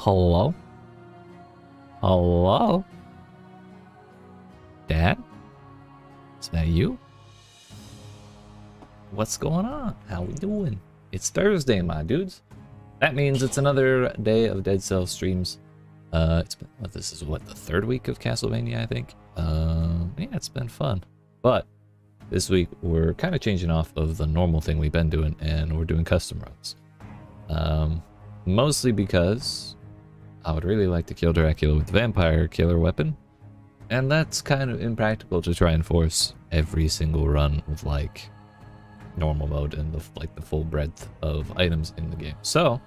Hello? Hello? Dad? Is that you? What's going on? How we doing? It's Thursday, my dudes. That means it's another day of Dead Cell streams. It's been, this is what, the third week of Castlevania, I think? Yeah, it's been fun. But this week we're kind of changing off of the normal thing we've been doing, and we're doing custom runs. Mostly because I would really like to kill Dracula with the vampire killer weapon, and that's kind of impractical to try and force every single run with like normal mode and the full breadth of items in the game. So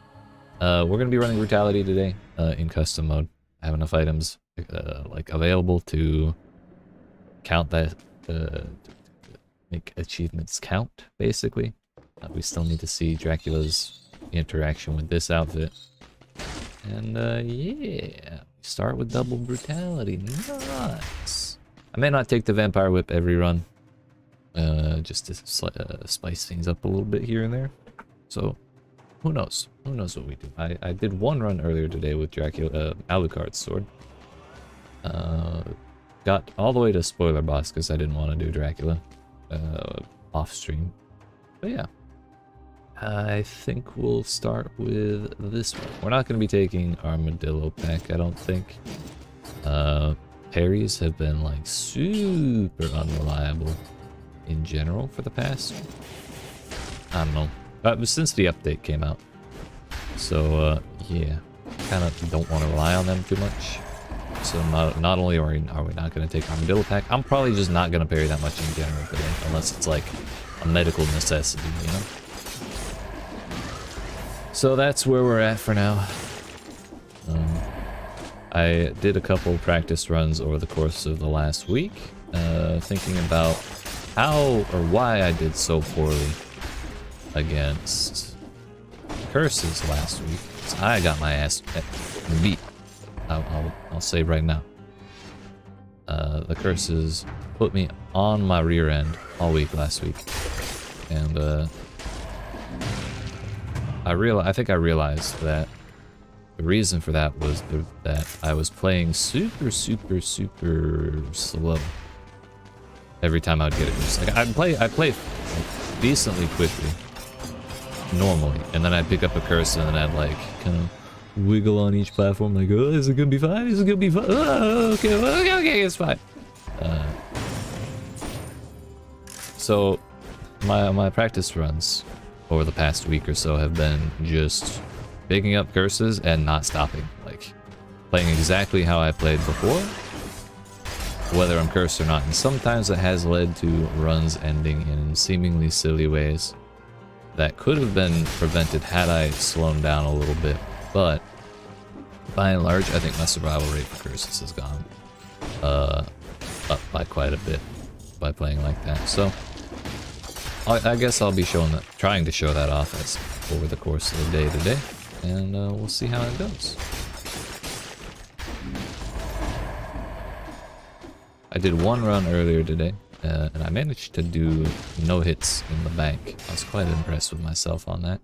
we're gonna be running brutality today in custom mode. I have enough items like available to count that, to make achievements count, basically. We still need to see Dracula's interaction with this outfit. And yeah, start with double brutality. Nice. I may not take the vampire whip every run, just to spice things up a little bit here and there. So who knows? Who knows what we do? I did one run earlier today with Dracula, Alucard's sword. Got all the way to spoiler boss because I didn't want to do Dracula off stream. But yeah. I think we'll start with this one. We're not going to be taking Armadillo pack, I don't think. Parries have been like super unreliable in general for the past, I don't know, since the update came out. So yeah, kind of don't want to rely on them too much. So not only are we not going to take Armadillo pack, I'm probably just not going to parry that much in general today, unless it's like a medical necessity, you know? So that's where we're at for now. I did a couple practice runs over the course of the last week, thinking about how or why I did so poorly against curses last week. So I got my ass beat. I'll say right now. The curses put me on my rear end all week last week, and I think I realized that the reason for that was that I was playing super slow every time I would get it. Just like I play like decently quickly normally, and then I'd pick up a curse and then I'd like kind of wiggle on each platform like, oh, is it gonna be fine? Is it gonna be fine? Oh, okay, it's fine. So my practice runs over the past week or so have been just picking up curses and not stopping, like playing exactly how I played before, whether I'm cursed or not. And sometimes it has led to runs ending in seemingly silly ways that could have been prevented had I slowed down a little bit. But by and large, I think my survival rate for curses has gone up by quite a bit by playing like that. So I guess I'll be trying to show that off over the course of the day today, and we'll see how it goes. I did one run earlier today, and I managed to do no hits in the bank. I was quite impressed with myself on that.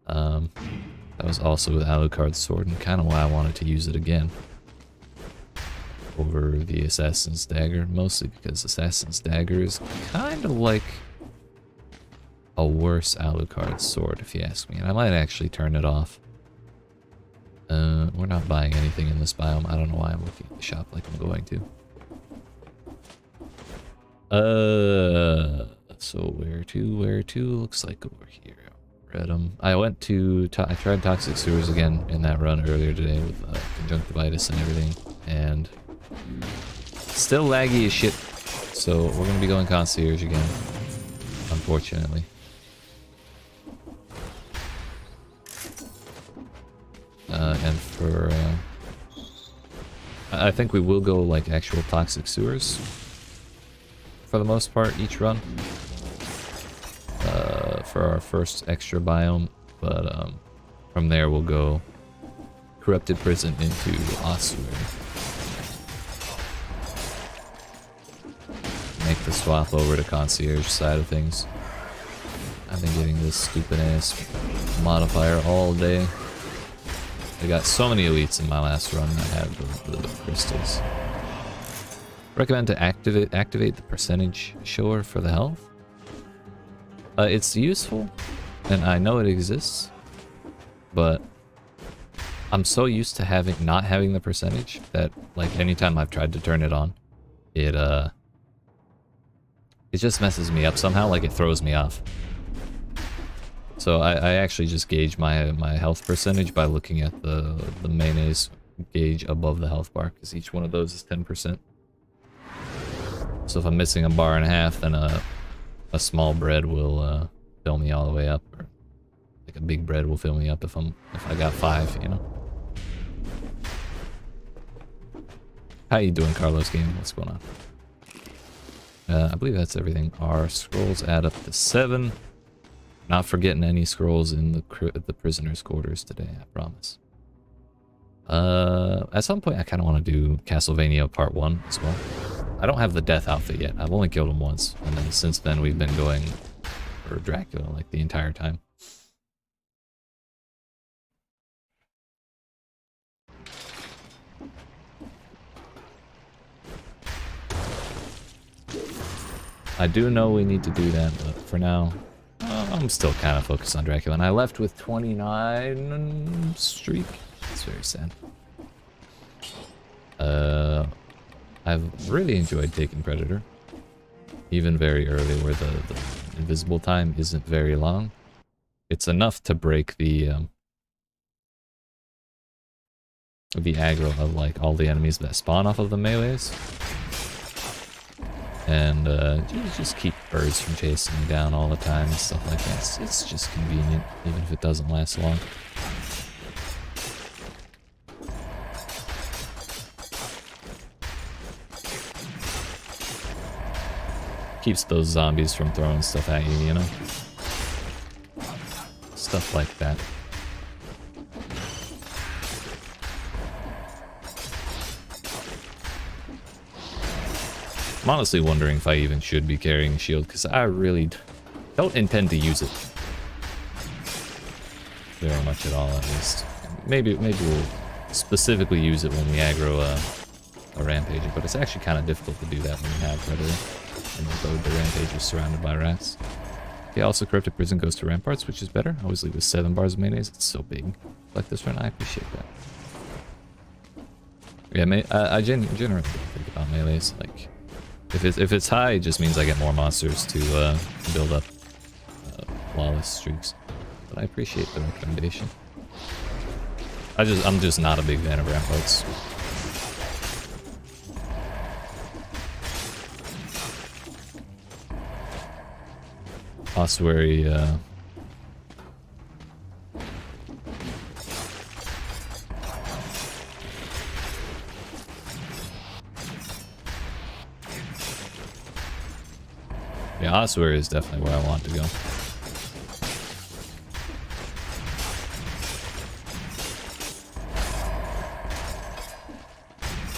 That was also with Alucard's sword, and kind of why I wanted to use it again over the Assassin's Dagger, mostly because Assassin's Dagger is kind of like a worse Alucard sword, if you ask me, and I might actually turn it off. We're not buying anything in this biome. I don't know why I'm looking at the shop like I'm going to. So where to? Looks like over here. Read 'em. I tried Toxic Sewers again in that run earlier today with conjunctivitis and everything, and still laggy as shit. So we're gonna be going Concierge again, unfortunately. And for I think we will go like actual Toxic Sewers for the most part each run for our first extra biome, but from there we'll go Corrupted Prison into Ossuary. Make the swap over to Concierge side of things. I've been getting this stupid ass modifier all day. I got so many elites in my last run. I had the crystals. Recommend to activate the percentage shower for the health. It's useful, and I know it exists, but I'm so used to not having the percentage that like anytime I've tried to turn it on, it just messes me up somehow. Like it throws me off. So I actually just gauge my health percentage by looking at the mayonnaise gauge above the health bar, because each one of those is 10%. So if I'm missing a bar and a half, then a small bread will fill me all the way up, or like a big bread will fill me up if I got 5, you know. How you doing, Carlos game? What's going on? I believe that's everything. Our scrolls add up to 7. Not forgetting any scrolls in the prisoners' quarters today, I promise. At some point I kind of want to do Castlevania Part 1 as well. I don't have the death outfit yet. I've only killed him once, and then since then we've been going for Dracula like the entire time. I do know we need to do that, but for now, I'm still kind of focused on Dracula. And I left with 29 streak. It's very sad. I've really enjoyed taking Predator. Even very early, where the invisible time isn't very long. It's enough to break the aggro of like all the enemies that spawn off of the melees. And just keep birds from chasing me down all the time and stuff like that. It's just convenient, even if it doesn't last long. Keeps those zombies from throwing stuff at you, you know? Stuff like that. I'm honestly wondering if I even should be carrying a shield, because I really don't intend to use it very much at all, at least. Maybe we'll specifically use it when we aggro a rampager, but it's actually kind of difficult to do that when you have Predator. And the rampage is surrounded by rats. Okay, also corrupted prison goes to ramparts, which is better. I always leave with 7 bars of mayonnaise. It's so big. Like this one, I appreciate that. Yeah, I generally think about melees. Like, if it's high, it just means I get more monsters to build up flawless streaks. But I appreciate the recommendation. I'm just not a big fan of ramparts. Ossuary, yeah, Ossuary is definitely where I want to go.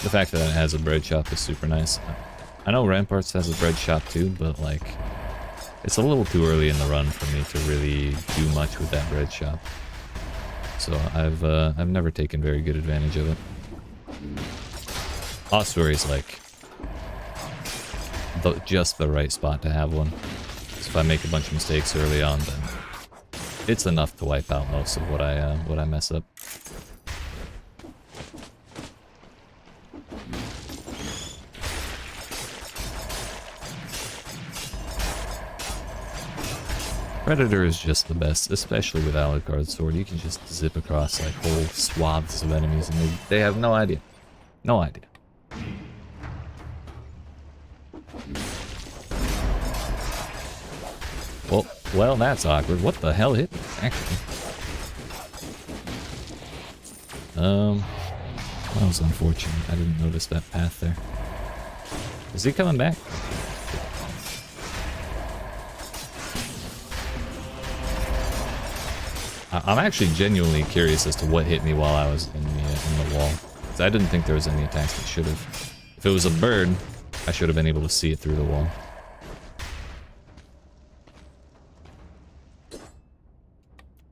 The fact that it has a bread shop is super nice. I know Ramparts has a bread shop too, but like, it's a little too early in the run for me to really do much with that bread shop. So I've never taken very good advantage of it. Ossuary is like just the right spot to have one. So if I make a bunch of mistakes early on, then it's enough to wipe out most of what I mess up. Predator is just the best, especially with Alucard's sword. You can just zip across like whole swaths of enemies and they have no idea. No idea. Well, that's awkward. What the hell hit me, actually? That was unfortunate. I didn't notice that path there. Is he coming back? I'm actually genuinely curious as to what hit me while I was in the wall. 'Cause I didn't think there was any attacks that should have. If it was a bird, I should have been able to see it through the wall.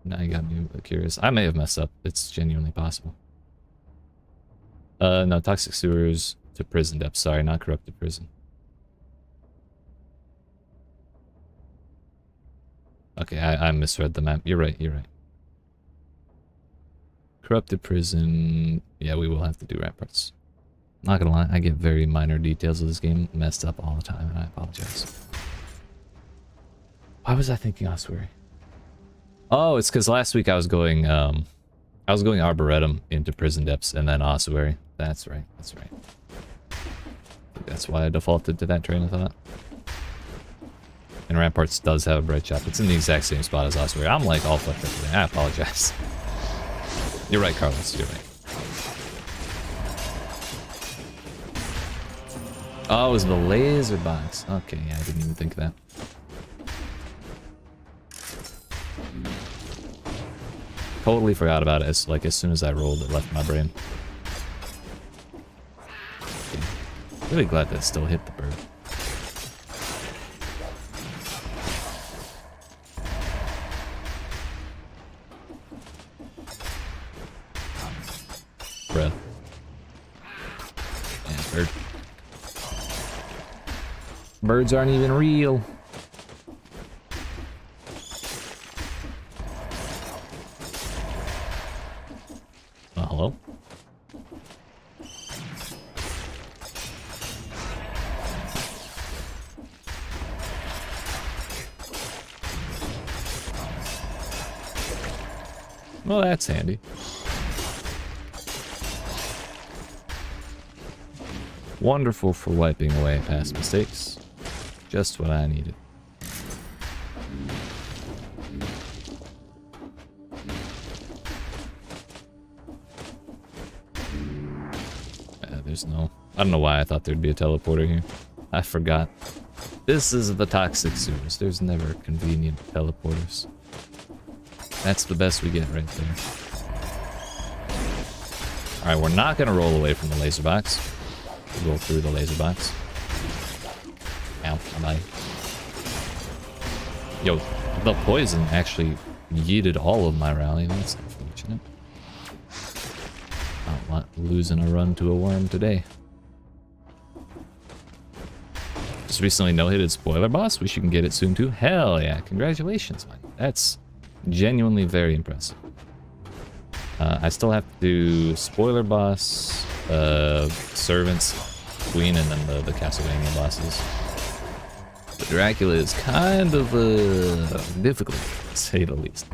Now you got me curious. I may have messed up. It's genuinely possible. No, toxic sewers to prison depths. Sorry, not corrupted prison. Okay, I misread the map. You're right, you're right. Corrupted prison. Yeah, we will have to do ramparts. Not gonna lie, I get very minor details of this game messed up all the time, and I apologize. Why was I thinking ossuary? Oh, it's because last week I was going arboretum into prison depths and then ossuary. That's right, that's right. That's why I defaulted to that train of thought. And ramparts does have a bread shop. It's in the exact same spot as ossuary. I'm like all fucked up today. I apologize. You're right, Carlos. You're right. Oh, it was the laser box. Okay, yeah, I didn't even think of that. Totally forgot about it. As soon as I rolled, it left my brain. Okay. Really glad that still hit the bird. Bruh. Man, bird. Birds aren't even real. Hello? Well, that's handy. Wonderful for wiping away past mistakes. Just what I needed. There's no... I don't know why I thought there'd be a teleporter here. I forgot. This is the toxic sewers. There's never convenient teleporters. That's the best we get right there. Alright, we're not going to roll away from the laser box. We'll go through the laser box. Ow, bye. Yo, the poison actually yeeted all of my rally. That's unfortunate. Not losing a run to a worm today. Just recently no-hitted spoiler boss. Wish you can get it soon too. Hell yeah, congratulations, man. That's genuinely very impressive. I still have to do spoiler boss, servants, queen, and then the Castlevania bosses. But Dracula is kind of difficult, to say the least.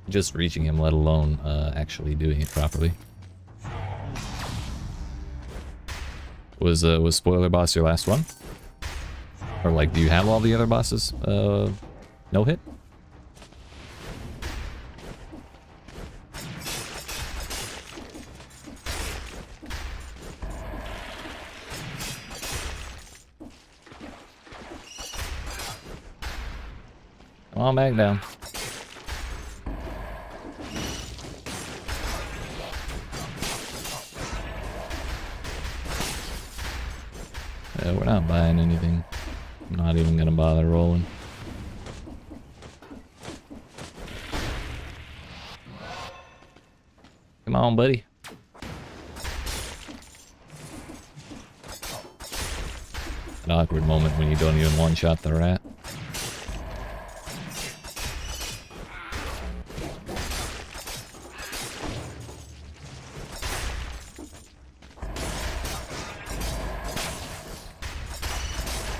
Just reaching him, let alone actually doing it properly. Was spoiler boss your last one? Or like, do you have all the other bosses no hit? Come on back down. We're not buying anything. I'm not even gonna bother rolling. Come on, buddy. An awkward moment when you don't even one-shot the rat.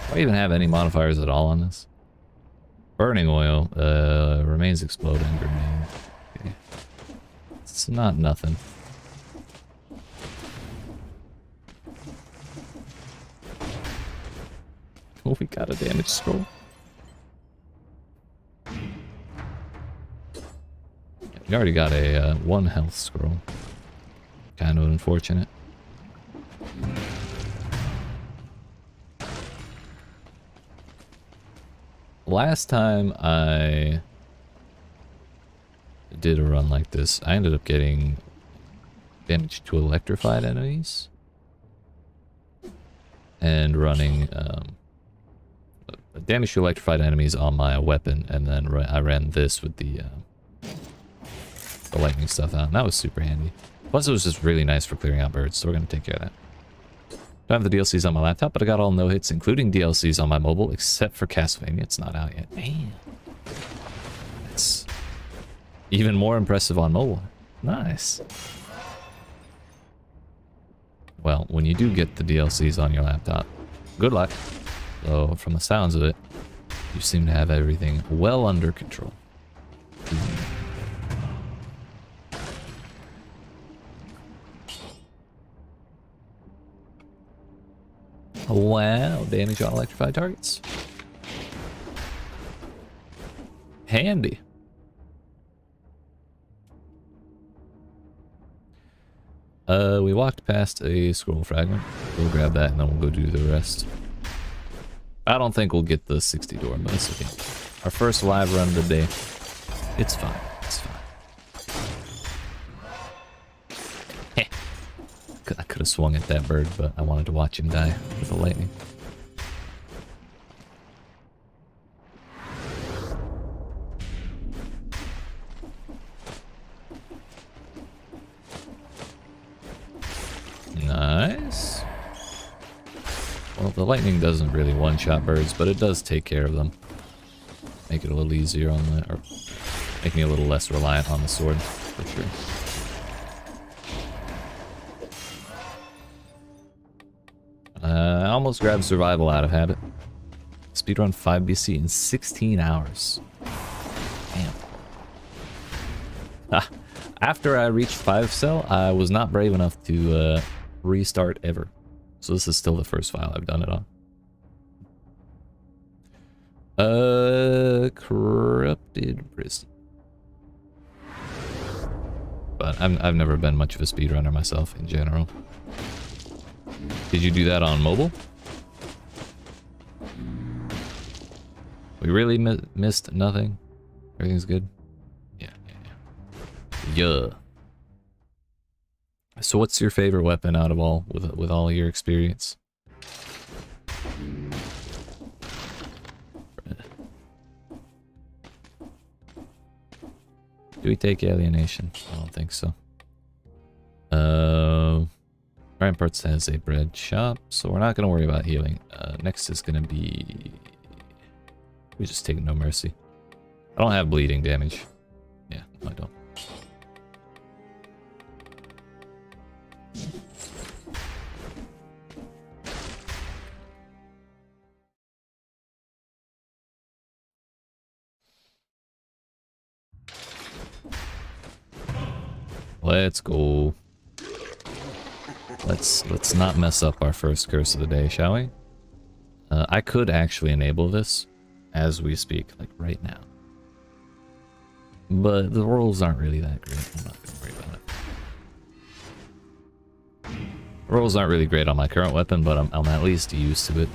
Do I even have any modifiers at all on this? Burning oil, remains exploding grenade. Okay. It's not nothing. Oh, we got a damage scroll. We already got a 1 health scroll. Kind of unfortunate. Last time I did a run like this, I ended up getting damage to electrified enemies and running damage to electrified enemies on my weapon, and then I ran this with the lightning stuff out, and that was super handy. Plus, it was just really nice for clearing out birds, so we're going to take care of that. Don't have the DLCs on my laptop, but I got all no hits, including DLCs on my mobile, except for Castlevania. It's not out yet. Damn. It's even more impressive on mobile. Nice. Well, when you do get the DLCs on your laptop, good luck. So, from the sounds of it, you seem to have everything well under control. Wow, damage on electrified targets. Handy. We walked past a scroll fragment. We'll grab that and then we'll go do the rest. I don't think we'll get the 60 door, but it's okay. Our first live run of the day. It's fine. It's fine. I could have swung at that bird, but I wanted to watch him die with the lightning. Nice. Well, the lightning doesn't really one-shot birds, but it does take care of them. Make it a little easier on the... or make me a little less reliant on the sword, for sure. I almost grabbed survival out of habit. Speedrun 5 BC in 16 hours. Damn. Ah, after I reached 5 cell, I was not brave enough to restart ever. So this is still the first file I've done it on. Corrupted prison. But I've never been much of a speedrunner myself in general. Did you do that on mobile? We really missed nothing? Everything's good? Yeah. So what's your favorite weapon out of all, with all your experience? Do we take alienation? I don't think so. Ramparts has a bread shop, so we're not going to worry about healing. Next is going to be... we just take no mercy. I don't have bleeding damage. Yeah, no, I don't. Let's go. Let's not mess up our first curse of the day, shall we? I could actually enable this as we speak, like right now. But the rules aren't really that great. I'm not gonna worry about it. The rules aren't really great on my current weapon, but I'm at least used to it.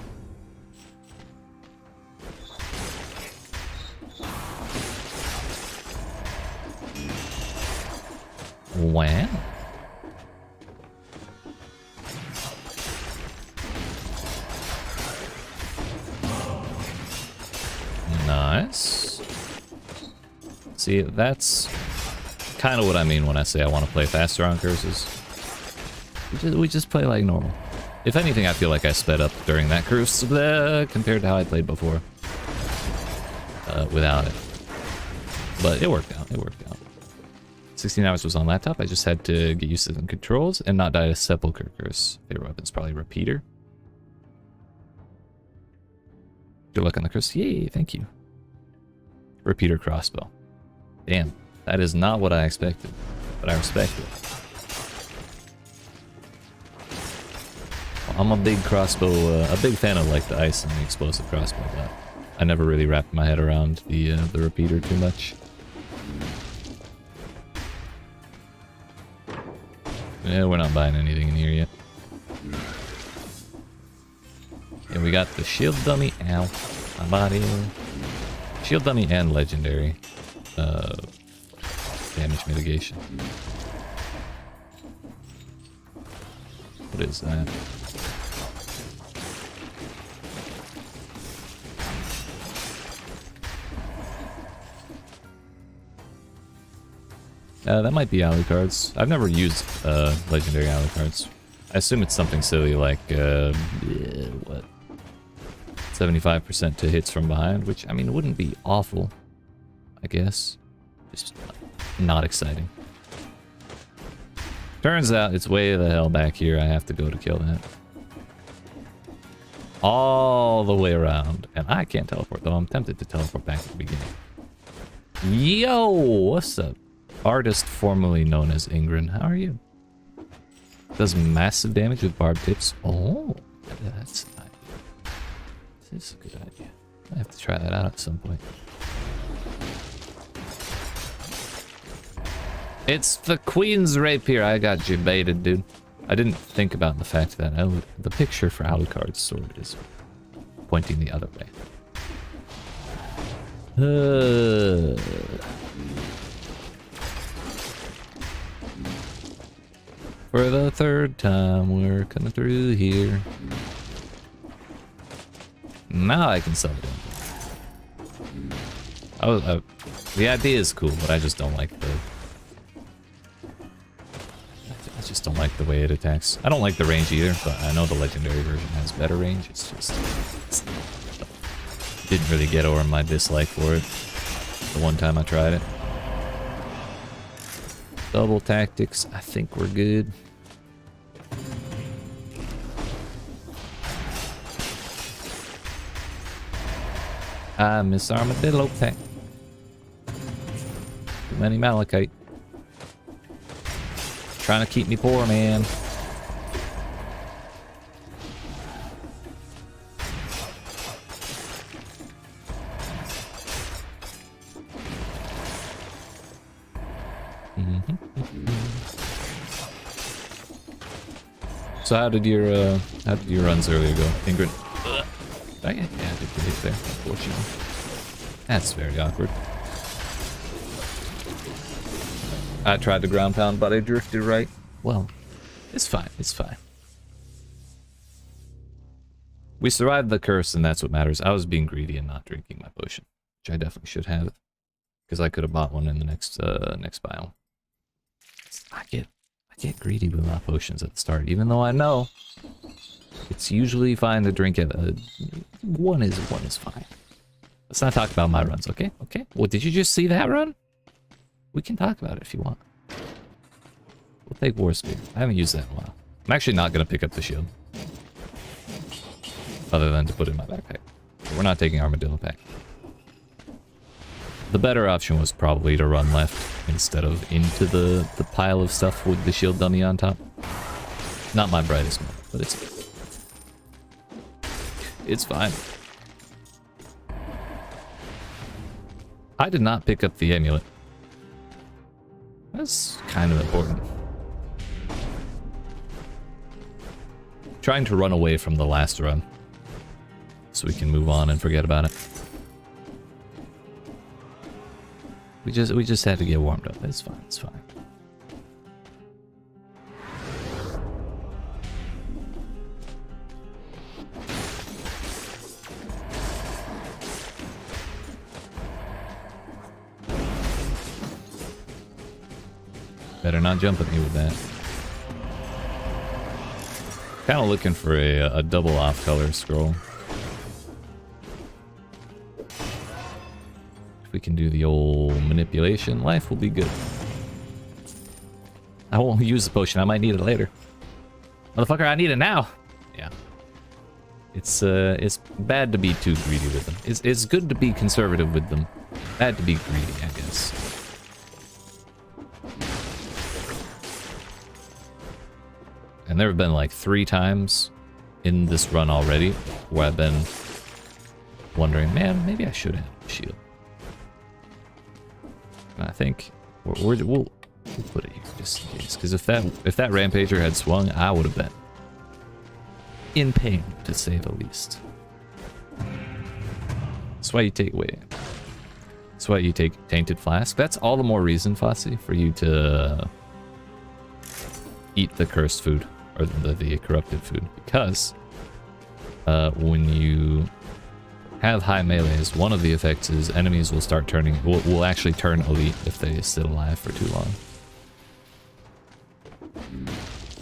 Wow. Nice. See, that's kind of what I mean when I say I want to play faster on curses. We just play like normal. If anything, I feel like I sped up during that curse compared to how I played before. Without it. But it worked out. It worked out. 16 hours was on laptop. I just had to get used to the controls and not die to sepulcher curse. Favorite weapon's probably repeater. Good luck on the curse. Yay, thank you. Repeater crossbow. Damn, that is not what I expected, but I respect it. Well, I'm a big crossbow, a big fan of like the ice and the explosive crossbow, but I never really wrapped my head around the repeater too much. Yeah, we're not buying anything in here yet. And we got the shield dummy. Ow. My body. Shield dummy and legendary. Damage mitigation. What is that? That might be Alucards. I've never used legendary Alucards. I assume it's something silly like, what? 75% to hits from behind, which, I mean, wouldn't be awful, I guess. Just not exciting. Turns out it's way the hell back here. I have to go to kill that. All the way around. And I can't teleport, though I'm tempted to teleport back to the beginning. Yo, what's up? Artist formerly known as Ingrid. How are you? Does massive damage with barbed tips. Oh, that's an idea. This is a good idea. I have to try that out at some point. It's the Queen's Rapier. I got you baited, dude. I didn't think about the fact that the picture for Alucard's sword is pointing the other way. For the third time, we're coming through here. Now I can sell it. The idea is cool, but I just don't like the... I just don't like the way it attacks. I don't like the range either, but I know the legendary version has better range. It's just... didn't really get over my dislike for it the one time I tried it. Double tactics, I think we're good. I miss Armadillo Tank. Too many Malachite. Trying to keep me poor, man. So how did your runs earlier go, Ingrid? Yeah, I did get hit there, unfortunately. That's very awkward. I tried to ground pound, but I drifted right. Well, it's fine, it's fine. We survived the curse, and that's what matters. I was being greedy and not drinking my potion, which I definitely should have, because I could have bought one in the next biome. I get greedy with my potions at the start, even though I know it's usually fine to drink at one is fine. Let's not talk about my runs, okay? Okay. Well, did you just see that run? We can talk about it if you want. We'll take War Spear. I haven't used that in a while. I'm actually not gonna pick up the shield, other than to put it in my backpack. But we're not taking Armadillo pack. The better option was probably to run left instead of into the pile of stuff with the shield dummy on top. Not my brightest moment, but it's fine. I did not pick up the amulet. That's kind of important. Trying to run away from the last run, so we can move on and forget about it. We just had to get warmed up. It's fine. It's fine. Better not jump at me with that. Kind of looking for a double off color scroll. If we can do the old manipulation, life will be good. I won't use the potion. I might need it later. Motherfucker, I need it now. Yeah. It's bad to be too greedy with them. It's good to be conservative with them. Bad to be greedy, I guess. And there have been like 3 times in this run already where I've been wondering, man, maybe I should have a shield. And I think we'll put it here just in case, because if that rampager had swung, I would have been in pain, to say the least. That's why you take That's why you take Tainted Flask. That's all the more reason, Fossey, for you to eat the cursed food. Or the corrupted food, because when you have high melees, one of the effects is enemies will start turning, will actually turn elite if they sit alive for too long.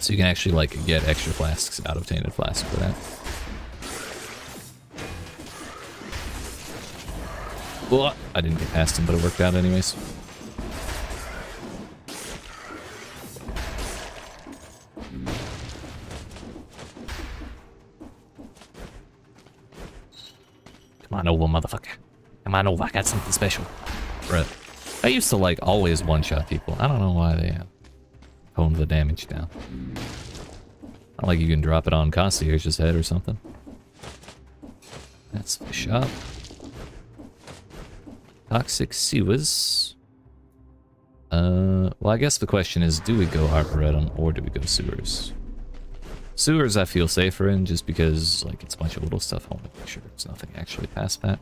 So you can actually like get extra flasks out of Tainted Flask for that. Well, I didn't get past him, but it worked out anyways. Come on over, motherfucker. Come on over, I got something special. Right. I used to like always one-shot people. I don't know why they toned the damage down. Not like you can drop it on Concierge's head or something. That's the shop. Toxic sewers. Well, I guess the question is, do we go Arboretum or do we go sewers? Sewers I feel safer in just because like it's a bunch of little stuff. I want to make sure there's nothing actually past that.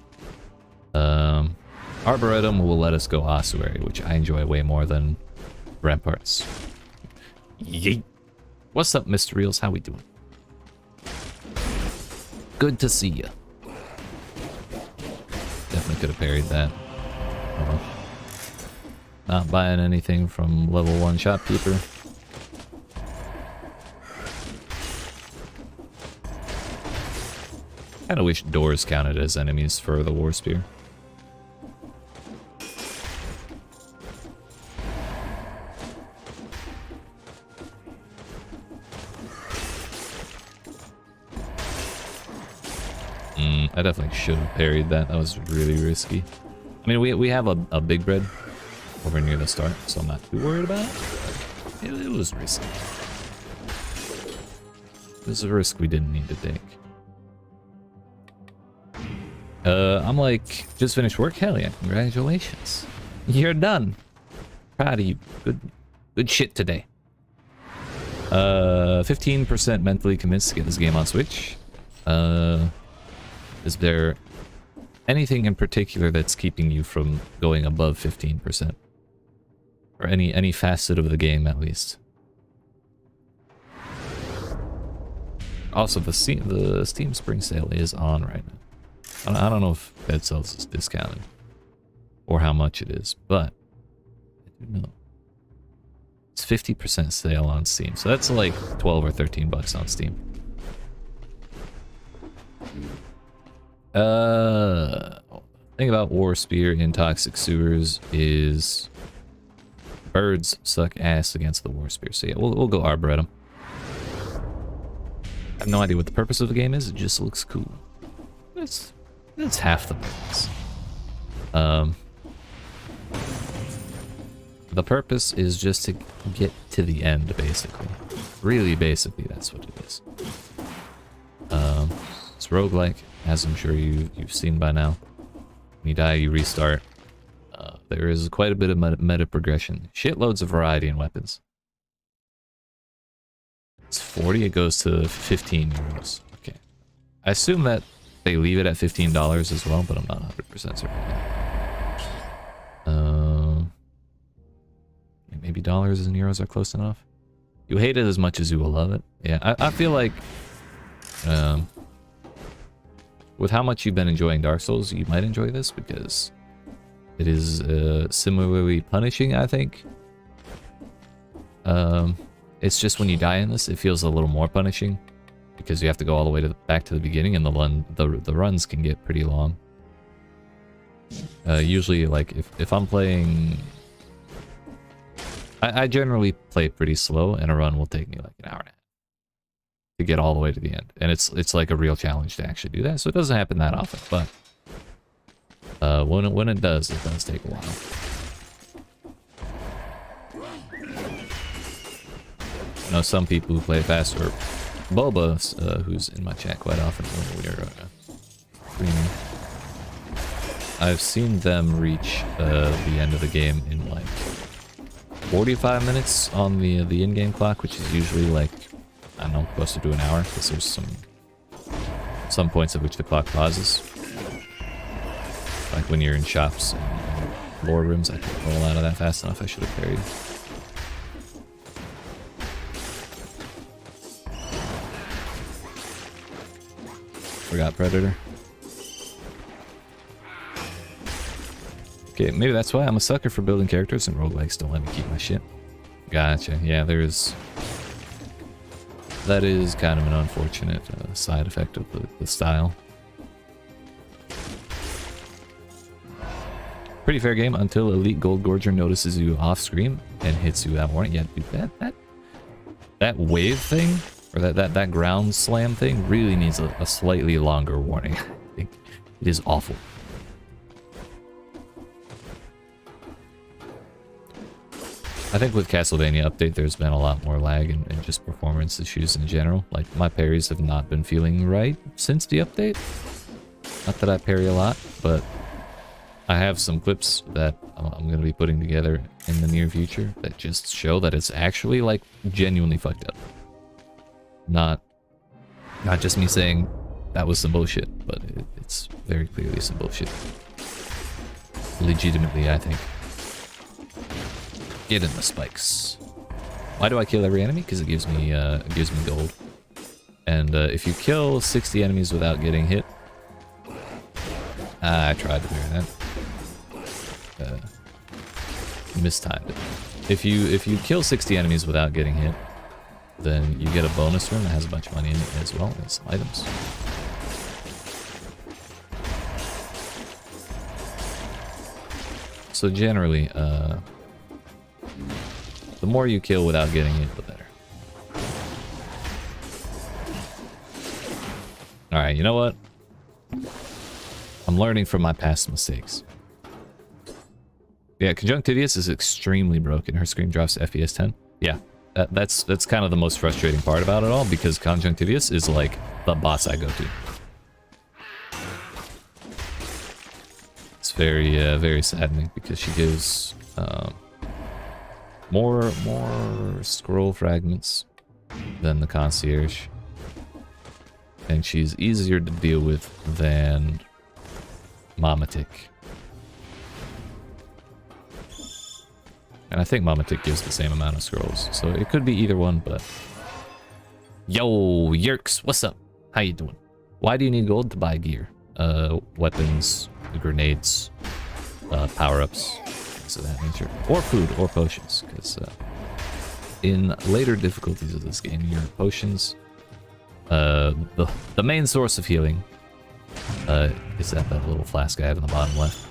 Arboretum will let us go Ossuary, which I enjoy way more than Ramparts. Yeet. What's up, Mr. Reels? How we doing? Good to see ya. Definitely could have parried that. Oh well. Not buying anything from level 1 shopkeeper. Kinda wish doors counted as enemies for the War Spear. I definitely should have parried that. That was really risky. I mean, we have a big bread over near the start, so I'm not too worried about it. It was risky. It was a risk we didn't need to take. I'm like, just finished work? Hell yeah, congratulations. You're done. Proud of you. Good shit today. 15% mentally convinced to get this game on Switch. Is there anything in particular that's keeping you from going above 15%? Or any facet of the game, at least? Also, the Steam Spring Sale is on right now. I don't know if Dead Cells is discounted. Or how much it is, but I do know. It's 50% sale on Steam. So that's like 12 or 13 bucks on Steam. Thing about War Spear in Toxic Sewers is birds suck ass against the War Spear. So yeah, we'll go Arboretum. I have no idea what the purpose of the game is. It just looks cool. That's half the purpose. The purpose is just to get to the end, basically. Really, basically, that's what it is. It's roguelike, as I'm sure you've seen by now. When you die, you restart. There is quite a bit of meta progression. Shitloads of variety in weapons. It's 40, it goes to 15 euros. Okay. I assume that they leave it at $15 as well, but I'm not 100% certain. Maybe dollars and euros are close enough. You hate it as much as you will love it. Yeah, I feel like with how much you've been enjoying Dark Souls, you might enjoy this because it is similarly punishing, I think. It's just when you die in this, it feels a little more punishing because you have to go all the way back to the beginning, and the runs can get pretty long. Usually, like if I'm playing, I generally play pretty slow, and a run will take me like an hour and a half to get all the way to the end, and it's like a real challenge to actually do that. So it doesn't happen that often, but when it does take a while. I know some people who play faster. Boba, who's in my chat quite often when we're streaming, I've seen them reach the end of the game in like 45 minutes on the in-game clock, which is usually like, I don't know, closer to an hour, because there's some points at which the clock pauses. Like when you're in shops and lore rooms, I can't roll out of that fast enough. I should have parried. Forgot Predator. Okay, maybe that's why I'm a sucker for building characters and roguelikes don't let me keep my shit. Gotcha. Yeah, there's that is kind of an unfortunate side effect of the style. Pretty fair game until Elite Gold Gorger notices you off screen and hits you without warning. Yeah, dude, that wave thing, or that ground slam thing, really needs a slightly longer warning. I think it is awful. I think with Castlevania update, there's been a lot more lag and just performance issues in general. Like, my parries have not been feeling right since the update. Not that I parry a lot, but I have some clips that I'm going to be putting together in the near future that just show that it's actually, like, genuinely fucked up. Not just me saying that was some bullshit, but it's very clearly some bullshit. Legitimately, I think. Get in the spikes. Why do I kill every enemy? Because it gives me gold. And if you kill 60 enemies without getting hit, I tried to do that. Mistimed it. If you kill 60 enemies without getting hit, then you get a bonus room that has a bunch of money in it as well and some items. So generally, the more you kill without getting hit, the better. Alright, you know what? I'm learning from my past mistakes. Yeah, Conjunctivius is extremely broken. Her screen drops to FPS 10. Yeah, that's kind of the most frustrating part about it all, because Conjunctivius is like the boss I go to. It's very saddening because she gives more scroll fragments than the concierge, and she's easier to deal with than Mamatic. And I think Mamatic gives the same amount of scrolls, so it could be either one, but... Yo, Yerks, what's up? How you doing? Why do you need gold to buy gear? Weapons, grenades, power-ups, things of that nature. Or food, or potions, because in later difficulties of this game, your potions... the main source of healing is that little flask I have in the bottom left.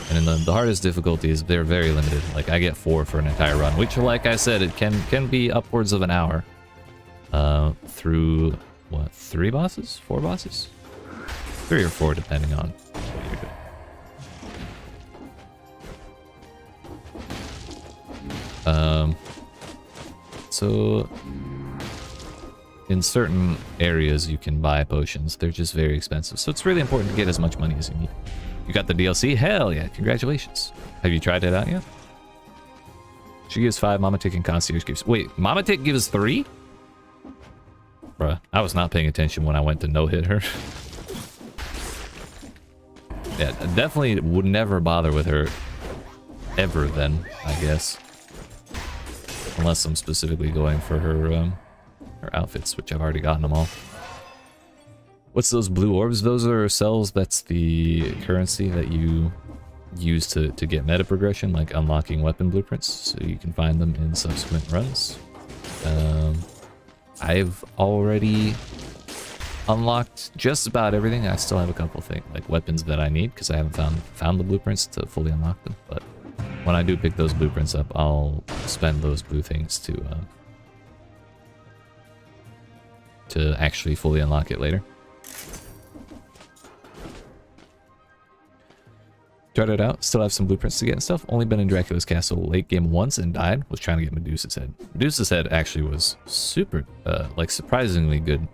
And in the hardest difficulties, they're very limited. Like, I get 4 for an entire run, which, like I said, it can be upwards of an hour. Through, what, 3 bosses? 4 bosses? 3 or 4, depending on what you're doing. So... in certain areas, you can buy potions. They're just very expensive. So it's really important to get as much money as you need. You got the DLC? Hell yeah, congratulations. Have you tried it out yet? She gives 5, Mamatic and Concierge gives... Wait, Mamatic gives 3? Bruh, I was not paying attention when I went to no-hit her. Yeah, definitely would never bother with her ever then, I guess. Unless I'm specifically going for her outfits, which I've already gotten them all. What's those blue orbs? Those are cells. That's the currency that you use to get meta progression, like unlocking weapon blueprints, so you can find them in subsequent runs. I've already unlocked just about everything. I still have a couple things, like weapons that I need, because I haven't found the blueprints to fully unlock them. But when I do pick those blueprints up, I'll spend those blue things to actually fully unlock it later. Tried it out, still have some blueprints to get and stuff. Only been in Dracula's castle late game once and died. Was trying to get Medusa's head. Medusa's head actually was super, like surprisingly good.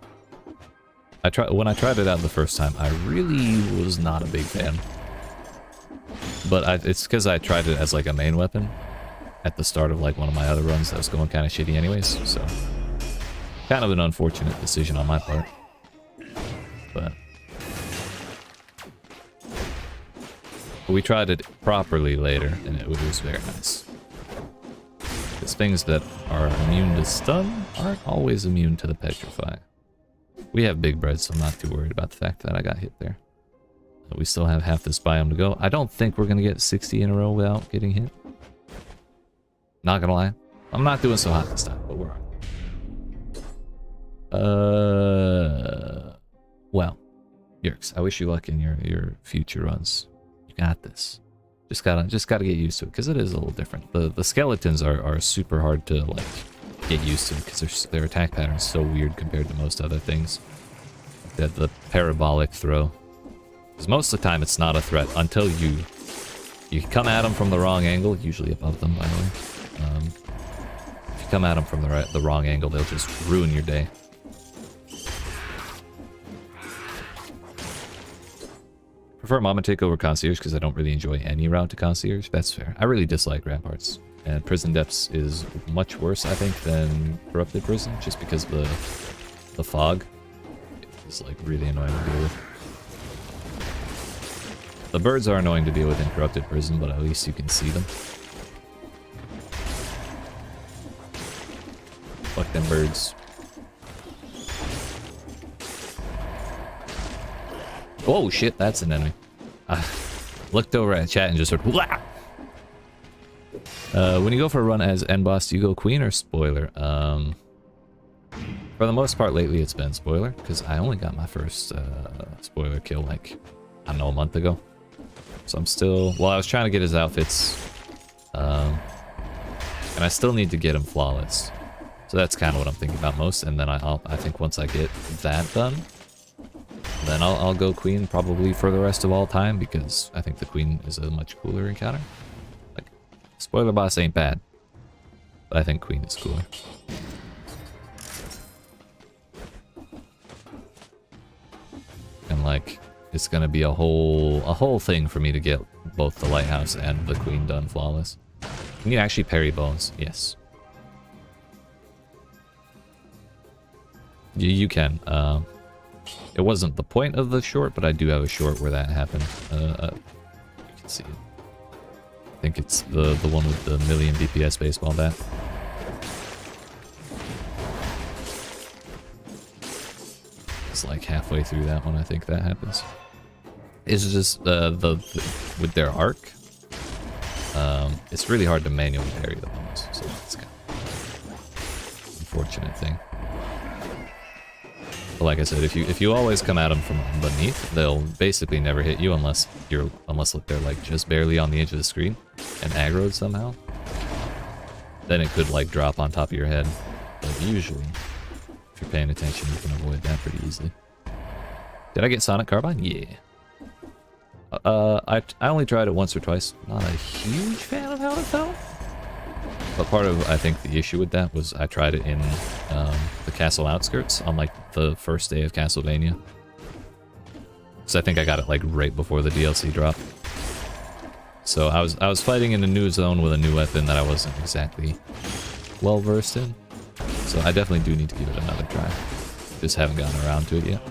When I tried it out the first time, I really was not a big fan. But it's because I tried it as like a main weapon at the start of like one of my other runs that was going kind of shitty anyways, so kind of an unfortunate decision on my part. But we tried it properly later, and it was very nice. Because things that are immune to stun aren't always immune to the petrify. We have big bread, so I'm not too worried about the fact that I got hit there. We still have half this biome to go. I don't think we're going to get 60 in a row without getting hit. Not going to lie. I'm not doing so hot this time, but we're on. Well, Yerks, I wish you luck in your future runs. You got this. Just gotta get used to it, because it is a little different. The skeletons are super hard to like get used to, because their attack pattern is so weird compared to most other things. They have the parabolic throw. Because most of the time it's not a threat until you come at them from the wrong angle, usually above them, by the way. If you come at them from the wrong angle, they'll just ruin your day. Prefer Mama Take over Concierge because I don't really enjoy any route to Concierge. That's fair. I really dislike Ramparts. And Prison Depths is much worse, I think, than Corrupted Prison, just because the fog is like really annoying to deal with. The birds are annoying to deal with in Corrupted Prison, but at least you can see them. Fuck them birds. Oh shit, that's an enemy. I looked over at chat and just heard wah! When you go for a run as end boss, do you go queen or spoiler? For the most part lately it's been spoiler, because I only got my first spoiler kill like, I don't know, a month ago. So I'm still, well, I was trying to get his outfits, and I still need to get him flawless. So that's kind of what I'm thinking about most, and then I think once I get that done, then I'll go queen probably for the rest of all time, because I think the queen is a much cooler encounter. Like, spoiler boss ain't bad, but I think queen is cooler. And like, it's gonna be a whole thing for me to get both the lighthouse and the queen done flawless. Can you actually parry bones? Yes. You can. It wasn't the point of the short, but I do have a short where that happened. You can see it. I think it's the one with the million DPS baseball bat. It's like halfway through that one, I think that happens. It's just with their arc, it's really hard to manually parry the bones, so that's kind of an unfortunate thing. But like I said, if you always come at them from beneath, they'll basically never hit you unless they're like just barely on the edge of the screen and aggroed somehow. Then it could like drop on top of your head. But usually, if you're paying attention, you can avoid that pretty easily. Did I get Sonic Carbine? Yeah. I only tried it once or twice. Not a huge fan of how it felt. But part of, I think, the issue with that was I tried it in the castle outskirts on like the first day of Castlevania. So I think I got it like right before the DLC dropped. So I was fighting in a new zone with a new weapon that I wasn't exactly well versed in. So I definitely do need to give it another try. Just haven't gotten around to it yet.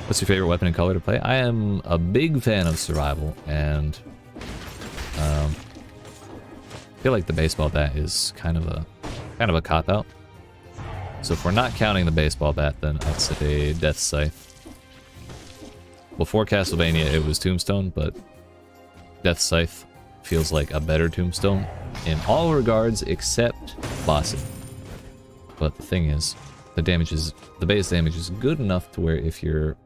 What's your favorite weapon and color to play? I am a big fan of survival, and I feel like the baseball bat is kind of a cop-out. So if we're not counting the baseball bat, then I'd say Death Scythe. Before Castlevania, it was Tombstone, but Death Scythe feels like a better Tombstone in all regards except bossing. But the thing is, the base damage is good enough to where if you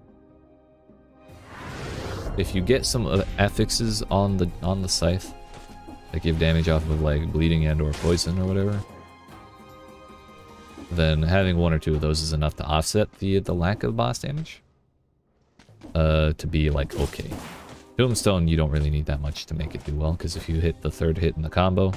get some affixes on the scythe that give damage off of like bleeding and or poison or whatever, then having one or two of those is enough to offset the lack of boss damage. To be like okay. Tombstone, you don't really need that much to make it do well, because if you hit the third hit in the combo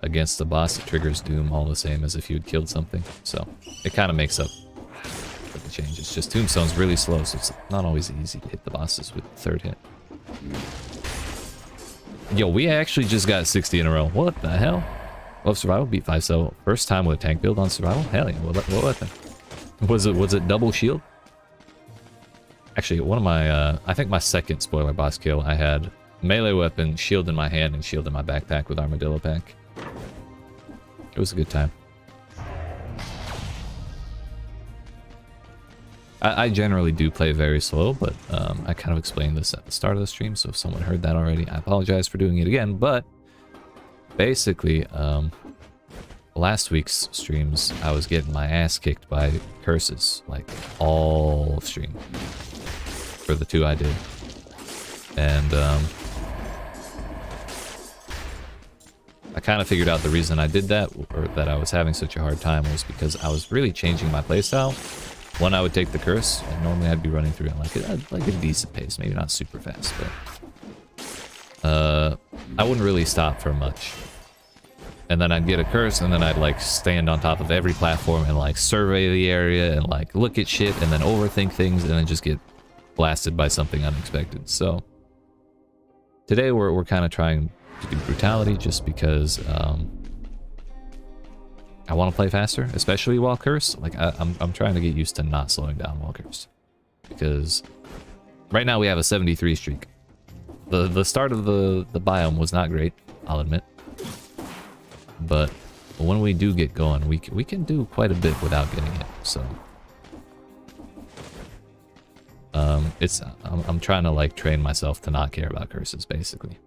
against the boss, it triggers Doom all the same as if you'd killed something. So it kind of makes up for the change. It's just Tombstone's really slow, so it's not always easy to hit the bosses with the third hit. Yo, we actually just got 60 in a row. What the hell? Well, Survival beat 5, so first time with a tank build on Survival? Hell yeah, what weapon? Was it double shield? Actually, one of my, I think my second spoiler boss kill, I had melee weapon, shield in my hand, and shield in my backpack with Armadillo Pack. It was a good time. I generally do play very slow, but I kind of explained this at the start of the stream, so if someone heard that already, I apologize for doing it again, but basically, last week's streams, I was getting my ass kicked by curses, like all stream for the 2 I did. And I kind of figured out the reason I did that, or that I was having such a hard time, was because I was really changing my playstyle. When I would take the curse, and normally I'd be running through it like a decent pace, maybe not super fast, but I wouldn't really stop for much. And then I'd get a curse, and then I'd like stand on top of every platform and like survey the area and like look at shit and then overthink things and then just get blasted by something unexpected. So today we're kind of trying to do brutality just because I want to play faster, especially while cursed. Like I'm trying to get used to not slowing down while cursed, because right now we have a 73 streak. The start of the biome was not great, I'll admit, but when we do get going, we can do quite a bit without getting it. So I'm trying to like train myself to not care about curses, basically.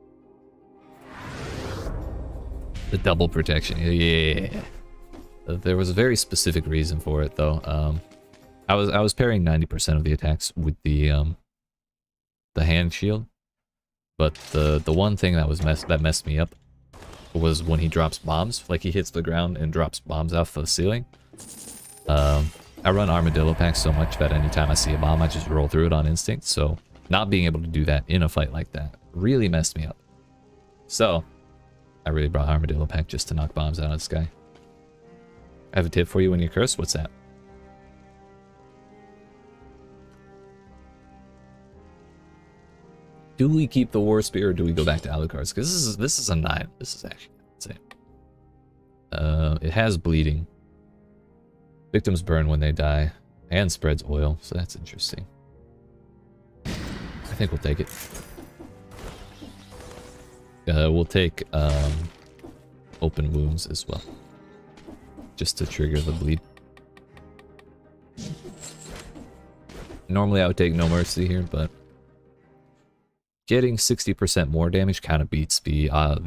The double protection, yeah. There was a very specific reason for it, though. I was parrying 90% of the attacks with the hand shield, but the one thing that messed me up was when he drops bombs. Like he hits the ground and drops bombs off the ceiling. I run armadillo packs so much that anytime I see a bomb, I just roll through it on instinct. So not being able to do that in a fight like that really messed me up. So I really brought armadillo pack just to knock bombs out of the sky. I have a tip for you when you're cursed. What's that? Do we keep the war spear or do we go back to Alucard's? Because this is a 9. This is actually insane. It has bleeding. Victims burn when they die and spreads oil, so that's interesting. I think we'll take it. We'll take open wounds as well, just to trigger the bleed. Normally I would take no mercy here, but getting 60% more damage kind of beats the how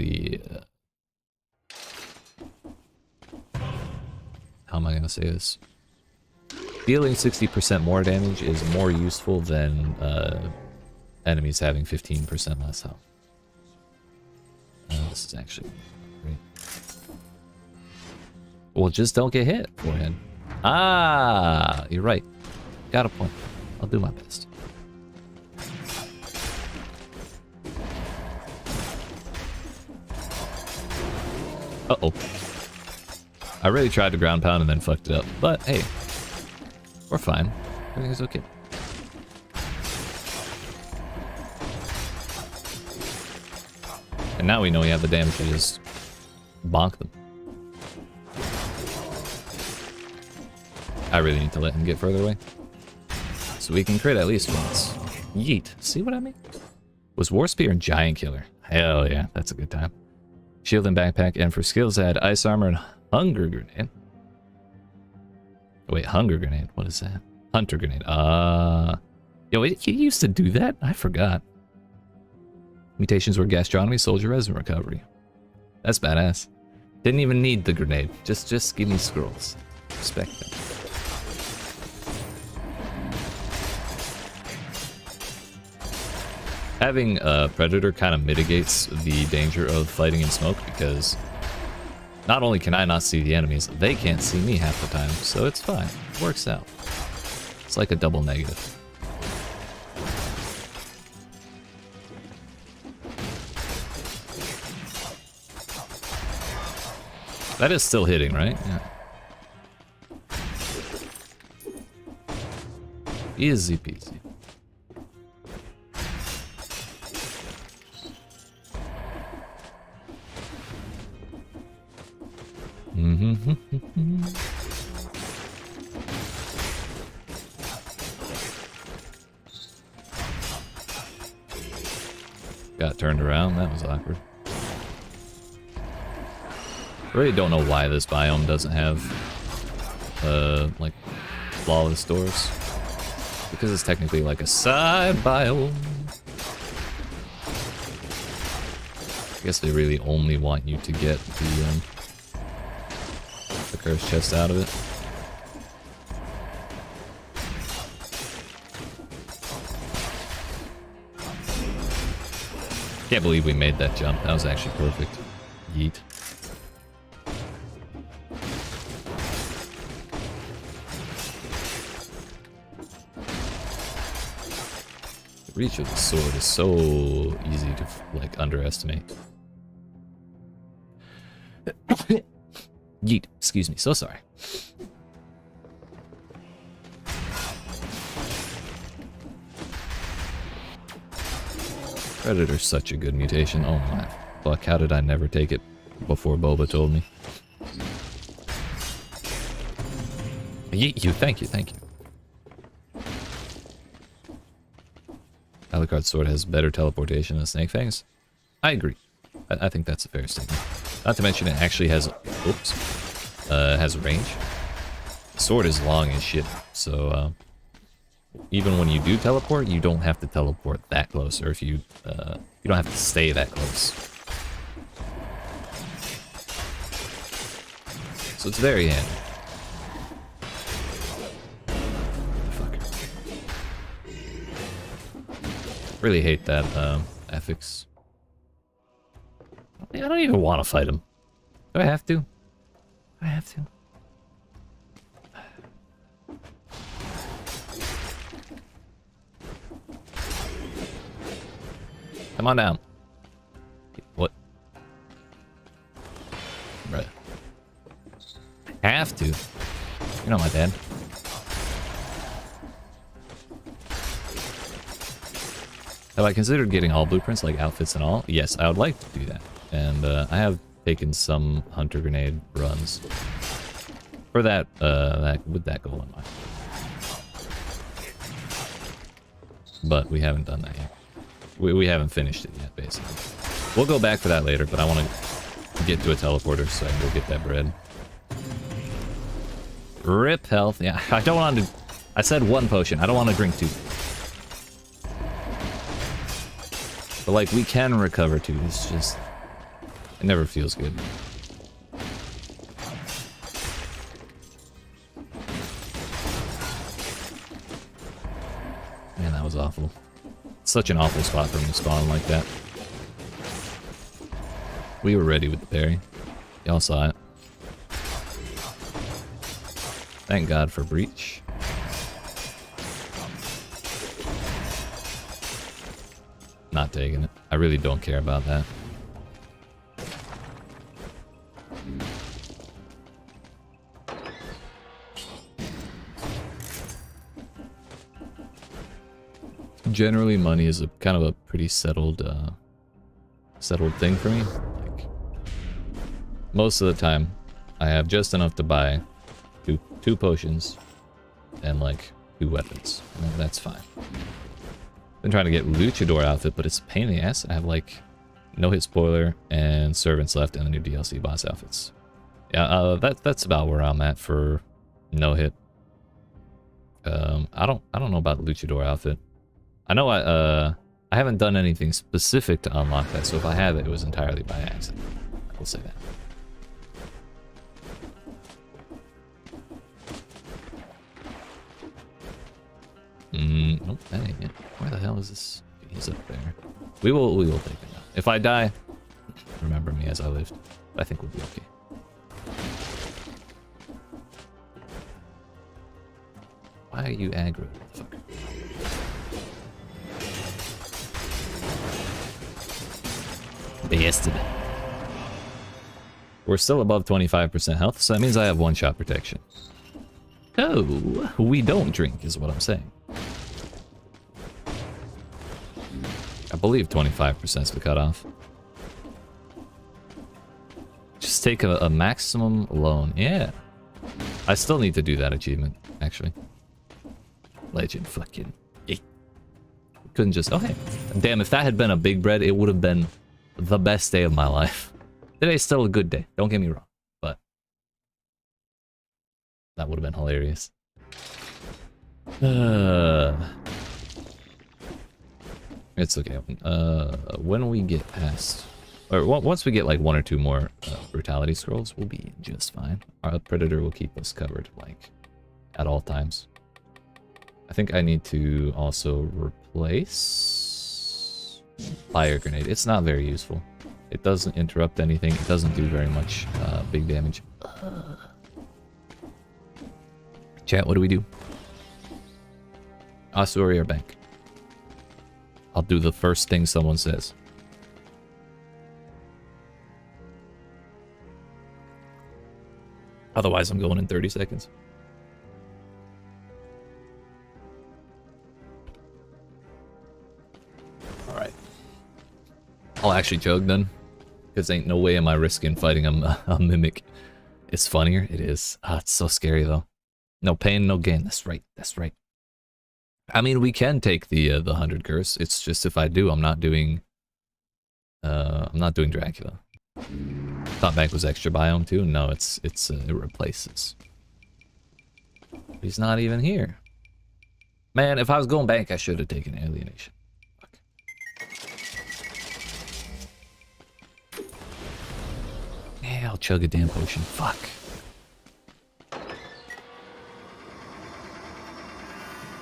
am I gonna say this? Dealing 60% more damage is more useful than enemies having 15% less health. This is actually great. Well, just don't get hit, forehead. Ah, you're right. Got a point. I'll do my best. Uh-oh. I really tried to ground pound and then fucked it up. But, hey. We're fine. Everything's okay. And now we know we have the damage to just bonk them. I really need to let him get further away, so we can crit at least once. Yeet. See what I mean? Was War Spear and Giant Killer. Hell yeah, that's a good time. Shield and backpack, and for skills add Ice Armor and Hunger Grenade. Wait, Hunger Grenade? What is that? Hunter Grenade. Yo, you used to do that? I forgot. Mutations were gastronomy, soldier res, and recovery. That's badass. Didn't even need the grenade. Just give me scrolls. Respect that. Having a Predator kind of mitigates the danger of fighting in smoke, because not only can I not see the enemies, they can't see me half the time, so it's fine. It works out. It's like a double negative. That is still hitting, right? Yeah. Easy peasy. Got turned around. That was awkward. I really don't know why this biome doesn't have like flawless doors, because it's technically like a side biome. I guess they really only want you to get cursed chest out of it. Can't believe we made that jump. That was actually perfect. Yeet. The reach of the sword is so easy to, like, underestimate. Yeet. Excuse me. So sorry. Predator's such a good mutation. Oh my fuck, how did I never take it before Boba told me? Yeet you, thank you, thank you. Alucard's sword has better teleportation than Snake Fangs. I agree. I think that's a fair statement. Not to mention it actually has, oops, has range. The sword is long as shit, so even when you do teleport, you don't have to teleport that close, or if you, you don't have to stay that close. So it's very handy. Fucker. Really hate that, ethics. I don't even want to fight him. Do I have to? I have to. Come on down. What? Right. I have to. You're not my dad. Have I considered getting all blueprints, like outfits and all? Yes, I would like to do that. And I have taken some hunter grenade runs. For that, with that goal in mind. But we haven't done that yet. We haven't finished it yet, basically. We'll go back for that later, but I want to get to a teleporter so I can go get that bread. Rip health. Yeah, I don't want to... I said one potion. I don't want to drink two. But, like, we can recover two. It's just... It never feels good. Man, that was awful. Such an awful spot for him to spawn like that. We were ready with the parry. Y'all saw it. Thank God for breach. Not taking it. I really don't care about that. Generally, money is a kind of a pretty settled thing for me. Like, most of the time, I have just enough to buy two potions and like 2 weapons. And that's fine. Been trying to get Luchador outfit, but it's a pain in the ass. I have like no hit spoiler and servants left and the new DLC boss outfits. Yeah, that's about where I'm at for no hit. I don't know about the Luchador outfit. I know I haven't done anything specific to unlock that, so if I have it, it was entirely by accident. I will say that. Nope, that ain't it. Where the hell is this? He's up there. We will take it now. If I die, remember me as I lived. I think we'll be okay. Why are you aggro, motherfucker? Bastard. We're still above 25% health, so that means I have 1-shot protection. Oh, we don't drink is what I'm saying. I believe 25% is the cutoff. Just take a maximum loan. Yeah. I still need to do that achievement, actually. Legend fucking. Couldn't just... Okay. Damn, if that had been a big bread, it would have been the best day of my life. Today's still a good day. Don't get me wrong. But that would have been hilarious. It's okay. When we get past Or once we get like 1 or 2 more brutality scrolls, we'll be just fine. Our predator will keep us covered, like, at all times. I think I need to also replace fire grenade. It's not very useful. It doesn't interrupt anything. It doesn't do very much big damage. Chat, what do we do? Ossuary or bank? I'll do the first thing someone says. Otherwise, I'm going in 30 seconds. Alright. I'll actually chug then. Because ain't no way am I risking fighting a mimic. It's funnier? It is. Ah, it's so scary though. No pain, no gain. That's right. That's right. I mean, we can take the 100 curse. It's just if I do, I'm not doing Dracula. Thought bank was extra biome too. No, it replaces. He's not even here. Man, if I was going bank, I should have taken alienation. Fuck. Yeah, I'll chug a damn potion. Fuck.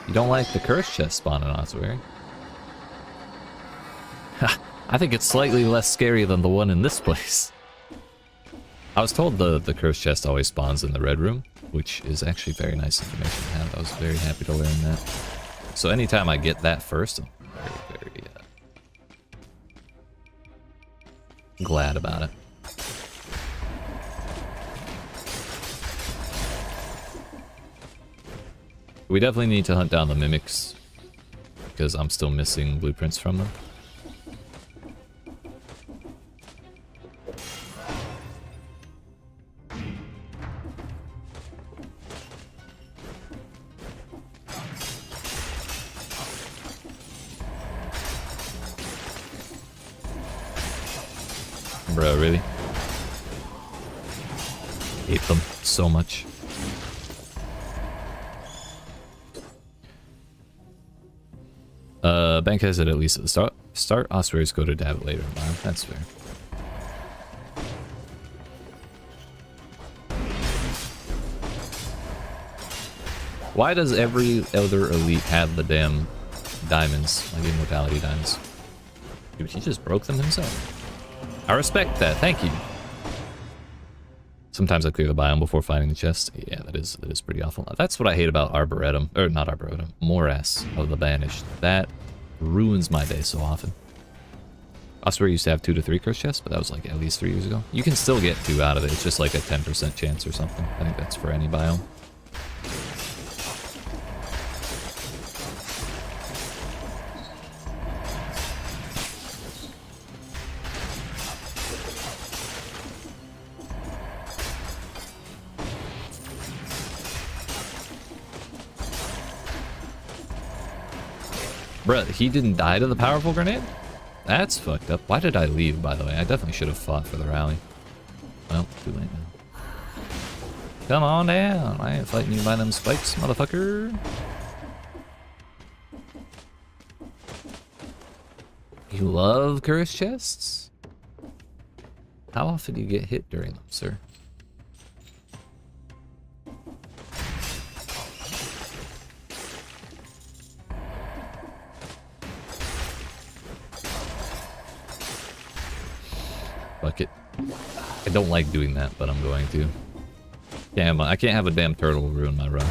You don't like the curse chest spawn in Ossuary? I think it's slightly less scary than the one in this place. I was told the curse chest always spawns in the red room, which is actually very nice information to have. I was very happy to learn that. So anytime I get that first, I'm very glad about it. We definitely need to hunt down the mimics, because I'm still missing blueprints from them. Bro, really? Hate them so much. Bank has it at least at the start. Ossuaries go to dab it later. Wow, that's fair. Why does every other elite have the damn diamonds, like immortality diamonds? Dude, he just broke them himself. I respect that, thank you. Sometimes I clear the biome before finding the chest. Yeah, that is pretty awful. That's what I hate about Arboretum, or not Arboretum, Morass of the Banished. That ruins my day so often. I swear I used to have 2 to 3 curse chests, but that was like at least 3 years ago. You can still get 2 out of it. It's just like a 10% chance or something. I think that's for any biome. Bruh, he didn't die to the powerful grenade? That's fucked up. Why did I leave, by the way? I definitely should have fought for the rally. Well, too late now. Come on down. I ain't fighting you by them spikes, motherfucker. You love curse chests? How often do you get hit during them, sir? Fuck it. I don't like doing that, but I'm going to. Damn, I can't have a damn turtle ruin my run.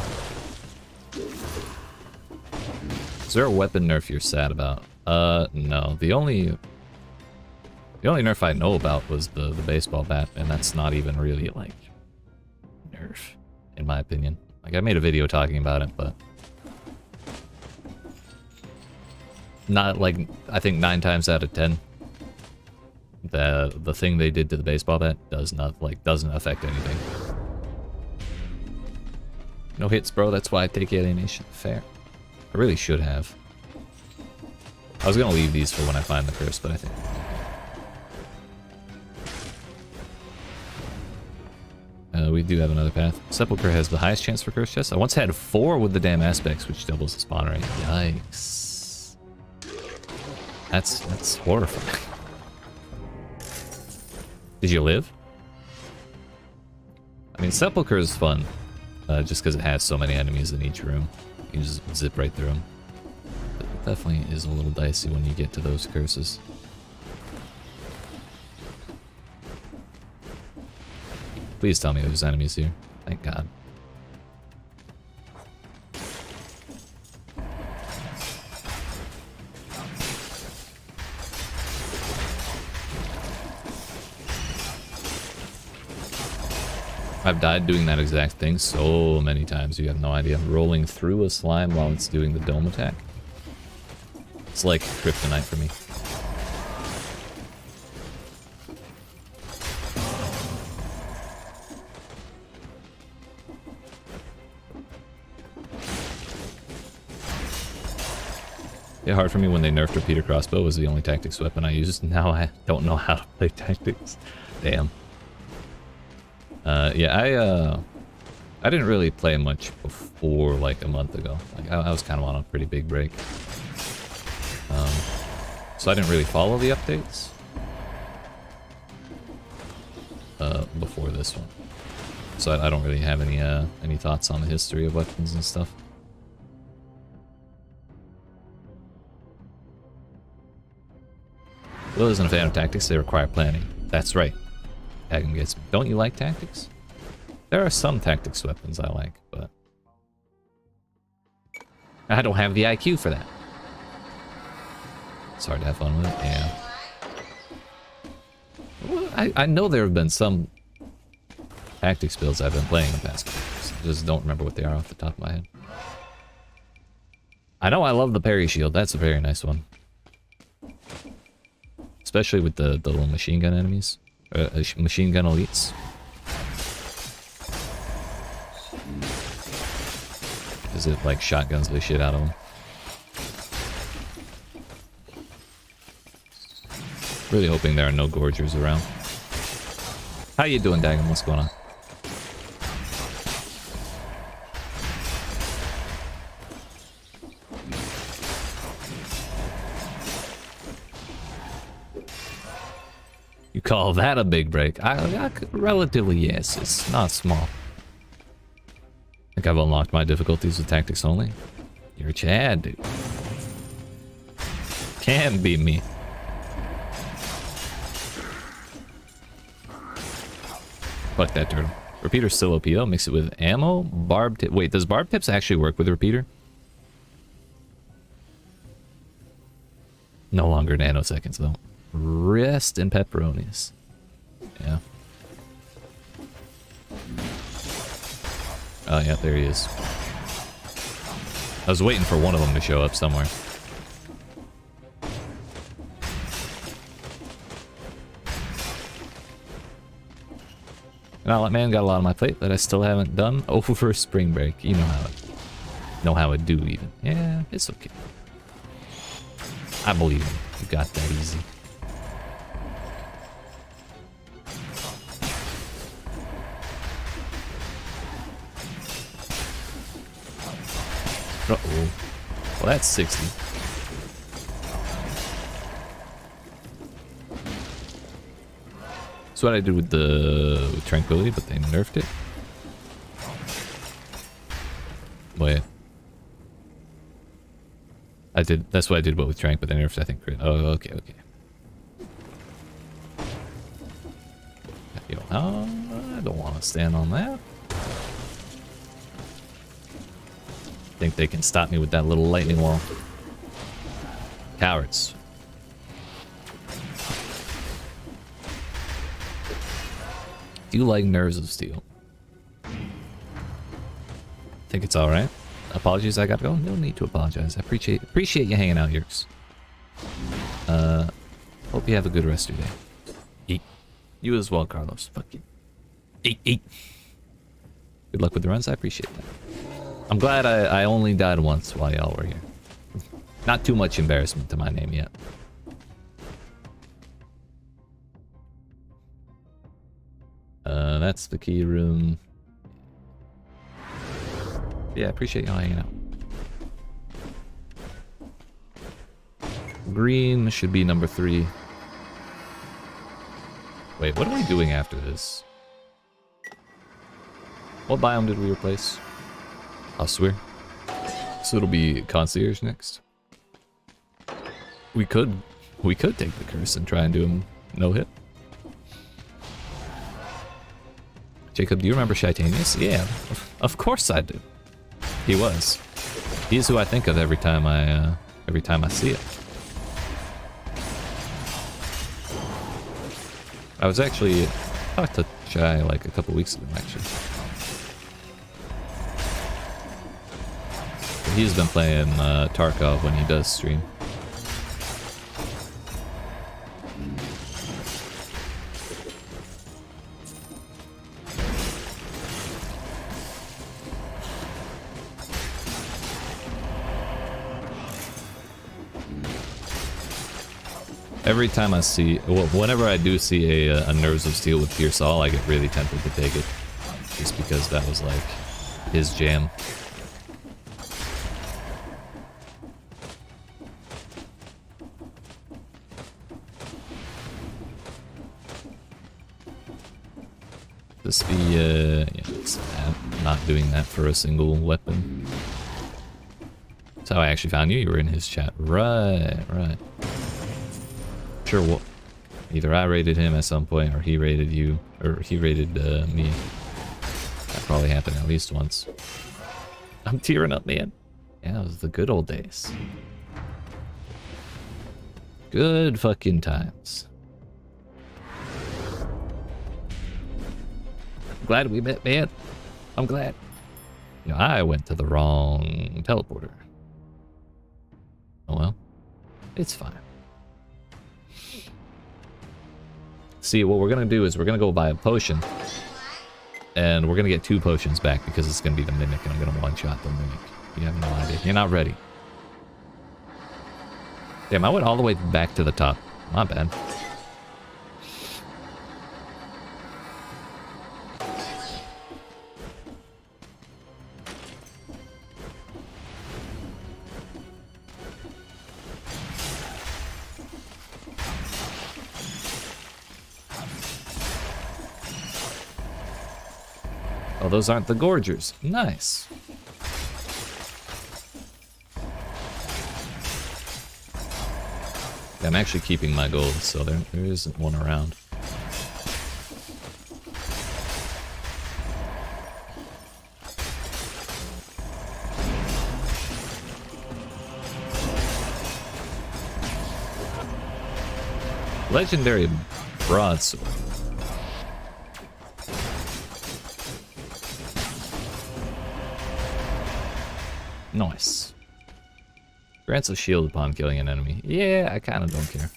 Is there a weapon nerf you're sad about? No. The only nerf I know about was the baseball bat, and that's not even really, like, nerf, in my opinion. Like, I made a video talking about it, but not, like, I think 9 times out of 10. The thing they did to the baseball bat doesn't affect anything. No hits, bro. That's why I take alienation. Fair. I really should have. I was gonna leave these for when I find the curse, but I think we do have another path. Sepulchre has the highest chance for curse chests. I once had 4 with the damn aspects, which doubles the spawn rate. Yikes. That's horrifying. Did you live? I mean, Sepulchre is fun, just because it has so many enemies in each room. You can just zip right through them. But it definitely is a little dicey when you get to those curses. Please tell me there's enemies here. Thank God. I've died doing that exact thing so many times, you have no idea. Rolling through a slime while it's doing the dome attack. It's like kryptonite for me. Yeah, hard for me when they nerfed repeater crossbow was the only tactics weapon I used. Now I don't know how to play tactics. Damn. Yeah, I didn't really play much before like a month ago. Like I was kind of on a pretty big break. So I didn't really follow the updates before this one. So I don't really have any thoughts on the history of weapons and stuff. Will isn't a fan of tactics, they require planning. That's right. Agam gets me. Don't you like tactics? There are some tactics weapons I like, but I don't have the IQ for that. It's hard to have fun with it, yeah. Well, I know there have been some tactics builds I've been playing in the past couple years. I just don't remember what they are off the top of my head. I know I love the parry shield, that's a very nice one. Especially with the little machine gun enemies. Machine gun elites. Because it like shotguns the shit out of them. Really hoping there are no gorgers around. How you doing, Dagon? What's going on? You call that a big break? Relatively, yes. It's not small. I think I've unlocked my difficulties with tactics only. You're Chad, dude. Can't be me. Fuck that turtle. Repeater's still OP though. Mix it with ammo. Barb tip. Wait, does barb tips actually work with repeater? No longer nanoseconds though. Rest in pepperonis. Yeah. Oh yeah, there he is. I was waiting for one of them to show up somewhere. Now, man, got a lot on my plate that I still haven't done over spring break. You know how it do even. Yeah, it's okay. I believe you. You got that easy. Uh-oh. Well, that's 60. That's what I did with Tranquility, but they nerfed it. Wait. I did. That's what I did with Trank, but they nerfed, I think, crit. Oh, okay, okay. I don't want to stand on that. Think they can stop me with that little lightning wall. Cowards. Do you like Nerves of Steel? Think it's alright. Apologies, I gotta go. No need to apologize. I appreciate you hanging out, Yerks. Hope you have a good rest of your day. Eat. You as well, Carlos. Fuck you. Eat. Good luck with the runs. I appreciate that. I'm glad I only died once while y'all were here. Not too much embarrassment to my name yet. That's the key room. Yeah, I appreciate y'all hanging out. Green should be number 3. Wait, what are we doing after this? What biome did we replace? Osweir. So it'll be Concierge next. We could take the curse and try and do him no hit. Jacob, do you remember Shitanius? Yeah, of course I do. He was. He's who I think of every time I see it. I was actually talked to Shy like a couple weeks ago, actually. He's been playing Tarkov when he does stream. Every time I see, well, whenever I do see a Nerves of Steel with Pierce All, I get really tempted to take it. Just because that was like his jam. This be, yeah, it's not doing that for a single weapon. That's how I actually found you. You were in his chat. Right, right. Sure, well, either I raided him at some point, or he raided you, or he raided me. That probably happened at least once. I'm tearing up, man. Yeah, it was the good old days. Good fucking times. Glad we met, man. I'm glad. You know, I went to the wrong teleporter. Oh well. It's fine. See, what we're gonna do is we're gonna go buy a potion. And we're gonna get 2 potions back because it's gonna be the Mimic and I'm gonna one-shot the Mimic. You have no idea. You're not ready. Damn, I went all the way back to the top. My bad. Oh, those aren't the Gorgers. Nice. Yeah, I'm actually keeping my gold, so there isn't one around. Legendary broadsword. Nice. Grants a shield upon killing an enemy. Yeah, I kind of don't care.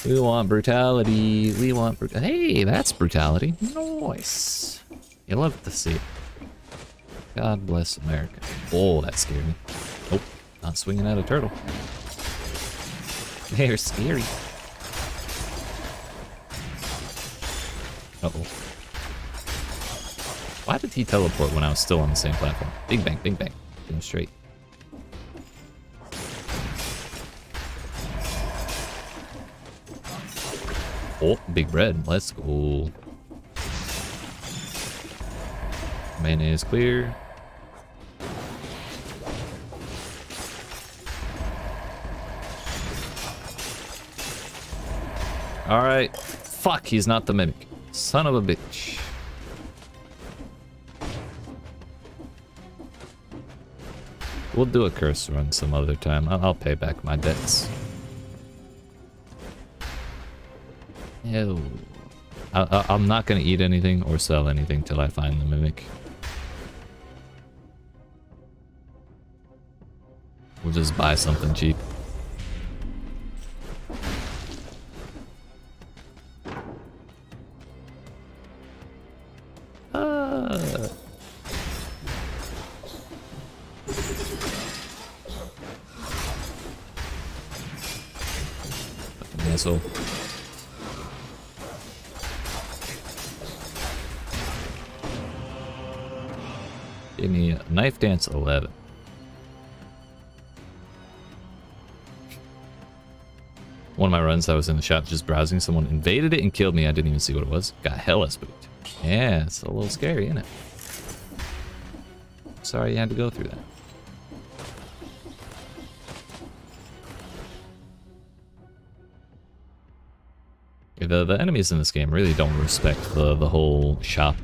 We want brutality. We want hey, that's brutality. Nice. You love to see it. God bless America. Oh, that scared me. Oh, not swinging at a turtle. They're scary. Uh-oh. Why did he teleport when I was still on the same platform? Bing bang, bing bang. Go straight. Oh, big bread. Let's go. Mana is clear. Alright. Fuck, he's not the Mimic. Son of a bitch. We'll do a curse run some other time. I'll pay back my debts. Ew. I'm not gonna eat anything or sell anything till I find the Mimic. We'll just buy something cheap. Asshole. Give me a knife dance 11. One of my runs, I was in the shop just browsing. Someone invaded it and killed me. I didn't even see what it was. Got hella spooked. Yeah, it's a little scary, isn't it? Sorry you had to go through that. The enemies in this game really don't respect the whole shop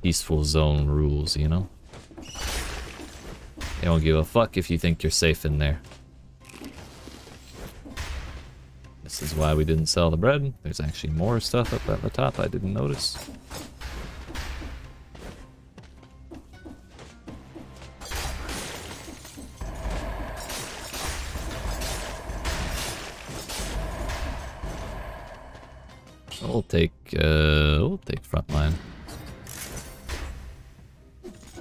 peaceful zone rules, you know? They don't give a fuck if you think you're safe in there. This is why we didn't sell the bread. There's actually more stuff up at the top I didn't notice. We'll take front line.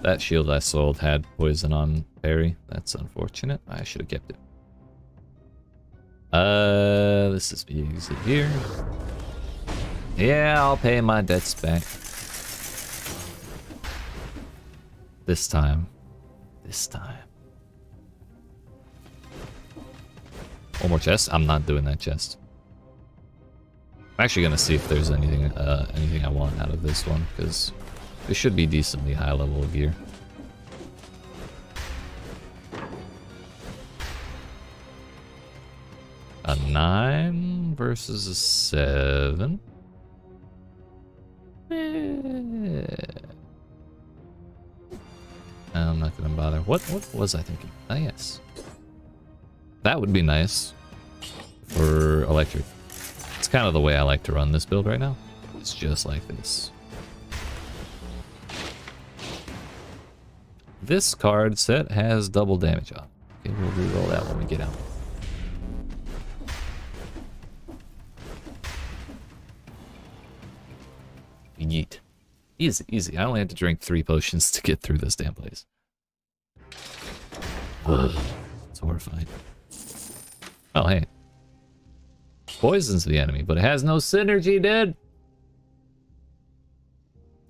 That shield I sold had poison on parry. That's unfortunate. I should have kept it. This is the exit here. Yeah, I'll pay my debts back. This time. This time. One more chest? I'm not doing that chest. I'm actually gonna see if there's anything I want out of this one, because it should be decently high level of gear. A 9 versus a 7. I'm not gonna bother. What was I thinking? Ah, yes. That would be nice for electric. It's kind of the way I like to run this build right now. It's just like this. This card set has double damage on. Okay, we'll reroll that when we get out. Yeet. Easy, easy. I only had to drink 3 potions to get through this damn place. Ugh, it's horrifying. Oh, hey. Poisons the enemy, but it has no synergy, dude.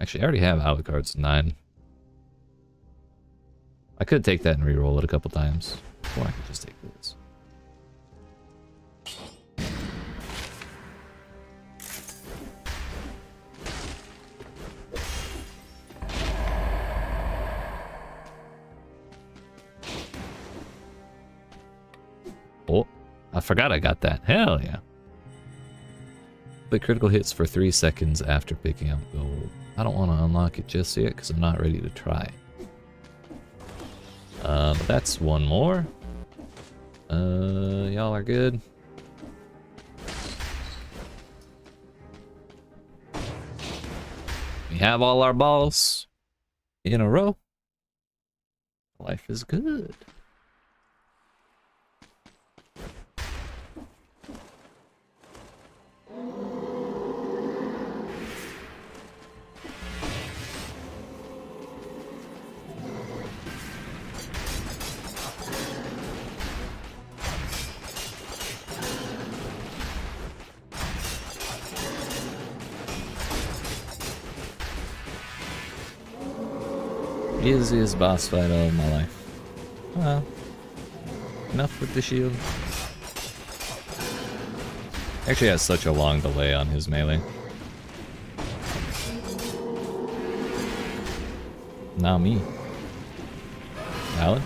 Actually, I already have Alucard's 9. I could take that and reroll it a couple times. Or I could just take this. Oh, I forgot I got that. Hell yeah. The critical hits for 3 seconds after picking up gold. I don't want to unlock it just yet because I'm not ready to try. But that's one more. Y'all are good. We have all our balls in a row. Life is good. Easiest boss fight of my life. Well, enough with the shield. Actually has such a long delay on his melee. Not me. Valid?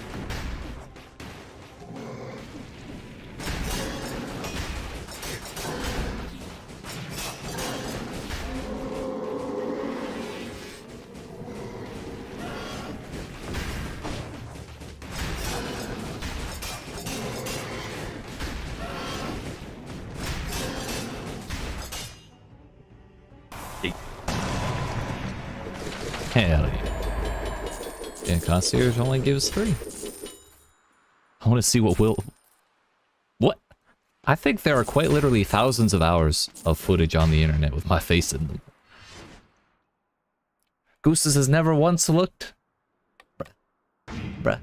Hell yeah. Yeah, concierge only gives 3. I want to see what will... What? I think there are quite literally thousands of hours of footage on the internet with my face in them. Gooses has never once looked. Bruh.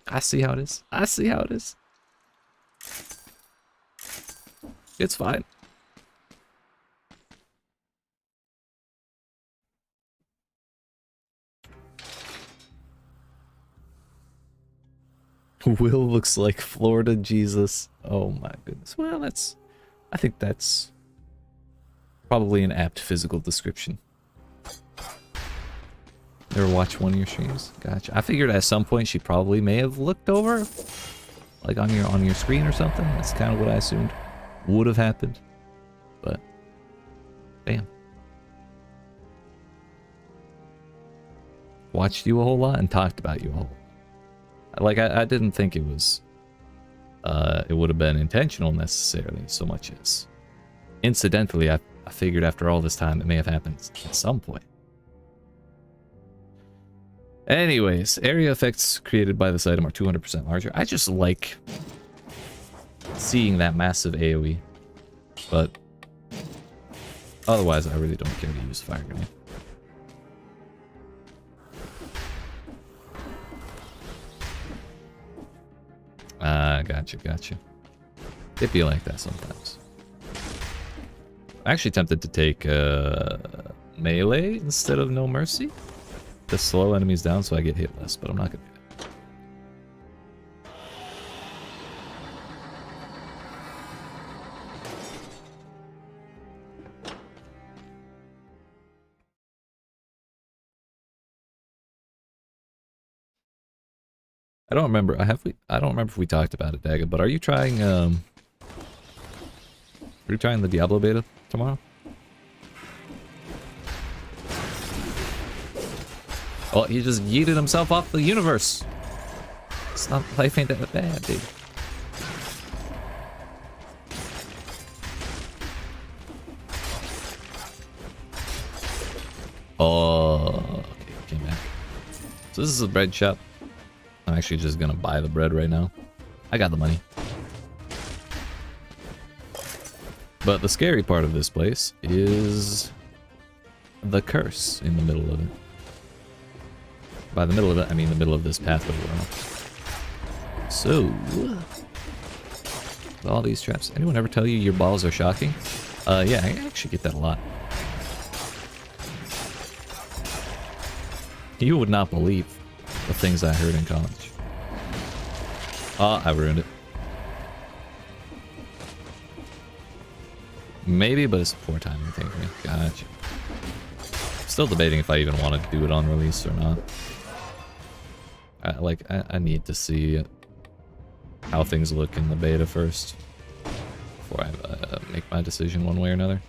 I see how it is. I see how it is. It's fine. Will looks like Florida Jesus. Oh my goodness. Well, I think that's probably an apt physical description. Never watched one of your streams? Gotcha. I figured at some point she probably may have looked over, like on your screen or something. That's kind of what I assumed would have happened. But damn. Watched you a whole lot and talked about you a whole lot. Like I didn't think it was it would have been intentional necessarily so much as incidentally. I figured after all this time it may have happened at some point. Anyways, area effects created by this item are 200% larger. I just like seeing that massive AoE, but otherwise I really don't care to use fire grenade. Gotcha. It be like that sometimes. I'm actually tempted to take melee instead of no mercy to slow enemies down so I get hit less, but I'm not gonna do that. I don't remember. I don't remember if we talked about it, Daga, but are you trying the Diablo beta tomorrow? Oh, he just yeeted himself off the universe. It's not, life ain't that bad, dude. Oh, okay, came back. So this is a bread shop. I'm actually just gonna buy the bread right now. I got the money. But the scary part of this place is the curse in the middle of it. By the middle of it, I mean the middle of this pathway. So, with all these traps, anyone ever tell you your balls are shocking? Yeah, I actually get that a lot. You would not believe the things I heard in college. Oh, I ruined it. Maybe, but it's a poor timing thing for me. Gotcha. Still debating if I even want to do it on release or not. I need to see how things look in the beta first before I make my decision one way or another.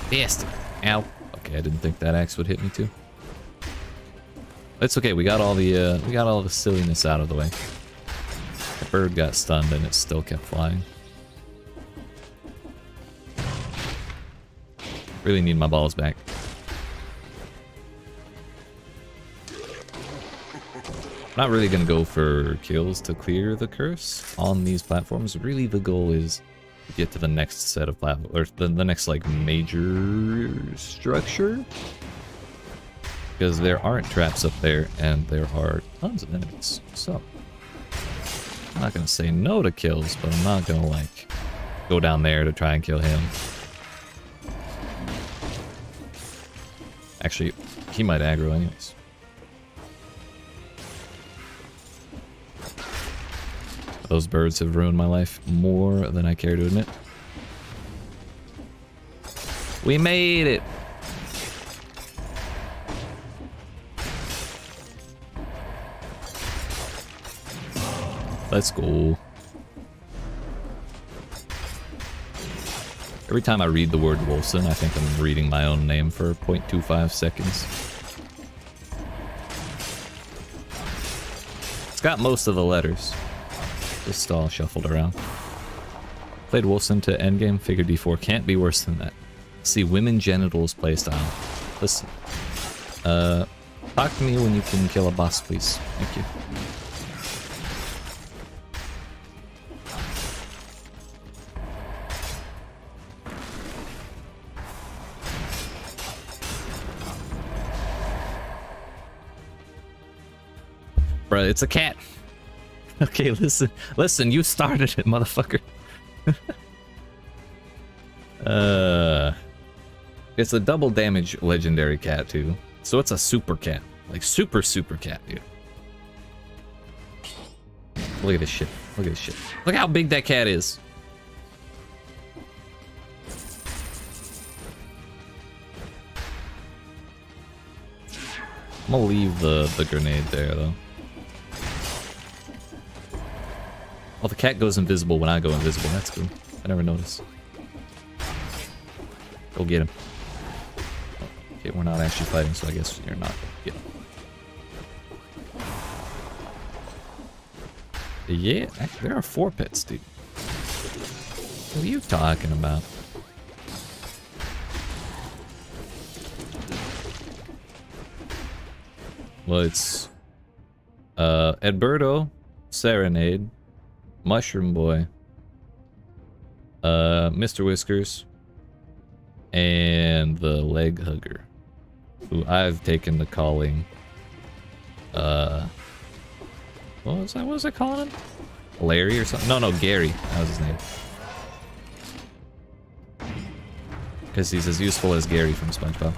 Bastard. Ow. Okay, I didn't think that axe would hit me too. It's okay. We got all the silliness out of the way. The bird got stunned and it still kept flying. Really need my balls back. I'm not really gonna go for kills to clear the curse on these platforms. Really, the goal is to get to the next set of platforms, or the next like major structure, because there aren't traps up there and there are tons of enemies. So I'm not gonna say no to kills, but I'm not gonna like go down there to try and kill him. Actually, he might aggro anyways. Those birds have ruined my life more than I care to admit. We made it! Let's go. Every time I read the word Wilson, I think I'm reading my own name for 0.25 seconds. It's got most of the letters. Just all shuffled around. Played Wilson to endgame, figured D4 can't be worse than that. See, women genitals playstyle. Listen. Talk to me when you can kill a boss, please. Thank you. Bruh, it's a cat. Okay, listen, you started it, motherfucker. It's a double damage legendary cat too. So it's a super cat. Like super cat, dude. Look at this shit. Look at this shit. Look how big that cat is. I'm gonna leave the grenade there, though. Oh, the cat goes invisible when I go invisible. That's cool. I never noticed. Go get him. Okay, we're not actually fighting, so I guess you're not. Get him. Yeah, there are 4 pets, dude. What are you talking about? Well, it's Edberto, Serenade, Mushroom Boy, Mr. Whiskers, and the Leg Hugger, who I've taken to calling, what was I calling him? Larry or something? No, Gary. That was his name. Because he's as useful as Gary from SpongeBob.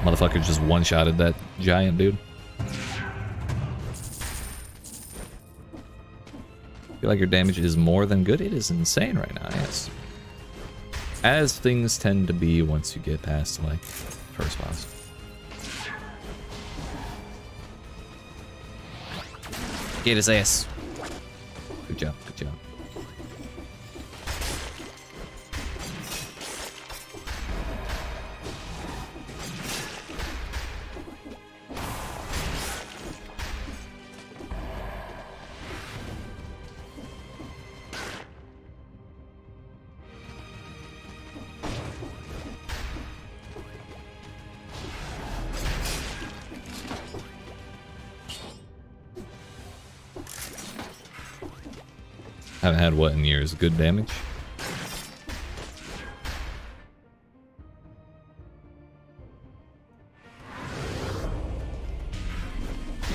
Motherfucker just one-shotted that giant dude. I feel like your damage is more than good. It is insane right now, yes. As things tend to be once you get past, like, first boss. Get his ass. Good job, good job. Haven't had what in years? Good damage?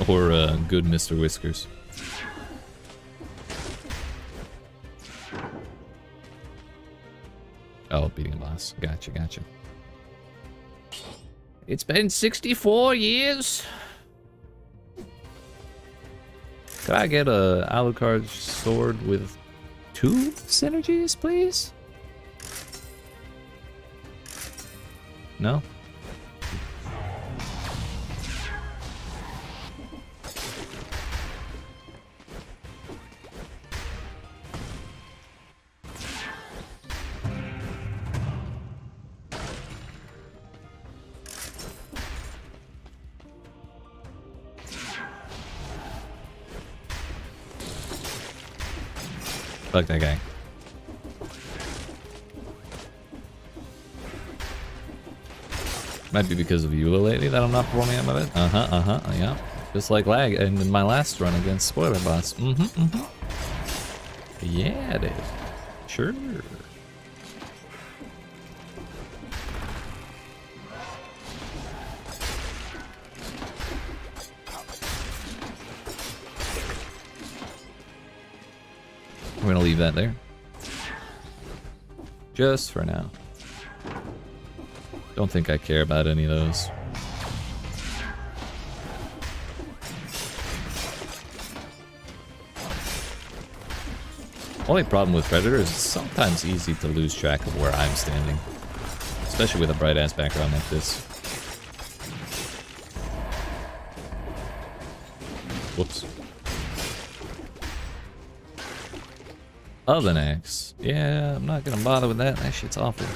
Or good Mr. Whiskers? Oh, beating a boss. Gotcha, gotcha. It's been 64 years. Could I get a Alucard sword with 2 synergies, please? No? Fuck that guy. Might be because of Eula lately that I'm not performing at my best. Yeah. Just like lag and in my last run against Spoiler Boss. Yeah, it is. Sure. We're gonna leave that there. Just for now. Don't think I care about any of those. Only problem with Predator is it's sometimes easy to lose track of where I'm standing. Especially with a bright ass background like this. Whoops. Oven axe. Yeah, I'm not gonna bother with that. That shit's awful.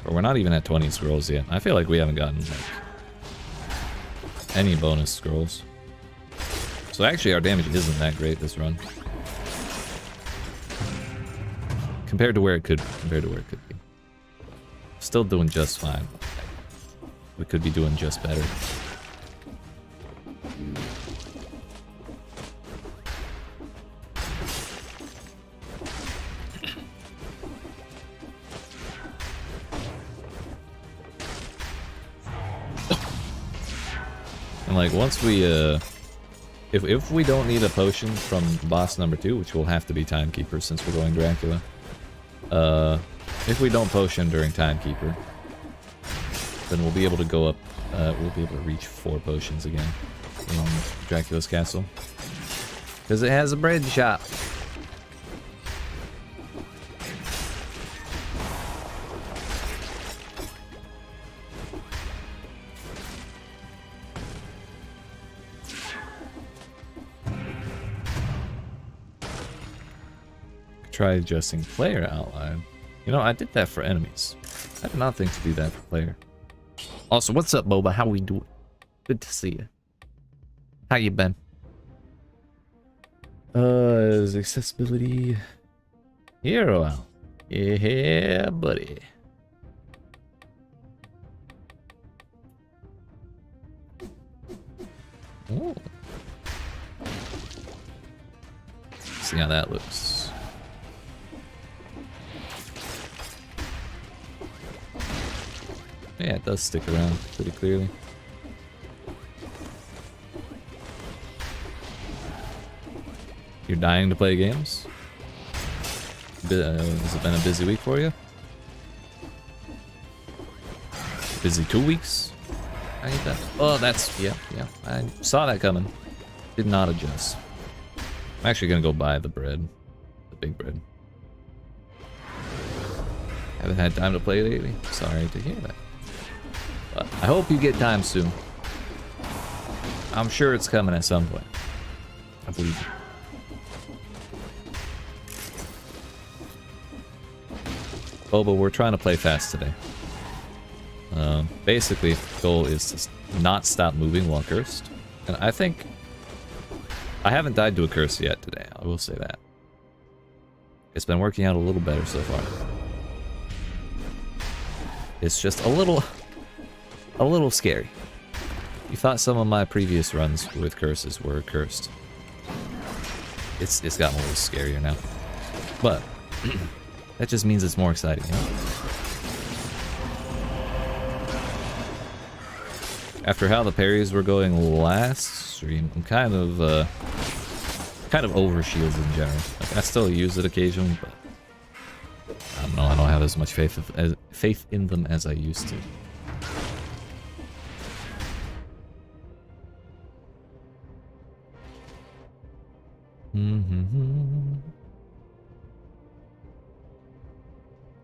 But we're not even at 20 scrolls yet. I feel like we haven't gotten like any bonus scrolls. So actually our damage isn't that great this run. Compared to where it could be. Still doing just fine. We could be doing just better. like, once we, if we don't need a potion from boss number 2, which will have to be Timekeeper since we're going Dracula, if we don't potion during Timekeeper, then we'll be able to go up, we'll be able to reach 4 potions again in Dracula's castle. Because it has a bread shop. Try adjusting player outline. You know, I did that for enemies. I did not think to do that for player. Also, what's up, Boba? How we doing? Good to see you. How you been? Is accessibility hero out? Yeah, buddy. Oh. See how that looks. Yeah, it does stick around pretty clearly. You're dying to play games? Has it been a busy week for you? Busy 2 weeks? I get that. Oh, that's, yeah. I saw that coming. Did not adjust. I'm actually gonna go buy the bread. The big bread. Haven't had time to play lately. Sorry to hear that. But I hope you get time soon. I'm sure it's coming at some point. I believe you. Oh, but we're trying to play fast today. Basically, the goal is to not stop moving while cursed. And I think I haven't died to a curse yet today. I will say that. It's been working out a little better so far. It's just a little scary. You thought some of my previous runs with curses were cursed. It's gotten a little scarier now. But that just means it's more exciting, you know? After how the parries were going last stream, I'm kind of over shields in general. Like, I still use it occasionally, but I don't know. I don't have as much faith in them as I used to.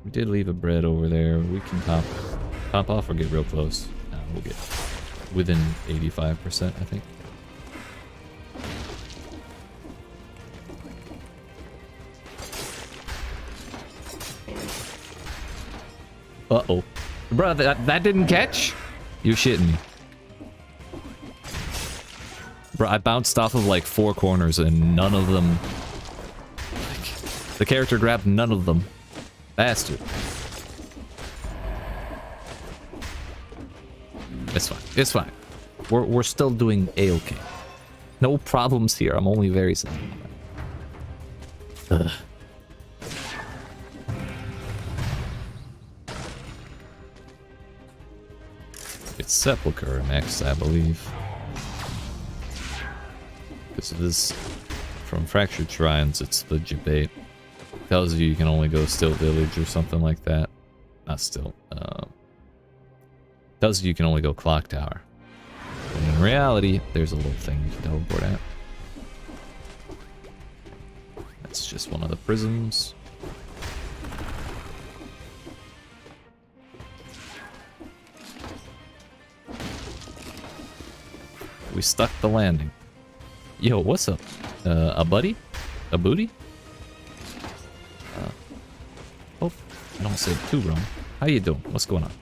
We did leave a bread over there. We can pop off or get real close. We'll get within 85%, I think. Uh-oh. Bro, that didn't catch? You shitting me. Bro, I bounced off of like 4 corners and none of them... Like, the character grabbed none of them. Bastard. It's fine. It's fine. We're still doing A-okay. No problems here. I'm only very sad. Ugh. It's Sepulchre next, I believe. Because it is from Fractured Shrines, it's the debate. Tells you can only go Still Village or something like that. Not Still. Tells you can only go Clock Tower. And in reality, there's a little thing you can teleport at. That's just one of the prisms. We stuck the landing. Yo, what's up? A buddy? A booty? Oh, I don't say it too wrong. How you doing? What's going on?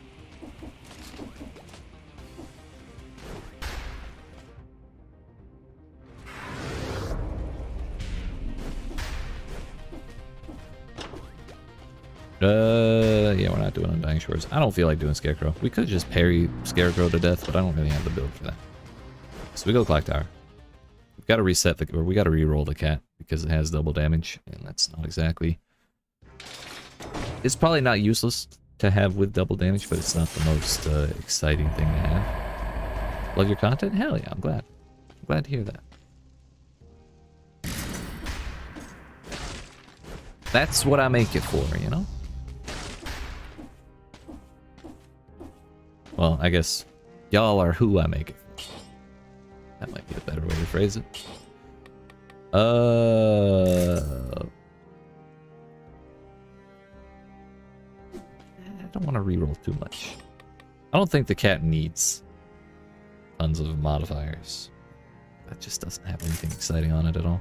Yeah, we're not doing Undying Shores. I don't feel like doing Scarecrow. We could just parry Scarecrow to death, but I don't really have the build for that. So we go Clock Tower. We've got to reset the, or we got to re-roll the cat because it has double damage, and that's not exactly. It's probably not useless to have with double damage, but it's not the most exciting thing to have. Love your content? Hell yeah, I'm glad. I'm glad to hear that. That's what I make it for, you know? Well, I guess y'all are who I make it for. That might be a better way to phrase it. I don't want to reroll too much. I don't think the cat needs tons of modifiers. That just doesn't have anything exciting on it at all.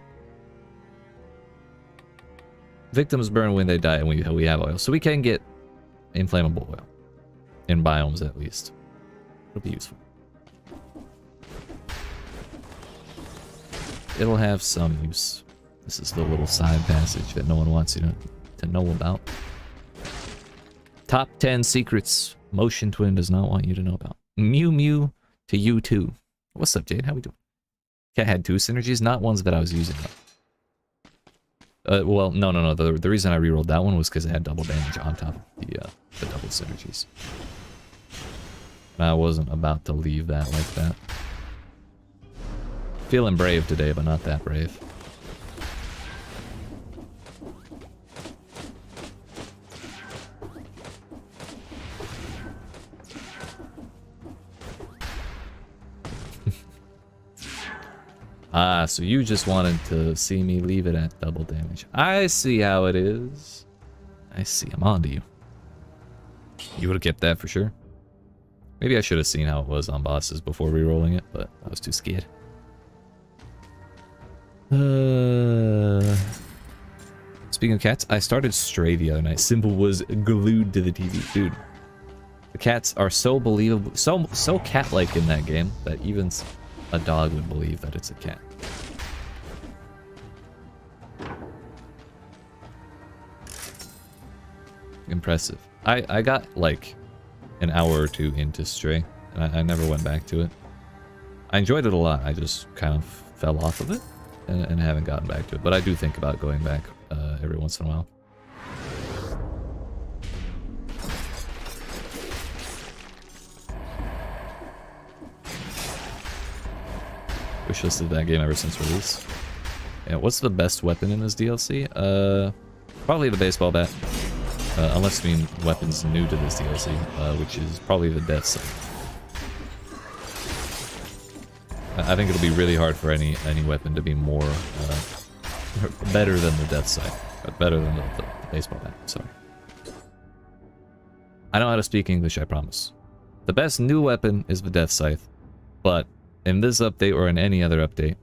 Victims burn when they die, and we have oil. So we can get inflammable oil. In biomes, at least. It'll be useful. It'll have some use. This is the little side passage that no one wants you to know about. Top 10 secrets Motion Twin does not want you to know about. Mew Mew to you too. What's up, Jade? How we doing? Cat had 2 synergies, not ones that I was using though. Well, no. The reason I rerolled that one was because it had double damage on top of the double synergies. And I wasn't about to leave that like that. Feeling brave today, but not that brave. Ah, so you just wanted to see me leave it at double damage. I see how it is. I see, I'm on to you. You would have kept that for sure. Maybe I should have seen how it was on bosses before re-rolling it, but I was too scared. Speaking of cats, I started Stray the other night. Simple was glued to the TV. Dude, the cats are so believable, so cat-like in that game that even a dog would believe that it's a cat. Impressive. I got like an hour or 2 into Stray, and I never went back to it. I enjoyed it a lot. I just kind of fell off of it and haven't gotten back to it. But I do think about going back every once in a while. Wishlisted that game ever since release. Yeah, what's the best weapon in this DLC? Probably the baseball bat. Unless you mean weapons new to this DLC, which is probably the death sight. I think it'll be really hard for any weapon to be more better than the death sight, better than the baseball bat. Sorry. I know how to speak English, I promise. The best new weapon is the death scythe, but in this update or in any other update,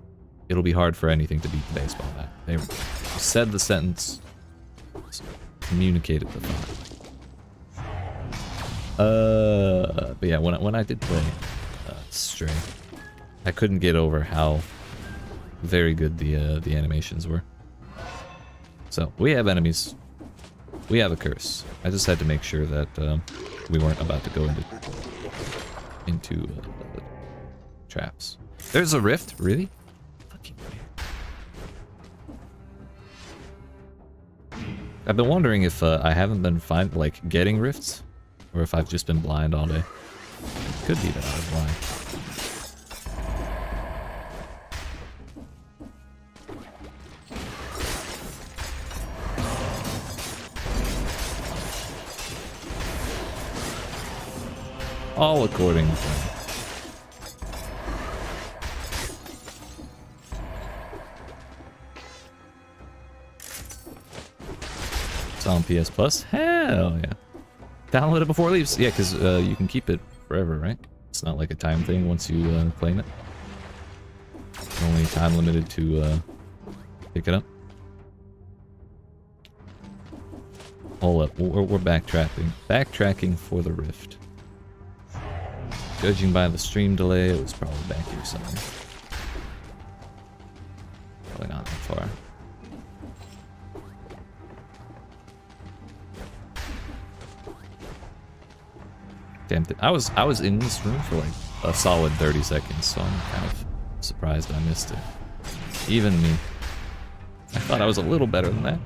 it'll be hard for anything to beat the baseball bat. They said the sentence, communicated the thought. But yeah, when I did play Stray, I couldn't get over how very good the animations were. So we have enemies, we have a curse. I just had to make sure that we weren't about to go into traps. There's a rift, really? Fucking weird. I've been wondering if I haven't been getting rifts, or if I've just been blind all day. It could be that I was blind. All according to plan. It's on PS Plus? Hell yeah. Download it before it leaves. Yeah, because you can keep it forever, right? It's not like a time thing once you claim it. It's only time limited to pick it up. Hold up, we're backtracking. Backtracking for the rift. Judging by the stream delay, it was probably back here somewhere. Probably not that far. Damn it. I was in this room for like a solid 30 seconds, so I'm kind of surprised I missed it. Even me. I thought I was a little better than that.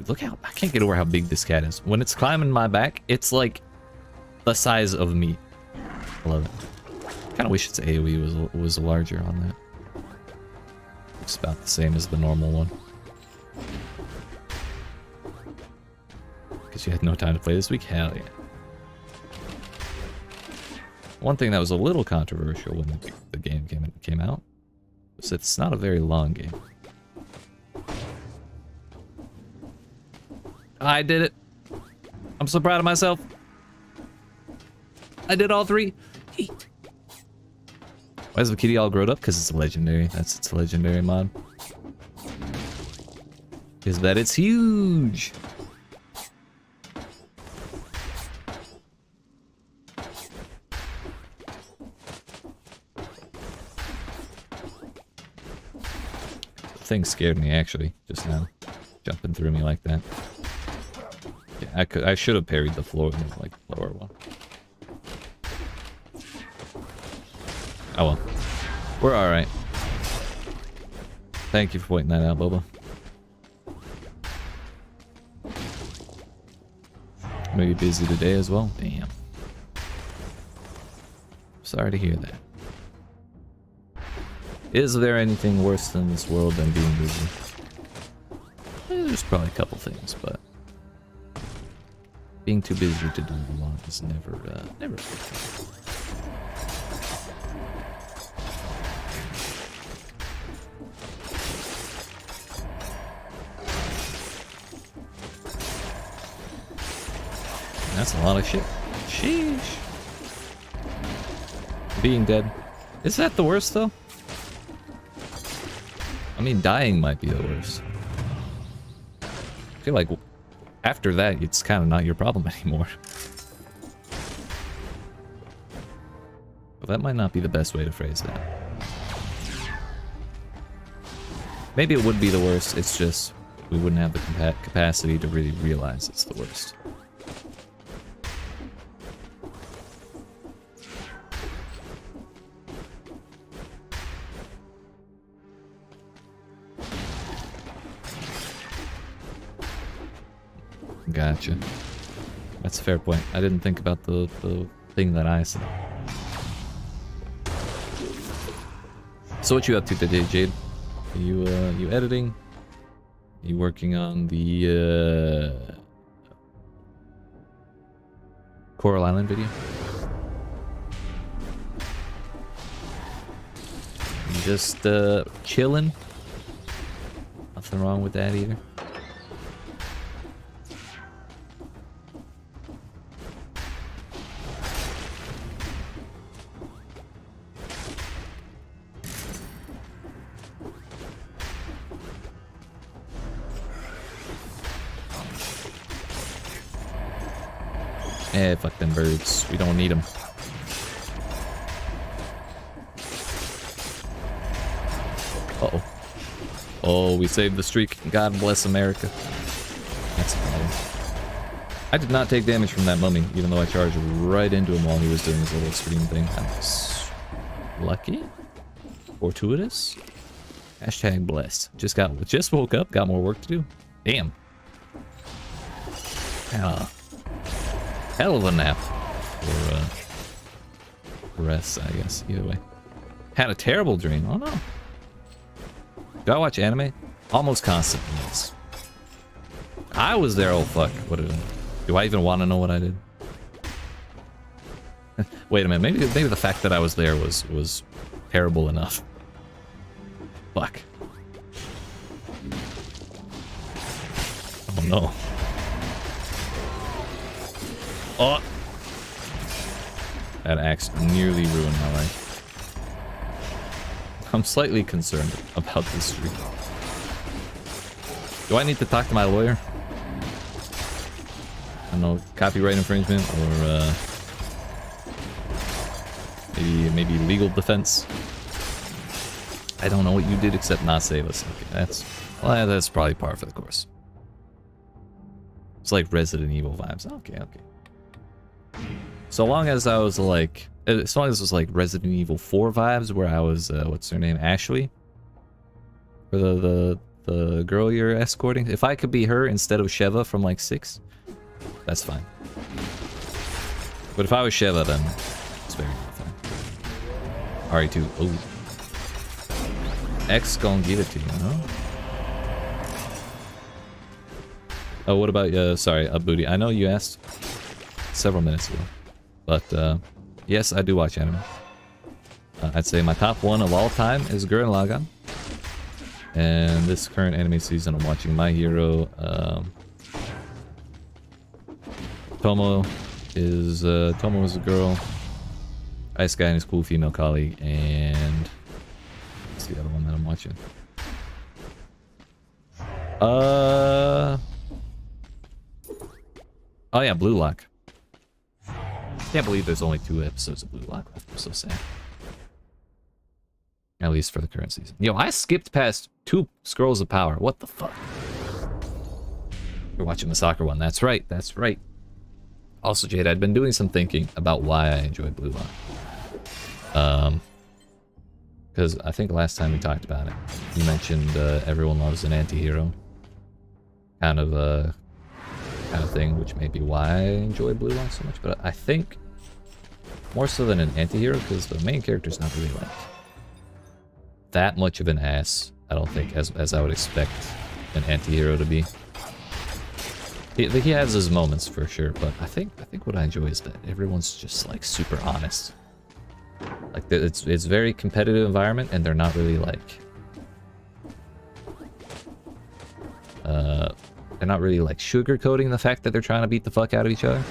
Dude, look how... I can't get over how big this cat is. When it's climbing my back, it's like the size of me. I love it. Kind of wish its AoE was larger on that. It's about the same as the normal one. Because you had no time to play this week? Hell yeah. One thing that was a little controversial when the game came out was that it's not a very long game. I did it. I'm so proud of myself. I did all 3. Yeet. Why is the kitty all grown up? Because it's a legendary. That's its legendary mod. Is that it's huge. The thing scared me actually just now, jumping through me like that. Yeah, I should have parried the floor, like lower one. Oh well. We're alright. Thank you for pointing that out, Boba. Maybe busy today as well? Damn. Sorry to hear that. Is there anything worse in this world than being busy? There's probably a couple things, but being too busy to do a lot is never a good thing. That's a lot of shit. Sheesh. Being dead. Is that the worst, though? I mean, dying might be the worst. I feel like after that, it's kind of not your problem anymore. But that might not be the best way to phrase that. Maybe it would be the worst, it's just we wouldn't have the capacity to really realize it's the worst. Gotcha. That's a fair point. I didn't think about the thing that I said. So what you up to today, Jade? Are you editing? Are you working on the Coral Island video? You just chilling? Nothing wrong with that either. Eh, fuck them birds. We don't need them. Uh-oh. Oh, we saved the streak. God bless America. That's a problem. I did not take damage from that mummy, even though I charged right into him while he was doing his little scream thing. I was lucky? Fortuitous? Hashtag blessed. Just woke up, got more work to do. Damn. Hell of a nap. Or rest, I guess. Either way. Had a terrible dream. Oh no. Do I watch anime? Almost constantly, yes. I was there, oh fuck. What did I... Do I even want to know what I did? Wait a minute, maybe the fact that I was there was terrible enough. Fuck. Oh no. Oh! That axe nearly ruined my life. I'm slightly concerned about this streak. Do I need to talk to my lawyer? I don't know, copyright infringement or maybe legal defense. I don't know what you did except not save us. Okay, that's probably par for the course. It's like Resident Evil vibes. Okay. So long as I was like, as long as it was like Resident Evil 4 vibes, where I was, what's her name, Ashley, for the the girl you're escorting. If I could be her instead of Sheva from like 6, that's fine. But if I was Sheva, then it's very fine. RE2. Oh. X gonna give it to you, huh? Oh, what about, sorry, Booty. I know you asked several minutes ago. But, yes, I do watch anime. I'd say my top one of all time is Gurren Lagann. And this current anime season, I'm watching My Hero. Tomo is a girl. Ice Guy and his cool female colleague. And what's the other one that I'm watching? Oh yeah, Blue Lock. Can't believe there's only 2 episodes of Blue Lock left. I'm so sad. At least for the current season. Yo, I skipped past 2 Scrolls of Power. What the fuck? You're watching the soccer one. That's right. That's right. Also, Jade, I'd been doing some thinking about why I enjoy Blue Lock. Because I think last time we talked about it, you mentioned everyone loves an anti-hero. Kind of thing, which may be why I enjoy Blue Lock so much. But I think more so than an anti-hero, because the main character's not really like that much of an ass, I don't think, as I would expect an anti-hero to be. He has his moments for sure, but I think what I enjoy is that everyone's just like super honest. Like it's very competitive environment, and they're not really like they're not really like sugarcoating the fact that they're trying to beat the fuck out of each other.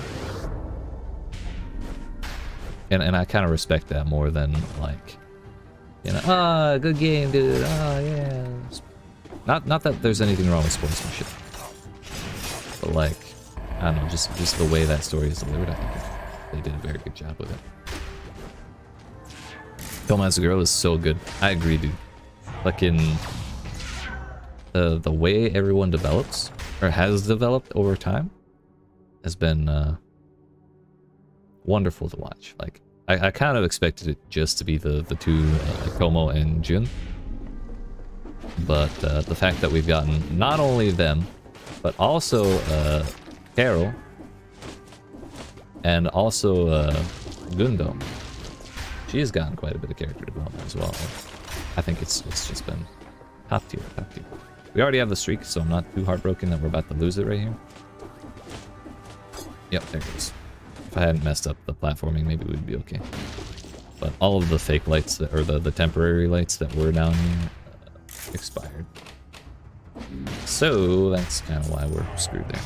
And I kind of respect that more than like, you know, ah, good game, dude. Ah, yeah. Not that there's anything wrong with sportsmanship, but like, I don't know, just the way that story is delivered, I think they did a very good job with it. Film as a Girl is so good. I agree, dude. Like in the way everyone develops or has developed over time has been wonderful to watch. Like I kind of expected it just to be the 2 Como and Jun, but the fact that we've gotten not only them but also Carol and also Gundo. She has gotten quite a bit of character development as well. I think it's just been top tier, top tier. We already have the streak, so I'm not too heartbroken that we're about to lose it right here. Yep, there it goes. If I hadn't messed up the platforming, maybe we'd be okay. But all of the fake lights, that, or the temporary lights that were down here, expired. So that's kind of why we're screwed there.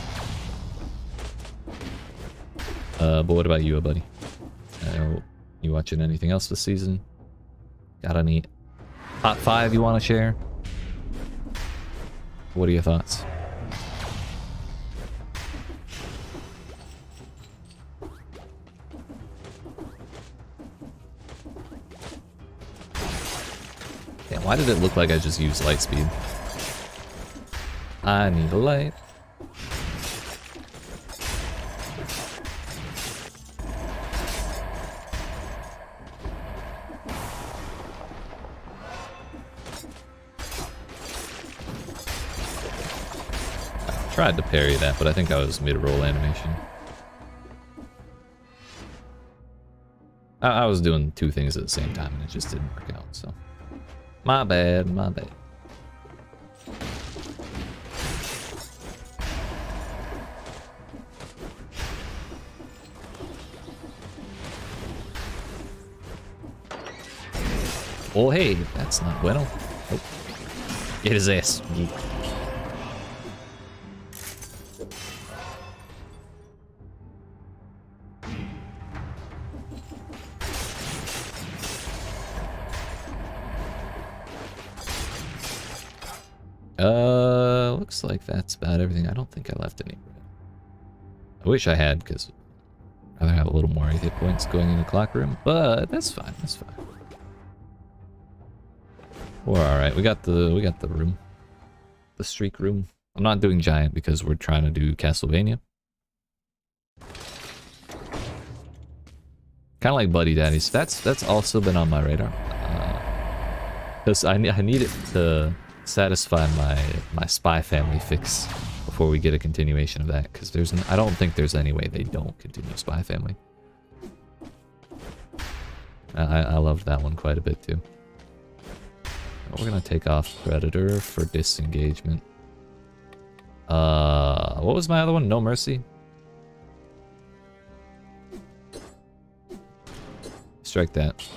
But what about you, buddy? You watching anything else this season? Got any top 5 you want to share? What are your thoughts? Yeah, why did it look like I just used light speed? I need a light. Tried to parry that, but I think I was mid-roll animation. I was doing 2 things at the same time and it just didn't work out, so. My bad, my bad. Oh hey, that's not bueno. Oh. Get his ass. Looks like that's about everything. I don't think I left any. I wish I had, because I'd rather have a little more hit points going in the clock room, but that's fine, that's fine. We're alright, we got the room. The streak room. I'm not doing giant because we're trying to do Castlevania. Kinda like Buddy Daddies. That's also been on my radar. Because I need it to satisfy my spy family fix before we get a continuation of that, because I don't think there's any way they don't continue Spy Family. I loved that one quite a bit too. We're gonna take off Predator for disengagement. What was my other one? No Mercy? Strike that.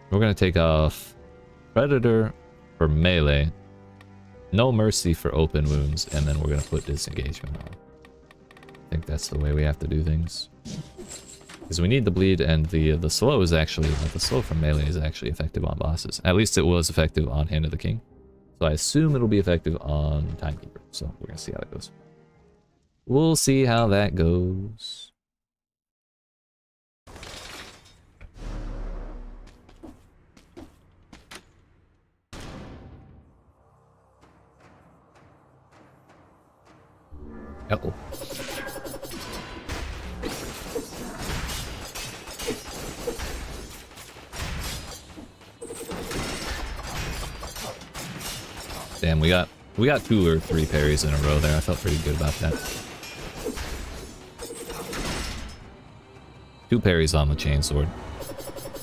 We're gonna take off Predator for melee, No Mercy for open wounds, and then we're gonna put disengagement on. I think that's the way we have to do things. Because we need the bleed, and the slow is actually, the slow from melee is actually effective on bosses. At least it was effective on Hand of the King. So I assume it'll be effective on Timekeeper. So we're gonna see how that goes. We'll see how that goes. Uh-oh. Damn, we got 2 or 3 parries in a row there. I felt pretty good about that. 2 parries on the chainsword.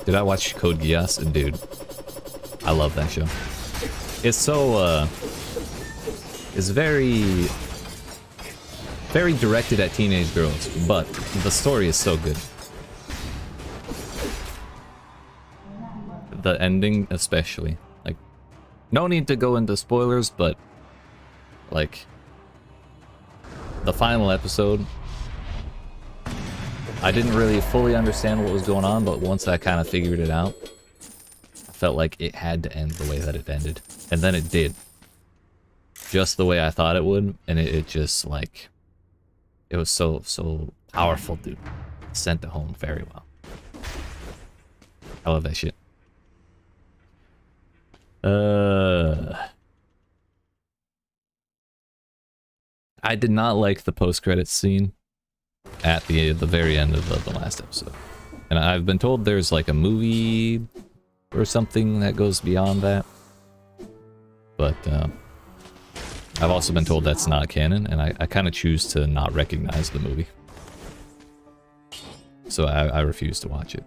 Did I watch Code Geass? And dude, I love that show. It's so it's very directed at teenage girls, but the story is so good. The ending especially. Like, no need to go into spoilers, but like the final episode, I didn't really fully understand what was going on, but once I kind of figured it out, I felt like it had to end the way that it ended. And then it did. Just the way I thought it would, and it just like, it was so powerful, dude. It sent it home very well. I love that shit. I did not like the post-credits scene at the very end of the last episode. And I've been told there's like a movie or something that goes beyond that. But I've also been told that's not canon, and I kind of choose to not recognize the movie. So I refuse to watch it.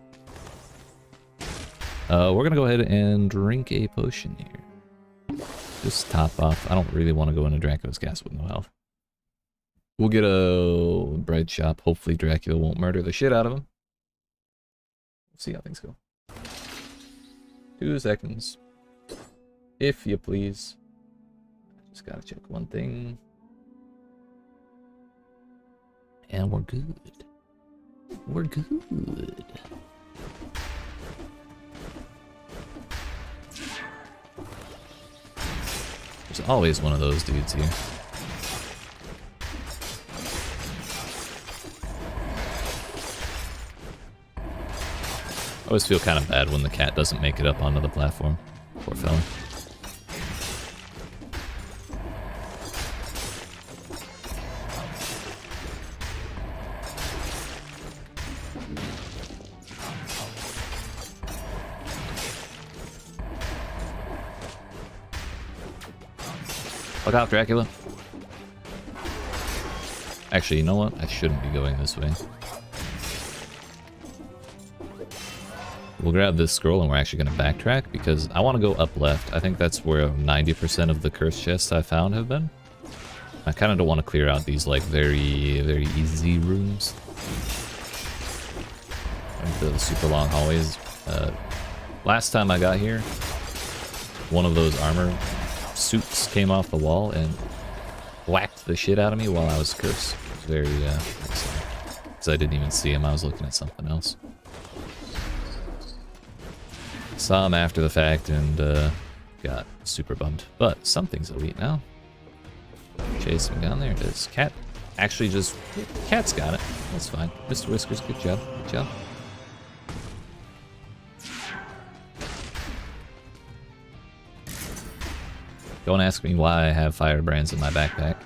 We're gonna go ahead and drink a potion here. Just top off. I don't really want to go into Dracula's Castle with no health. We'll get a bread shop. Hopefully Dracula won't murder the shit out of him. We'll see how things go. 2 seconds. If you please. Just gotta check one thing. And we're good. We're good. There's always one of those dudes here. I always feel kind of bad when the cat doesn't make it up onto the platform. Poor fella. Look out, Dracula. Actually, you know what? I shouldn't be going this way. We'll grab this scroll and we're actually going to backtrack because I want to go up left. I think that's where 90% of the cursed chests I found have been. I kind of don't want to clear out these like very easy rooms. Like the super long hallways. Last time I got here, one of those armor suits came off the wall and whacked the shit out of me while I was cursed. It was very exciting. Because I didn't even see him, I was looking at something else. Saw him after the fact and got super bummed. But something's elite now. Chase him down there. It is. Cat actually just... Cat's got it. That's fine. Mr. Whiskers, good job. Good job. Don't ask me why I have firebrands in my backpack.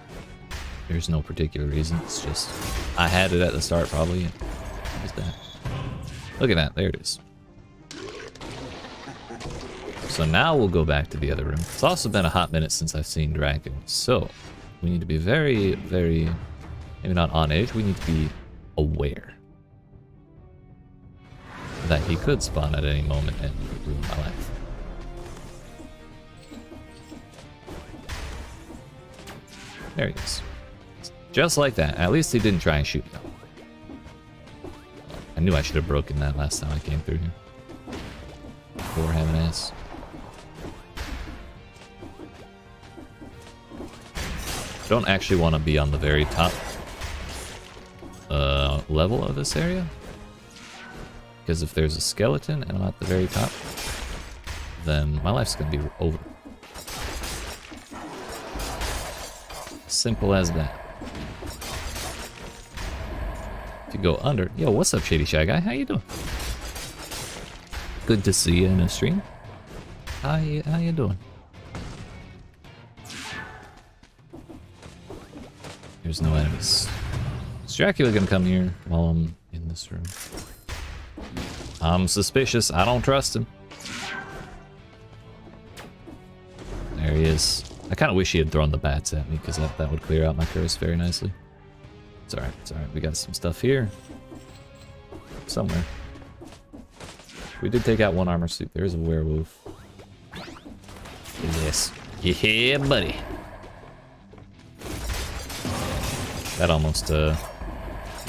There's no particular reason. It's just... I had it at the start probably. Just that. Look at that. There it is. So now we'll go back to the other room. It's also been a hot minute since I've seen Dracula. So we need to be very, very, maybe not on edge. We need to be aware that he could spawn at any moment and ruin my life. There he is. Just like that. At least he didn't try and shoot me. I knew I should have broken that last time I came through here. Poor having ass. Don't actually want to be on the very top level of this area. Because if there's a skeleton and I'm at the very top, then my life's going to be over. Simple as that. If you go under... Yo, what's up, Shady Shy Guy? How you doing? Good to see you in a stream. How you doing? There's no enemies. Is Dracula gonna come here while I'm in this room? I'm suspicious. I don't trust him. There he is. I kind of wish he had thrown the bats at me, because that would clear out my curse very nicely. It's alright, it's alright. We got some stuff here. Somewhere. We did take out one armor suit. There's a werewolf. Yes. Yeah, buddy. That almost,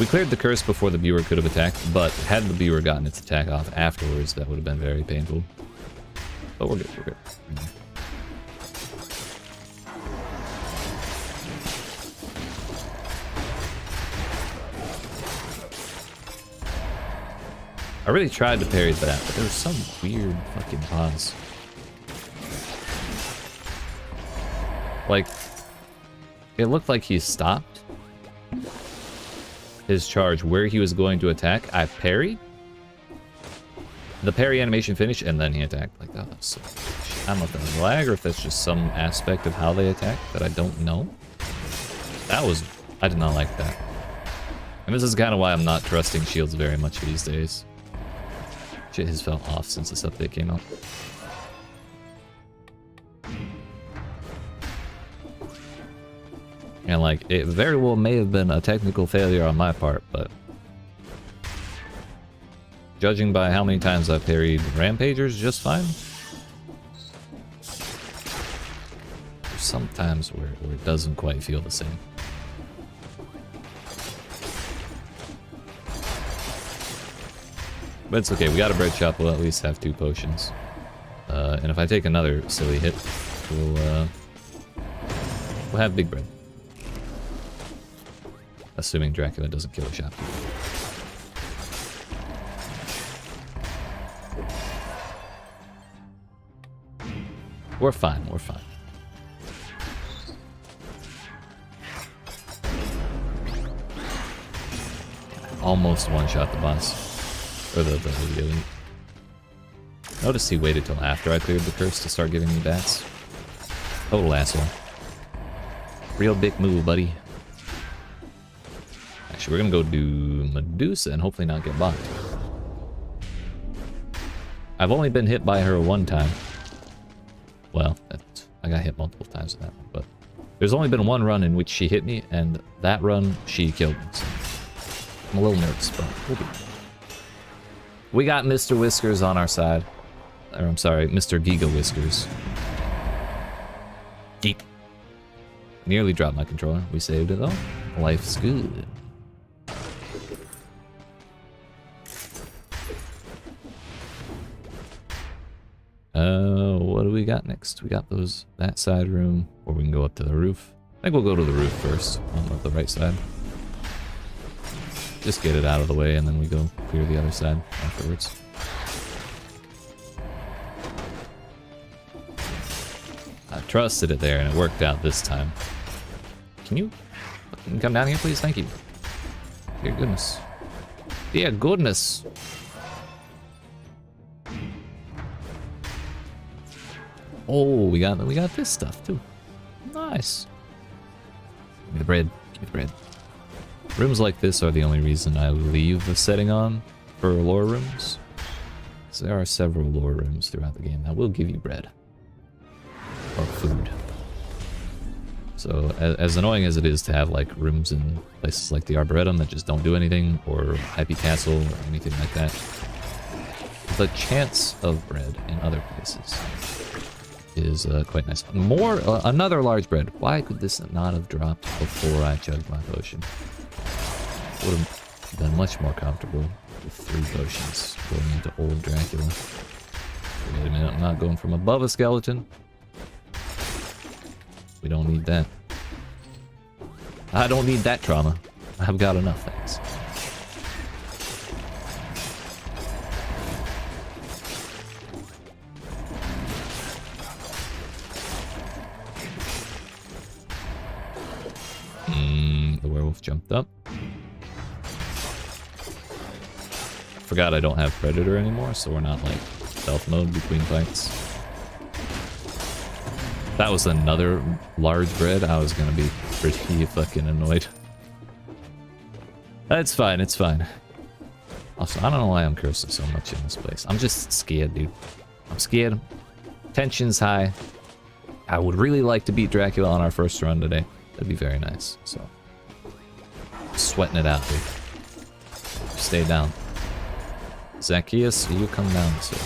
we cleared the curse before the viewer could have attacked, but had the viewer gotten its attack off afterwards, that would have been very painful. But we're good, we're good. I really tried to parry that, but there was some weird fucking pause. Like, it looked like he stopped his charge where he was going to attack. I parried. The parry animation finished, and then he attacked. Like, that was so... I don't know if that was lag or if that's just some aspect of how they attack that I don't know. That was... I did not like that. And this is kind of why I'm not trusting shields very much these days. Shit has fell off since this update came out. And like, it very well may have been a technical failure on my part, but judging by how many times I've parried Rampagers just fine, there's sometimes where it doesn't quite feel the same. But it's okay, we got a bread shop, we'll at least have 2 potions. And if I take another silly hit, we'll have big bread. Assuming Dracula doesn't kill a shopkeeper. We're fine, we're fine. Almost one-shot the boss. Or the elite. Notice he waited till after I cleared the curse to start giving me bats. Total asshole. Real big move, buddy. Actually, we're gonna go do Medusa and hopefully not get blocked. I've only been hit by her 1 time. Well, I got hit multiple times with that one, but there's only been 1 run in which she hit me, and that run, she killed me. So I'm a little nervous, but we'll be. We got Mr. Whiskers on our side. Or, I'm sorry, Mr. Giga Whiskers. Geek. Nearly dropped my controller. We saved it though. Life's good. What do we got next? We got that side room, or we can go up to the roof. I think we'll go to the roof first, on the right side. Just get it out of the way, and then we go clear the other side afterwards. I trusted it there, and it worked out this time. Can you come down here, please? Thank you. Dear goodness. Dear goodness. Oh, we got this stuff too. Nice. Give me the bread. Give me the bread. Rooms like this are the only reason I leave the setting on. for lore rooms. So there are several lore rooms throughout the game that will give you bread. Or food. So as annoying as it is to have like rooms in places like the Arboretum that just don't do anything, or Happy Castle or anything like that, the chance of bread in other places is quite nice. Another large bread. Why could this not have dropped before I chugged my potion? Would have been much more comfortable with 3 potions going into old Dracula. Wait a minute, I'm not going from above a skeleton. We don't need that. I don't need that trauma. I've got enough, thanks. The werewolf jumped up. Forgot I don't have Predator anymore, so we're not like stealth mode between fights. That was another large bread. I was gonna be pretty fucking annoyed. It's fine, it's fine. Also, I don't know why I'm cursing so much in this place. I'm just scared, dude. I'm scared. Tension's high. I would really like to beat Dracula on our first run today. That'd be very nice. So, sweating it out, dude. Stay down. Zacchaeus, you come down, sir.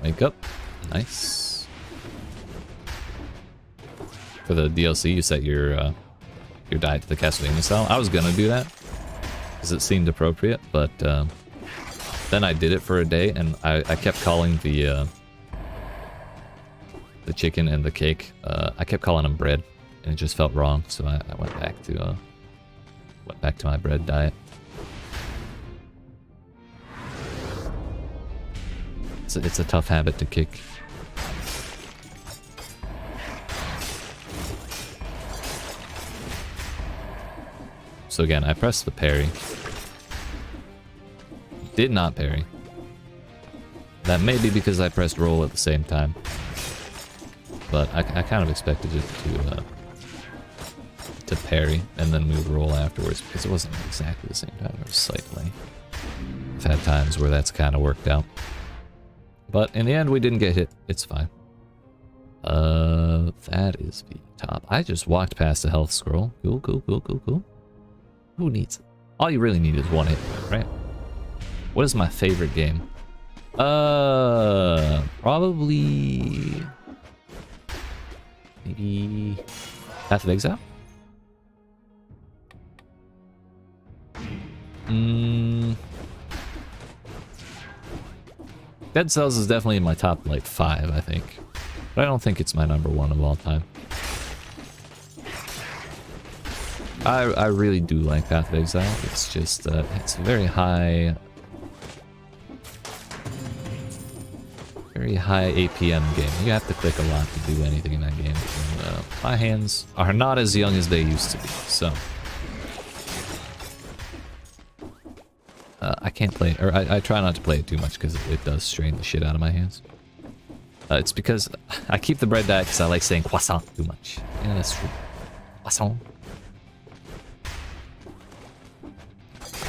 Wake up. Nice. For the DLC, you set your diet to the Castlevania style. I was gonna do that because it seemed appropriate, but then I did it for a day, and I kept calling the chicken and the cake. I kept calling them bread, and it just felt wrong. So I went back to my bread diet. It's a tough habit to kick. So again, I pressed the parry. Did not parry. That may be because I pressed roll at the same time. But I kind of expected it to parry and then move roll afterwards, because it wasn't exactly the same time. It was slightly. I've had times where that's kind of worked out. But in the end, we didn't get hit. It's fine. That is the top. I just walked past the health scroll. Cool, cool, cool, cool, cool. Who needs it? All you really need is one hit, right? What is my favorite game? Probably... maybe... Path of Exile? Dead Cells is definitely in my top, like, 5, I think. But I don't think it's my number 1 of all time. I really do like Path of Exile. It's just, it's a very high APM game. You have to click a lot to do anything in that game. And, my hands are not as young as they used to be, so... I can't play it, or I try not to play it too much because it does strain the shit out of my hands. It's because I keep the bread diet because I like saying croissant too much. Yeah, that's true. Croissant.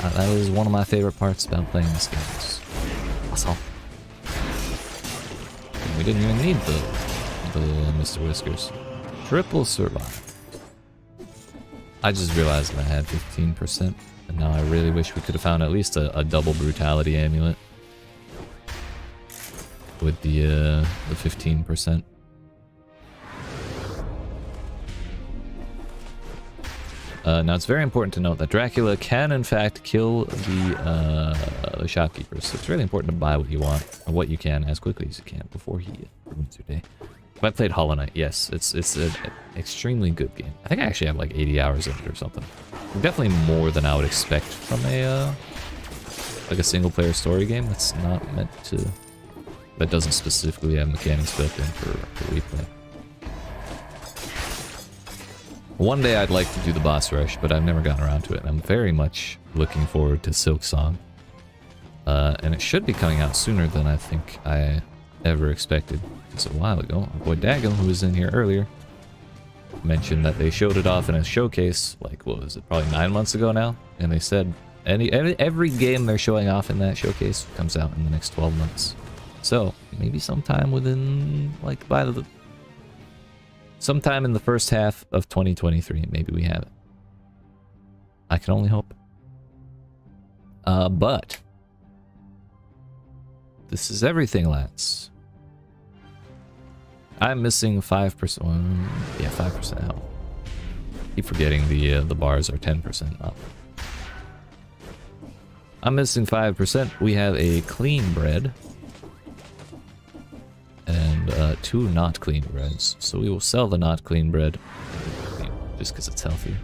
That is one of my favorite parts about playing this game. Croissant. And we didn't even need the Mr. Whiskers. Triple survive. I just realized that I had 15%. And now I really wish we could have found at least a double brutality amulet with the 15%. Now it's very important to note that Dracula can in fact kill the shopkeepers, so it's really important to buy what you want, or what you can, as quickly as you can before he ruins your day. If I played Hollow Knight, yes, it's an extremely good game. I think I actually have like 80 hours in it or something. Definitely more than I would expect from a like a single-player story game that's not meant to, that doesn't specifically have mechanics built in for replay. One day I'd like to do the boss rush, but I've never gotten around to it. I'm very much looking forward to Silk Song, and it should be coming out sooner than I think I ever expected. Because a while ago, our boy Daggum, who was in here earlier, mentioned that they showed it off in a showcase, like, what was it, probably 9 months ago now? And they said every game they're showing off in that showcase comes out in the next 12 months. So, maybe sometime within, like, sometime in the first half of 2023, maybe we have it. I can only hope. But this is everything, lads. I'm missing 5%. Yeah, 5% health. Keep forgetting the bars are 10% up. I'm missing 5%. We have a clean bread. And 2 not clean breads. So we will sell the not clean bread. Just because it's healthier.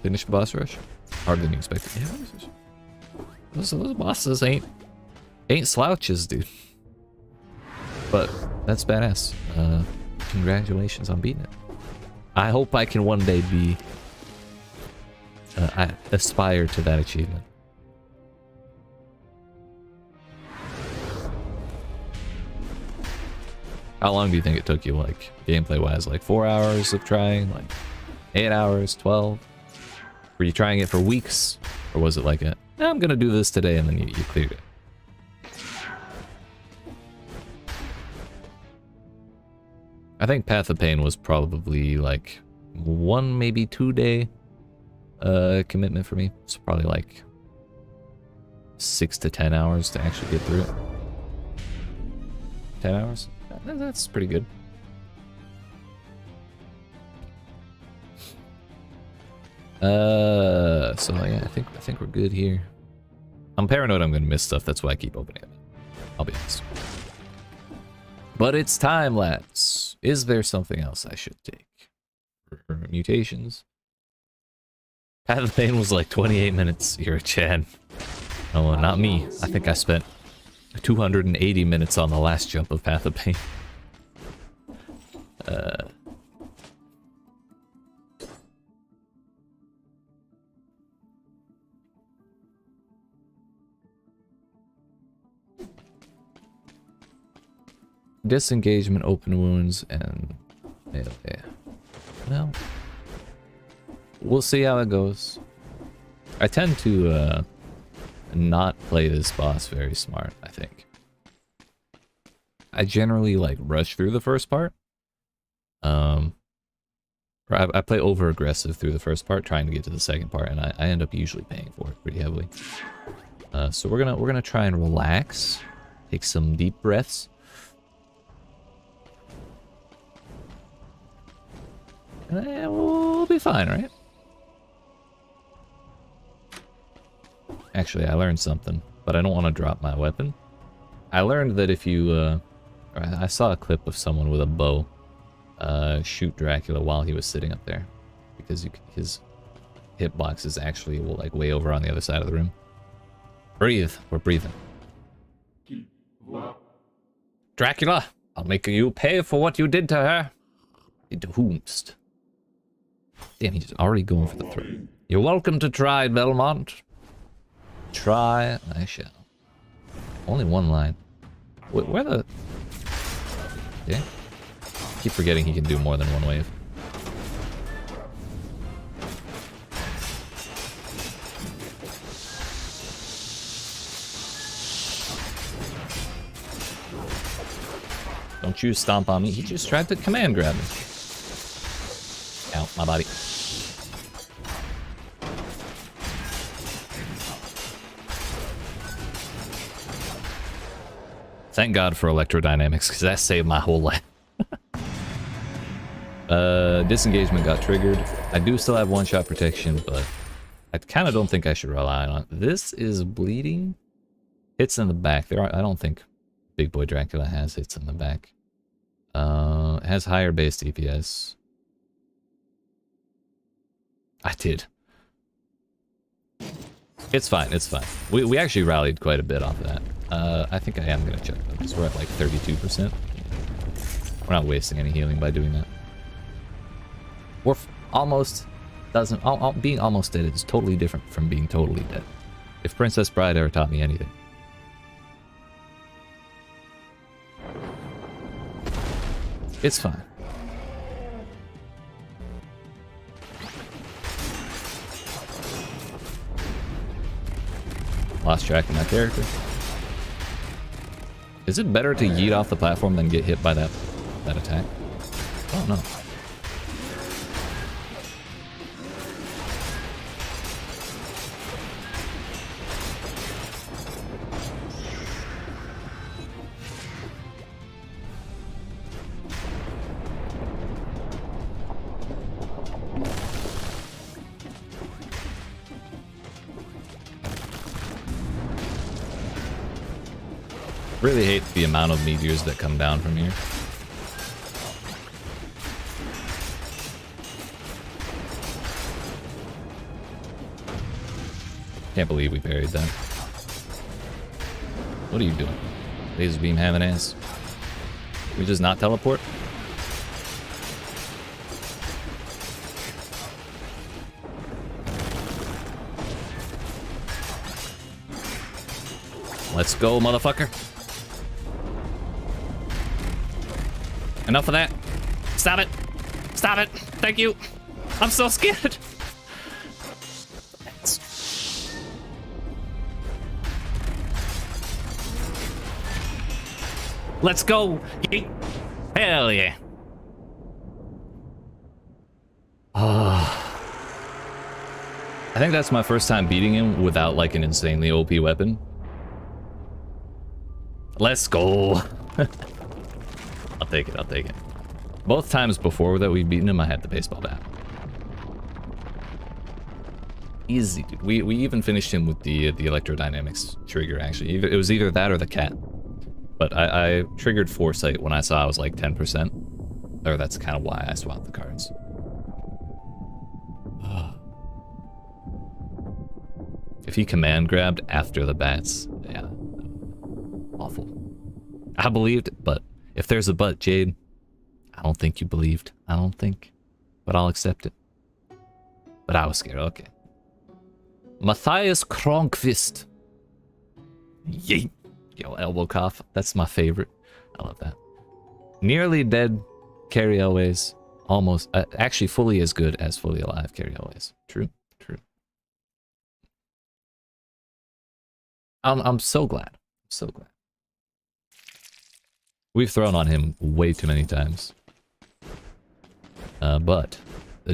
Finish boss rush? Harder than you expected. Yeah, those bosses ain't slouches, dude. But that's badass. Congratulations on beating it. I hope I can one day be... I aspire to that achievement. How long do you think it took you, like, gameplay-wise? Like 4 hours of trying? Like 8 hours? 12? Were you trying it for weeks? Or was it like a, I'm gonna do this today, and then you cleared it? I think Path of Pain was probably like 1, maybe 2 day commitment for me. It's probably like 6 to 10 hours to actually get through it. 10 hours? That's pretty good. So yeah, I think we're good here. I'm paranoid I'm gonna miss stuff, that's why I keep opening it. I'll be honest. But it's time, lads. Is there something else I should take? Mutations? Path of Pain was like 28 minutes. You're a Chad. Oh, not me. I think I spent 280 minutes on the last jump of Path of Pain. Disengagement, open wounds, and melee. Well, we'll see how it goes. I tend to not play this boss very smart, I think. I generally like rush through the first part. I play over aggressive through the first part, trying to get to the second part, and I end up usually paying for it pretty heavily. So we're gonna try and relax, take some deep breaths. We'll be fine, right? Actually, I learned something, but I don't want to drop my weapon. I learned that if you, I saw a clip of someone with a bow shoot Dracula while he was sitting up there, because his hitbox is actually like way over on the other side of the room. Breathe. We're breathing. Dracula, I'll make you pay for what you did to her. Into whomst. Damn, he's already going for the throat. You're welcome to try, Belmont. Try, I shall. Only one line. Where the... Yeah. Keep forgetting he can do more than one wave. Don't you stomp on me. He just tried to command grab me. Ow, my body. Thank God for electrodynamics, because that saved my whole life. Disengagement got triggered. I do still have one-shot protection, but I kind of don't think I should rely on it. This is bleeding. Hits in the back. I don't think Big Boy Dracula has hits in the back. It has higher base DPS. I did. It's fine, it's fine. We actually rallied quite a bit off of that. I think I am going to check that, because we're at like 32%. We're not wasting any healing by doing that. We're almost... being almost dead is totally different from being totally dead. If Princess Bride ever taught me anything. It's fine. Lost track of my character. Is it better to yeet off the platform than get hit by that attack? Oh no. Really hate the amount of meteors that come down from here. Can't believe we buried that. What are you doing? Laser beam having ass. We just not teleport? Let's go, motherfucker. Enough of that. Stop it. Stop it. Thank you. I'm so scared. Let's go. Hell yeah. I think that's my first time beating him without like an insanely OP weapon. Let's go. I'll take it, I'll take it. Both times before that we've beaten him, I had the baseball bat. Easy, dude. We even finished him with the electrodynamics trigger, actually. It was either that or the cat. But I triggered Foresight when I saw I was like 10%. Or that's kind of why I swapped the cards. If he command grabbed after the bats, yeah. Awful. I believed, but if there's a but, Jade, I don't think you believed. I don't think. But I'll accept it. But I was scared. Okay. Matthias Kronkvist. Yeet. Yo, elbow cough. That's my favorite. I love that. Nearly dead, carry always. Almost, actually fully as good as fully alive, carry always. True, true. I'm so glad. So glad. We've thrown on him way too many times. But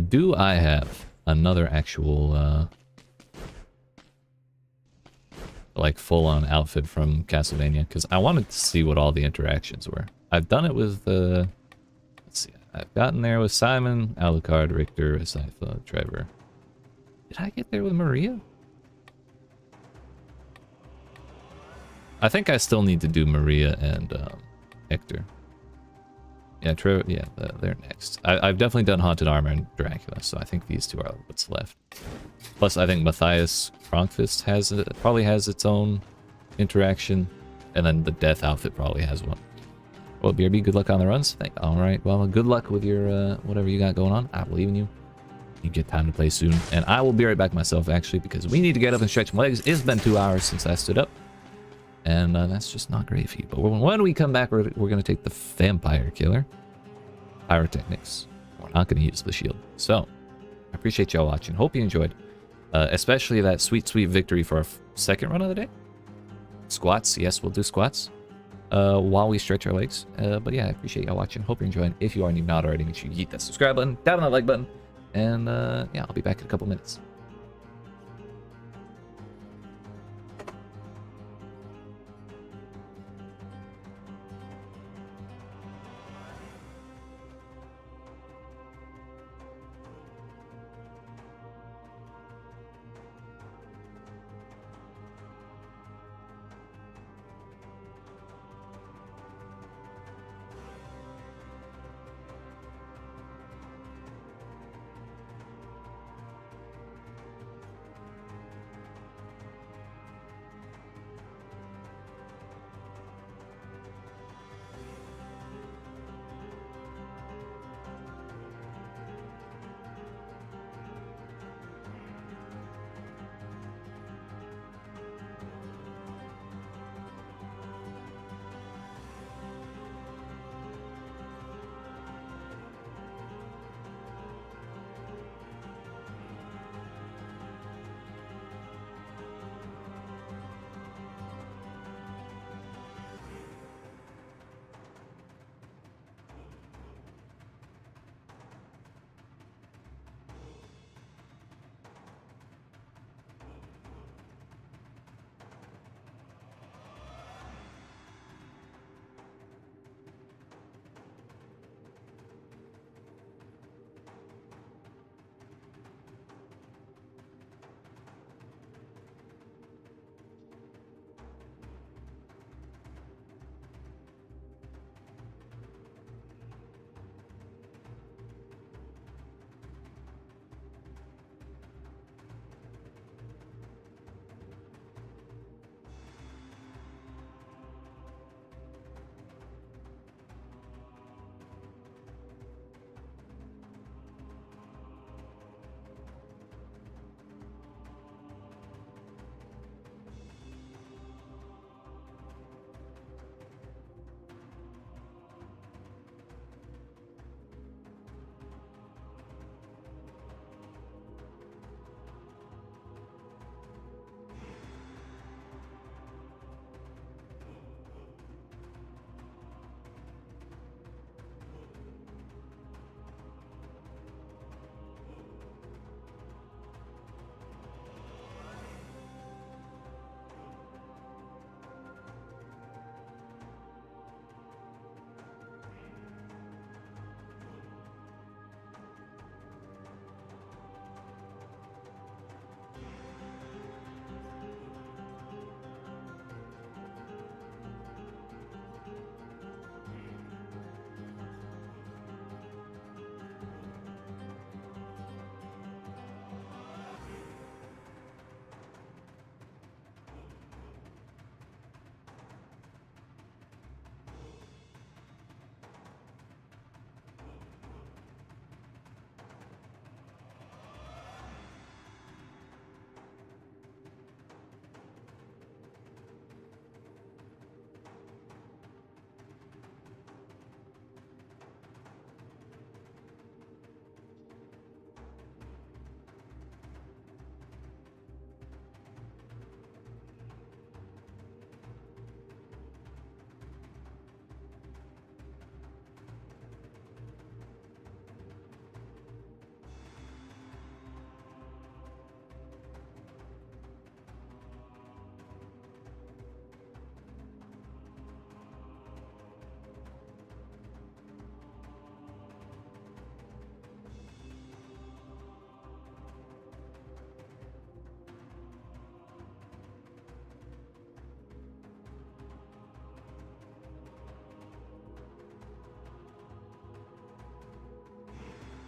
do I have another actual like full-on outfit from Castlevania? Because I wanted to see what all the interactions were. I've done it with let's see, I've gotten there with Simon, Alucard, Richter, Scytha, Trevor. Did I get there with Maria? I think I still need to do Maria and Hector. Yeah, Trevor. Yeah, they're next. I've definitely done Haunted Armor and Dracula, so I think these two are what's left. Plus, I think Matthias Kronkvist probably has its own interaction, and then the Death outfit probably has one. Well, BRB, good luck on the runs. All right. Well, good luck with your whatever you got going on. I believe in you. You get time to play soon, and I will be right back myself actually because we need to get up and stretch my legs. It's been 2 hours since I stood up. And that's just not great for you. But when we come back, we're going to take the Vampire Killer. Pyrotechnics. We're not going to use the shield. So, I appreciate y'all watching. Hope you enjoyed. Especially that sweet, sweet victory for our second run of the day. Squats. Yes, we'll do squats. While we stretch our legs. But yeah, I appreciate y'all watching. Hope you're enjoying. If you are not already, make sure you hit that subscribe button. Tap on that like button. And yeah, I'll be back in a couple minutes.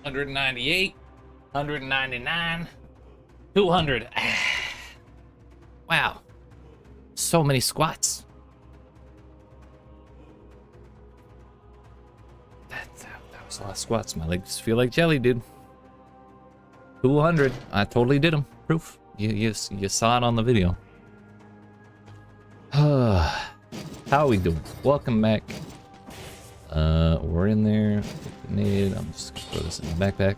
198, 199, 200. Wow. So many squats. That was a lot of squats. My legs feel like jelly, dude. 200. I totally did them. Proof. You saw it on the video. How are we doing? Welcome back. We're in there. I'm just gonna throw this in the backpack.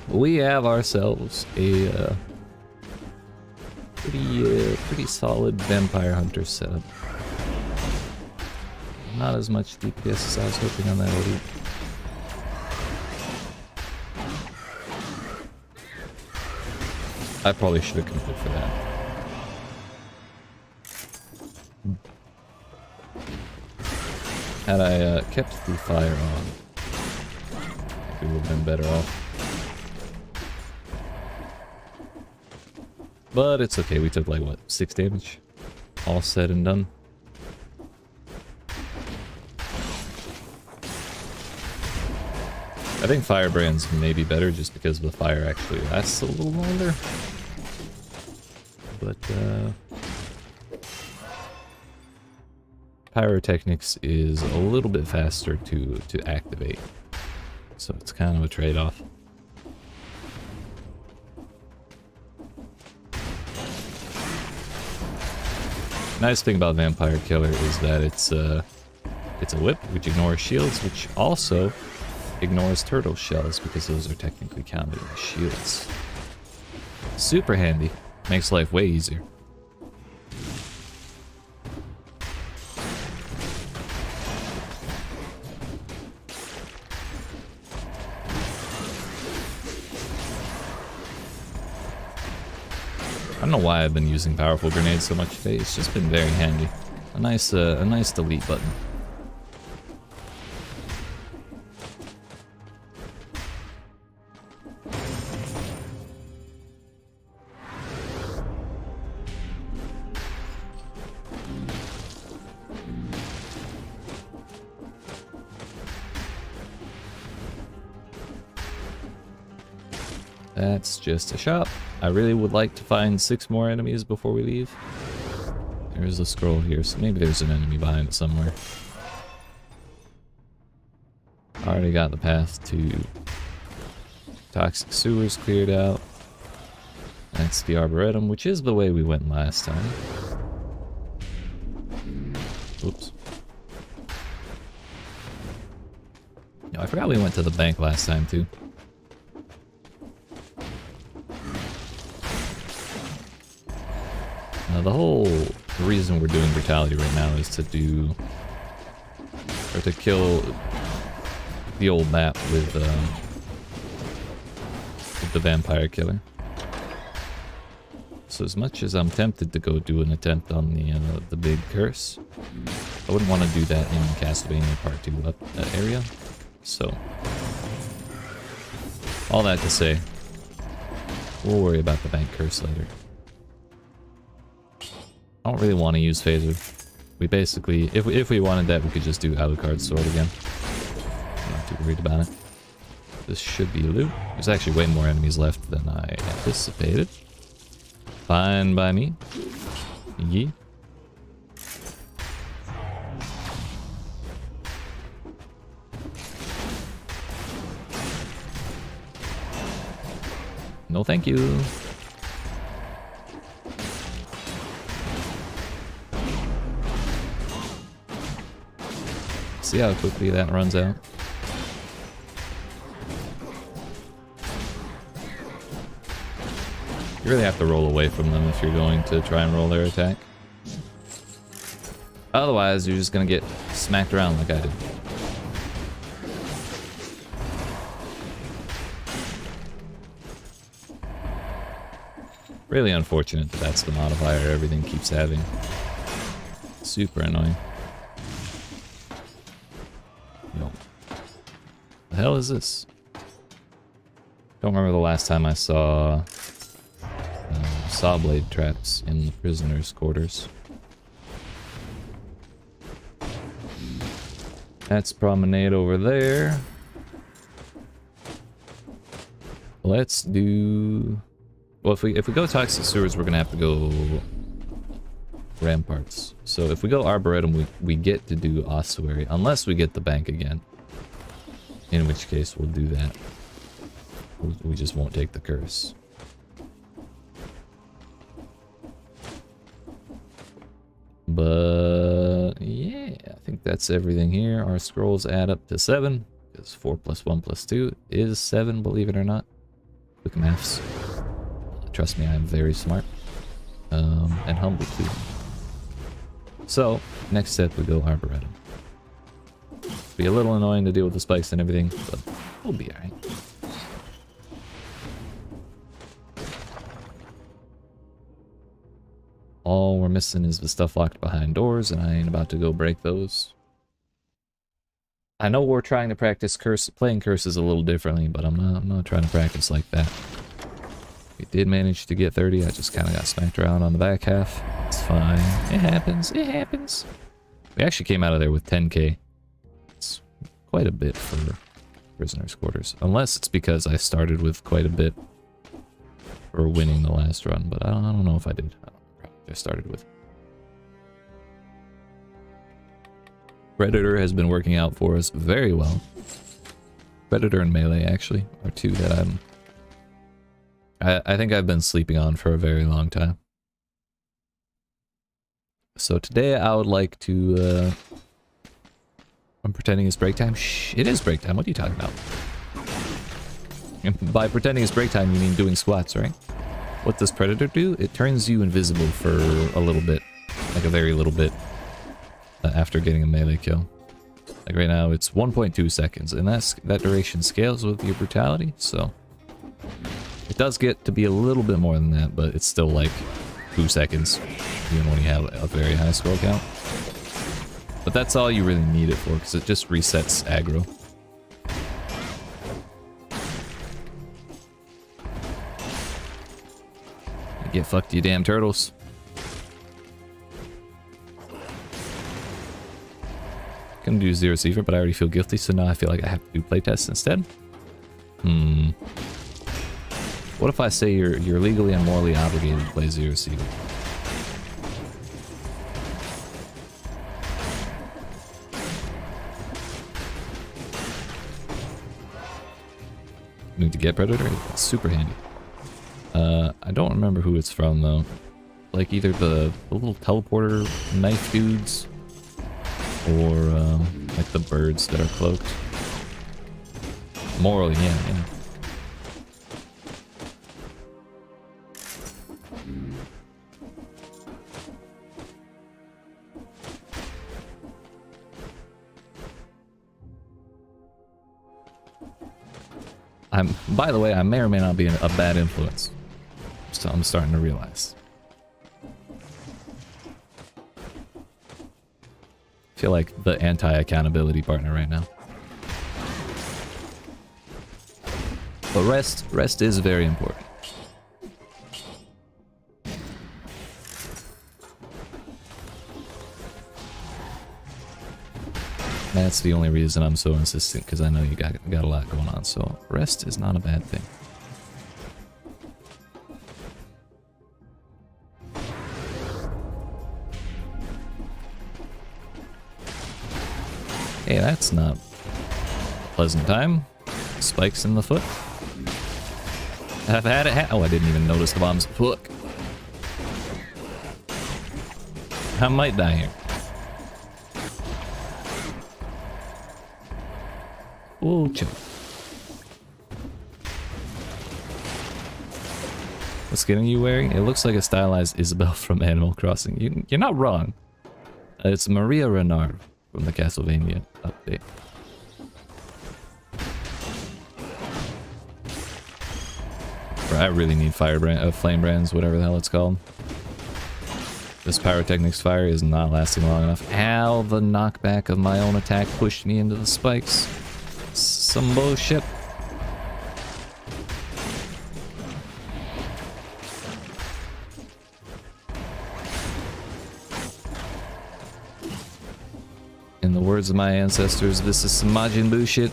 We have ourselves a pretty solid vampire hunter setup. Not as much DPS as I was hoping on that elite. I probably should have committed for that. Had I kept the fire on, we would have been better off. But it's okay, we took like, what, 6 damage? All said and done. I think Firebrands may be better just because the fire actually lasts a little longer. But, Pyrotechnics is a little bit faster to activate. So it's kind of a trade-off. Nice thing about Vampire Killer is that it's a whip, which ignores shields, which also ignores turtle shells, because those are technically counted as shields. Super handy. Makes life way easier. I don't know why I've been using powerful grenades so much today. It's just been very handy. A nice delete button. That's just a shop. I really would like to find 6 more enemies before we leave. There's a scroll here, so maybe there's an enemy behind it somewhere. Already got the path to toxic sewers cleared out. That's the Arboretum, which is the way we went last time. Oops. No, I forgot we went to the bank last time too. The whole reason we're doing Brutality right now is to do, or to kill the old map with the Vampire Killer. So as much as I'm tempted to go do an attempt on the big curse, I wouldn't want to do that in Castlevania Part 2 area. So, all that to say, we'll worry about the bank curse later. I don't really want to use Phaser. We basically, if we wanted that, we could just do Alucard's sword again. I'm not too worried about it. This should be loot. There's actually way more enemies left than I anticipated. Fine by me. Yee. No thank you. See how quickly that runs out. You really have to roll away from them if you're going to try and roll their attack. Otherwise, you're just gonna get smacked around like I did. Really unfortunate that that's the modifier everything keeps having. Super annoying. Yo. The hell is this? Don't remember the last time I saw saw blade traps in the prisoners' quarters. That's promenade over there. Let's do... Well, if we go toxic sewers, we're gonna have to go ramparts. So if we go arboretum, we get to do ossuary, unless we get the bank again. In which case, we'll do that. We just won't take the curse. But yeah, I think that's everything here. Our scrolls add up to 7, because 4 plus 1 plus 2 is 7, believe it or not. Quick maths. Trust me, I am very smart. And humble too. So, next step we go arboretum. Be a little annoying to deal with the spikes and everything, but we'll be alright. All we're missing is the stuff locked behind doors, and I ain't about to go break those. I know we're trying to practice playing curses a little differently, but I'm not trying to practice like that. We did manage to get 30. I just kind of got smacked around on the back half. It's fine. It happens. It happens. We actually came out of there with 10k. It's quite a bit for prisoners' quarters. Unless it's because I started with quite a bit for winning the last run, but I don't know if I did. I started with. Predator has been working out for us very well. Predator and Melee actually are two that I think I've been sleeping on for a very long time. So today I would like to I'm pretending it's break time. Shh, it is break time. What are you talking about? And by pretending it's break time you mean doing squats, right? What does Predator do? It turns you invisible for a little bit. Like a very little bit. After getting a melee kill. Like right now it's 1.2 seconds. And that duration scales with your brutality. So it does get to be a little bit more than that. But it's still like 2 seconds. Even when you have a very high scroll count. But that's all you really need it for. Because it just resets aggro. Get fucked, you damn turtles. Gonna do Zero Cipher, but I already feel guilty, so now I feel like I have to do playtests instead. What if I say you're legally and morally obligated to play Zero Cipher? Need to get Predator? It's super handy. I don't remember who it's from though. Like either the little teleporter knife dudes or like the birds that are cloaked. Morally, yeah. By the way, I may or may not be a bad influence. So I'm starting to realize. I feel like the anti-accountability partner right now. But rest is very important. That's the only reason I'm so insistent, because I know you got a lot going on, so rest is not a bad thing. Hey, that's not a pleasant time. Spikes in the foot. I've had it oh, I didn't even notice the bombs. Look. I might die here. Whoa, chill. What skin are you wearing? It looks like a stylized Isabel from Animal Crossing. You're not wrong. It's Maria Renard from the Castlevania update. I really need flame brands, whatever the hell it's called. This pyrotechnics fire is not lasting long enough. Ow, the knockback of my own attack pushed me into the spikes. Some bullshit. In the words of my ancestors, this is some Majin Buu shit.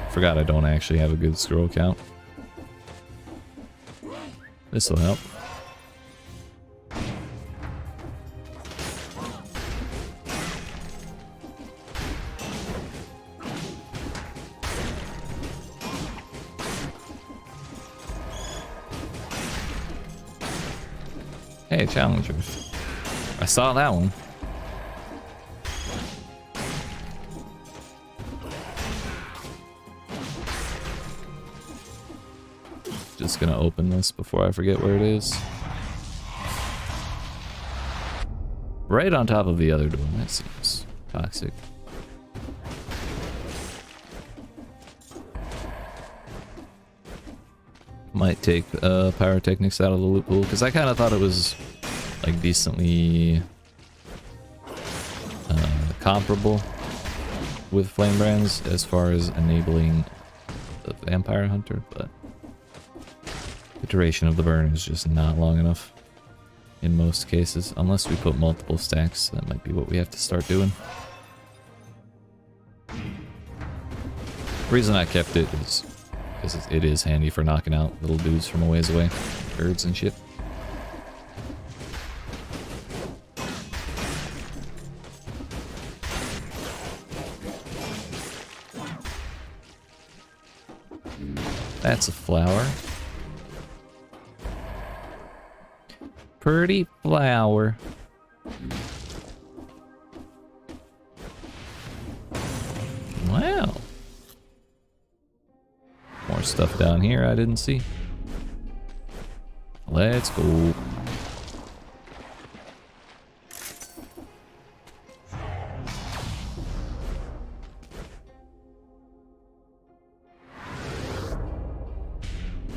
Forgot I don't actually have a good scroll count. This'll help. Hey, challengers. I saw that one. Just gonna open this before I forget where it is. Right on top of the other door. That seems toxic. Might take pyrotechnics out of the loot pool, because I kind of thought it was like decently comparable with flame brands as far as enabling the vampire hunter, but the duration of the burn is just not long enough in most cases, unless we put multiple stacks. That might be what we have to start doing. The reason I kept it is because it is handy for knocking out little dudes from a ways away, birds and shit. That's a flower. Pretty flower. Wow. More stuff down here I didn't see. Let's go.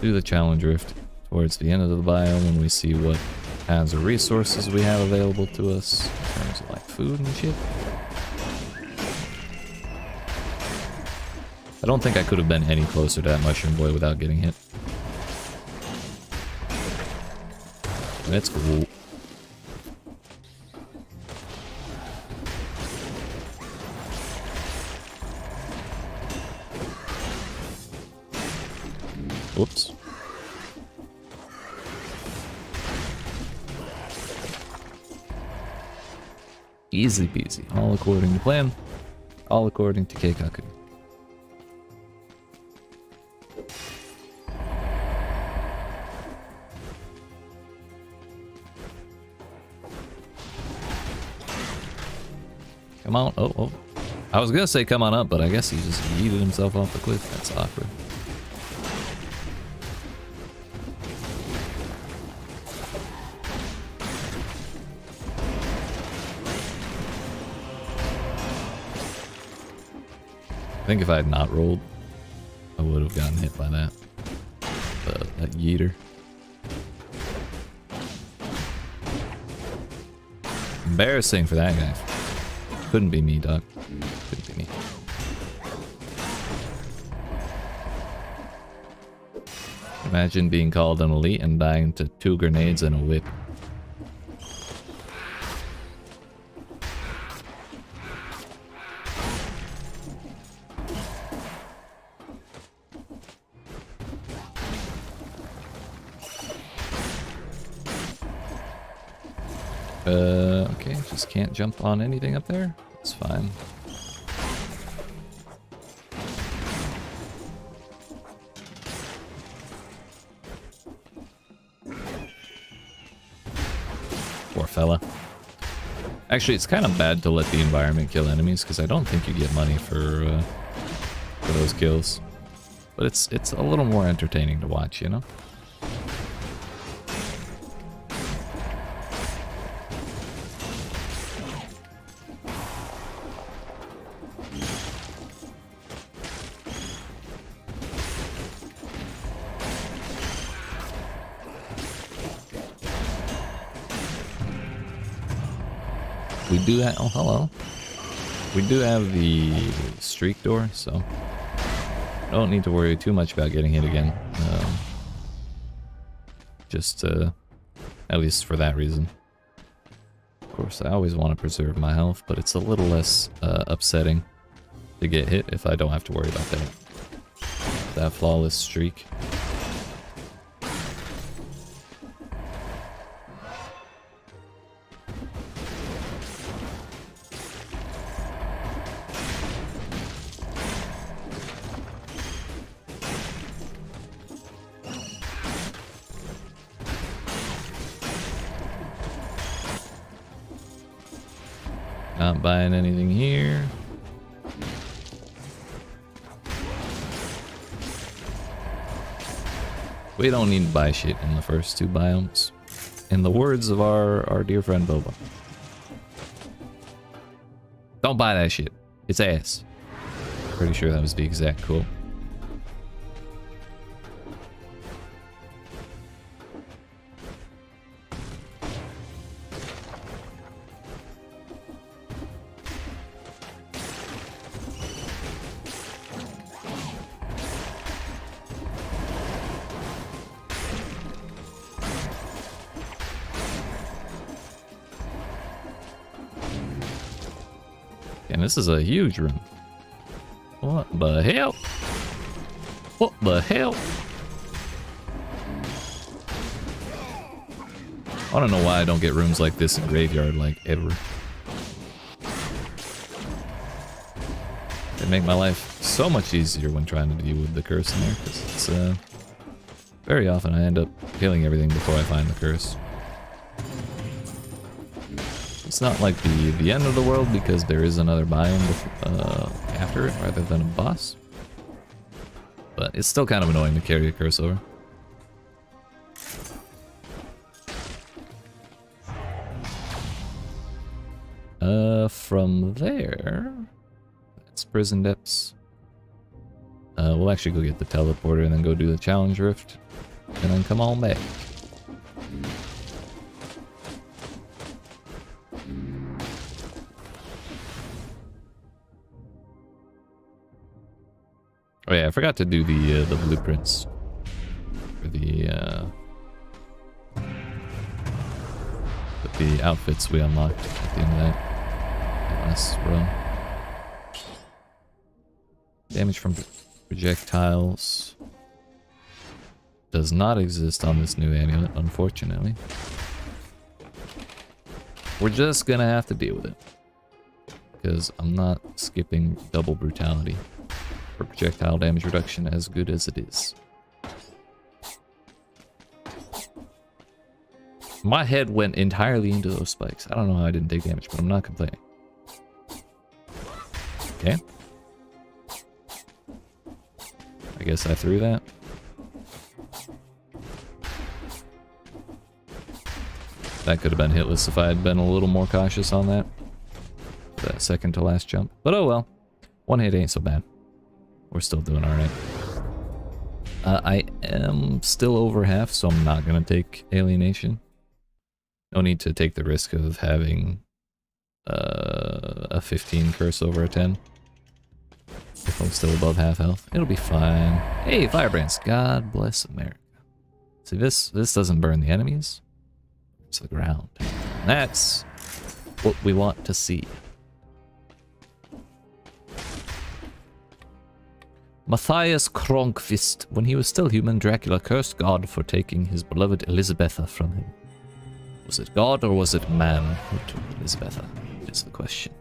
Do the challenge rift towards the end of the biome when we see what kinds of resources we have available to us in terms of like food and shit. I don't think I could have been any closer to that mushroom boy without getting hit. Let's go. Whoops. Easy peasy. All according to plan. All according to Keikaku. Come on. Oh, oh. I was gonna say come on up, but I guess he just yeeted himself off the cliff. That's awkward. I think if I had not rolled, I would have gotten hit by that. That yeeter. Embarrassing for that guy. Couldn't be me, dog. Couldn't be me. Imagine being called an elite and dying to 2 grenades and a whip. Okay, just can't jump on anything up there. It's fine. Poor fella. Actually, it's kind of bad to let the environment kill enemies, because I don't think you get money for those kills. But it's a little more entertaining to watch, you know? We do have... Oh, hello. We do have the streak door, so... I don't need to worry too much about getting hit again. Just, at least for that reason. Of course, I always want to preserve my health, but it's a little less upsetting to get hit if I don't have to worry about that flawless streak. Not buying anything here. We don't need to buy shit in the first two biomes. In the words of our dear friend Boba. Don't buy that shit. It's ass. Pretty sure that was the exact quote. And this is a huge room. What the hell? What the hell? I don't know why I don't get rooms like this in Graveyard, like, ever. They make my life so much easier when trying to deal with the curse in there, because it's, very often I end up killing everything before I find the curse. It's not like the end of the world because there is another biome after it rather than a boss. But it's still kind of annoying to carry a curse over. From there, that's Prison Depths. We'll actually go get the teleporter and then go do the challenge rift, and then come on back. Oh yeah, I forgot to do the blueprints for the outfits we unlocked at the end of that last run. Damage from projectiles does not exist on this new amulet, unfortunately. We're just gonna have to deal with it, because I'm not skipping double brutality for projectile damage reduction, as good as it is. My head went entirely into those spikes. I don't know how I didn't take damage, but I'm not complaining. Okay. I guess I threw that. That could have been hitless if I had been a little more cautious on that. That second to last jump. But oh well. One hit ain't so bad. We're still doing alright. I am still over half, so I'm not going to take Alienation. No need to take the risk of having a 15 curse over a 10. If I'm still above half health. It'll be fine. Hey, Firebrands. God bless America. See, this doesn't burn the enemies. It's the ground. That's what we want to see. Matthias Kronkvist. When he was still human, Dracula cursed God for taking his beloved Elizabetha from him. Was it God or was it man who took Elizabetha? Is the question.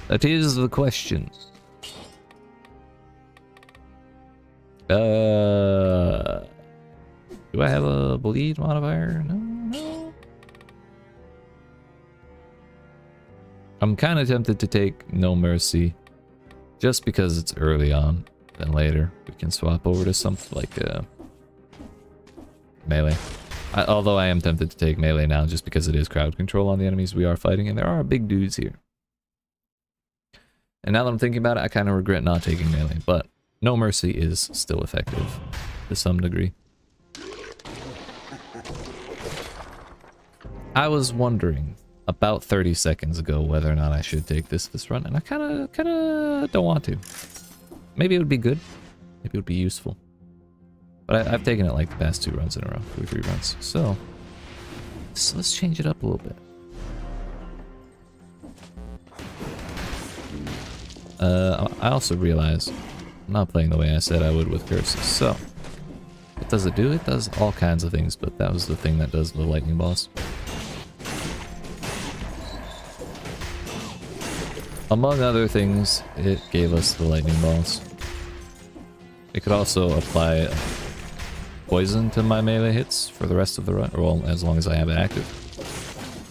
That is the question. Do I have a bleed modifier? No. I'm kind of tempted to take No Mercy. Just because it's early on, then later we can swap over to something like melee. Although I am tempted to take melee now just because it is crowd control on the enemies we are fighting, and there are big dudes here. And now that I'm thinking about it, I kind of regret not taking melee, but No Mercy is still effective to some degree. I was wondering about 30 seconds ago whether or not I should take this run, and I kind of don't want to. Maybe it would be good. Maybe it would be useful. But I've taken it like the past 2 runs in a row, 2 or 3 runs. So let's change it up a little bit. I also realize I'm not playing the way I said I would with curses. So what does it do? It does all kinds of things, but that was the thing that does the lightning balls. Among other things, it gave us the lightning balls. It could also apply poison to my melee hits for the rest of the run, or well, as long as I have it active.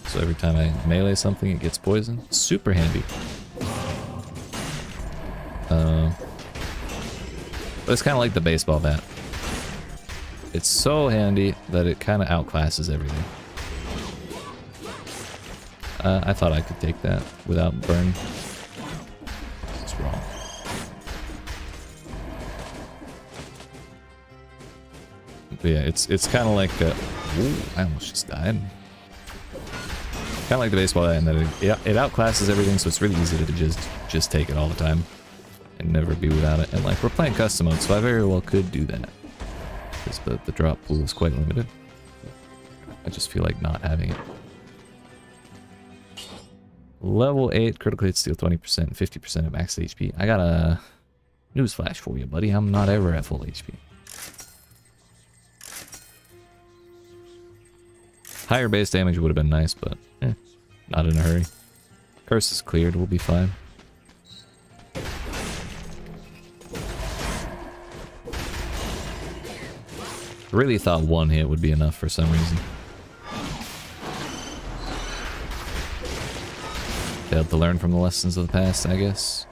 So every time I melee something, it gets poison. Super handy. But it's kind of like the baseball bat. It's so handy that it kind of outclasses everything. I thought I could take that without burn. It's wrong. But yeah, it's kind of like ooh, I almost just died. Kind of like the baseball bat in that it outclasses everything, so it's really easy to just take it all the time and never be without it. And like, we're playing custom mode, so I very well could do that. Because the drop pool is quite limited. I just feel like not having it. Level 8, critical hit steal 20%, 50% of max HP. I got a newsflash for you, buddy. I'm not ever at full HP. Higher base damage would have been nice, but not in a hurry. Curse is cleared, we'll be fine. Really thought 1 hit would be enough for some reason. Failed to learn from the lessons of the past, I guess.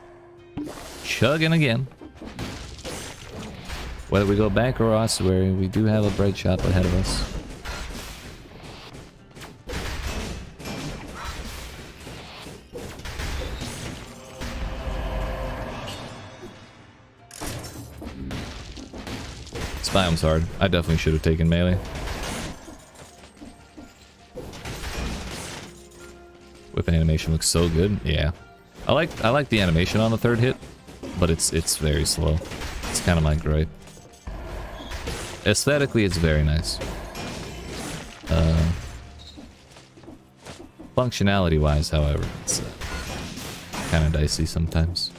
Chugging again. Whether we go back or ossuary, we do have a bread shop ahead of us. This biome's hard. I definitely should have taken melee. Whip animation looks so good. Yeah, I like the animation on the 3rd hit, but it's very slow. It's kind of my gripe. Aesthetically, it's very nice. Functionality-wise, however, it's kind of dicey sometimes.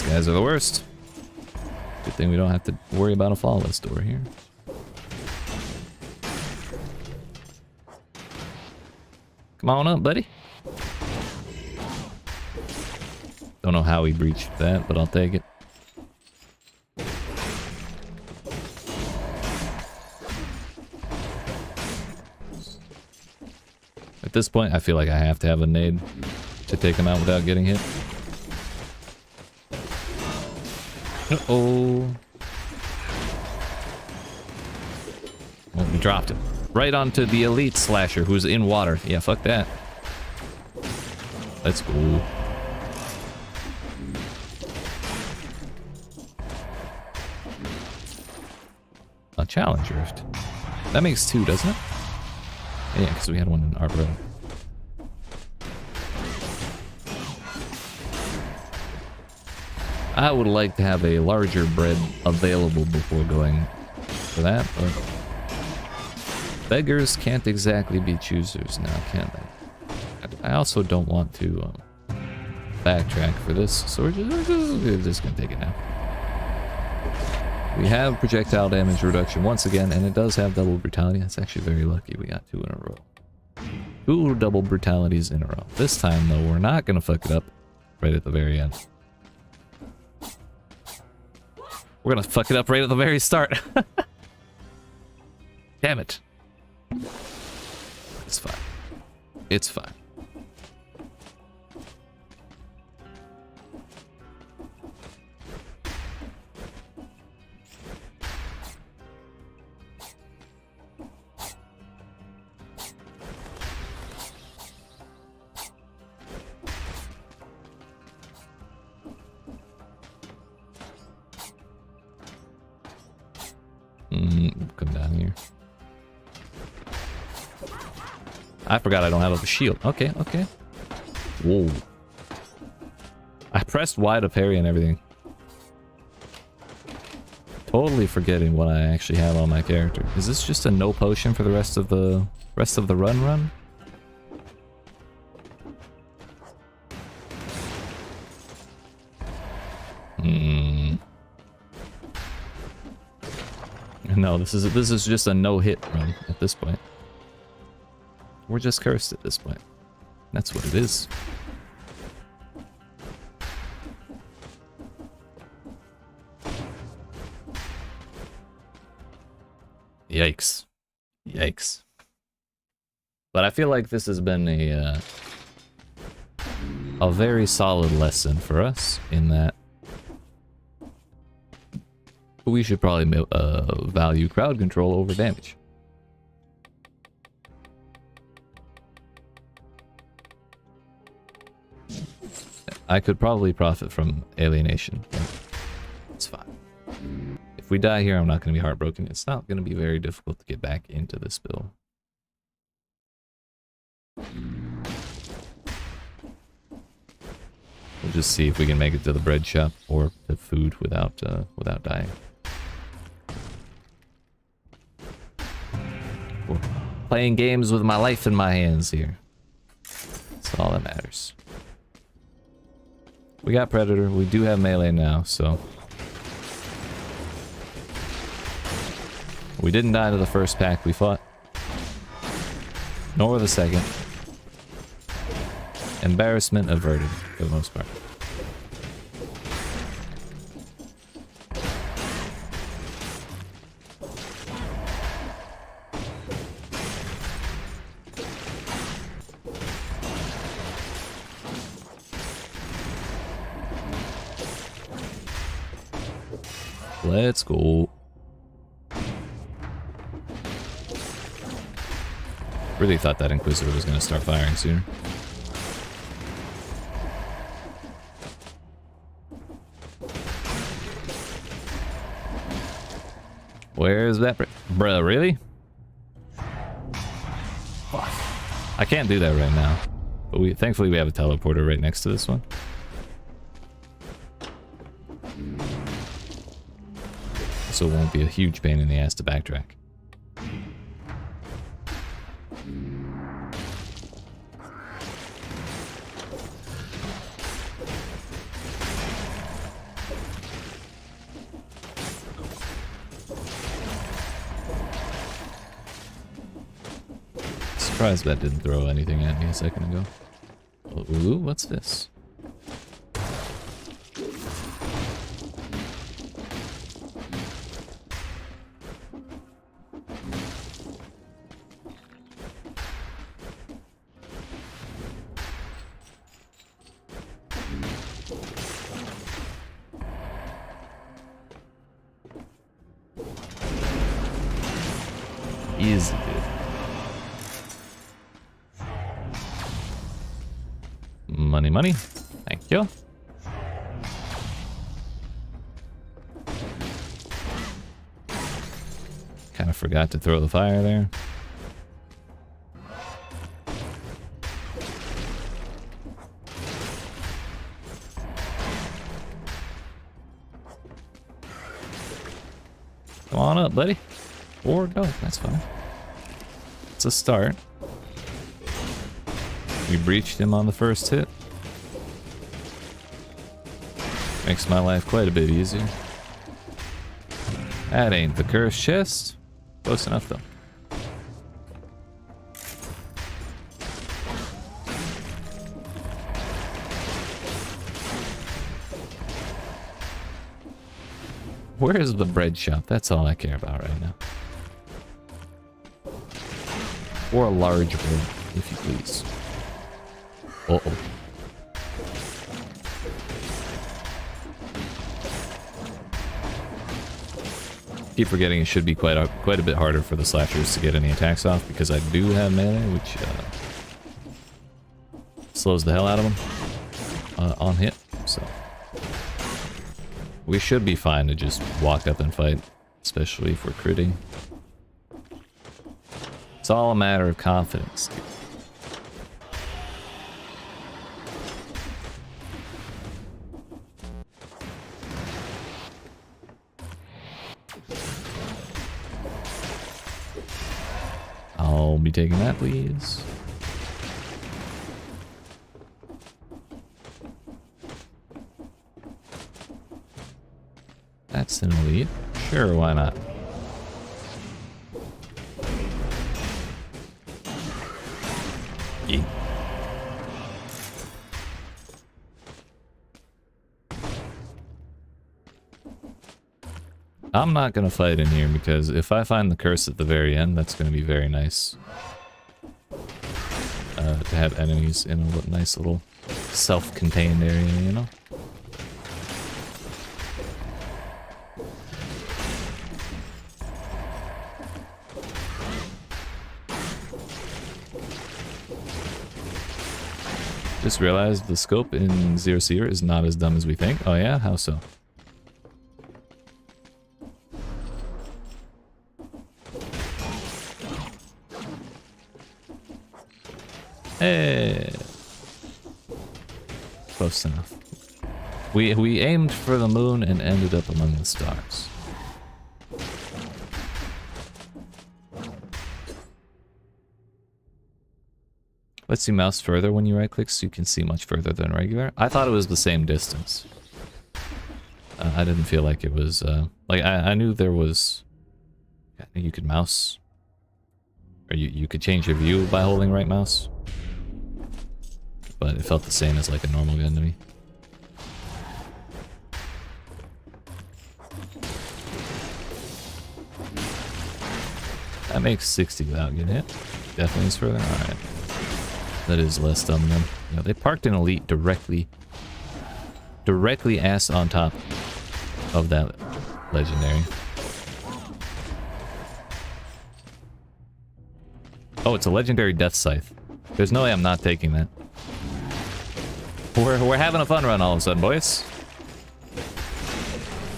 Guys are the worst. Good thing we don't have to worry about a flawless door here. Come on up, buddy. Don't know how he breached that, but I'll take it. At this point, I feel like I have to have a nade to take him out without getting hit. Uh-oh. Well, we dropped it. Right onto the elite slasher who's in water. Yeah, fuck that. Let's go. A challenge rift. That makes 2, doesn't it? Yeah, because we had one in our row. I would like to have a larger bread available before going for that, but beggars can't exactly be choosers now, can they? I also don't want to backtrack for this, so we're just gonna take it now. We have projectile damage reduction once again, and it does have double brutality. That's actually very lucky. We got 2 in a row. 2 double brutalities in a row. This time, though, we're not gonna fuck it up right at the very end. We're gonna fuck it up right at the very start. Damn it. It's fine. It's fine. come down here. I forgot I don't have a shield. Okay, okay. Whoa. I pressed Y to parry and everything. Totally forgetting what I actually have on my character. Is this just a no potion for the rest of the run? No, this is just a no-hit run at this point. We're just cursed at this point. That's what it is. Yikes. Yikes. But I feel like this has been a very solid lesson for us in that we should probably value crowd control over damage. I could probably profit from alienation, but it's fine. If we die here, I'm not going to be heartbroken. It's not going to be very difficult to get back into this bill. We'll just see if we can make it to the bread shop or to food without dying. We're playing games with my life in my hands here. That's all that matters. We got Predator. We do have melee now, so... We didn't die to the first pack we fought. Nor the second. Embarrassment averted, for the most part. Let's go. Really thought that Inquisitor was going to start firing sooner. Where's that? Bruh, really? Fuck. I can't do that right now. But thankfully we have a teleporter right next to this one. So it won't be a huge pain in the ass to backtrack. Surprised that didn't throw anything at me a second ago. Ooh, what's this? Easy, dude. Money, money. Thank you. Kind of forgot to throw the fire there. Come on up, buddy. Or no, that's fine. It's a start. We breached him on the first hit. Makes my life quite a bit easier. That ain't the cursed chest. Close enough though. Where is the bread shop? That's all I care about right now. Or a large bread, if you please. Uh-oh. Keep forgetting it should be quite a bit harder for the slashers to get any attacks off because I do have melee, which slows the hell out of them on hit. So we should be fine to just walk up and fight, especially if we're critting. It's all a matter of confidence. I'll be taking that, please. That's an elite. Sure, why not? Yeah. I'm not gonna fight in here because if I find the curse at the very end, that's gonna be very nice. To have enemies in a nice little self-contained area, you know? Just realized the scope in Zero Seer is not as dumb as we think. Oh yeah? How so? Hey. Close enough. We aimed for the moon and ended up among the stars. Lets you mouse further when you right click so you can see much further than regular. I thought it was the same distance. I didn't feel like it was like I knew there was you could mouse or you could change your view by holding right mouse. But it felt the same as like a normal gun to me. That makes 60 without getting hit. Definitely is further. Alright. That is less dumb then. You know, they parked an elite directly ass on top of that legendary. Oh, it's a legendary death scythe. There's no way I'm not taking that. We're having a fun run all of a sudden, boys.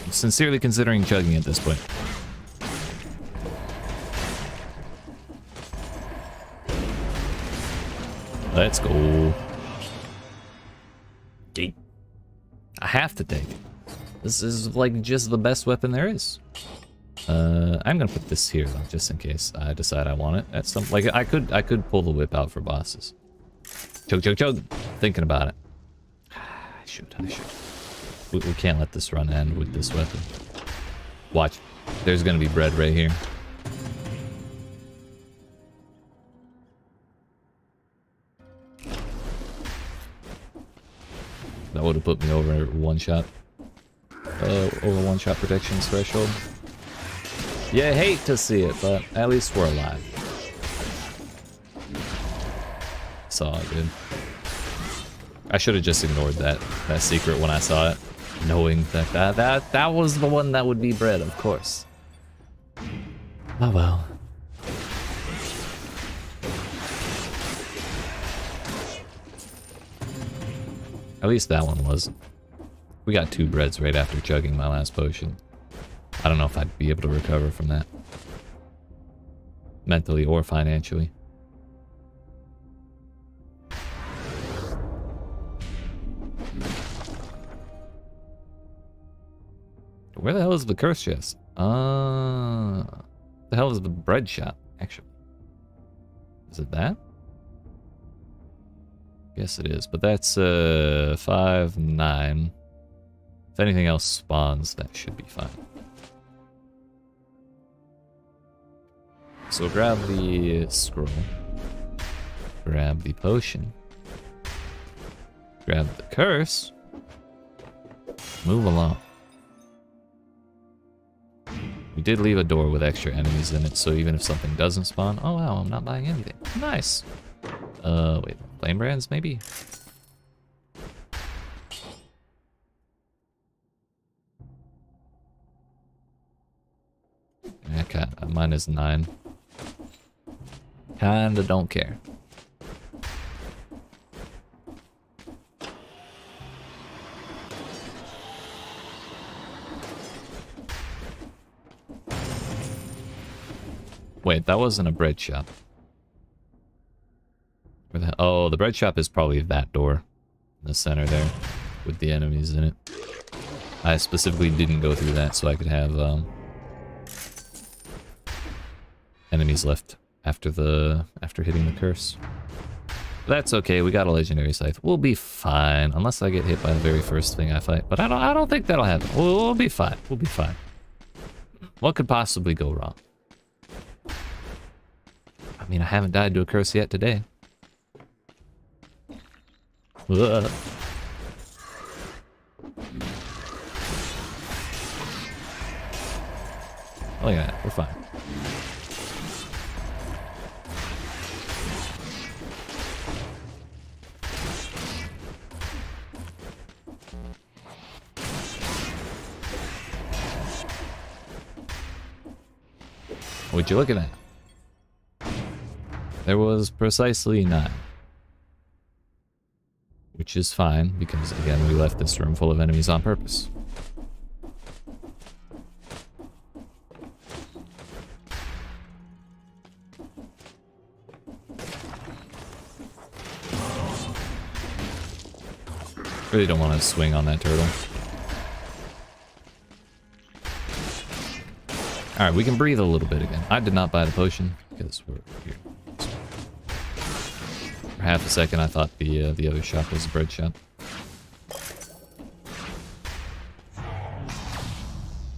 I'm sincerely considering chugging at this point. Let's go. Gee. I have to take it. This is like just the best weapon there is. I'm gonna put this here though, just in case I decide I want it at some. Like I could pull the whip out for bosses. Chug chug chug. Thinking about it. I should. We can't let this run end with this weapon. Watch. There's gonna be bread right here. That would have put me over one shot. Over one shot protections threshold. You hate to see it, but at least we're alive. It's all good. I should have just ignored that secret when I saw it, knowing that was the one that would be bread, of course. Oh well. At least that one was. We got 2 breads right after chugging my last potion. I don't know if I'd be able to recover from that. Mentally or financially. Where the hell is the curse chest? The hell is the bread shop, actually? Is it that? Yes, it is, but that's 5, 9. If anything else spawns, that should be fine. So grab the scroll, grab the potion, grab the curse, move along. We did leave a door with extra enemies in it, so even if something doesn't spawn, oh wow, I'm not buying anything. Nice. Wait, flame brands maybe? Okay, mine is 9. Kinda don't care. Wait, that wasn't a bread shop. Oh, the bread shop is probably that door in the center there with the enemies in it. I specifically didn't go through that so I could have enemies left after hitting the curse. But that's okay. We got a legendary scythe. We'll be fine unless I get hit by the very first thing I fight. But I don't think that'll happen. We'll be fine. We'll be fine. What could possibly go wrong? I mean, I haven't died to a curse yet today. Ugh. Oh yeah, we're fine. Would you look at that? There was precisely 9. Which is fine, because again, we left this room full of enemies on purpose. Really don't want to swing on that turtle. Alright, we can breathe a little bit again. I did not buy the potion, because we're here. For half a second, I thought the other shop was a bread shop.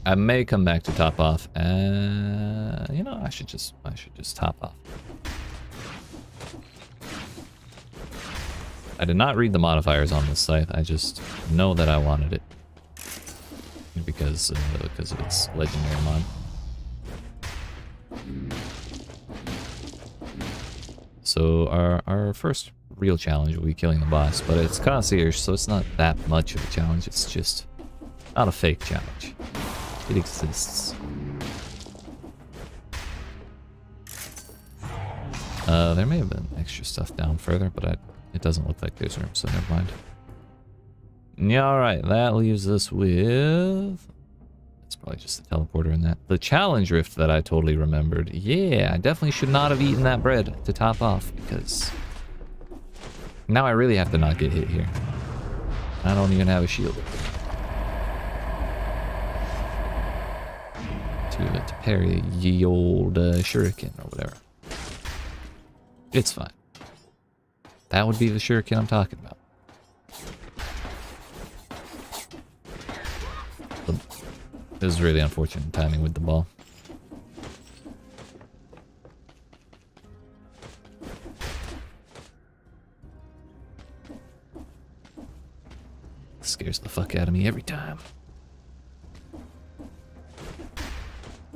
I may come back to top off. You know, I should just top off. I did not read the modifiers on this scythe. I just know that I wanted it because of its legendary mod. So our first real challenge will be killing the boss, but it's concierge, so it's not that much of a challenge. It's just not a fake challenge. It exists. There may have been extra stuff down further, but it doesn't look like there's room, so never mind. Yeah, alright, that leaves us with... It's probably just the teleporter in that. The challenge rift that I totally remembered. Yeah, I definitely should not have eaten that bread to top off, because... Now I really have to not get hit here. I don't even have a shield. To parry ye old shuriken or whatever. It's fine. That would be the shuriken I'm talking about. This is really unfortunate timing with the ball. Scares the fuck out of me every time.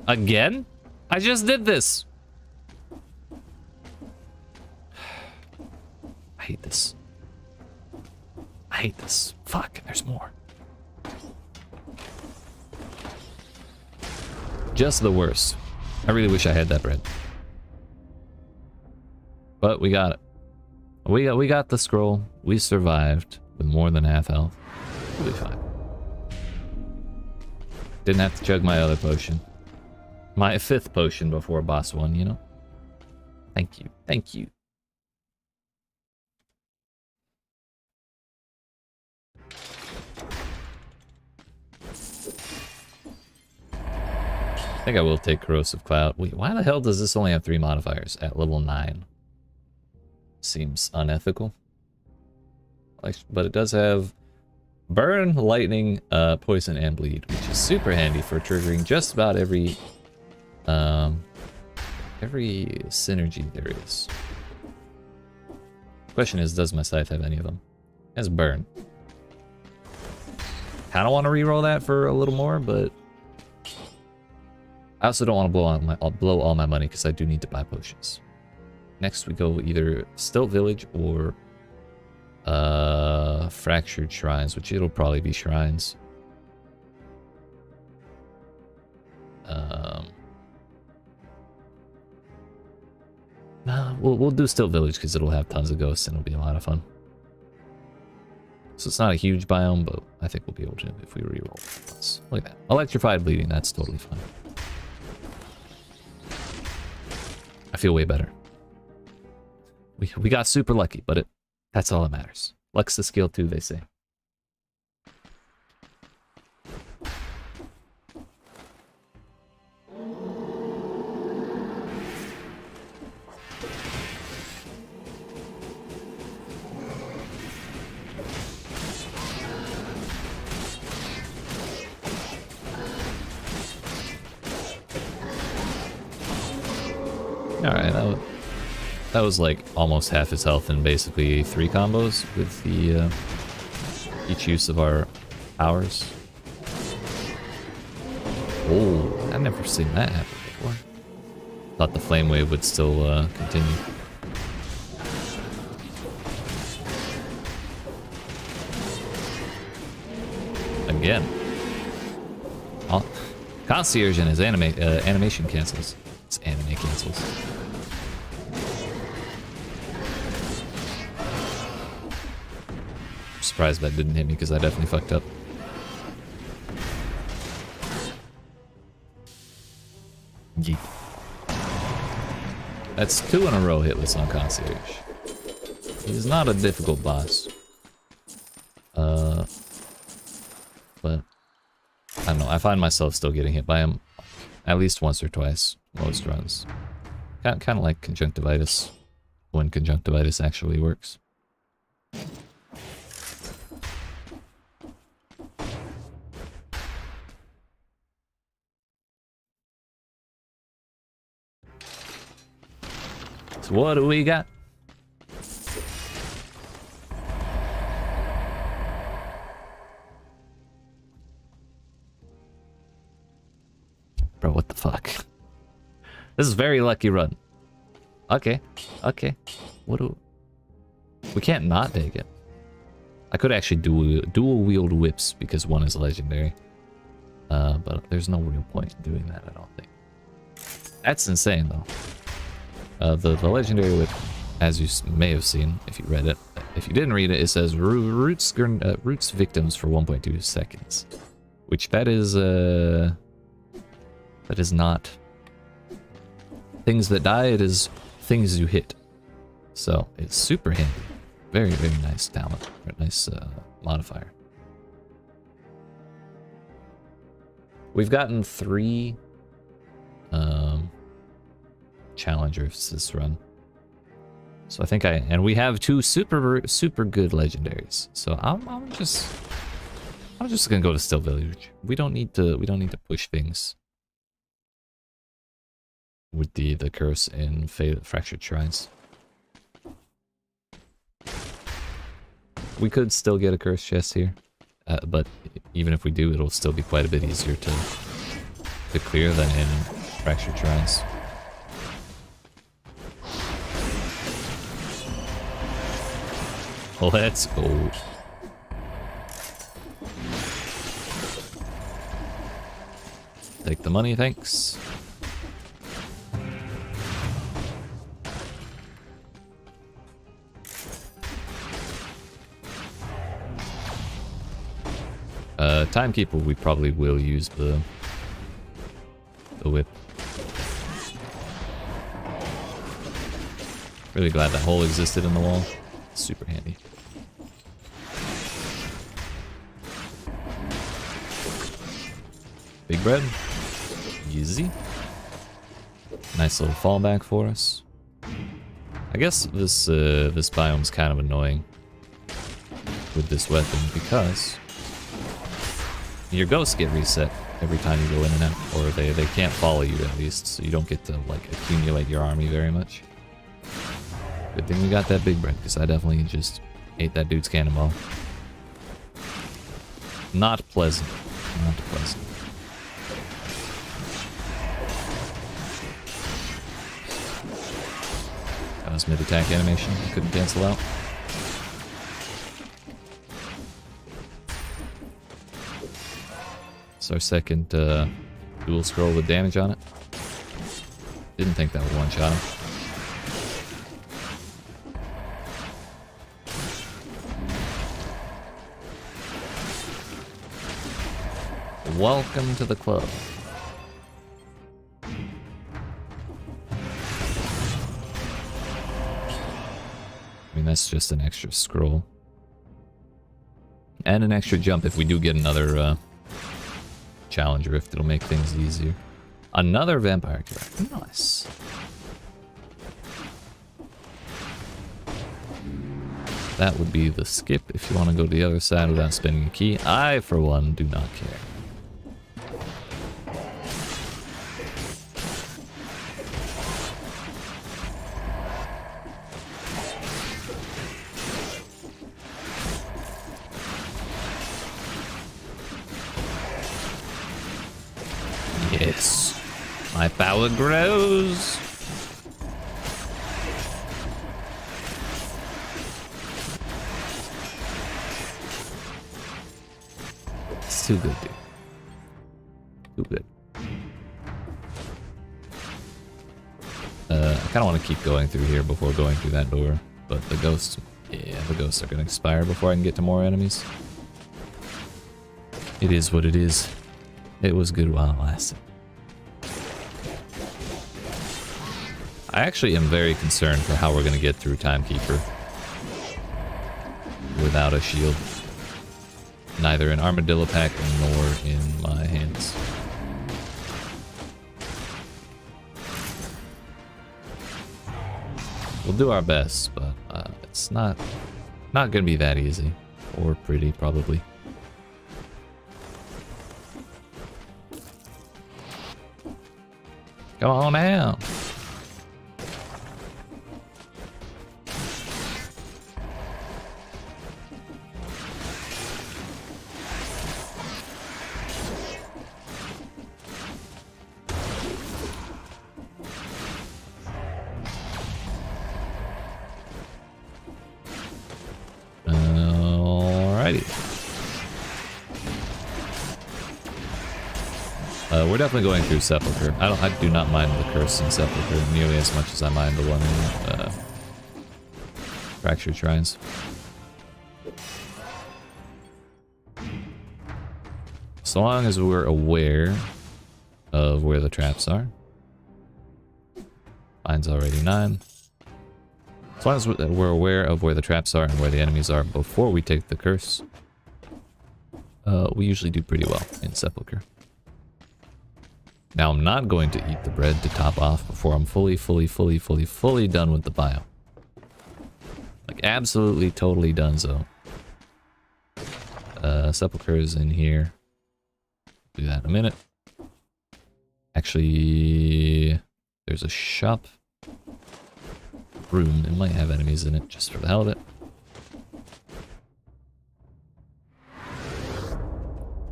Again? I just did this. I hate this. I hate this. Fuck, there's more. Just the worst. I really wish I had that bread. But we got it. We got the scroll. We survived with more than half health. We'll be fine. Didn't have to chug my other potion. My 5th potion before boss 1, you know? Thank you. Thank you. I think I will take Corrosive Cloud. Wait, why the hell does this only have 3 modifiers at level 9? Seems unethical. But it does have Burn, Lightning, Poison, and Bleed, which is super handy for triggering just about every synergy there is. Question is, does my scythe have any of them? It has Burn. Kinda want to reroll that for a little more, but I also don't want to blow all my money because I do need to buy potions. Next we go either Stilt Village or Fractured Shrines, which it'll probably be Shrines. Nah, we'll do Stilt Village because it'll have tons of ghosts and it'll be a lot of fun. So it's not a huge biome, but I think we'll be able to if we reroll once. Look at that. Electrified Bleeding, that's totally fine. I feel way better. We got super lucky, but that's all that matters. Luck's the skill too, they say. Alright, that was like almost half his health in basically 3 combos with the each use of our powers. Oh, I've never seen that happen before. Thought the flame wave would still continue. Again. Oh, Concierge and his animation cancels. It's anime cancels. I'm surprised that didn't hit me because I definitely fucked up. Yeet. That's 2 in a row hitless on Concierge. He's not a difficult boss. But I don't know, I find myself still getting hit by him at least once or twice, most runs. Kind of like conjunctivitis, when conjunctivitis actually works. So what do we got? Bro, what the fuck? This is a very lucky run. Okay, okay. What do... We can't not take it. I could actually dual wield whips because one is legendary. But there's no real point in doing that, I don't think. That's insane, though. The legendary whip, as you may have seen if you read it. If you didn't read it, it says roots victims for 1.2 seconds. Which that is not things that die, it is things you hit. So it's super handy. Very, very nice talent. Or nice modifier. We've gotten 3 challengers this run. So I think and we have 2 super good legendaries. So I'm just gonna go to Still Village. We don't need to push things with the curse in Fractured Shrines. We could still get a curse chest here, but even if we do, it'll still be quite a bit easier to clear than in Fractured Shrines. Let's go. Take the money, thanks. Timekeeper, we probably will use the whip. Really glad that hole existed in the wall. Super handy. Big bread. Easy. Nice little fallback for us. I guess this biome's kind of annoying with this weapon because your ghosts get reset every time you go in and out, or they can't follow you at least, so you don't get to like accumulate your army very much. Good thing we got that big bread, because I definitely just ate that dude's cannonball. Not pleasant. Not pleasant. That was mid-attack animation. I couldn't cancel out. It's our second dual scroll with damage on it. Didn't think that would one-shot him. Welcome to the club. is just an extra scroll. And an extra jump if we do get another challenge rift. It'll make things easier. Another vampire killer. Nice. That would be the skip if you want to go to the other side without spending a key. I, for one, do not care. Yes, my power grows. It's too good, dude. Too good. I kind of want to keep going through here before going through that door, but the ghosts, yeah, the ghosts are going to expire before I can get to more enemies. It is what it is. It was good while it lasted. I actually am very concerned for how we're going to get through Timekeeper without a shield. Neither in Armadillo Pack nor in my hands. We'll do our best, but it's not going to be that easy. Or pretty, probably. Come on now. We're definitely going through Sepulchre. I do not mind the curse in Sepulchre nearly as much as I mind the one in Fractured Shrines. So long as we're aware of where the traps are. Mine's already 9. As long as we're aware of where the traps are and where the enemies are before we take the curse, we usually do pretty well in Sepulchre. Now I'm not going to eat the bread to top off before I'm fully done with the bio. Like absolutely, totally donezo. Sepulchre is in here. Do that in a minute. Actually, there's a shop room. It might have enemies in it just for the hell of it.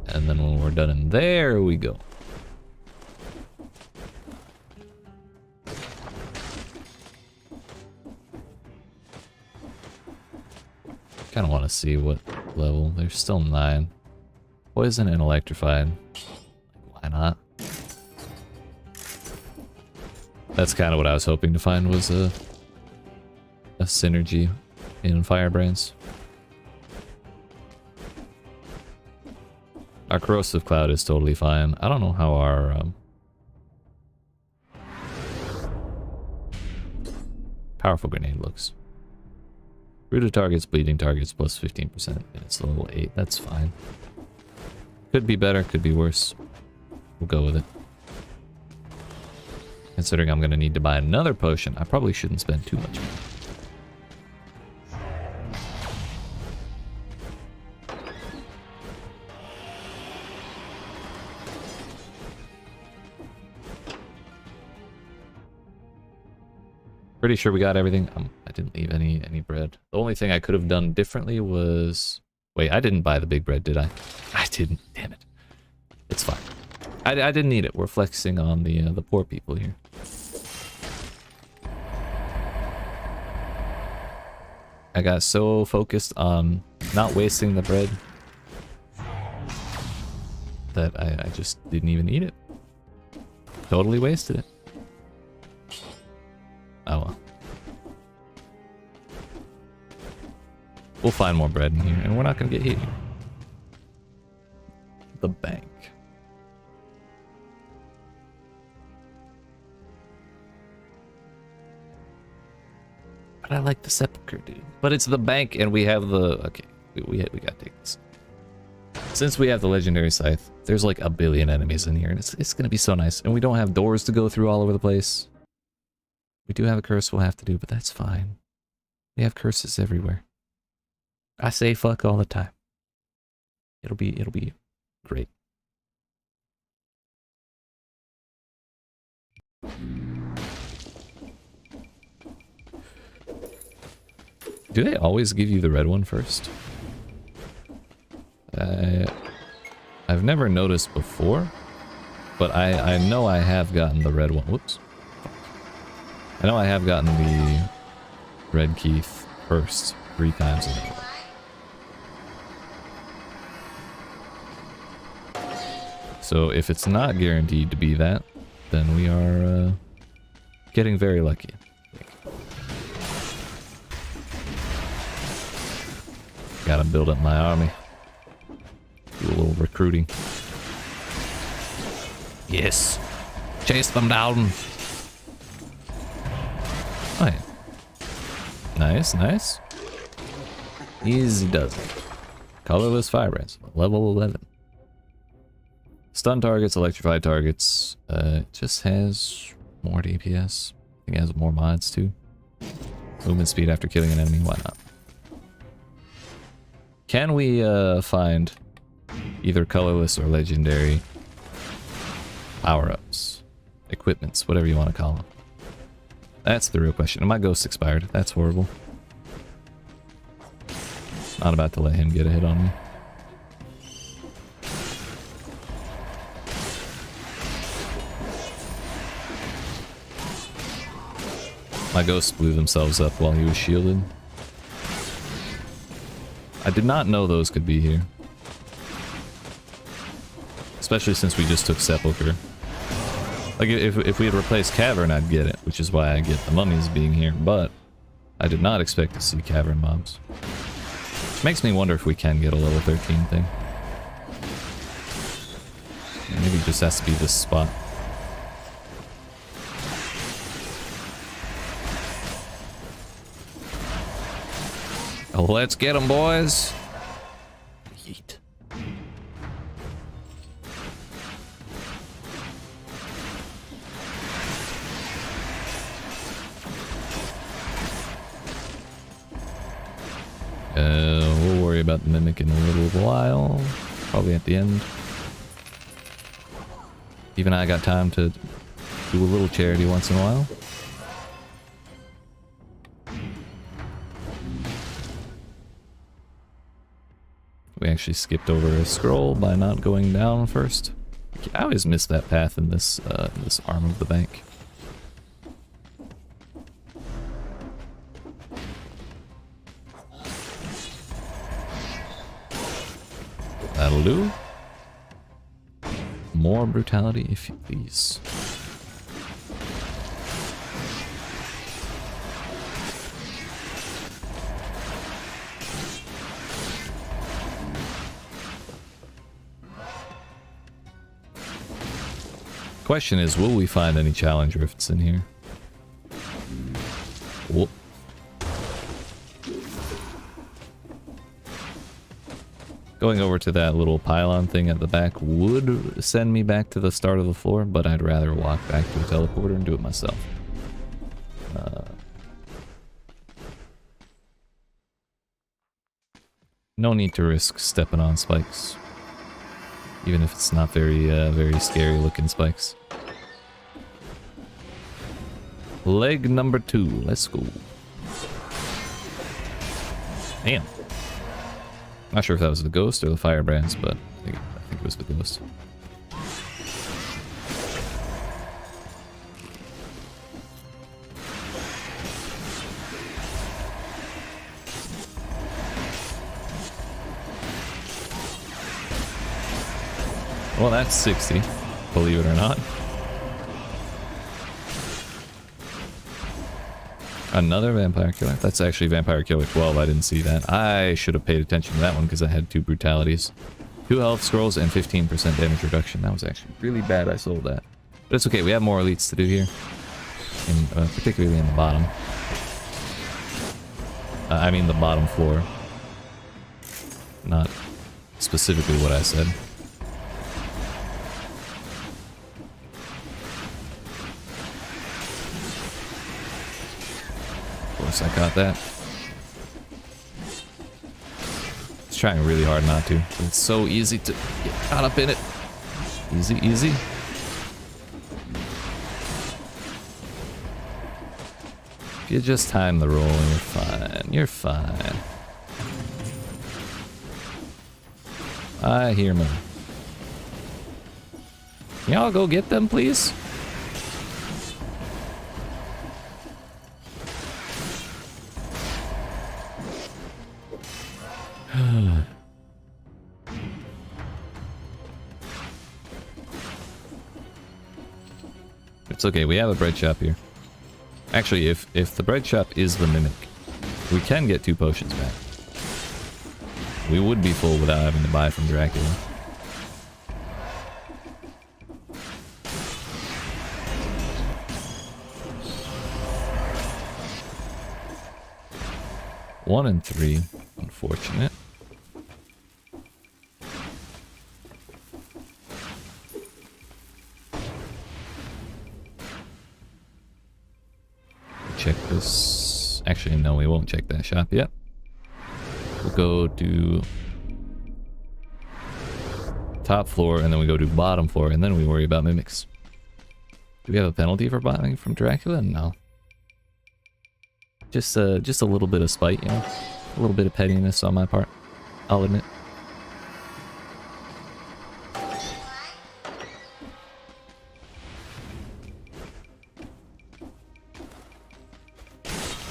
And then when we're done in there, we go. Kind of want to see what level. There's still 9. Poison and electrified. Why not? That's kind of what I was hoping to find, was a synergy in Firebrands. Our corrosive cloud is totally fine. I don't know how our powerful grenade looks. Rooted targets, bleeding targets, plus 15%. And it's level 8. That's fine. Could be better, could be worse. We'll go with it. Considering I'm going to need to buy another potion, I probably shouldn't spend too much money. Pretty sure we got everything. I didn't leave any bread. The only thing I could have done differently was... Wait, I didn't buy the big bread, did I? I didn't. Damn it. It's fine. I didn't need it. We're flexing on the poor people here. I got so focused on not wasting the bread that I just didn't even eat it. Totally wasted it. Oh well. We'll find more bread in here, and we're not gonna get hit here. The bank. But I like the sepulcher, dude. But it's the bank, and we have the... Okay, we gotta take this. Since we have the legendary scythe, there's like a billion enemies in here, and it's gonna be so nice. And we don't have doors to go through all over the place. We do have a curse we'll have to do, but that's fine. We have curses everywhere. I say fuck all the time. It'll be great. Do they always give you the red one first? I've never noticed before, but I know I have gotten the red one. Whoops. I know I have gotten the red key first 3 times in a row. So if it's not guaranteed to be that, then we are getting very lucky. Gotta build up my army. Do a little recruiting. Yes! Chase them down! Oh yeah. Nice, nice. Easy does it. Colorless firebrands, level 11. Stun targets, electrified targets. It just has more DPS. I think it has more mods too. Movement speed after killing an enemy, why not? Can we find either colorless or legendary power-ups, equipments, whatever you want to call them? That's the real question. And my ghost expired. That's horrible. Not about to let him get a hit on me. My ghosts blew themselves up while he was shielded. I did not know those could be here. Especially since we just took Sepulcher. Like, if we had replaced Cavern, I'd get it, which is why I get the mummies being here, but I did not expect to see Cavern mobs. Which makes me wonder if we can get a level 13 thing. Maybe it just has to be this spot. Oh, let's get them, boys! Yeet. We'll worry about the mimic in a little while. Probably at the end. Even I got time to do a little charity once in a while. We actually skipped over a scroll by not going down first. I always miss that path in this arm of the bank. That'll do. More brutality, if you please. Question is, will we find any challenge rifts in here? Whoop. Going over to that little pylon thing at the back would send me back to the start of the floor, but I'd rather walk back to the teleporter and do it myself. No need to risk stepping on spikes. Even if it's not very scary looking spikes. Leg number 2, let's go. Damn. Not sure if that was the ghost or the firebrands, but I think it was the ghost. Well, that's 60, believe it or not. Another Vampire Killer. That's actually Vampire Killer 12. I didn't see that. I should have paid attention to that one because I had 2 brutalities. 2 health scrolls and 15% damage reduction. That was actually really bad. I sold that. But it's okay. We have more elites to do here. And, particularly in the bottom. I mean the bottom floor. Not specifically what I said. Of course I caught that. It's trying really hard not to. It's so easy to get caught up in it. Easy, easy. If you just time the roll, you're fine. You're fine. I hear me. Can y'all go get them, please? It's okay, we have a bread shop here. Actually, if the bread shop is the mimic, we can get 2 potions back. We would be full without having to buy from Dracula. One and 3, unfortunate. Check this. Actually, no, we won't check that shop yet. We'll go to top floor, and then we go to bottom floor, and then we worry about mimics. Do we have a penalty for buying from Dracula? No. Just a little bit of spite, you know? A little bit of pettiness on my part, I'll admit.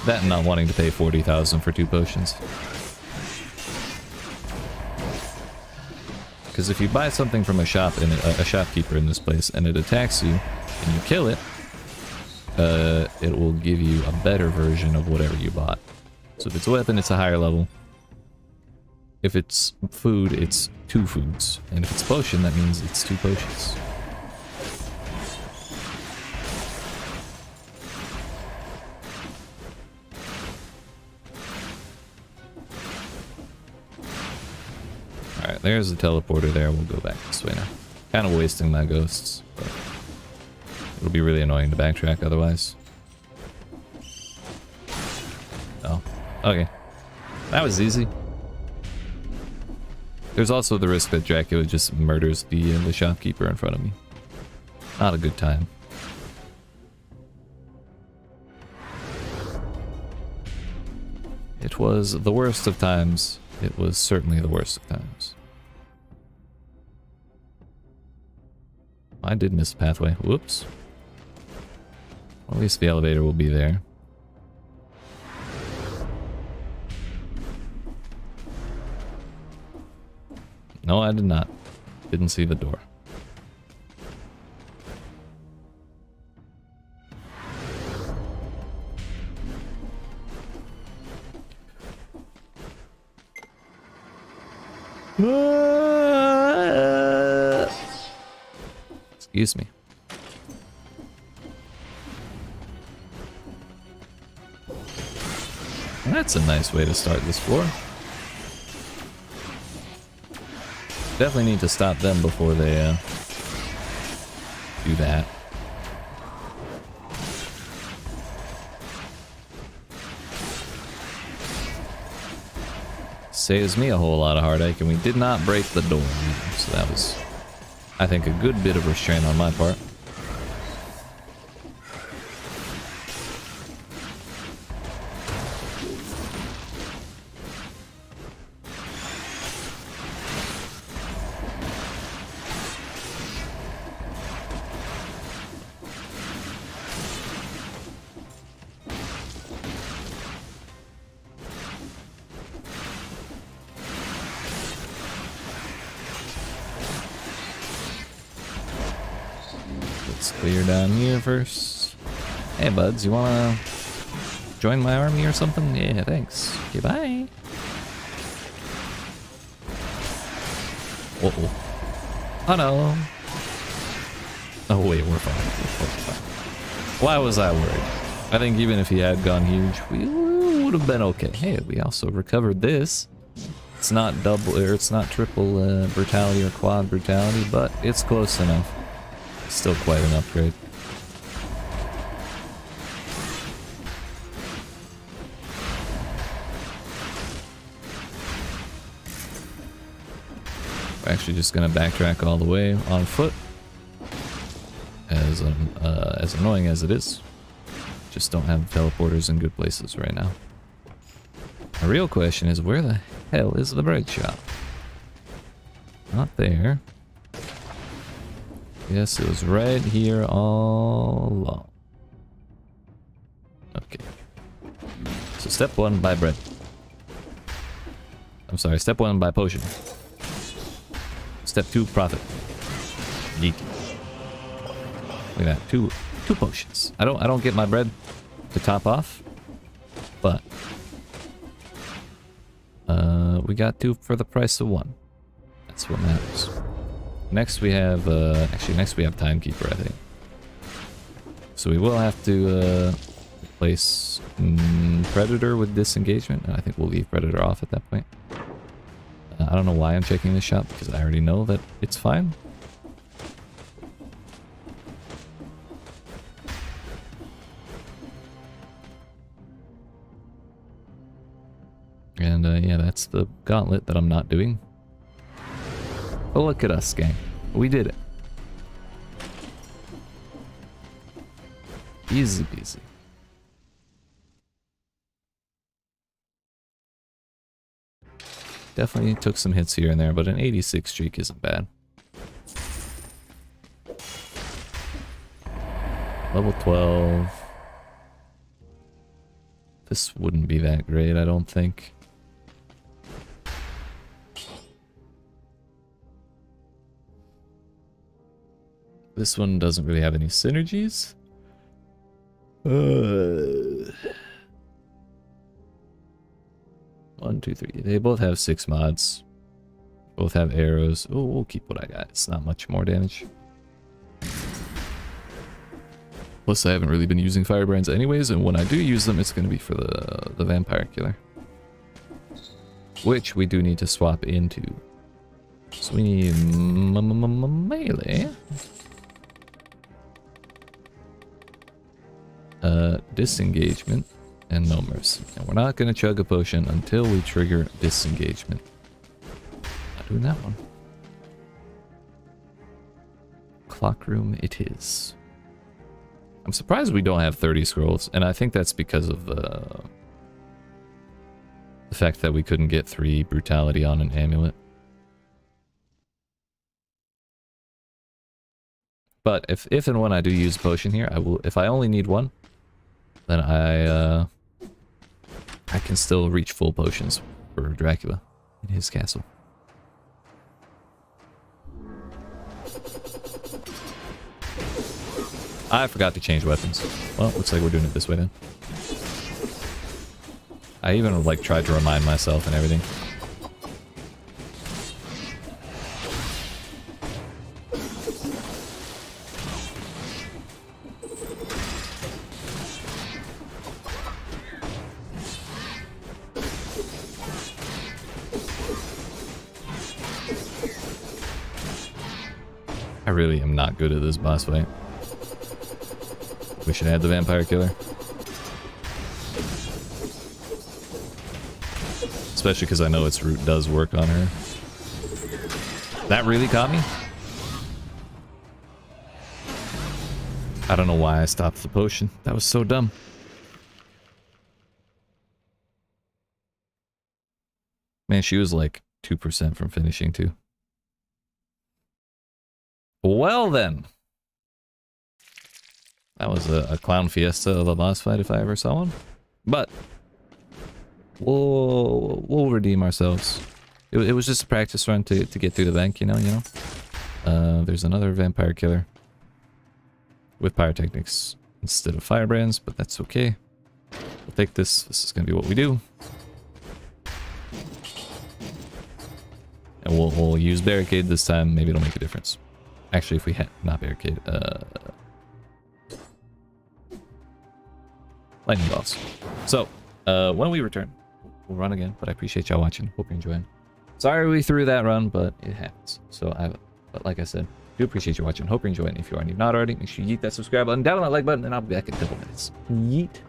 That and not wanting to pay 40,000 for 2 potions. Because if you buy something from a shop and a shopkeeper in this place and it attacks you and you kill it, it will give you a better version of whatever you bought. So if it's a weapon, it's a higher level. If it's food, it's 2 foods. And if it's potion, that means it's 2 potions. Alright, there's the teleporter there. We'll go back this way now. Kind of wasting my ghosts, but it'll be really annoying to backtrack otherwise. Oh, okay. That was easy. There's also the risk that Dracula just murders the shopkeeper in front of me. Not a good time. It was the worst of times. It was certainly the worst of times. I did miss the pathway. Whoops. Well, at least the elevator will be there. No, I did not. Didn't see the door. Excuse me. That's a nice way to start this floor. Definitely need to stop them before they do that. Saves me a whole lot of heartache, and we did not break the door either, so that was, I think, a good bit of restraint on my part. Let's clear down here first. Hey buds, you wanna join my army or something? Yeah, thanks. Okay, bye. Uh-oh. Oh no. Oh wait, we're fine. We're fine. Why was I worried? I think even if he had gone huge, we would have been okay. Hey, we also recovered this. It's not double, or it's not triple brutality or quad brutality, but it's close enough. Still quite an upgrade. We're actually just gonna backtrack all the way on foot. As annoying as it is, just don't have teleporters in good places right now. The real question is, where the hell is the break shop? Not there. Yes, it was right here all along. Okay. So step 1, buy bread. I'm sorry, step 1, buy potion. Step 2, profit. Yeet. Look at that, two potions. I don't get my bread to top off, but we got 2 for the price of 1. That's what matters. Next we have actually next we have Timekeeper, I think. So we will have to replace Predator with Disengagement, and I think we'll leave Predator off at that point. I don't know why I'm checking this shop, because I already know that it's fine. And yeah, that's the gauntlet that I'm not doing. But look at us, gang. We did it. Easy peasy. Definitely took some hits here and there, but an 86 streak isn't bad. Level 12. This wouldn't be that great, I don't think. This one doesn't really have any synergies. 1, 2, 3. They both have 6 mods. Both have arrows. Oh, we'll keep what I got. It's not much more damage. Plus, I haven't really been using firebrands anyways, and when I do use them, it's going to be for the vampire killer, which we do need to swap into. So we need melee. Disengagement, and no mercy. And we're not going to chug a potion until we trigger disengagement. Not doing that one. Clock room it is. I'm surprised we don't have 30 scrolls, and I think that's because of the fact that we couldn't get 3 brutality on an amulet. But if and when I do use a potion here, I will. If I only need 1, then I can still reach full potions for Dracula in his castle. I forgot to change weapons. Well, looks like we're doing it this way then. I even like tried to remind myself and everything. I really am not good at this boss fight. We should add the vampire killer. Especially because I know its root does work on her. That really caught me? I don't know why I stopped the potion. That was so dumb. Man, she was like 2% from finishing too. Well then. That was a clown fiesta of a boss fight if I ever saw one. But we'll redeem ourselves. It was just a practice run to get through the bank, you know. There's another vampire killer with pyrotechnics instead of firebrands, but that's okay. We'll take this. This is gonna be what we do. And we'll use barricade this time. Maybe it'll make a difference. Actually, if we had not barricade, lightning balls. So, When we return, we'll run again, but I appreciate y'all watching. Hope you're enjoying. Sorry we threw that run, but it happens. But like I said, do appreciate you watching. Hope you're enjoying. If you are and you've not already, make sure you yeet that subscribe button, down on that like button, and I'll be back in a couple minutes. Yeet.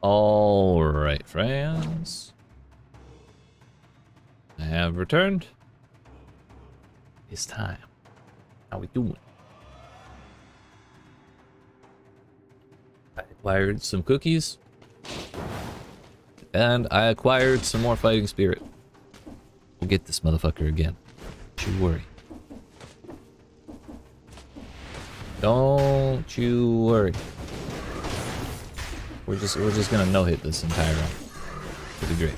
Alright, friends. I have returned. It's time. How we doing? I acquired some cookies. And I acquired some more fighting spirit. We'll get this motherfucker again. Don't you worry. Don't you worry. We're just gonna no-hit this entire round. It'll be great.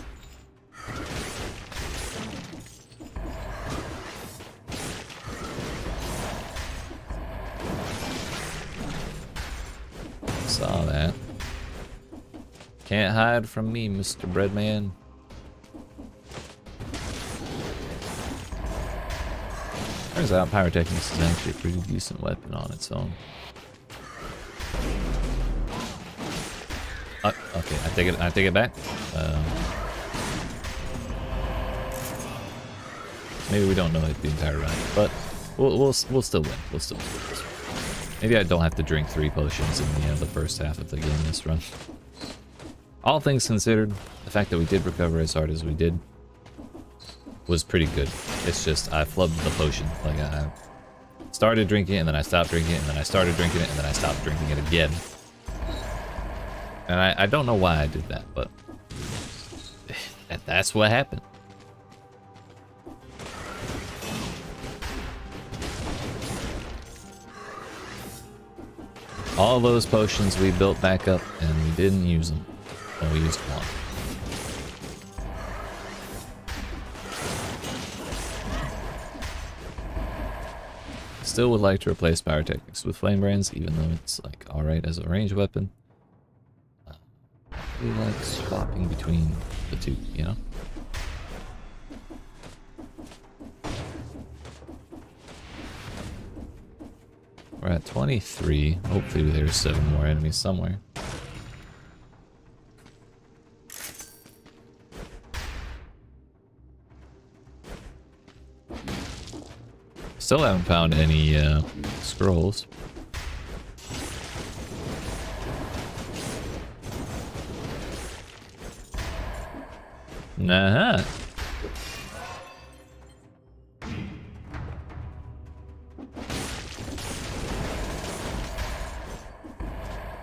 Saw that. Can't hide from me, Mr. Breadman. Turns out pyrotechnics is actually a pretty decent weapon on its own. Okay, I take it back. Maybe we don't know it the entire round, but we'll still win. We'll still win. Maybe I don't have to drink 3 potions in the first half of the game this run. All things considered, the fact that we did recover as hard as we did was pretty good. It's just I flubbed the potion. Like I started drinking it and then I stopped drinking it and then I started drinking it and then I stopped drinking it again. And I don't know why I did that, but that's what happened. All those potions we built back up and we didn't use them. Well, we used one. Still would like to replace pyrotechnics with flame brands, even though it's like alright as a ranged weapon. We like swapping between the two, you know? We're at 23. Hopefully there's 7 more enemies somewhere. Still haven't found any scrolls. Nah.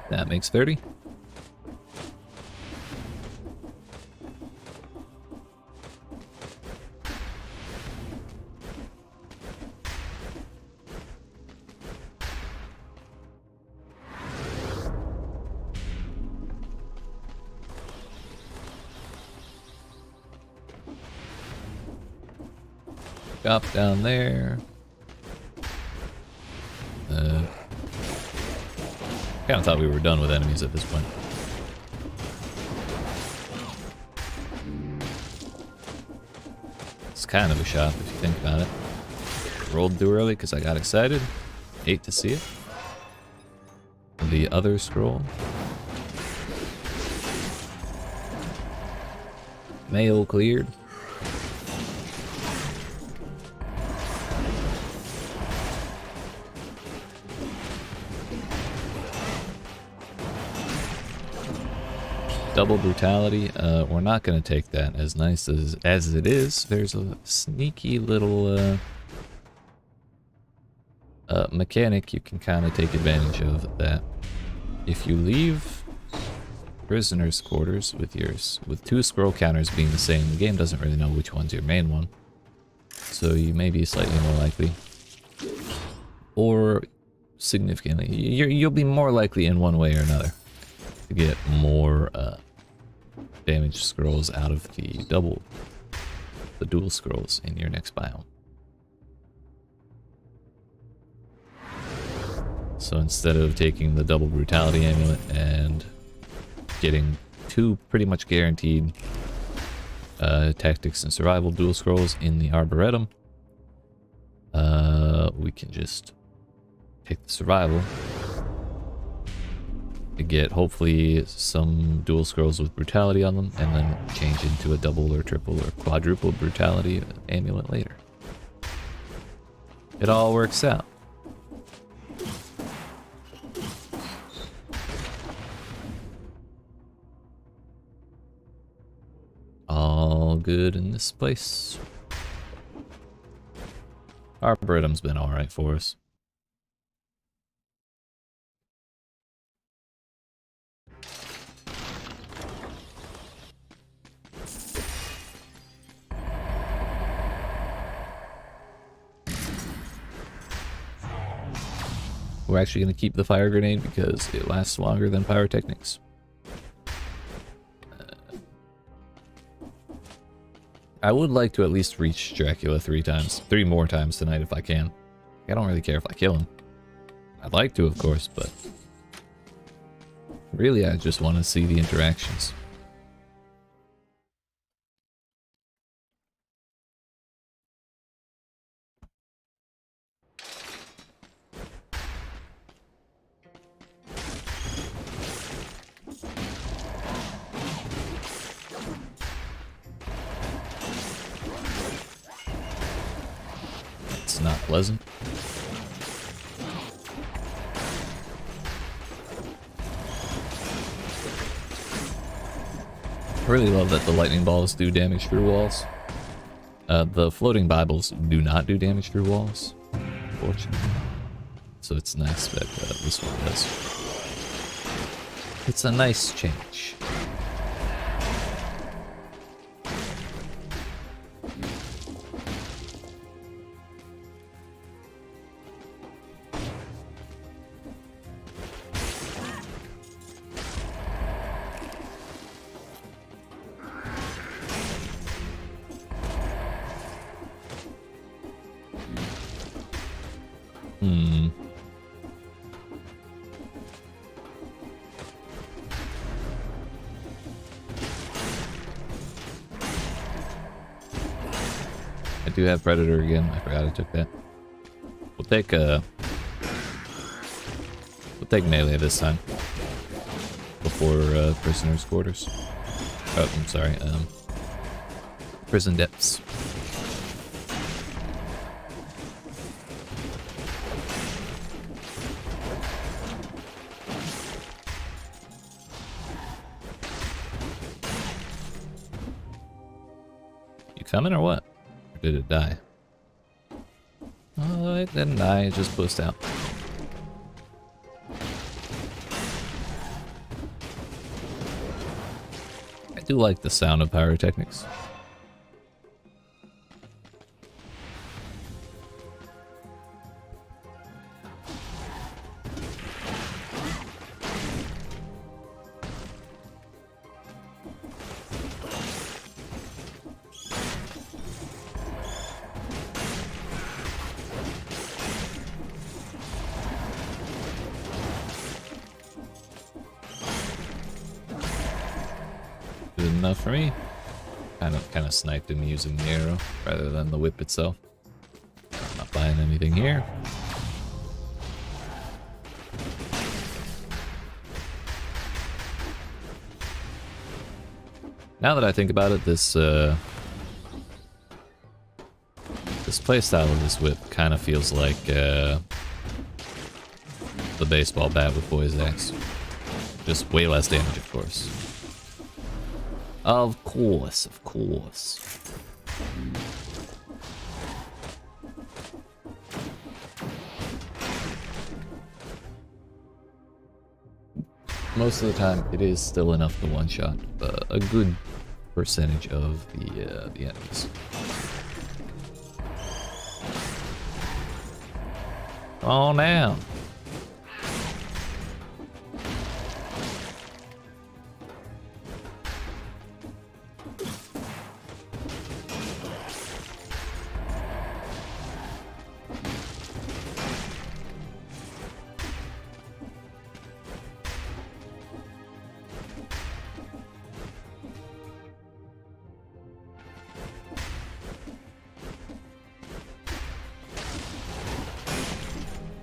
That makes 30. Drop down there. Kind of thought we were done with enemies at this point. It's kind of a shot if you think about it. Rolled too early because I got excited. Hate to see it. The other scroll. Mail cleared. Double brutality. We're not going to take that. As nice as it is, there's a sneaky little mechanic you can kind of take advantage of. That if you leave prisoners' quarters with 2 scroll counters being the same, the game doesn't really know which one's your main one. So you may be slightly more likely, or significantly, you'll be more likely in one way or another to get more damage scrolls out of the dual scrolls in your next biome. So instead of taking the double brutality amulet and getting 2 pretty much guaranteed tactics and survival dual scrolls in the arboretum, we can just take the survival to get hopefully some dual scrolls with brutality on them, and then change into a double or triple or quadruple brutality amulet later. It all works out. all good in this place. Arboretum's been alright for us. We're actually going to keep the fire grenade because it lasts longer than pyrotechnics. I would like to at least reach Dracula 3 more times tonight if I can. I don't really care if I kill him. I'd like to, of course, but really I just want to see the interactions. It's not pleasant. I really love that the lightning balls do damage through walls. The floating Bibles do not do damage through walls, unfortunately. So it's nice that this one does. It's a nice change. I do have Predator again. I forgot I took that. We'll take melee this time. Before prisoners' quarters. Oh, I'm sorry. Prison depths. You coming or what? Or did it die? Oh, it didn't die. It just pushed out. I do like the sound of pyrotechnics. Good enough for me. Kind of sniped him using the arrow rather than the whip itself. I'm not buying anything here. Now that I think about it, this playstyle of this whip kind of feels like the baseball bat with Boy's Axe. Just way less damage, of course. Of course, of course. Most of the time, it is still enough to one-shot a good percentage of the enemies. Come on now.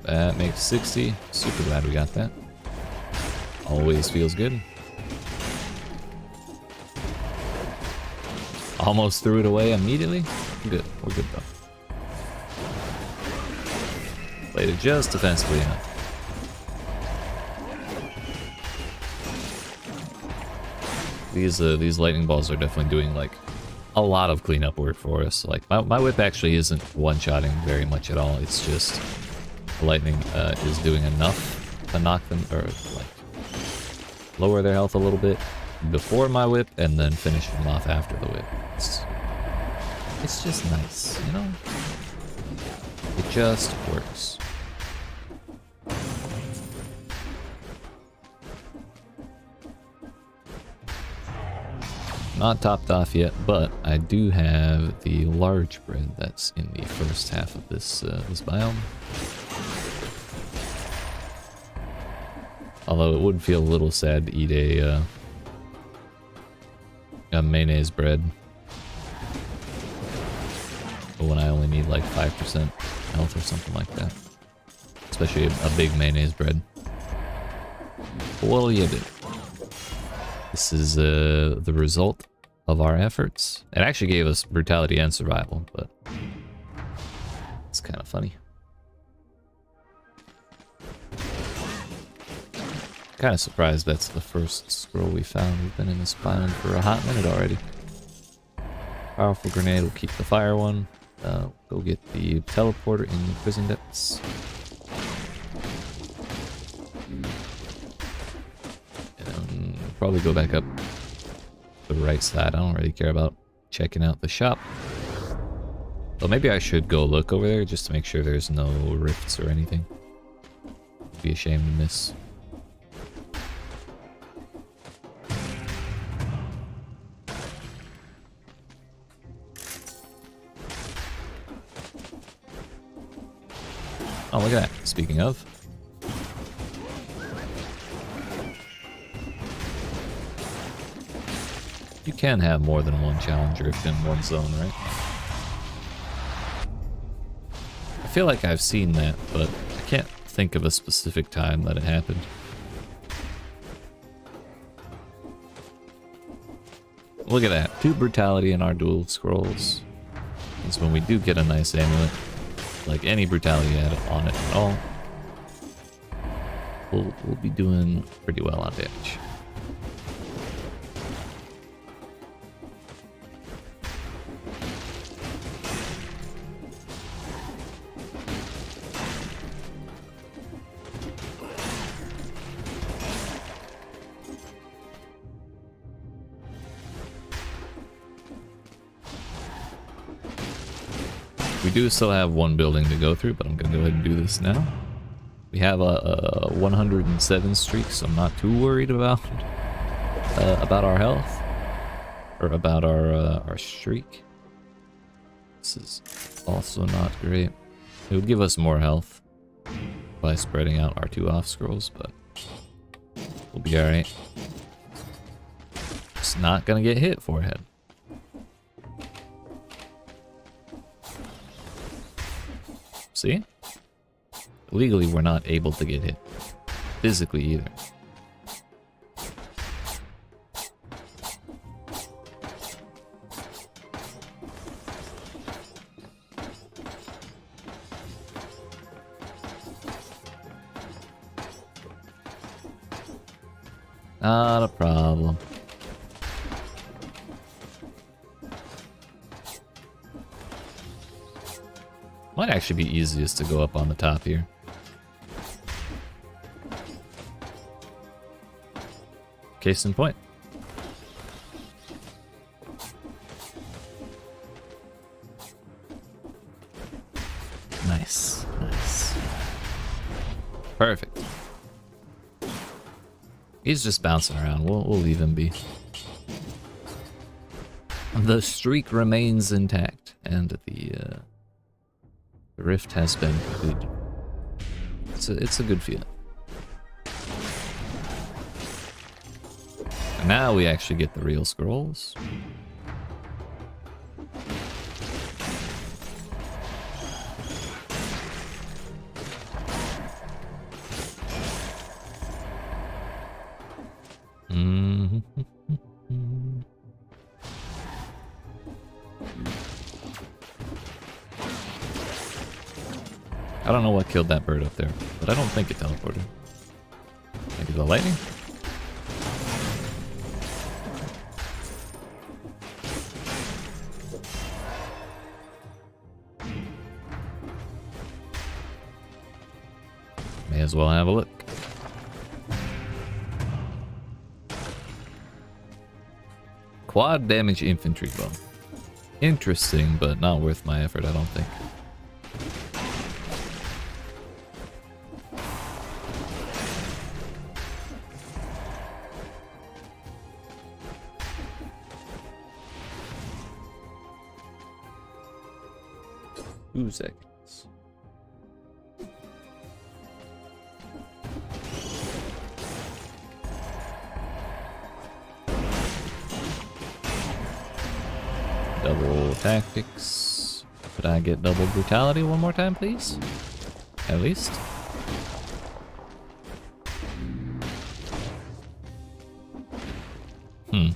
That makes 60. Super glad we got that. Always feels good. Almost threw it away immediately. Good. We're good though. Played it just defensively enough. These lightning balls are definitely doing like a lot of cleanup work for us. Like, my whip actually isn't one-shotting very much at all. It's just lightning is doing enough to knock them, or like lower their health a little bit before my whip, and then finish them off after the whip. It's just nice, you know? It just works. Not topped off yet, but I do have the large bread that's in the first half of this this biome. Although it would feel a little sad to eat a mayonnaise bread, but when I only need like 5% health or something like that, especially a big mayonnaise bread. But what'll you do? This is the result of our efforts. It actually gave us brutality and survival, but it's kind of funny. Kind of surprised that's the first scroll we found. We've been in this biome for a hot minute already. Powerful grenade will keep the fire one. Go get the teleporter in the prison depths. And probably go back up the right side. I don't really care about checking out the shop. But maybe I should go look over there just to make sure there's no rifts or anything. Be a shame to miss. Oh, look at that. Speaking of. You can have more than one challenge rift in one zone, right? I feel like I've seen that, but I can't think of a specific time that it happened. Look at that. 2 brutality in our dual scrolls. Means when we do get a nice amulet, like any brutality add on it at all, we'll be doing pretty well on damage. We do still have one building to go through, but I'm gonna go ahead and do this now. We have a 107 streak, so I'm not too worried about our health, or about our streak. This is also not great. It would give us more health by spreading out our 2 off scrolls, but we'll be alright. It's not gonna get hit forehead. See? Legally, we're not able to get hit. Physically, either. Not a problem. Might actually be easiest to go up on the top here. Case in point. Nice, nice. Perfect. He's just bouncing around. We'll leave him be. The streak remains intact, and the rift has been completed. It's a good feeling. And now we actually get the real scrolls. I don't know what killed that bird up there, but I don't think it teleported. Maybe the lightning? as well have a look. Quad damage infantry bow. Interesting, but not worth my effort, I don't think. Two seconds. Double tactics. Could I get double brutality one more time, please? At least. I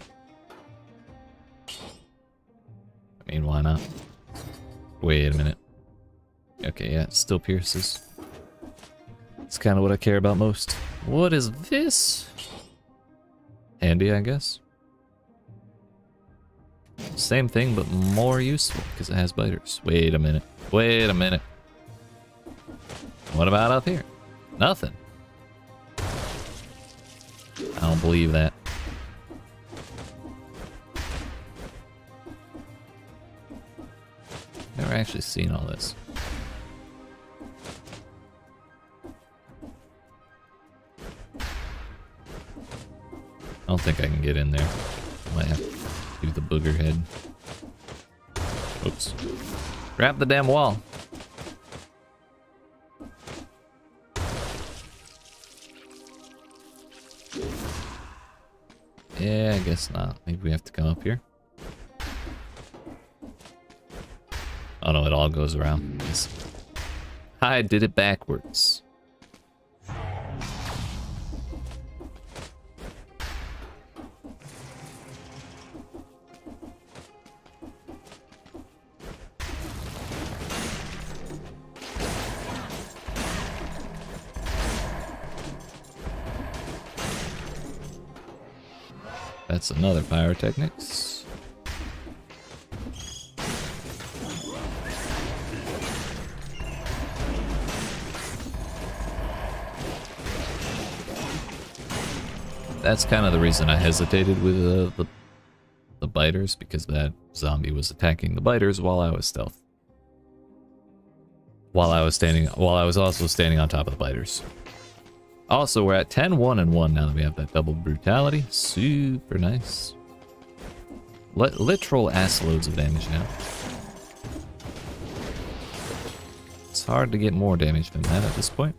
mean, why not? Wait a minute. Okay, yeah, it still pierces. It's kind of what I care about most. What is this? Handy, I guess. Same thing, but more useful, because it has biters. Wait a minute. Wait a minute. What about up here? Nothing. I don't believe that. Never actually seen all this. I don't think I can get in there. Might have to do the booger head. Oops. Grab the damn wall. Yeah, I guess not. Maybe we have to come up here. Oh no, it all goes around. Yes. I did it backwards. That's another pyrotechnics. That's kind of the reason I hesitated with the biters, because that zombie was attacking the biters while I was stealth. While I was also standing on top of the biters. Also, we're at 10, 1, and 1 now that we have that double brutality. Super nice. Literal ass loads of damage now. It's hard to get more damage than that at this point.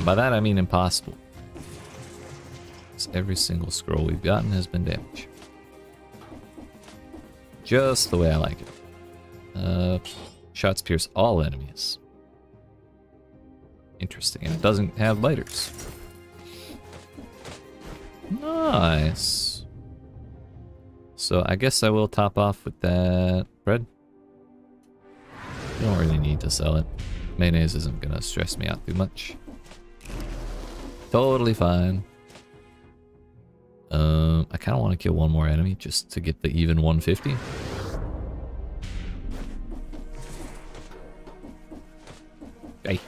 By that I mean impossible. Because every single scroll we've gotten has been damage. Just the way I like it. Shots pierce all enemies. Interesting, and it doesn't have biters. Nice. So I guess I will top off with that bread. You don't really need to sell it. Mayonnaise isn't gonna stress me out too much. Totally fine. I kind of want to kill one more enemy just to get the even 150. Hey.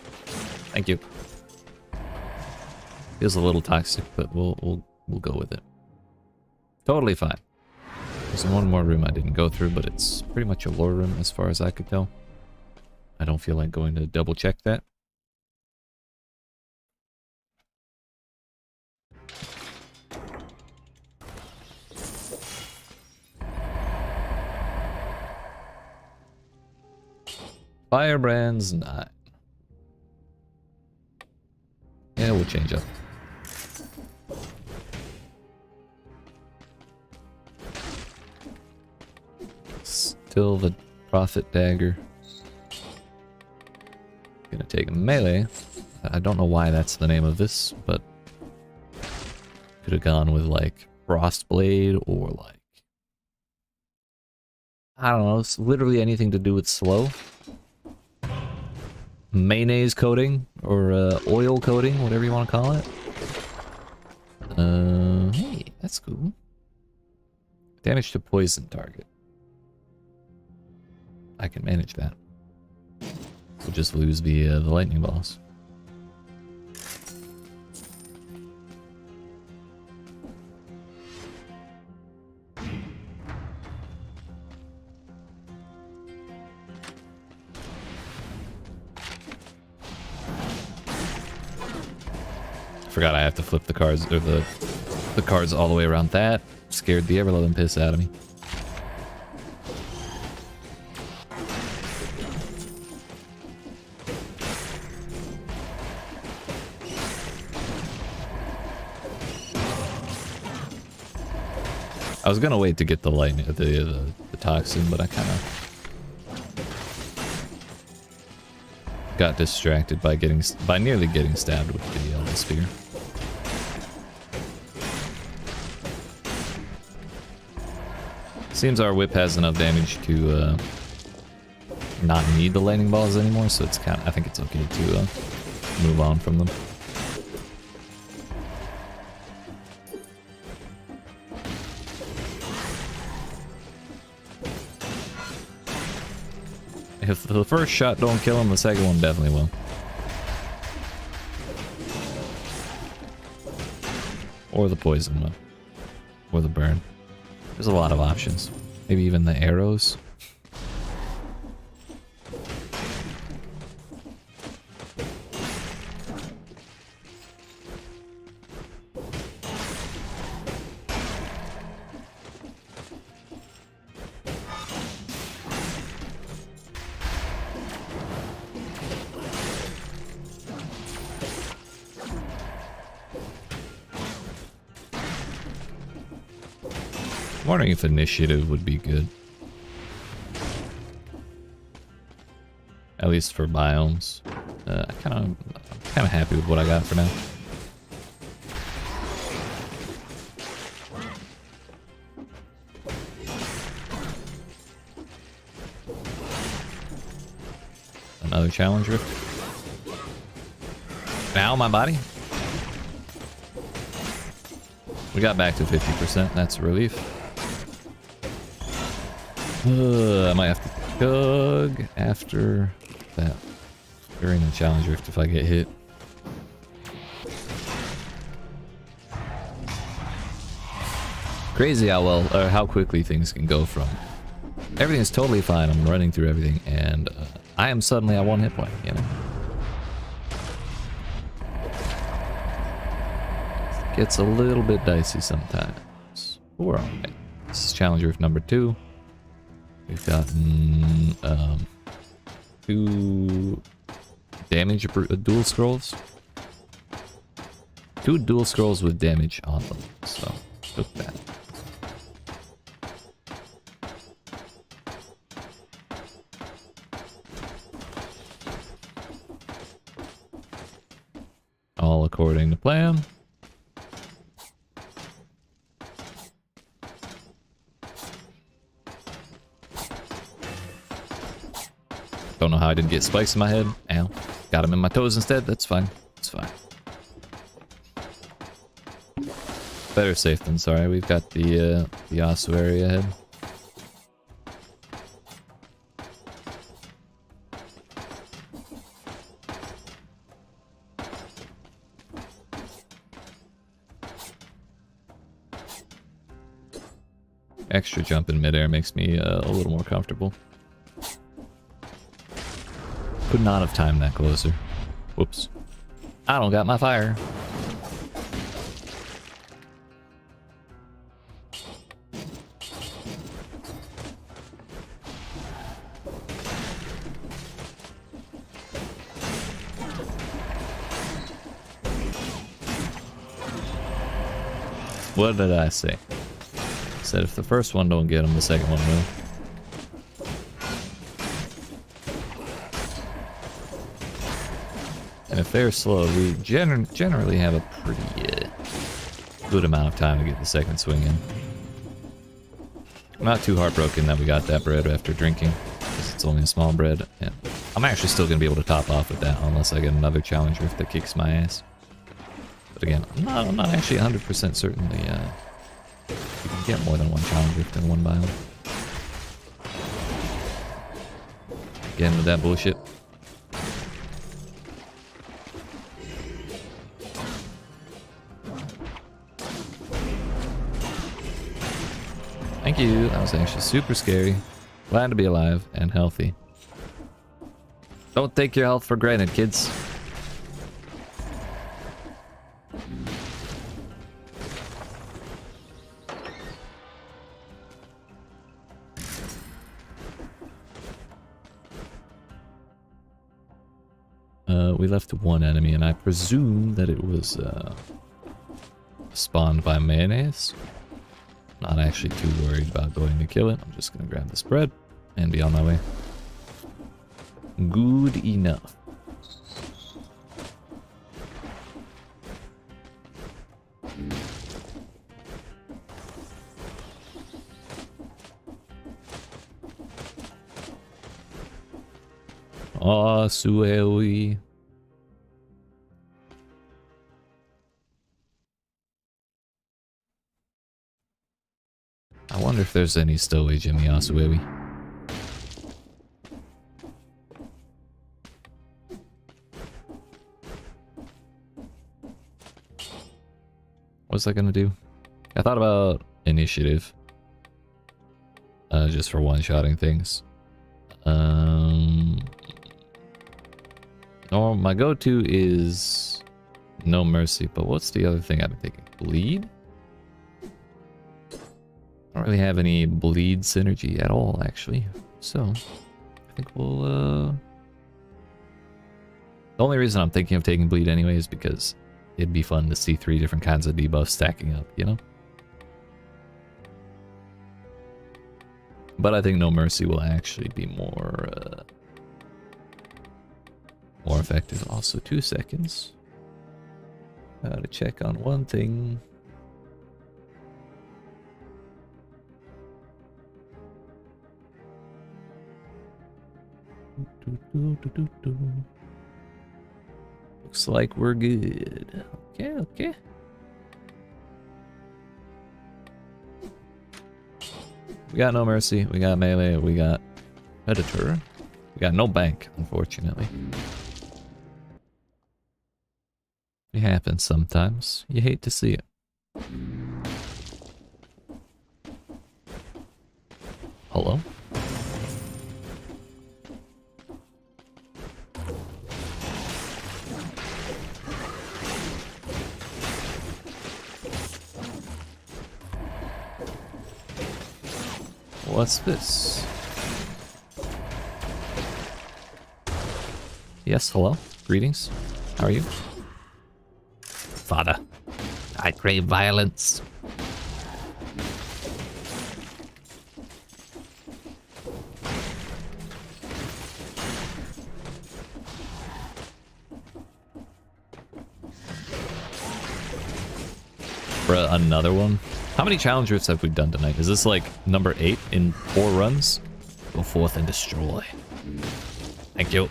Thank you. Feels a little toxic, but we'll go with it. Totally fine. There's one more room I didn't go through, but it's pretty much a lore room as far as I could tell. I don't feel like going to double check that. Firebrand's 9. Yeah, we'll change up. Still the Prophet Dagger. Gonna take melee. I don't know why that's the name of this, but could have gone with like Frostblade or like, I don't know, it's literally anything to do with slow. Mayonnaise coating or oil coating, whatever you want to call it. Hey, that's cool. Damage to poison target. I can manage that. We'll just lose the lightning balls. Forgot I have to flip the cards, or the cards all the way around. That scared the ever-loving piss out of me. I was gonna wait to get the lightning, the toxin, but I kind of got distracted by nearly getting stabbed with the spear. Seems our whip has enough damage to not need the lightning balls anymore, so it's I think it's okay to move on from them. If the first shot don't kill him, the second one definitely will. Or the poison one. Or the burn. There's a lot of options. Maybe even the arrows. I'm wondering if initiative would be good. At least for biomes. I'm kind of happy with what I got for now. Another challenge rift. Now my body. We got back to 50%. That's a relief. I might have to chug after that. During the challenge rift if I get hit. Crazy how well, or how quickly things can go from everything is totally fine, I'm running through everything, and I am suddenly at 1 hit point, you know? Gets a little bit dicey sometimes. We're alright. This is challenge rift number 2. We've gotten 2 damage dual scrolls. 2 dual scrolls with damage on them, so took that. All according to plan. Don't know how I didn't get spikes in my head. Ow. Got them in my toes instead. That's fine. It's fine. Better safe than sorry. We've got the ossuary ahead. Extra jump in midair makes me a little more comfortable. Could not have timed that closer. Whoops. I don't got my fire. What did I say? I said if the first one don't get him, the second one will. And if they're slow, we generally have a pretty good amount of time to get the second swing in. I'm not too heartbroken that we got that bread after drinking, because it's only a small bread. And I'm actually still going to be able to top off with that unless I get another challenge rift that kicks my ass. But again, I'm not actually 100% certain you can get more than 1 challenge rift in 1 biome. Again with that bullshit. Thank you, that was actually super scary. Glad to be alive and healthy. Don't take your health for granted, kids. we left one enemy, and I presume that it was spawned by mayonnaise. Not actually too worried about going to kill it. I'm just gonna grab this bread and be on my way. Good enough. Oh, suewi. I wonder if there's any stowaway Jimmy Asuewi. What's that gonna do? I thought about initiative. Just for one-shotting things. Or my go-to is No Mercy, but what's the other thing I've been thinking? Bleed? I don't really have any bleed synergy at all, actually. So, I think we'll, The only reason I'm thinking of taking bleed anyway is because it'd be fun to see 3 different kinds of debuffs stacking up, you know? But I think No Mercy will actually be more effective. Also, 2 seconds. Gotta check on one thing. Looks like we're good. Okay. We got No Mercy, we got melee, we got Predator. We got no bank, unfortunately. It happens sometimes. You hate to see it. Hello? What's this? Yes, hello. Greetings. How are you? Father, I crave violence. Bruh, another one? How many challenge routes have we done tonight? Is this like number 8 in 4 runs? Go forth and destroy. Thank you.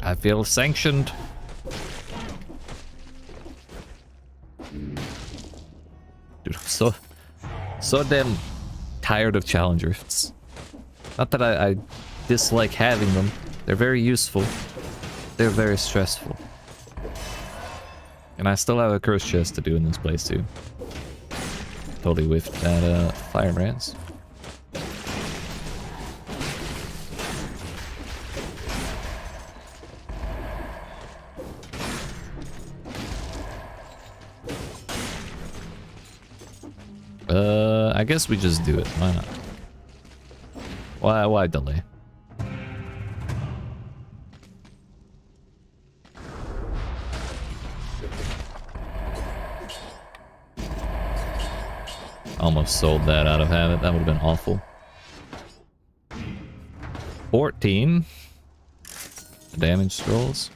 I feel sanctioned. Dude, I'm so damn tired of challenge rifts. Not that I dislike having them. They're very useful. They're very stressful. And I still have a curse chest to do in this place too. Totally whiffed that firebrands. I guess we just do it. Why not? Why delay? Almost sold that out of habit. That would have been awful. 14. Damage scrolls.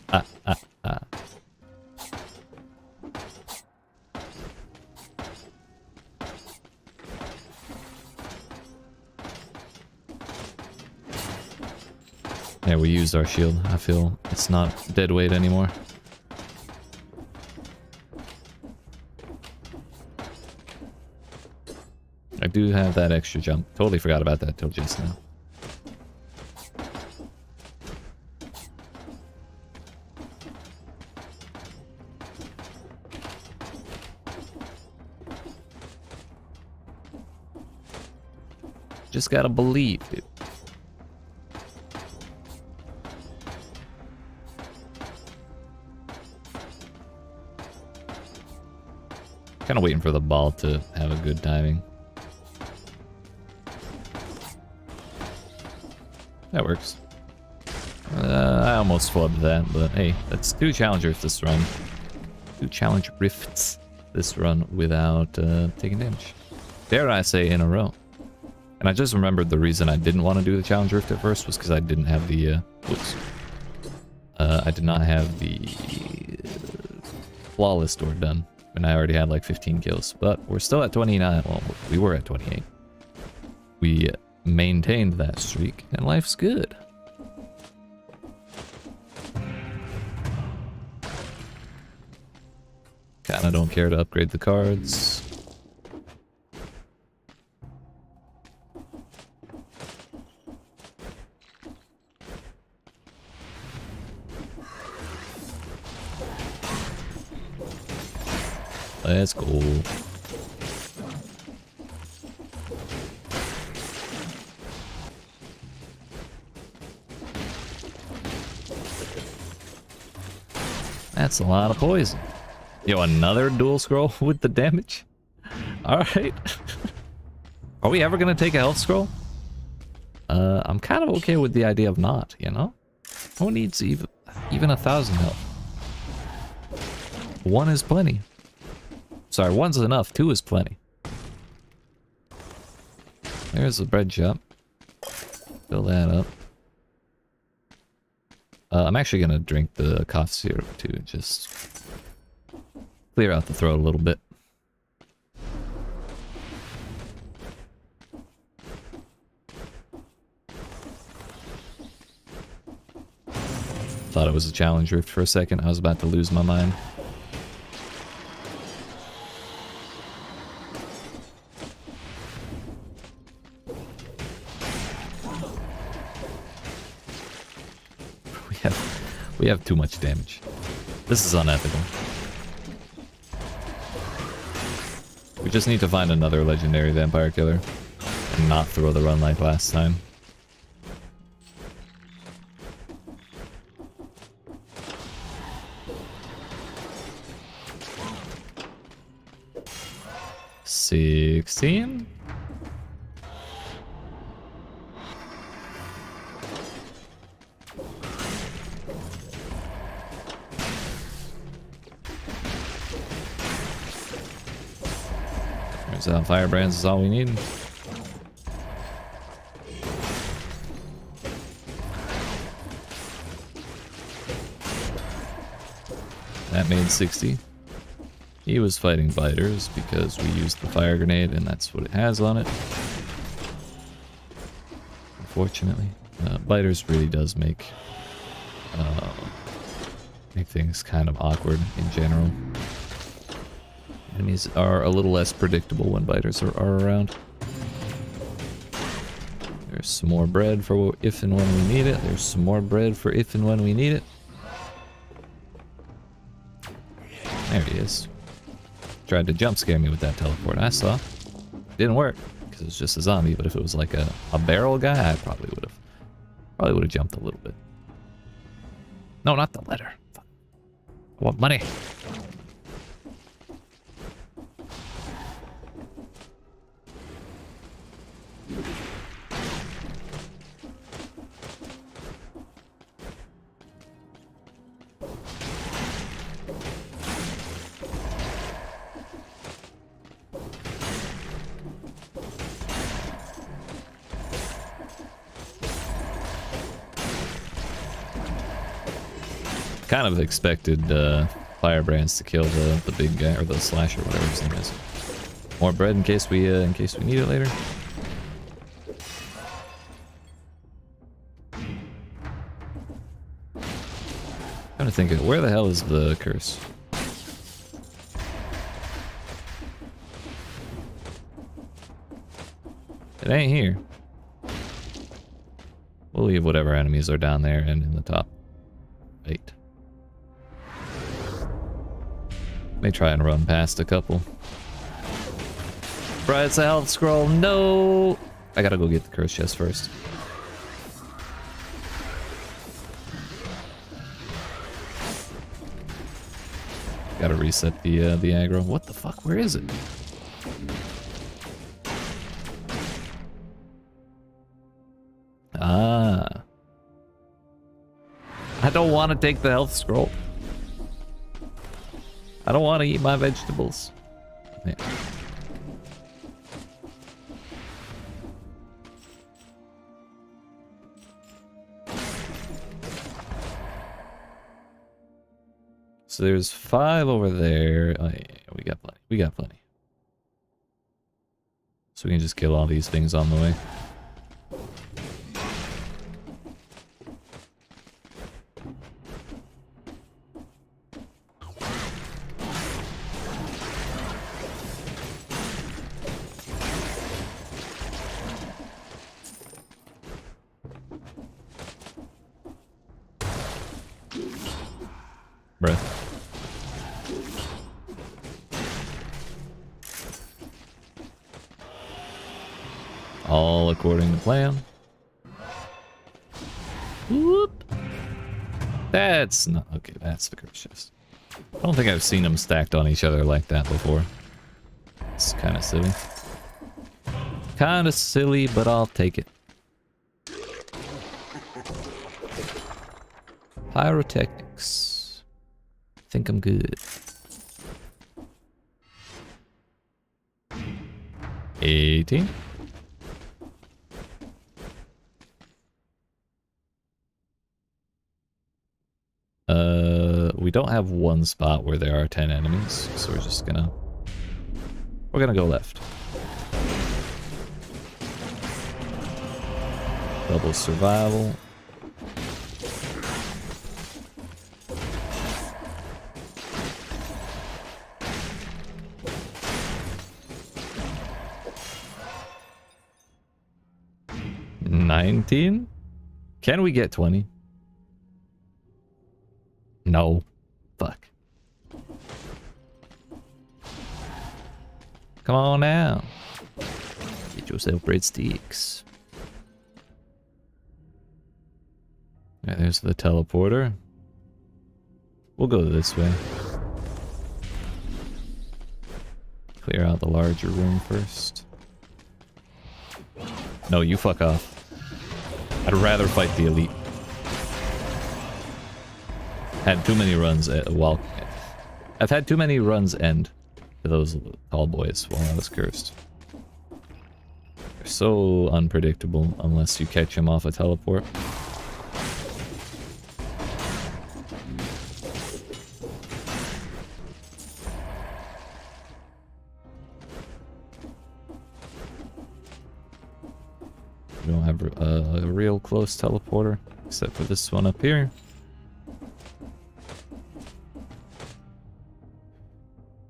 Yeah, we used our shield. I feel it's not dead weight anymore. I do have that extra jump. Totally forgot about that till just now. Just gotta believe, dude. Kind of waiting for the ball to have a good timing. That works. I almost flubbed that, but hey, that's 2 challenge rifts this run. 2 challenge rifts this run without taking damage. Dare I say in a row. And I just remembered the reason I didn't want to do the challenge rift at first was because I didn't have the whoops. I did not have the flawless door done, and I already had like 15 kills. But we're still at 29. Well, we were at 28. We maintained that streak, and life's good. Kinda don't care to upgrade the cards. Let's go. That's a lot of poison. Yo, another dual scroll with the damage? Alright. Are we ever gonna take a health scroll? I'm kind of okay with the idea of not, you know? Who needs even 1,000 health? 1 is plenty. Sorry, 1's enough, 2 is plenty. There's the bread shop. Fill that up. I'm actually gonna drink the cough syrup too, just clear out the throat a little bit. Thought it was a challenge rift for a second. I was about to lose my mind. We have too much damage. This is unethical. We just need to find another legendary vampire killer and not throw the run like last time. $16? Firebrands is all we need. That made 60. He was fighting biters because we used the fire grenade and that's what it has on it. Unfortunately. Biters really does make things kind of awkward in general. Enemies are a little less predictable when biters are around. There's some more bread for if and when we need it. There's some more bread for if and when we need it. There he is. Tried to jump scare me with that teleport. I saw. Didn't work because it was just a zombie. But if it was like a barrel guy, I probably would have jumped a little bit. No, not the letter. Fuck. I want money. Kind of expected firebrands to kill the big guy or the slasher, whatever his name is. More bread in case we need it later. Trying to think of where the hell is the curse? It ain't here. We'll leave whatever enemies are down there and in the top right. May try and run past a couple. Right, it's a health scroll. No! I gotta go get the curse chest first. Gotta reset the aggro. What the fuck? Where is it? Ah. don't want to take the health scroll. I don't want to eat my vegetables. Yeah. So there's 5 over there. Oh, yeah, we got plenty. We got plenty. So we can just kill all these things on the way. Bruh. All according to plan. Whoop. That's not... Okay, that's the curse chest. I don't think I've seen them stacked on each other like that before. It's kind of silly. Kind of silly, but I'll take it. Pyrotechnics. Think I'm good. 18. We don't have one spot where there are 10 enemies, so we're gonna go left. Double survival. $19? Can we get 20? No. Fuck. Come on now. Get yourself breadsticks. Yeah, there's the teleporter. We'll go this way. Clear out the larger room first. No, you fuck off. I'd rather fight the elite. Had too many runs I've had too many runs end to those tall boys while I was cursed. They're so unpredictable unless you catch them off a teleport. We don't have a real close teleporter except for this one up here.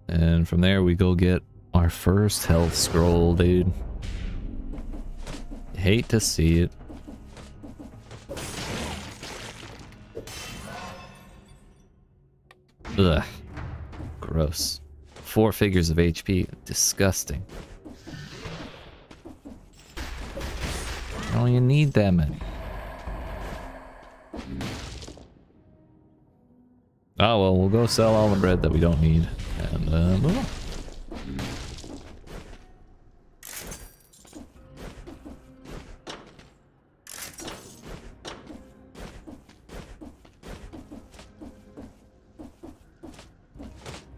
And from there we go get our first health scroll, dude. Hate to see it. Ugh. Gross. 4 figures of HP. Disgusting. Oh, you need that many. Oh well, we'll go sell all the bread that we don't need and move on.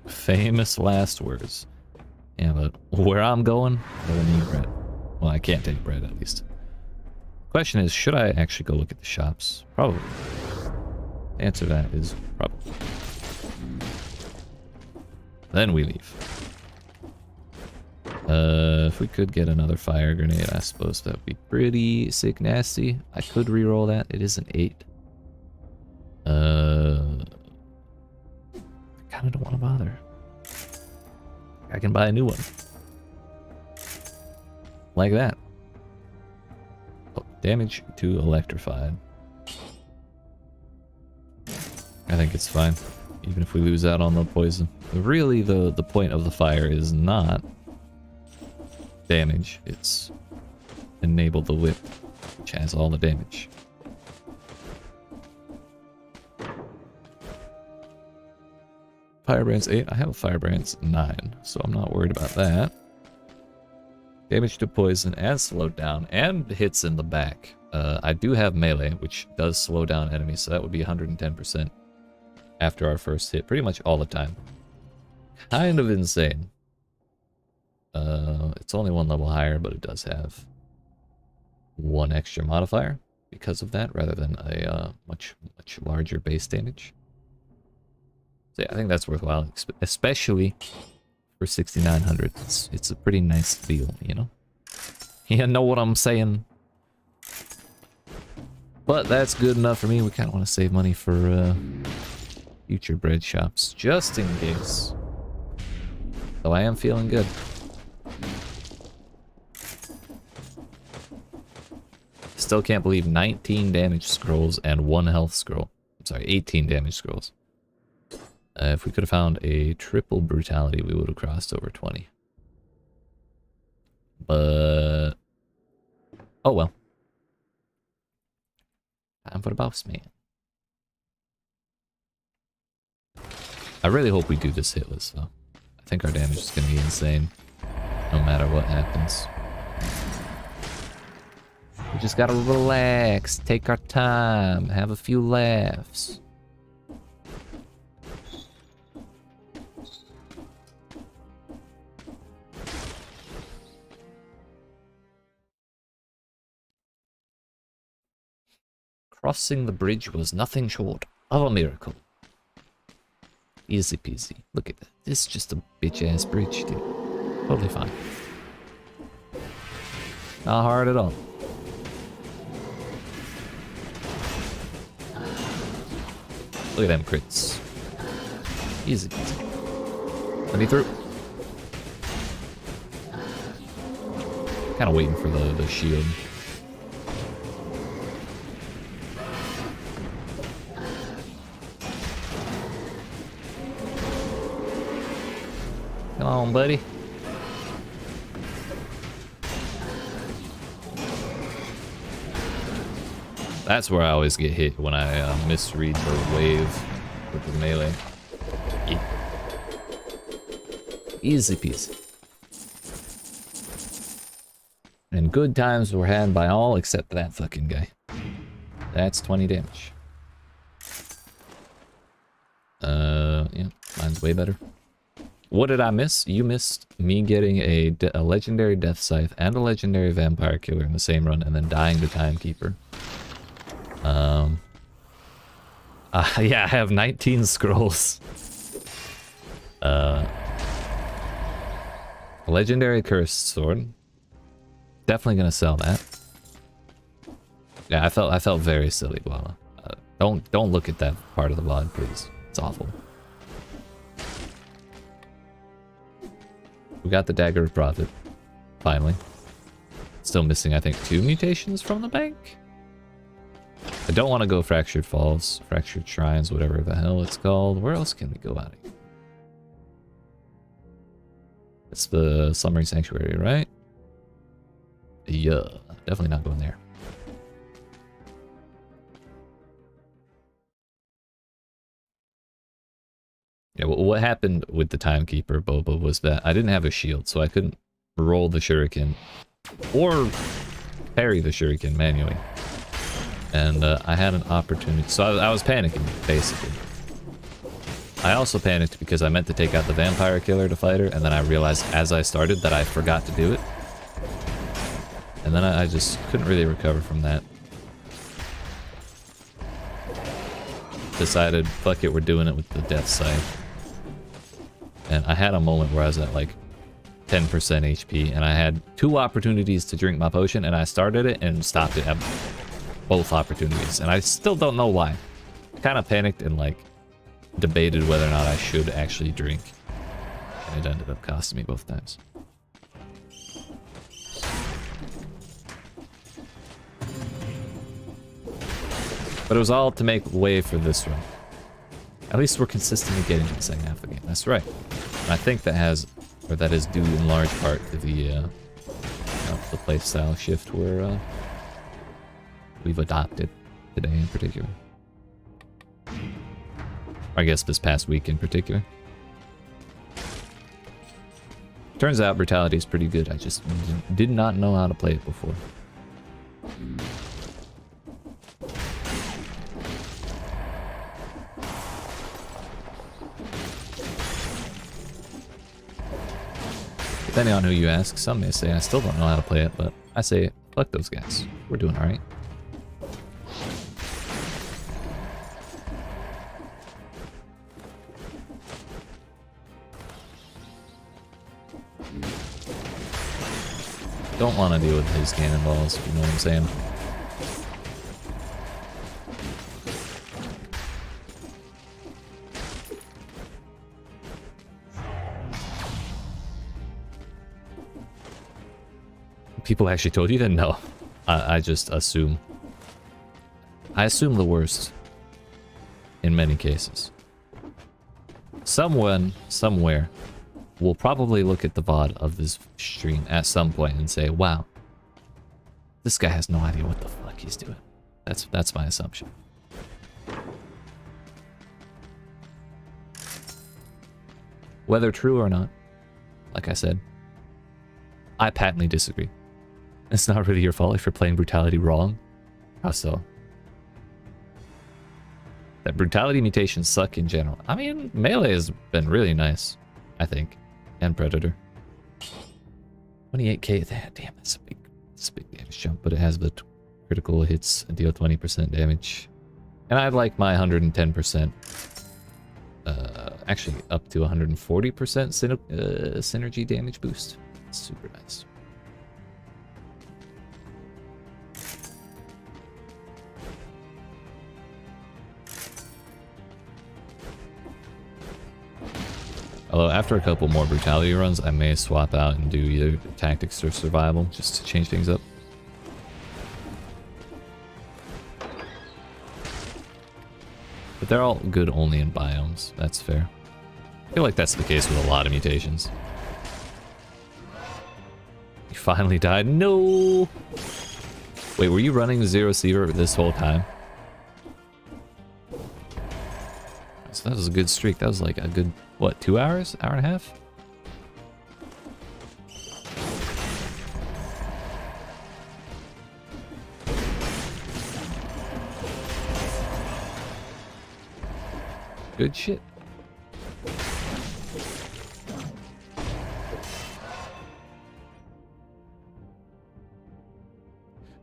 Famous last words. Yeah, but where I'm going, I don't need bread. Well, I can't take bread at least. Question is, should I actually go look at the shops? Probably. The answer to that is probably. Then we leave. If we could get another fire grenade, I suppose that would be pretty sick nasty. I could reroll that. It is an 8. I kind of don't want to bother. I can buy a new one. Like that. Oh, damage to electrified. I think it's fine, even if we lose out on the poison. Really, the point of the fire is not damage. It's enable the whip, which has all the damage. Firebrand's 8. I have a Firebrand's 9, so I'm not worried about that. Damage to poison and slowed down, and hits in the back. I do have melee, which does slow down enemies, so that would be 110% after our first hit, pretty much all the time. Kind of insane. It's only one level higher, but it does have one extra modifier because of that, rather than a much larger base damage. So yeah, I think that's worthwhile, especially for 6,900. It's a pretty nice deal, you know? You know what I'm saying? But that's good enough for me. We kind of want to save money for future bread shops, just in case. So I am feeling good. Still can't believe 19 damage scrolls and 1 health scroll. I'm sorry, 18 damage scrolls. If we could have found a triple brutality, we would have crossed over 20. But... oh well. Time for the boss man. I really hope we do this hitless though. I think our damage is going to be insane, no matter what happens. We just gotta relax, take our time, have a few laughs. Crossing the bridge was nothing short of a miracle. Easy peasy. Look at that. This is just a bitch-ass bridge, dude. Totally fine. Not hard at all. Look at them crits. Easy peasy. Let me through. Kind of waiting for the shield. Come on, buddy. That's where I always get hit, when I misread the wave with the melee. Yeah. Easy peasy. And good times were had by all except that fucking guy. That's 20 damage. Yeah, mine's way better. What did I miss? You missed me getting a legendary Death Scythe and a legendary Vampire Killer in the same run, and then dying to Timekeeper. Yeah, I have 19 scrolls. A legendary Cursed Sword. Definitely gonna sell that. Yeah, I felt very silly, Guala. Don't look at that part of the VOD, please. It's awful. We got the Dagger of Prophet, finally. Still missing, I think, 2 mutations from the bank. I don't want to go Fractured Falls, Fractured Shrines, whatever the hell it's called. Where else can we go out of here? It's the Slumbering Sanctuary, right? Yeah, definitely not going there. Yeah, well, what happened with the Timekeeper, Boba, was that I didn't have a shield, so I couldn't roll the shuriken or parry the shuriken manually. And I had an opportunity, so I was panicking, basically. I also panicked because I meant to take out the Vampire Killer to fight her, and then I realized as I started that I forgot to do it. And then I just couldn't really recover from that. Decided, fuck it, we're doing it with the Death Scythe. And I had a moment where I was at like 10% HP, and I had 2 opportunities to drink my potion, and I started it and stopped it at both opportunities. And I still don't know why. I kind of panicked and like debated whether or not I should actually drink. And it ended up costing me both times. But it was all to make way for this run. At least we're consistently getting to the second half of the game. That's right. And I think that has, or that is due in large part to the playstyle shift we've adopted today in particular. Or I guess this past week in particular. Turns out brutality is pretty good. I just did not know how to play it before. Depending on who you ask, some may say I still don't know how to play it, but I say, fuck those guys. We're doing alright. Don't want to deal with his cannonballs, if you know what I'm saying. People actually told you that? No. I just assume. I assume the worst. In many cases. Someone, somewhere, will probably look at the VOD of this stream at some point and say, wow, this guy has no idea what the fuck he's doing. That's my assumption. Whether true or not, like I said, I patently disagree. It's not really your fault if you're playing brutality wrong. How so? That brutality mutations suck in general. I mean, melee has been really nice, I think. And Predator. 28k, damn, that's a big damage jump, but it has the critical hits and deal 20% damage. And I like my 110%, actually up to 140% synergy damage boost. It's super nice. Although after a couple more brutality runs, I may swap out and do either tactics or survival, just to change things up. But they're all good only in biomes, that's fair. I feel like that's the case with a lot of mutations. You finally died? No! Wait, were you running Zero Seaver this whole time? So that was a good streak. That was like a good, what, 2 hours? Hour and a half? Good shit.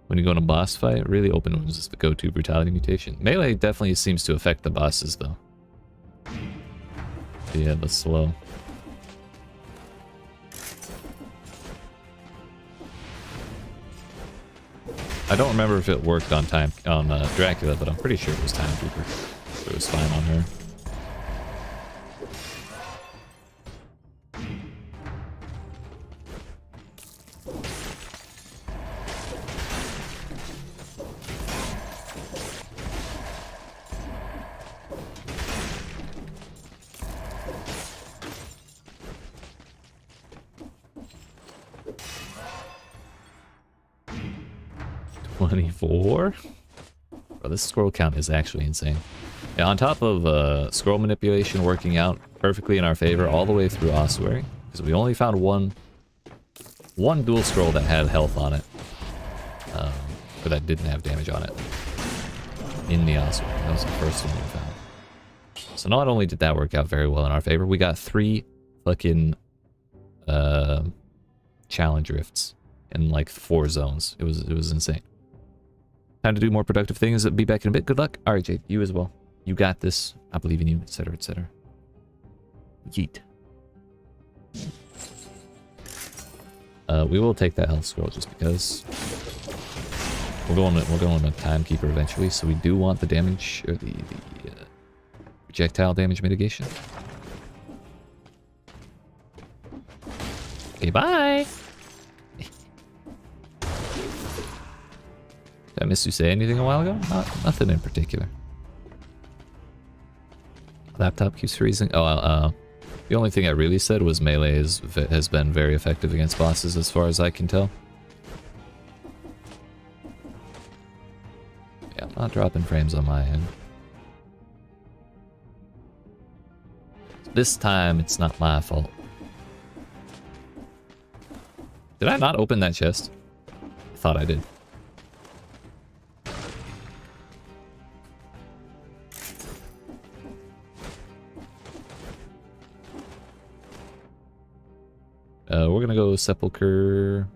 When you go in a boss fight, really open wounds is the go-to brutality mutation. Melee definitely seems to affect the bosses though. Yeah, the slow. I don't remember if it worked on Dracula, but I'm pretty sure it was Timekeeper. It was fine on her. Oh, this scroll count is actually insane. Yeah, on top of scroll manipulation working out perfectly in our favor all the way through Ossuary, because we only found one dual scroll that had health on it, or that didn't have damage on it in the Ossuary. That was the first one we found. So not only did that work out very well in our favor, we got 3 fucking challenge rifts in like 4 zones. It was insane. Time to do more productive things. Be back in a bit. Good luck. Alright, Jake, you as well. You got this. I believe in you, etc., etc. Yeet. We will take that health scroll just because we're going to Timekeeper eventually, so we do want the damage, or the projectile damage mitigation. Okay, bye! Did I miss you say anything a while ago? Nothing in particular. Laptop keeps freezing. Oh, the only thing I really said was melee has been very effective against bosses as far as I can tell. Yeah, I'm not dropping frames on my end. This time, it's not my fault. Did I not open that chest? I thought I did. We're gonna go Sepulcher.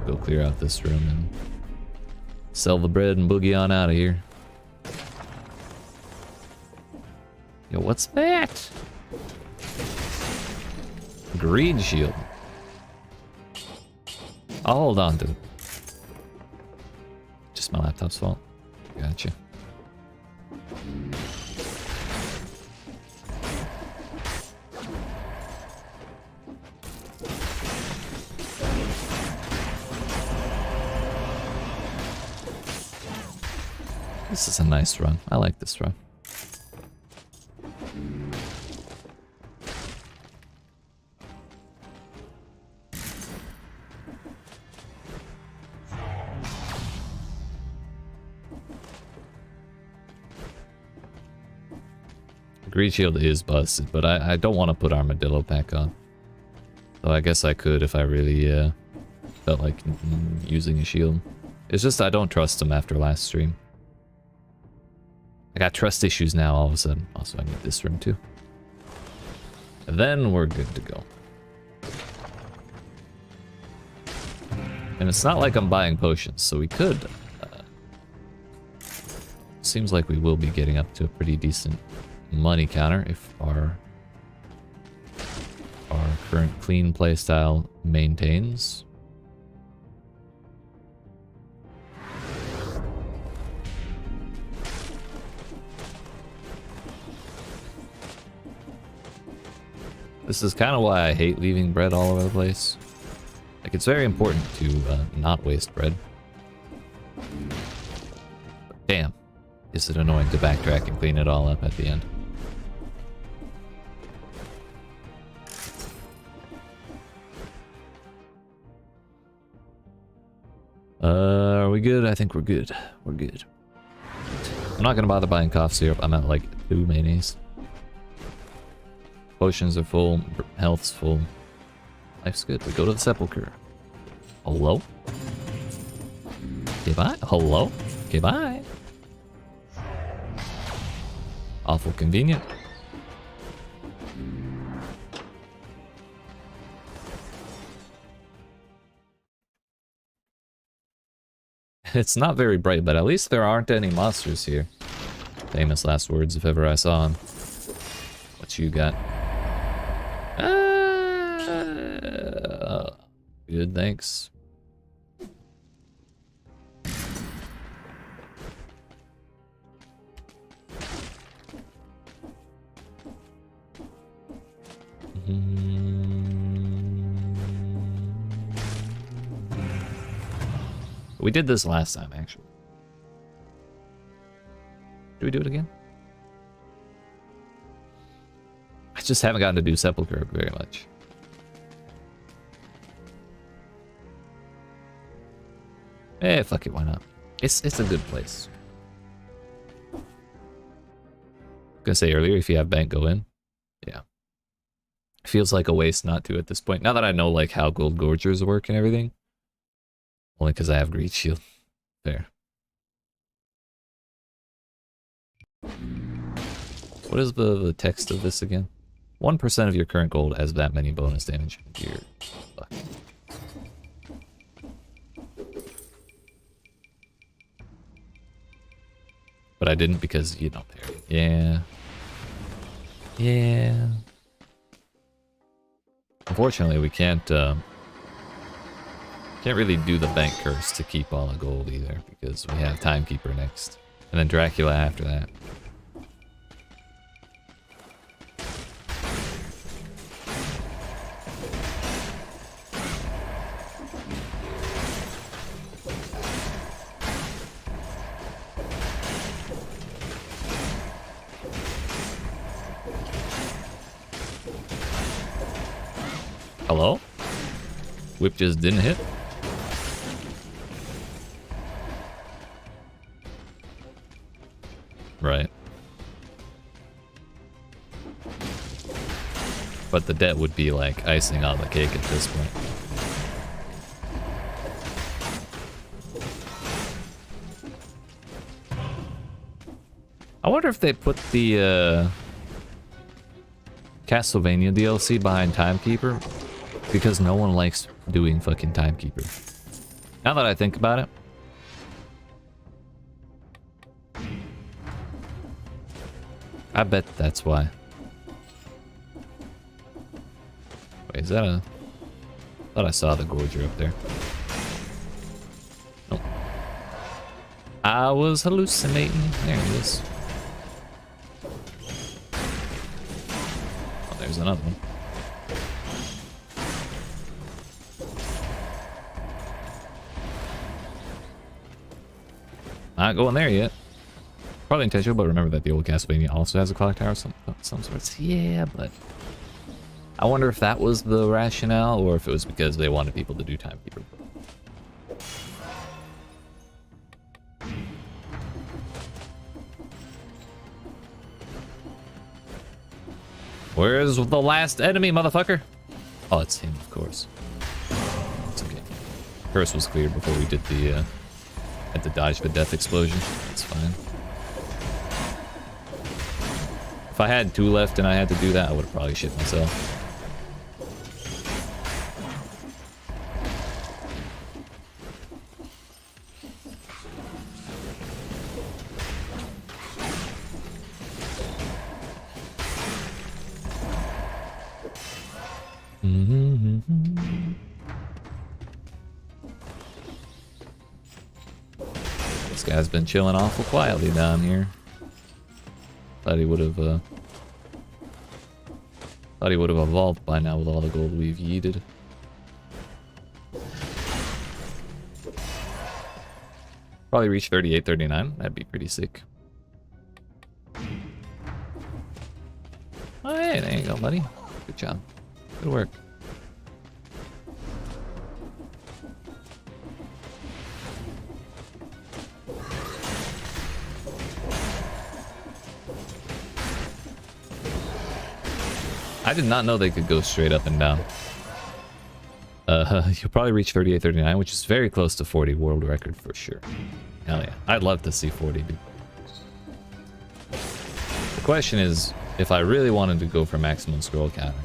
Go clear out this room and sell the bread and boogie on out of here. Yo, what's that? Greed shield. I'll hold on to it. Just my laptop's fault. Gotcha. This is a nice run. I like this run. Greed shield is busted, but I don't want to put armadillo pack on. So I guess I could if I really felt like using a shield. It's just I don't trust him after last stream. I got trust issues now all of a sudden. Also, I need this room too. And then we're good to go. And it's not like I'm buying potions, so we could... seems like we will be getting up to a pretty decent money counter if our current clean playstyle maintains. This is kind of why I hate leaving bread all over the place. Like, it's very important to not waste bread. But damn, is it annoying to backtrack and clean it all up at the end. Are we good? I think we're good. We're good. I'm not gonna bother buying cough syrup. I'm at like 2 mayonnaise. Potions are full, health's full. Life's good. We go to the Sepulcher. Hello? Okay, bye. Hello? Okay, bye. Awful convenient. It's not very bright, but at least there aren't any monsters here. Famous last words if ever I saw him. What you got? Good, thanks. We did this last time, actually. Do we do it again? I just haven't gotten to do Sepulcher very much. Eh, fuck it, why not? It's a good place. I was gonna say earlier, if you have bank, go in. Yeah. Feels like a waste not to at this point. Now that I know like how gold gorgers work and everything. Only because I have greed shield. Fair. What is the text of this again? 1% of your current gold has that many bonus damage. Dear fuck. But I didn't because you don't parry. Yeah. Yeah. Unfortunately, we can't really do the bank curse to keep all the gold either because we have Timekeeper next. And then Dracula after that. Hello? Whip just didn't hit? Right. But the debt would be like icing on the cake at this point. I wonder if they put the Castlevania DLC behind Timekeeper because no one likes doing fucking Timekeeper. Now that I think about it. I bet that's why. Wait, is that a... I thought I saw the Gorger up there. Nope. I was hallucinating. There it is. Oh, there's another one. Not going there yet. Probably intentional, but remember that the old Castlevania also has a clock tower of some sorts. Yeah, but... I wonder if that was the rationale, or if it was because they wanted people to do Timekeeper. Where's the last enemy, motherfucker? Oh, it's him, of course. It's okay. Curse was cleared before we did the, had to dodge the death explosion. It's fine. If I had 2 left and I had to do that, I would have probably shit myself. This guy's been chilling awful quietly down here. Thought he would have evolved by now with all the gold we've yeeted. Probably reach 38, 39. That'd be pretty sick. Oh, hey, there you go, buddy. Good job. Good work. I did not know they could go straight up and down. You'll probably reach 38, 39, which is very close to 40 world record for sure. Hell yeah. I'd love to see 40, dude. The question is, if I really wanted to go for maximum scroll counter,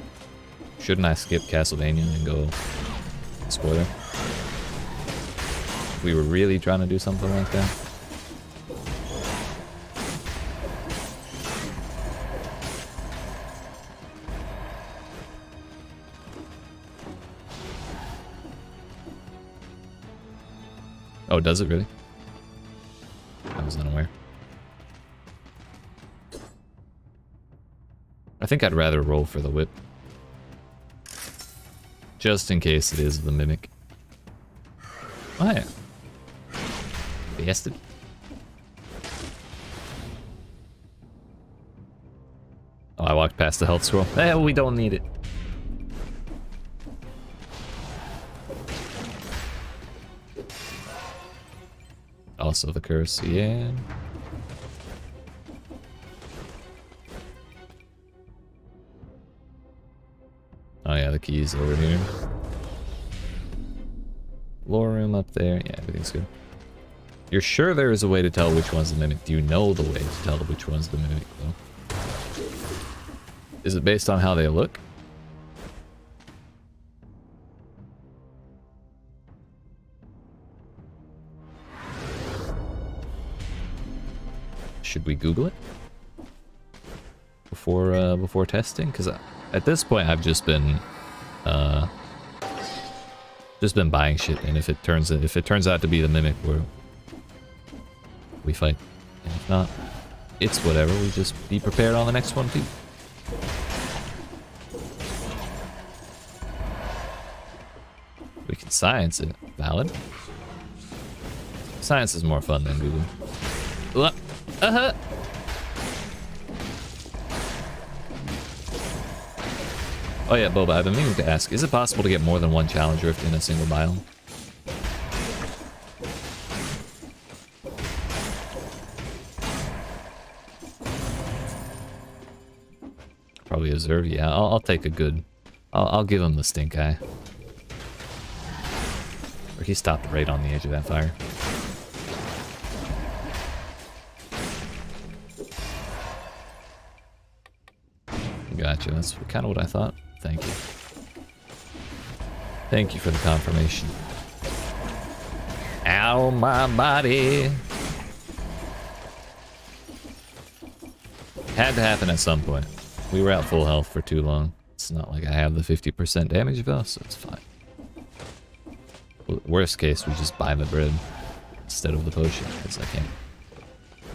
shouldn't I skip Castlevania and go spoiler? If we were really trying to do something like that. Oh, does it really? I was unaware. I think I'd rather roll for the whip. Just in case it is the mimic. Oh yeah. Bastard. Oh, I walked past the health scroll. Eh, we don't need it. Also the curse, yeah. Oh yeah, the key's over here. Lore room up there. Yeah, everything's good. You're sure there is a way to tell which one's the mimic? Do you know the way to tell which one's the mimic, though? Is it based on how they look? Should we Google it before testing? Because at this point, I've just been buying shit, and if it turns out to be the mimic, we fight, and if not, it's whatever. We just be prepared on the next one too. We can science it. Valid. Science is more fun than Google. Uh-huh. Oh yeah, Boba, I've been meaning to ask, is it possible to get more than one challenge rift in a single biome? Probably deserve. Yeah, I'll take a good... I'll give him the stink eye. Or he stopped right on the edge of that fire. Gotcha, that's kind of what I thought. Thank you. Thank you for the confirmation. Ow, my body! Had to happen at some point. We were at full health for too long. It's not like I have the 50% damage buff, so it's fine. Worst case, we just buy the bread instead of the potion, because I can't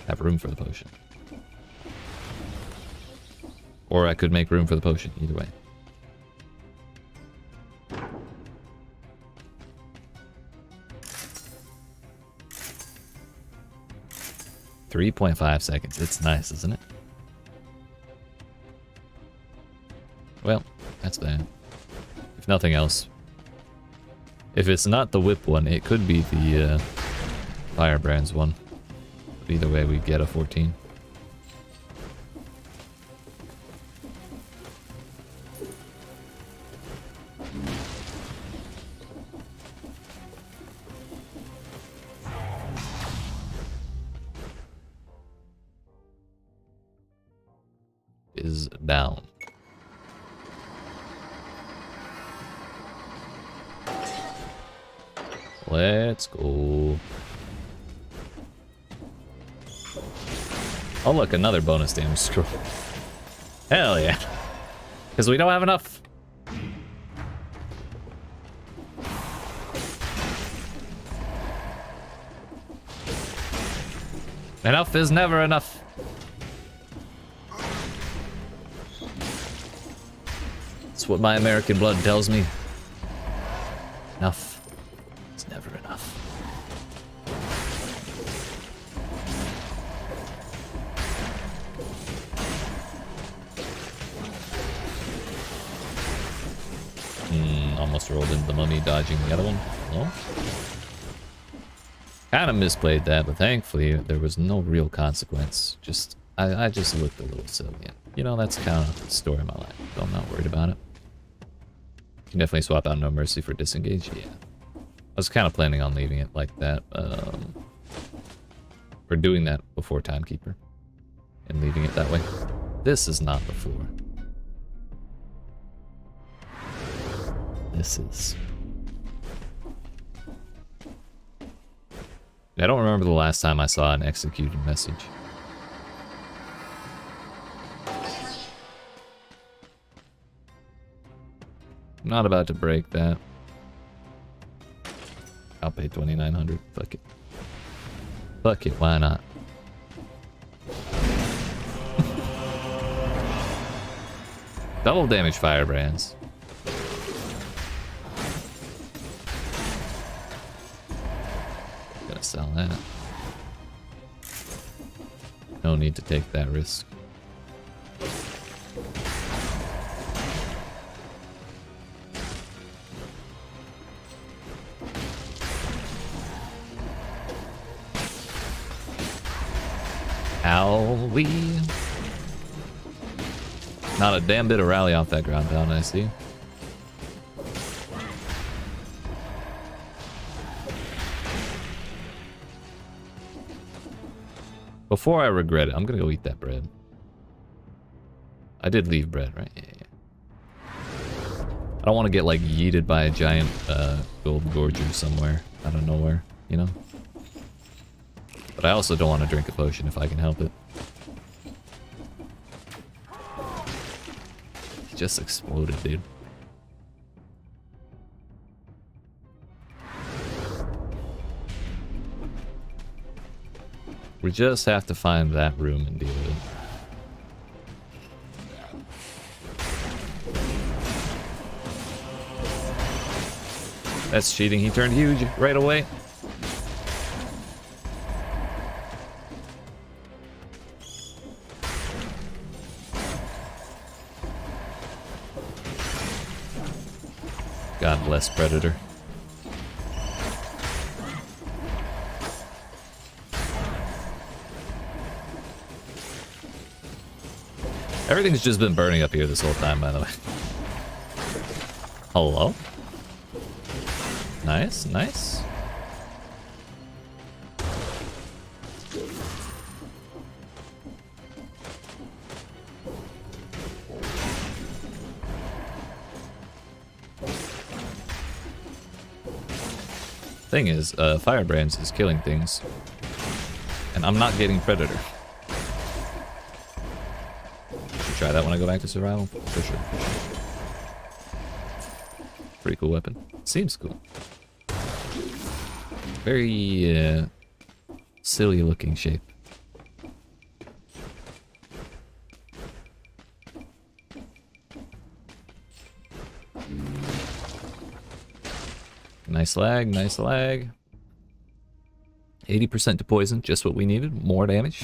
have room for the potion. Or I could make room for the potion, either way. .5 seconds. It's nice, isn't it? Well, that's bad. If nothing else. If it's not the whip one, it could be the Firebrand's one. But either way, we get a 14. Is down. Let's go. Oh look, another bonus damage scroll. Hell yeah. Because we don't have enough. Enough is never enough. That's what my American blood tells me. Enough. It's never enough. Almost rolled into the mummy, dodging the other one. No? Kind of misplayed that, but thankfully there was no real consequence. Just, I just looked a little silly. You know, that's kind of the story of my life, so I'm not worried about it. You can definitely swap out No Mercy for Disengage, yeah. I was kind of planning on leaving it like that, or doing that before Timekeeper, and leaving it that way. This is not the floor. This is... I don't remember the last time I saw an executed message. I'm not about to break that. I'll pay 2,900. Fuck it. Fuck it, why not? Double damage firebrands. Gonna sell that. No need to take that risk. Owie. Not a damn bit of rally off that ground pound, I see. Before I regret it, I'm gonna go eat that bread. I did leave bread, right? Yeah, yeah. I don't want to get like yeeted by a giant gold gorger somewhere out of nowhere, you know? But I also don't want to drink a potion if I can help it. It just exploded, dude. We just have to find that room and deal with it. That's cheating. He turned huge right away. God bless Predator. Everything's just been burning up here this whole time, by the way. Hello? Nice, nice. Thing is, Firebrands is killing things. And I'm not getting Predator. Should try that when I go back to survival. For sure. Pretty cool weapon. Seems cool. Very silly looking shape. Nice lag, nice lag. 80% to poison, just what we needed. More damage.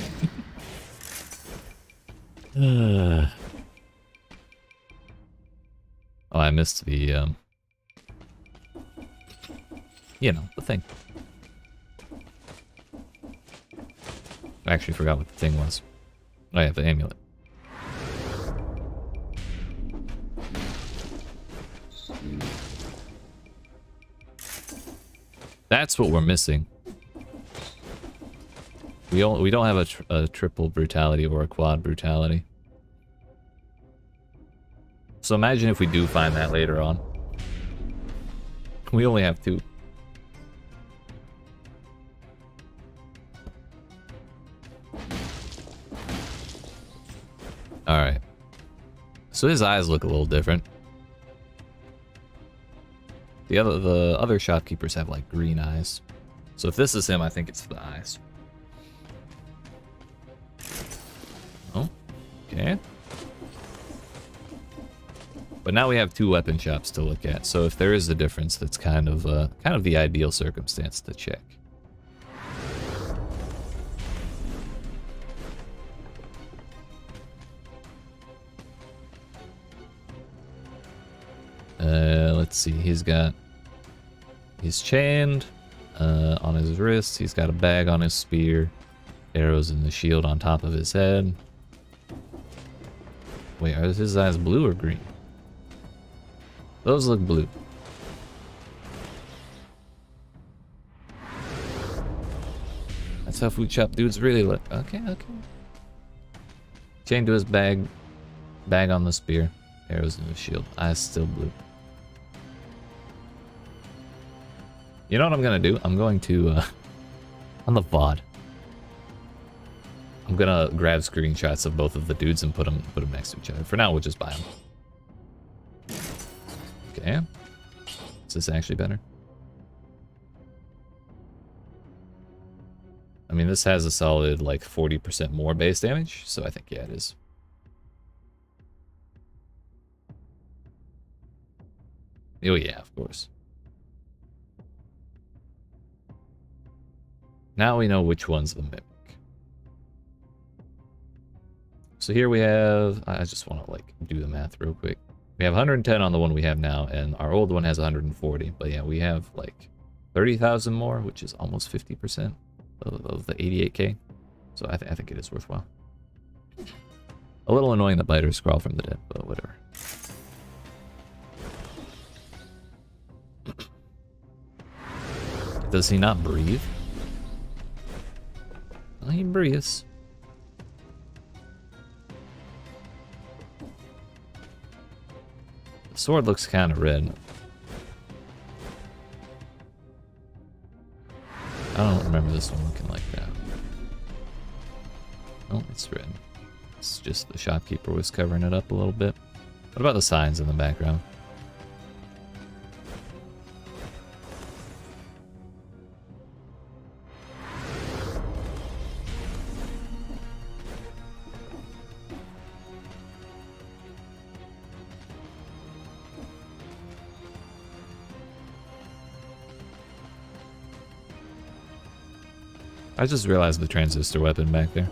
Oh, I missed the, you know, the thing. I actually forgot what the thing was. Oh yeah, the amulet. That's what we're missing. We don't have a triple brutality or a quad brutality. So imagine if we do find that later on. We only have 2. Alright. So his eyes look a little different. The other shopkeepers have like green eyes. So if this is him, I think it's the eyes. Oh, okay. But now we have 2 weapon shops to look at. So if there is a difference, that's kind of the ideal circumstance to check. Let's see, he's chained on his wrist, he's got a bag on his spear, arrows in the shield on top of his head. Wait, are his eyes blue or green? Those look blue. That's how food shop dudes really look. Okay, okay. Chained to his bag, bag on the spear, arrows in the shield, eyes still blue. You know what I'm gonna do? I'm going to, on the VOD, I'm gonna grab screenshots of both of the dudes and put them next to each other. For now, we'll just buy them. Okay. Is this actually better? I mean, this has a solid, like, 40% more base damage, so I think, yeah, it is. Oh, yeah, of course. Now we know which one's the mimic. So here we have, I just want to like do the math real quick. We have 110 on the one we have now, and our old one has 140. But yeah, we have like 30,000 more, which is almost 50% of the 88k. So I think it is worthwhile. A little annoying that biters crawl from the dead, but whatever. Does he not breathe? Oh, he breathes. The sword looks kind of red. I don't remember this one looking like that. Oh, it's red. It's just the shopkeeper was covering it up a little bit. What about the signs in the background? I just realized the transistor weapon back there.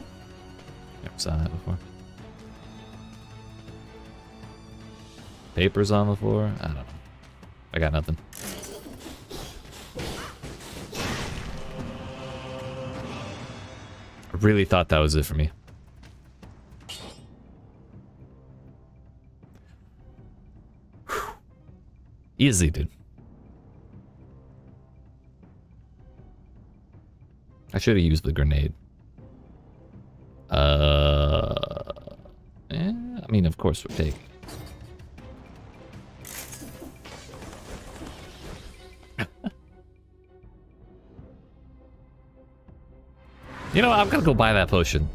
Never saw that before. Papers on the floor? I don't know. I got nothing. I really thought that was it for me. Easy, dude. I should have used the grenade. I mean, of course we're taking it. You know, I'm gonna go buy that potion.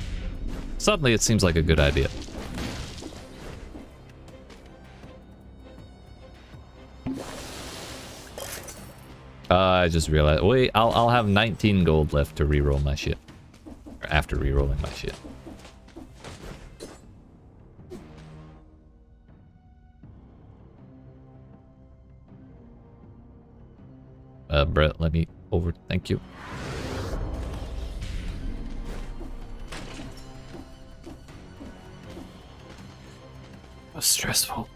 Suddenly it seems like a good idea. I just realized. Wait, I'll have 19 gold left to reroll my shit. Or after rerolling my shit. Brett, let me over. Thank you. That's stressful.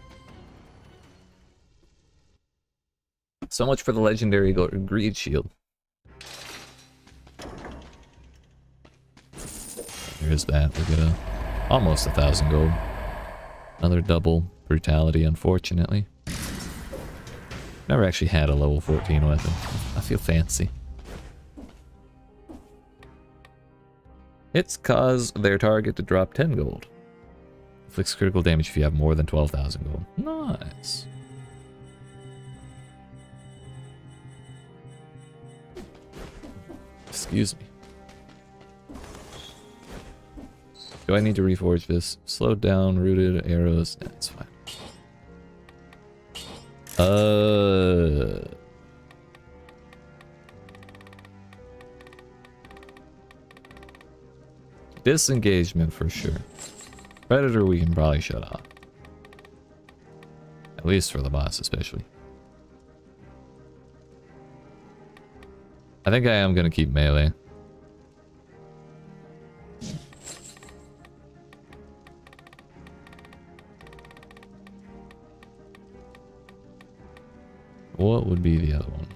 So much for the legendary greed shield. There's that. We get almost 1,000 gold. Another double brutality, unfortunately. Never actually had a level 14 weapon. I feel fancy. Hits cause their target to drop 10 gold. Inflicts critical damage if you have more than 12,000 gold. Nice. Excuse me. Do I need to reforge this? Slowed down, rooted, arrows. That's fine. Disengagement for sure. Predator we can probably shut off. At least for the boss especially. I think I am gonna keep melee. What would be the other one?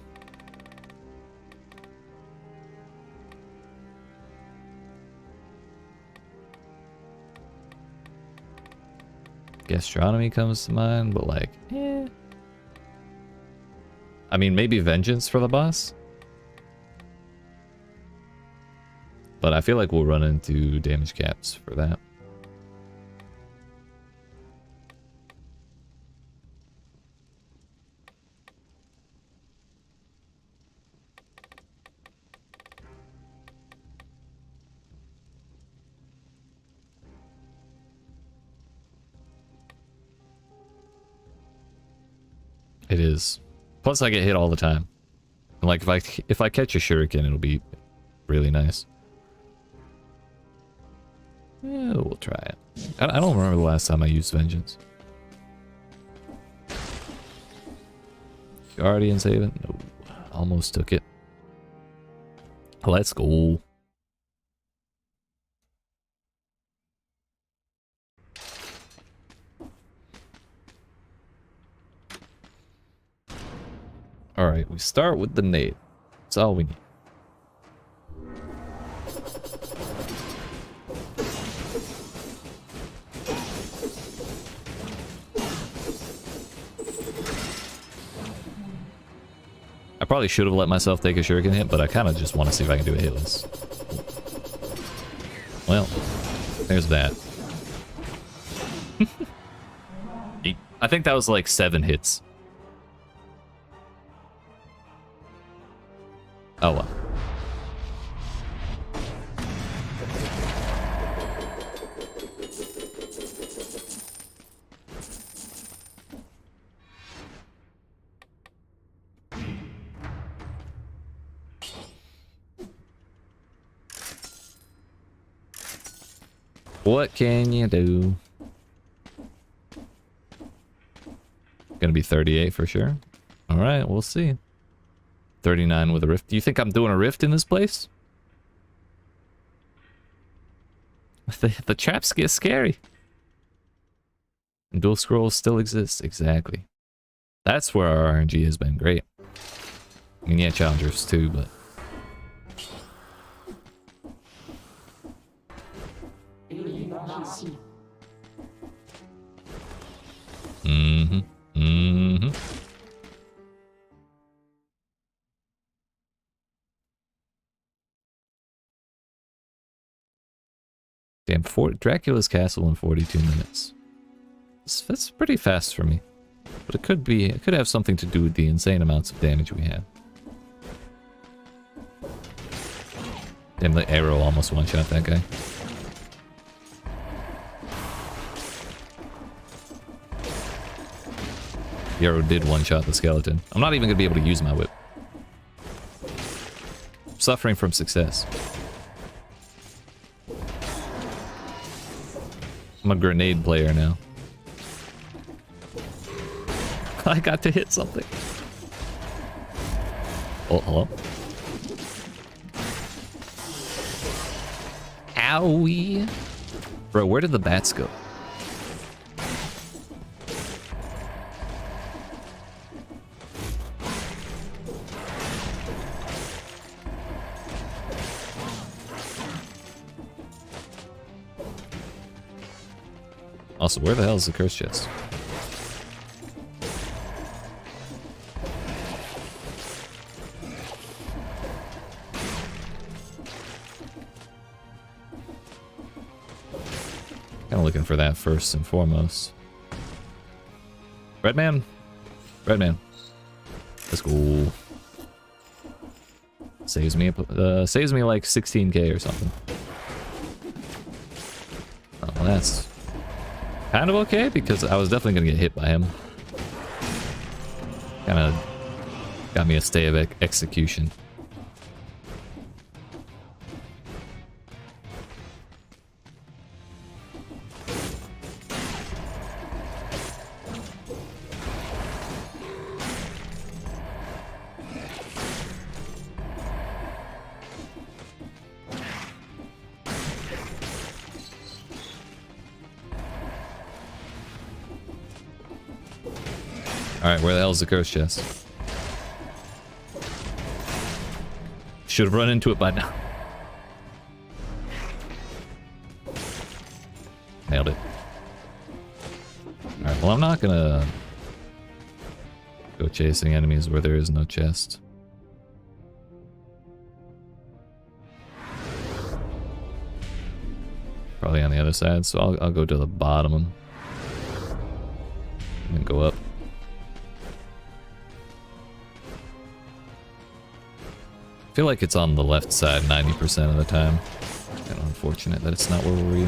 Gastronomy comes to mind, but like, eh. I mean, maybe vengeance for the boss? But I feel like we'll run into damage caps for that. It is. Plus I get hit all the time. And like if I catch a shuriken, it'll be really nice. Yeah, we'll try it. I don't remember the last time I used vengeance. Guardian's Haven? No. Almost took it. Let's go. Alright, we start with the nade. That's all we need. I probably should have let myself take a shuriken hit, but I kind of just want to see if I can do a hitless. Well, there's that. I think that was like 7 hits. Oh well. What can you do? Gonna be 38 for sure. Alright, we'll see. 39 with a rift. Do you think I'm doing a rift in this place? The traps get scary. And dual scrolls still exist. Exactly. That's where our RNG has been great. I mean, yeah, challengers too, but... Damn, Dracula's castle in 42 minutes. That's pretty fast for me. But it could have something to do with the insane amounts of damage we had. Damn, the arrow almost one-shot that guy. The arrow did one-shot the skeleton. I'm not even going to be able to use my whip. I'm suffering from success. I'm a grenade player now. I got to hit something. Oh, hello? Owie. Bro, where did the bats go? Also, where the hell is the curse chest? Kind of looking for that first and foremost. Redman? Redman. Let's go. Saves me like 16k or something. Oh, well, that's kind of okay, because I was definitely gonna get hit by him. Kind of got me a stay of execution. Alright, where the hell's the curse chest? Should have run into it by now. Nailed it. Alright, well, I'm not gonna go chasing enemies where there is no chest. Probably on the other side, so I'll go to the bottom and go up. I feel like it's on the left side 90% of the time. Kind of unfortunate that it's not where we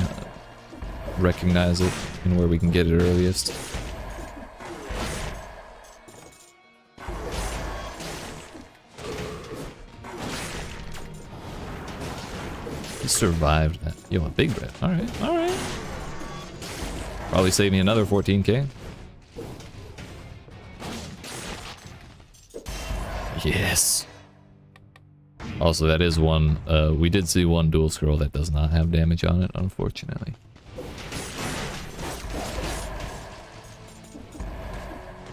recognize it and where we can get it earliest. He survived that. Yo, a big red. Alright, alright. Probably save me another 14k. Yes. Also, that is one, we did see one dual scroll that does not have damage on it, unfortunately.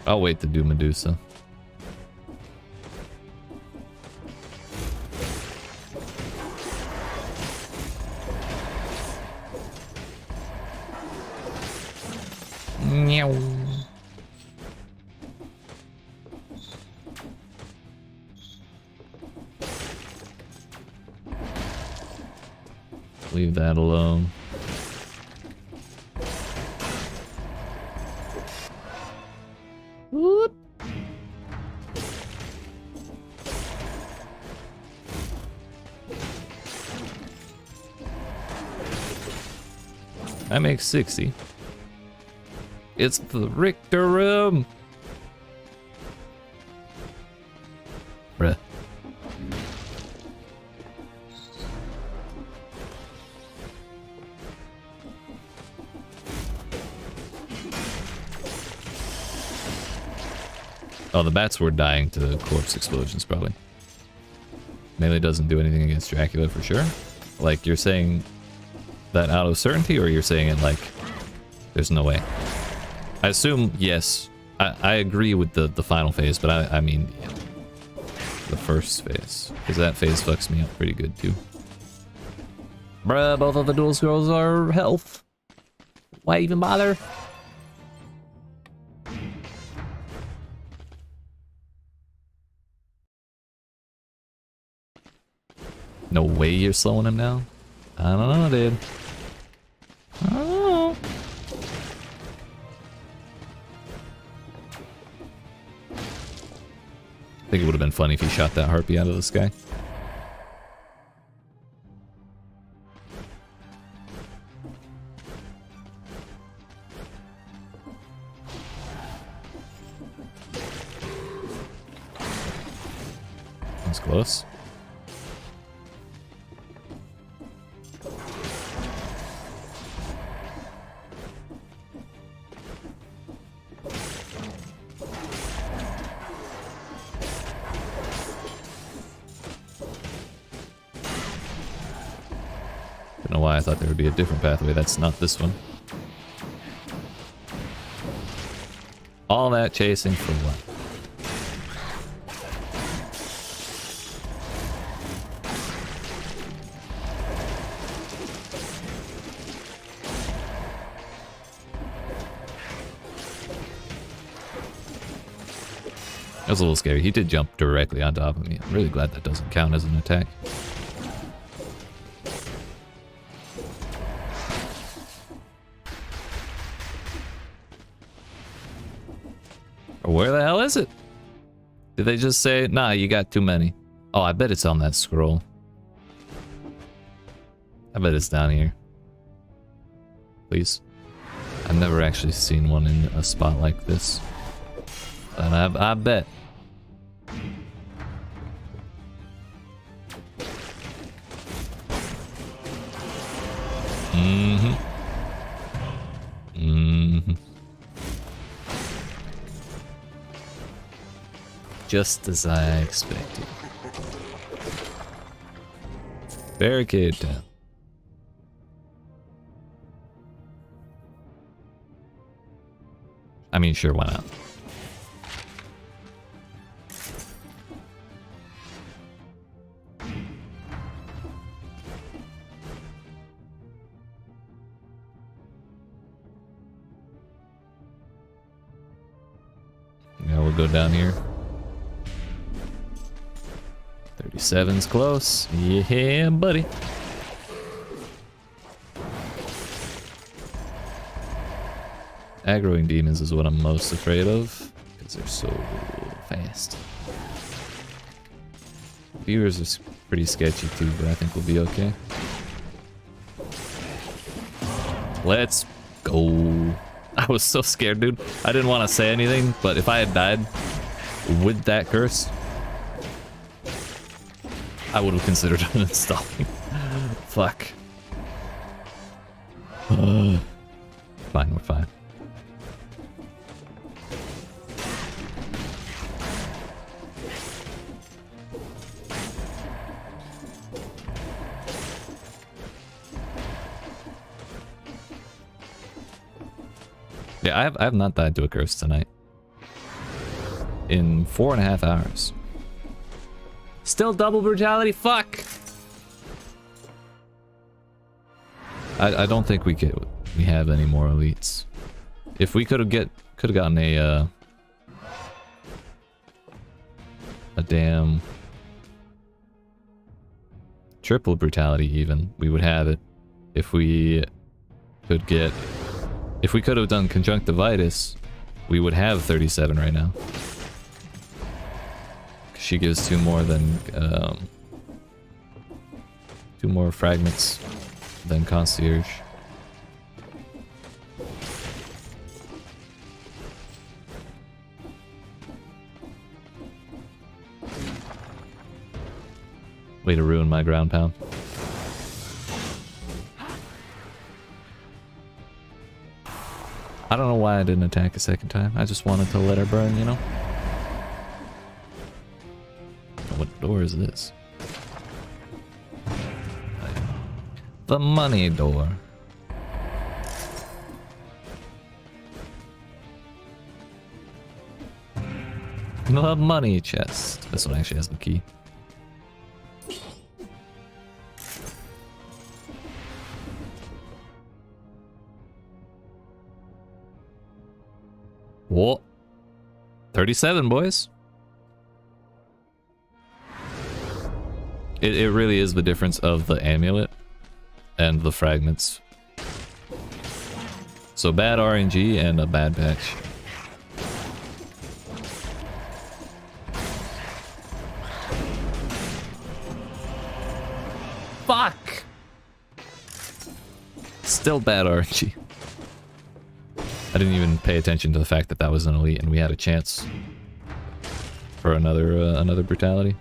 I'll wait to do Medusa. Meow. Leave that alone. Whoop. That makes 60. It's the Richter room. Bruh. Oh, the bats were dying to corpse explosions, probably. Melee doesn't do anything against Dracula for sure. Like, you're saying that out of certainty, or you're saying it like there's no way? I assume yes. I agree with the final phase, but I mean yeah, the first phase, because that phase fucks me up pretty good too. Bruh, both of the dual scrolls are health. Why even bother? No way you're slowing him down? I don't know, dude. Oh. I think it would have been funny if he shot that harpy out of the sky. That's close. Don't know why I thought there would be a different pathway. That's not this one. All that chasing for what? That was a little scary. He did jump directly on top of me. I'm really glad that doesn't count as an attack. Where the hell is it? Did they just say, nah, you got too many? Oh, I bet it's on that scroll. I bet it's down here. Please. I've never actually seen one in a spot like this. But I bet. Mm-hmm. Mm-hmm. Just as I expected. Barricade down. I mean, sure, why not? Yeah, we'll go down here. 37's close. Yeah, buddy. Aggroing demons is what I'm most afraid of, because they're so fast. Viewers are pretty sketchy too, but I think we'll be okay. Let's go. I was so scared, dude. I didn't want to say anything, but if I had died with that curse, I would have considered uninstalling. Fuck. Fine, we're fine. Yeah, I have not died to a curse tonight. In 4.5 hours. Still double brutality? Fuck! I don't think we have any more elites. If we could have gotten a damn triple brutality even, we would have it. If we could have done conjunctivitis, we would have 37 right now. She gives 2 more than 2 more fragments than concierge. Way to ruin my ground pound. I don't know why I didn't attack a second time. I just wanted to let her burn, you know? What door is this? The money door. The money chest. This one actually has the key. Whoa. 37, boys. It really is the difference of the amulet and the fragments So bad RNG and a bad patch. Fuck! Still bad RNG. I didn't even pay attention to the fact that that was an elite and we had a chance for another brutality.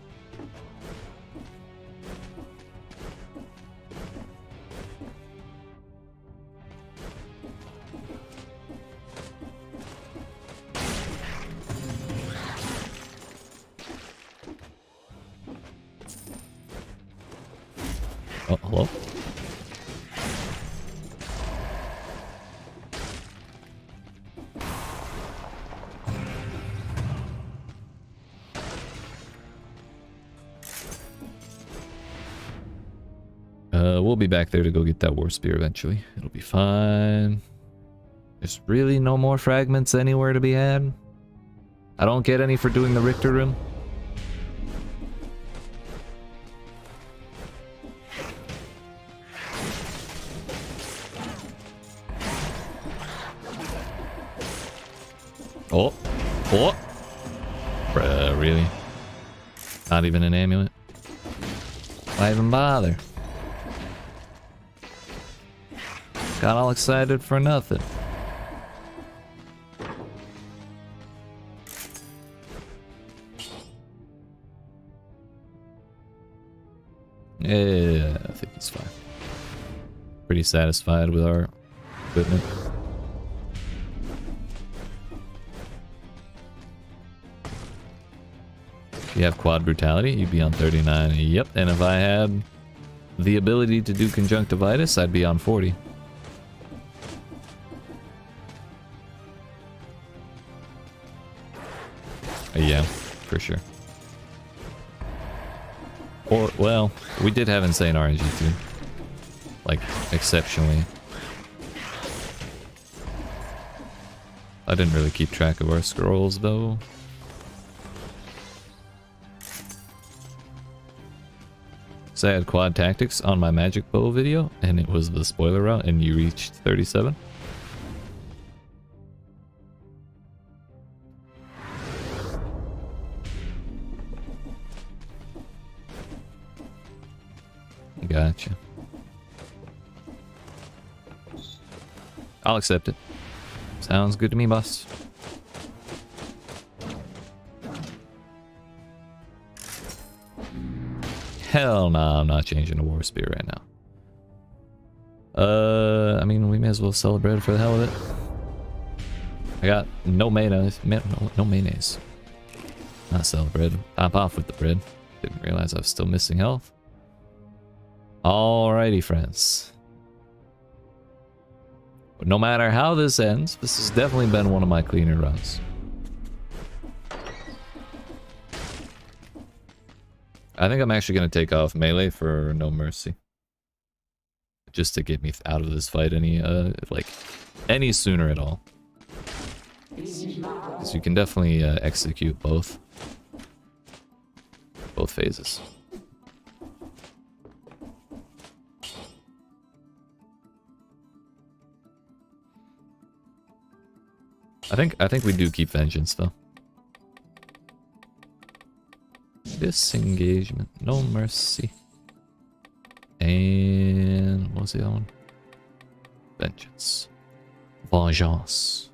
Oh, hello? We'll be back there to go get that war spear eventually. It'll be fine. There's really no more fragments anywhere to be had. I don't get any for doing the Richter room. Oh. Oh. Bruh, really? Not even an amulet? Why even bother? Got all excited for nothing. Yeah, I think he's fine. Pretty satisfied with our equipment. If you have quad brutality, you'd be on 39. Yep, and if I had the ability to do conjunctivitis, I'd be on 40. Yeah, for sure. Or, well, we did have insane RNG too. Like, exceptionally. I didn't really keep track of our scrolls though. So I had quad tactics on my magic bow video, and it was the spoiler route, and you reached 37. Gotcha. I'll accept it. Sounds good to me, boss. Hell no, I'm not changing to war spear right now. I mean, we may as well sell the bread for the hell of it. I got no mayonnaise. No mayonnaise. Not sell the bread. Top off with the bread. Didn't realize I was still missing health. Alrighty, friends. But no matter how this ends, this has definitely been one of my cleaner runs. I think I'm actually going to take off melee for No Mercy. Just to get me out of this fight any sooner at all. Because you can definitely execute both phases. I think we do keep vengeance though. Disengagement, No Mercy. And what was the other one? Vengeance. Vengeance.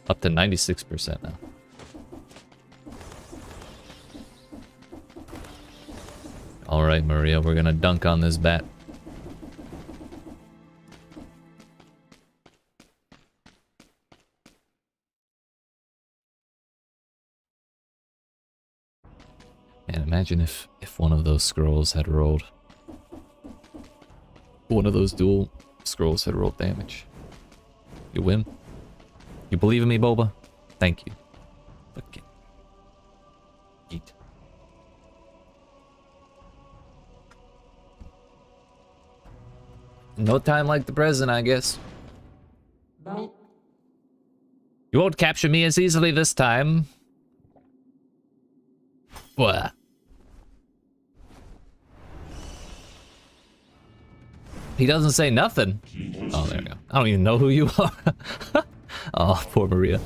Up to 96% now. Alright, Maria, we're gonna dunk on this bat. And imagine if one of those scrolls had rolled. One of those dual scrolls had rolled damage. You win. You believe in me, Boba? Thank you. Okay. Yeet. No time like the present, I guess. You won't capture me as easily this time. What? He doesn't say nothing. Oh, there we go. I don't even know who you are. Oh, poor Maria.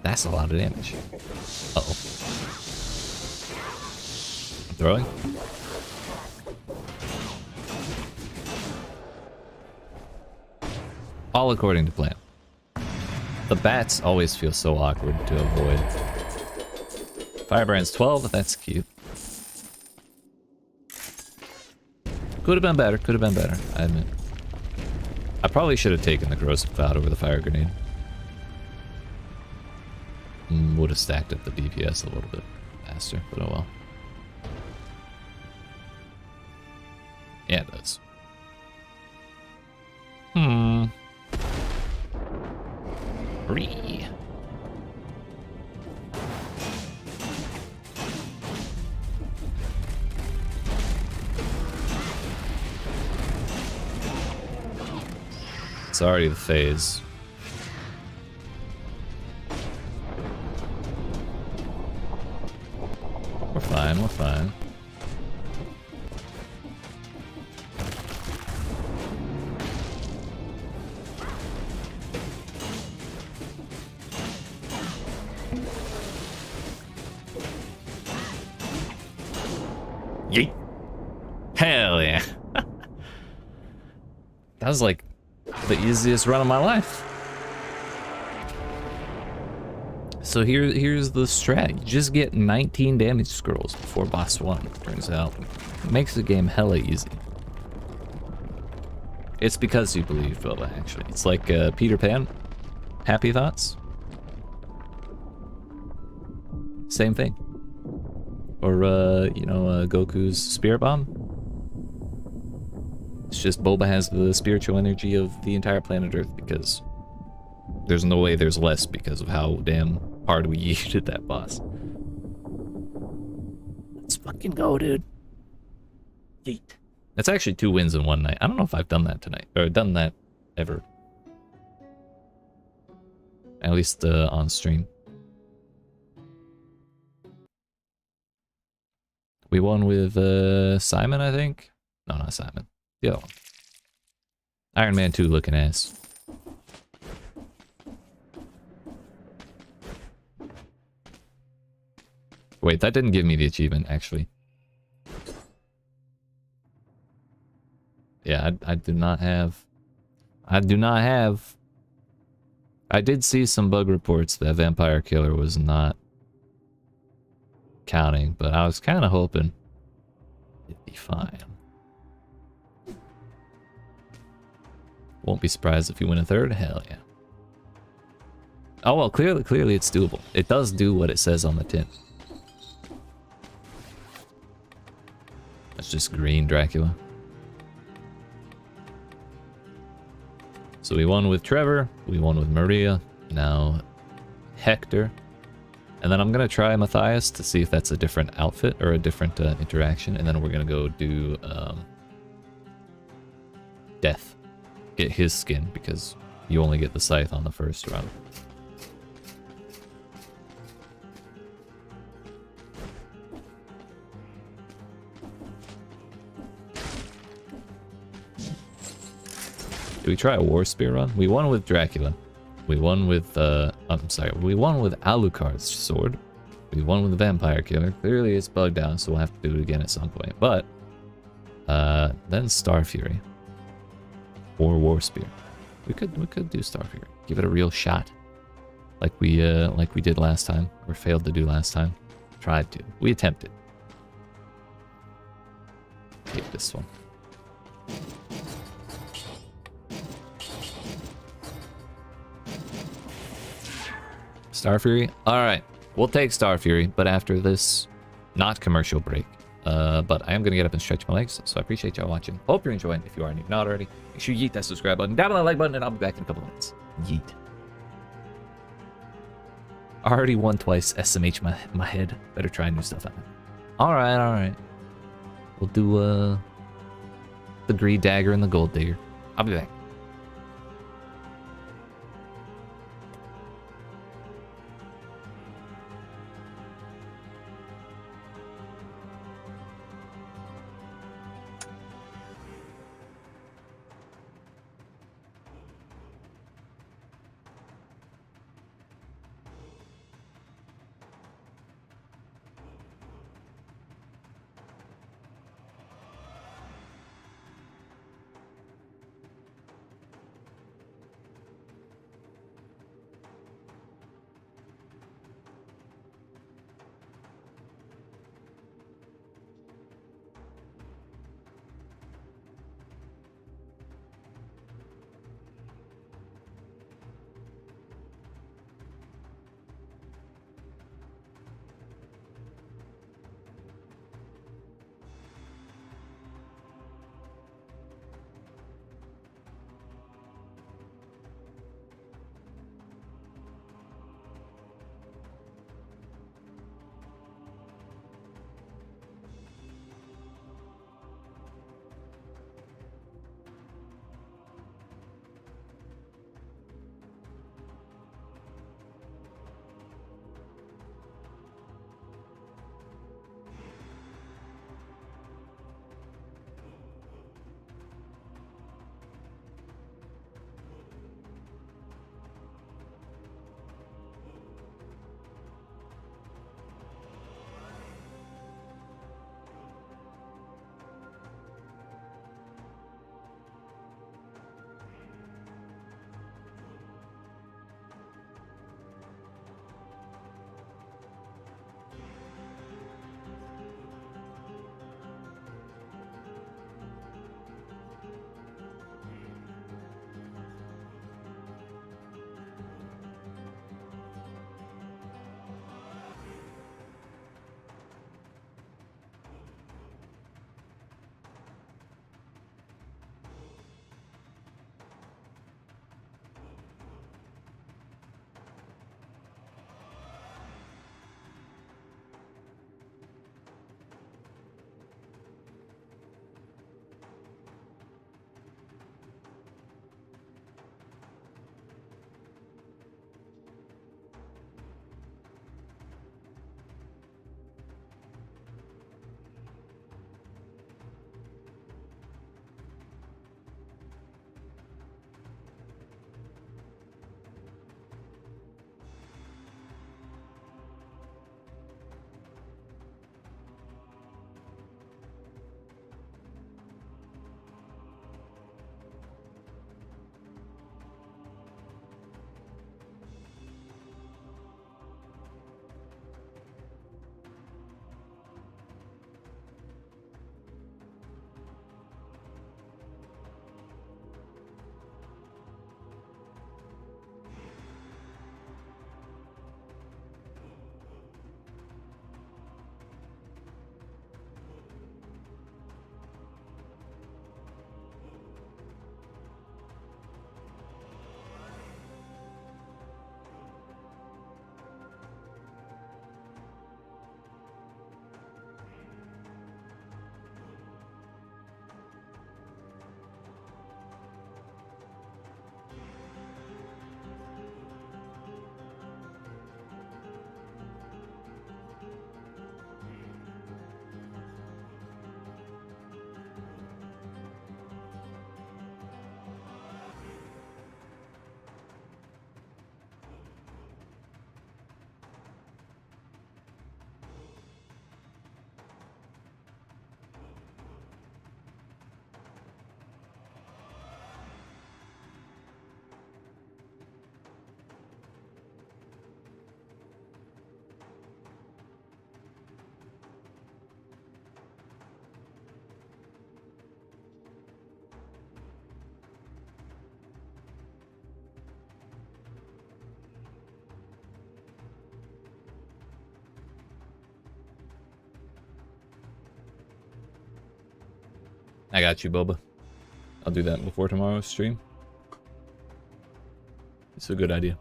That's a lot of damage. Uh-oh. Throwing? All according to plan. The bats always feel so awkward to avoid. Firebrand's 12, that's cute. Could have been better, could have been better, I admit. I probably should have taken the corrosive cloud over the fire grenade. Would have stacked up the DPS a little bit faster, but oh well. Yeah, it does. Ree. It's already the phase. We're fine, we're fine. Yeet. Hell yeah. That was like the easiest run of my life. So here's the strat. You just get 19 damage scrolls before boss 1. Turns out it makes the game hella easy. It's because you believe, Boba, actually. It's like Peter Pan. Happy thoughts? Same thing. Or, you know, Goku's Spirit Bomb. It's just Boba has the spiritual energy of the entire planet Earth because there's no way there's less because of how damn hard we yeeted that boss. Let's fucking go, dude. Yeet. That's actually 2 wins in one night. I don't know if I've done that tonight, or done that ever. At least on stream. We won with Simon, I think. No, not Simon. The other one. Iron Man 2 looking ass. Wait, that didn't give me the achievement, actually. Yeah, I do not have... I do not have... I did see some bug reports that Vampire Killer was not counting, but I was kind of hoping it'd be fine. Won't be surprised if you win a third. Hell yeah. Oh well, clearly it's doable. It does do what it says on the tin. That's just green Dracula. So we won with Trevor, we won with Maria, now Hector. And then I'm gonna try Matthias to see if that's a different outfit or a different interaction, and then we're gonna go do Death. Get his skin, because you only get the scythe on the first run. Do we try a War Spear run? We won with Dracula. We won with, I'm sorry, we won with Alucard's sword. We won with the Vampire Killer. Clearly it's bugged out, so we'll have to do it again at some point. But, then Star Fury. Or War Spear. We could do Star Fury. Give it a real shot. Like we did last time. Or failed to do last time. Tried to. We attempted. Take this one. Star Fury? Alright, we'll take Star Fury, but after this not commercial break. But I am going to get up and stretch my legs, so I appreciate y'all watching. Hope you're enjoying. If you are and you've not already, make sure you yeet that subscribe button, down on that like button, and I'll be back in a couple minutes. Yeet. Already won twice, SMH my head. Better try new stuff out. Alright. We'll do, the Greed Dagger and the Gold Digger. I'll be back. I got you, Boba. I'll do that before tomorrow's stream. It's a good idea.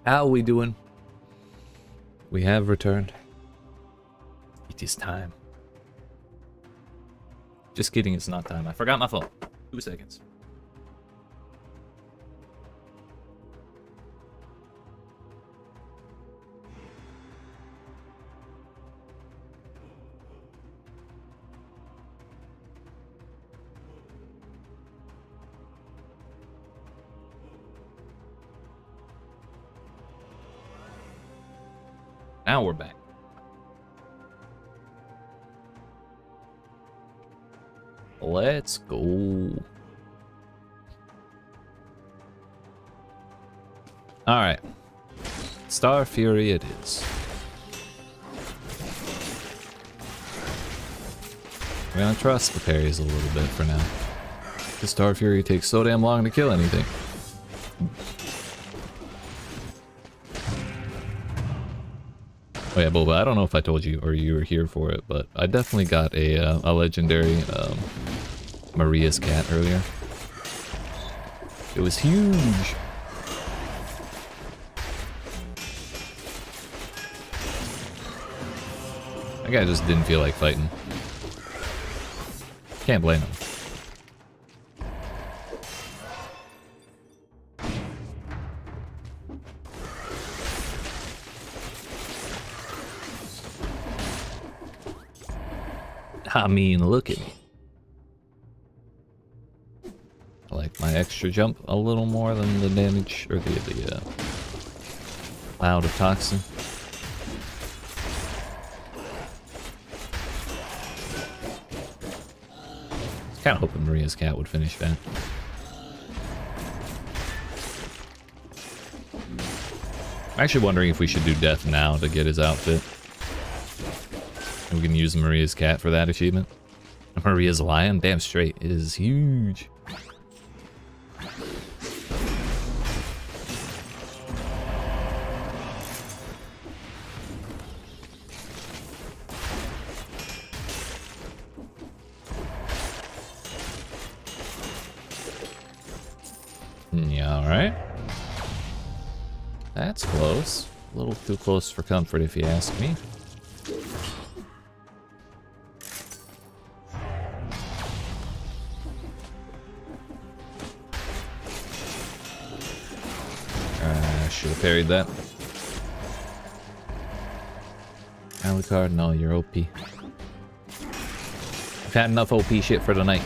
How are we doing? We have returned. It is time. Just kidding, it's not time. I forgot my phone. 2 seconds. Now we're back. Let's go. Alright. Star Fury it is. We're gonna trust the parries a little bit for now. The Star Fury takes so damn long to kill anything. Oh yeah, Boba, I don't know if I told you or you were here for it, but I definitely got a legendary Maria's cat earlier. It was huge. That guy just didn't feel like fighting. Can't blame him. I mean, look at me. I like my extra jump a little more than the damage or the cloud of toxin. I was kind of hoping Maria's cat would finish that. I'm actually wondering if we should do death now to get his outfit. We can use Maria's cat for that achievement. Maria's lion? Damn straight. It is huge. Yeah, alright. That's close. A little too close for comfort if you ask me. Should have parried that. Alucard, no, you're OP. I've had enough OP shit for tonight.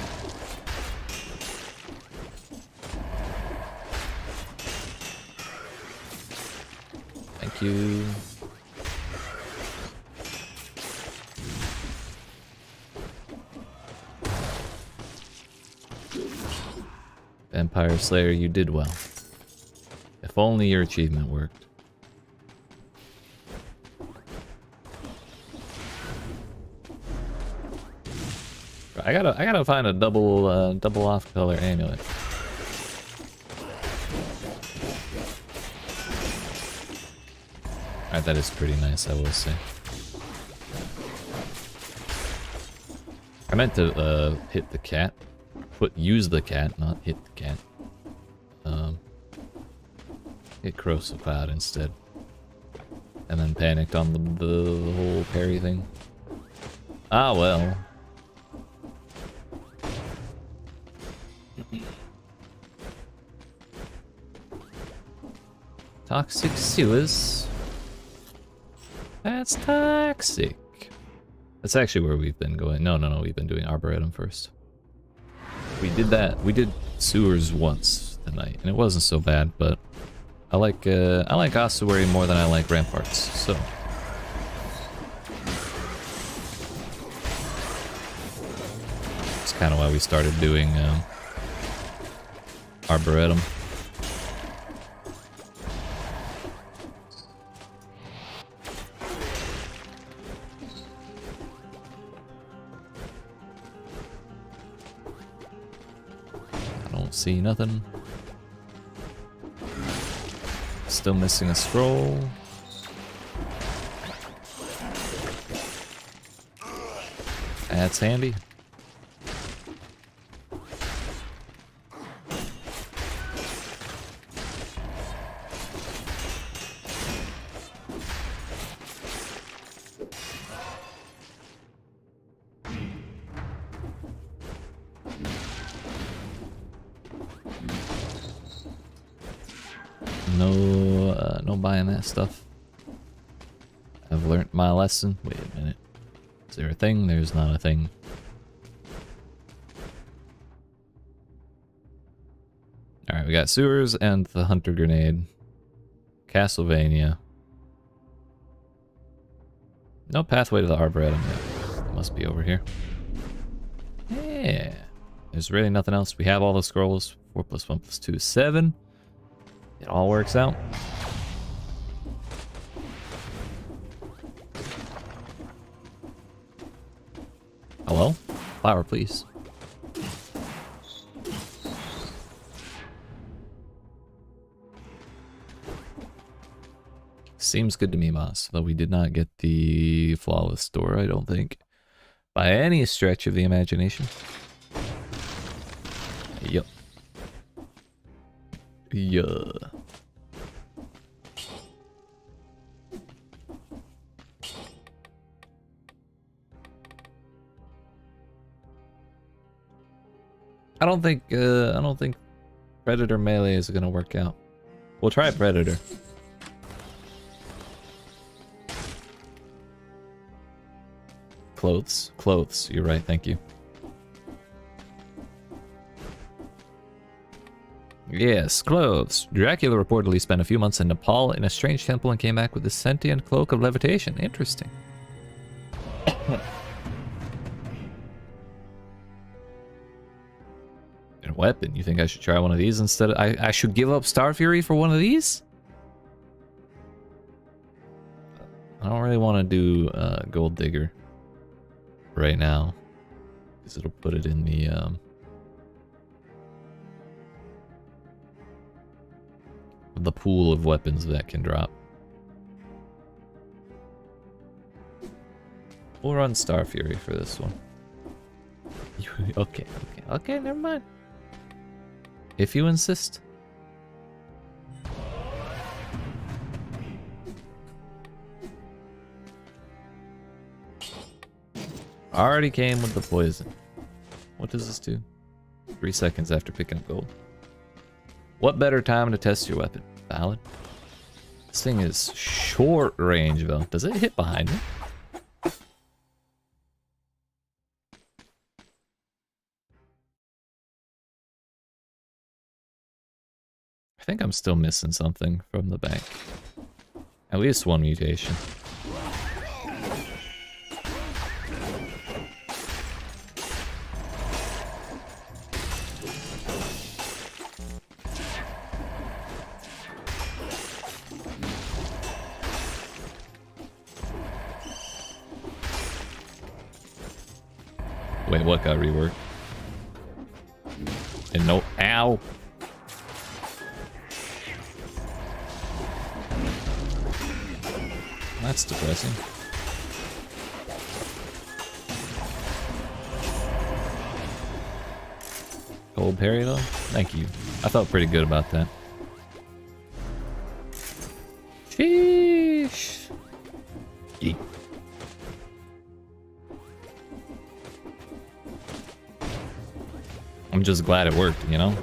Thank you. Vampire Slayer, you did well. If only your achievement worked. I gotta find a double off color amulet. Alright, that is pretty nice, I will say. I meant to hit the cat. Use the cat, not hit the cat. Hit Corrosive Cloud instead. And then panicked on the whole parry thing. Ah well. Toxic sewers. That's toxic. That's actually where we've been going. No, we've been doing Arboretum first. We did that. We did sewers once tonight, and it wasn't so bad, but I like ossuary more than I like ramparts, so. That's kind of why we started doing Arboretum. I don't see nothing. Still missing a scroll. That's handy. No buying that stuff. I've learned my lesson. Wait a minute. Is there a thing? There's not a thing. Alright, we got sewers and the hunter grenade. Castlevania. No pathway to the arboretum yet. It must be over here. Yeah. There's really nothing else. We have all the scrolls. 4 + 1 + 2 is 7. It all works out. Hello? Flower, please. Seems good to me, boss. Though we did not get the flawless door, I don't think. By any stretch of the imagination. Yup. Yeah. I don't think Predator melee is gonna work out. We'll try Predator. Clothes. You're right. Thank you. Yes, clothes. Dracula reportedly spent a few months in Nepal in a strange temple and came back with a sentient cloak of levitation. Interesting. And a weapon. You think I should try one of these instead of... I should give up Star Fury for one of these? I don't really want to do Gold Digger right now, because it'll put it in the pool of weapons that can drop. We'll run Star Fury for this one. Okay, never mind. If you insist. Already came with the poison. What does this do? 3 seconds after picking up gold. What better time to test your weapon? Valid. This thing is short range though. Does it hit behind me? I think I'm still missing something from the bank. At least one mutation. Wait, what got reworked? And no, ow! That's depressing. Gold parry though? Thank you. I felt pretty good about that. Sheesh! Yeet. I'm just glad it worked, you know?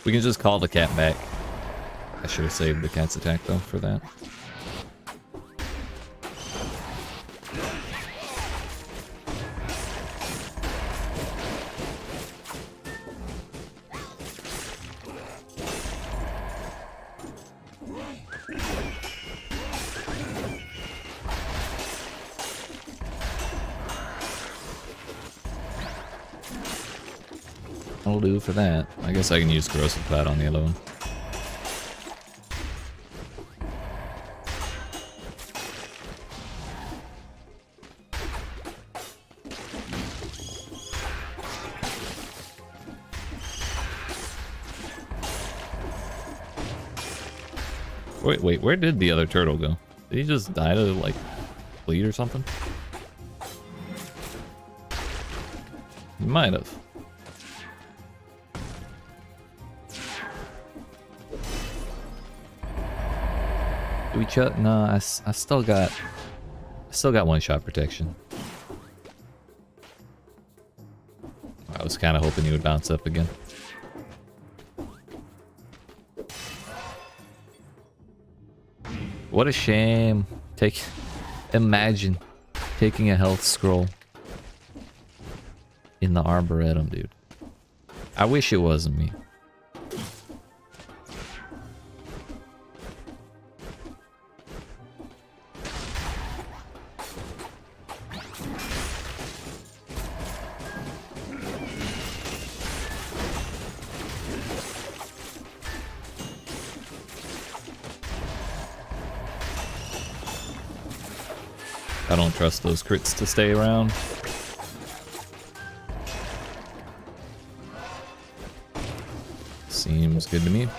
We can just call the cat back. I should have saved the cat's attack though for that. That'll do for that. I guess I can use corrosive pad on the other one. Wait, where did the other turtle go? Did he just die to, like, bleed or something? He might have. Do we chuck? No, I still got one shot protection. I was kind of hoping he would bounce up again. What a shame. Imagine taking a health scroll in the Arboretum, dude. I wish it wasn't me. I don't trust those crits to stay around. Seems good to me.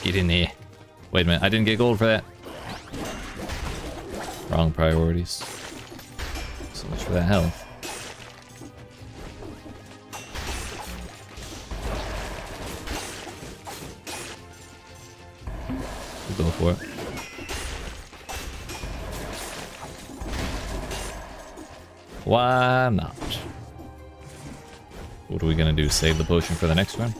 Get in there. Wait a minute, I didn't get gold for that. Wrong priorities. So much for that health. We'll go for it. Why not? What are we gonna do? Save the potion for the next one?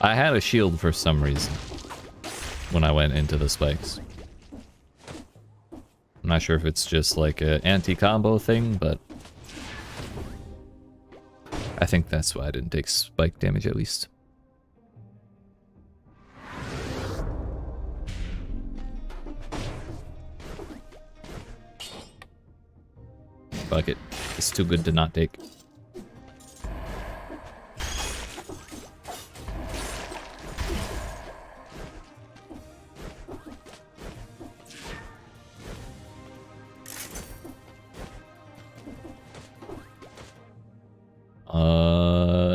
I had a shield for some reason when I went into the spikes. I'm not sure if it's just like an anti-combo thing, but I think that's why I didn't take spike damage at least. Fuck it. It's too good to not take.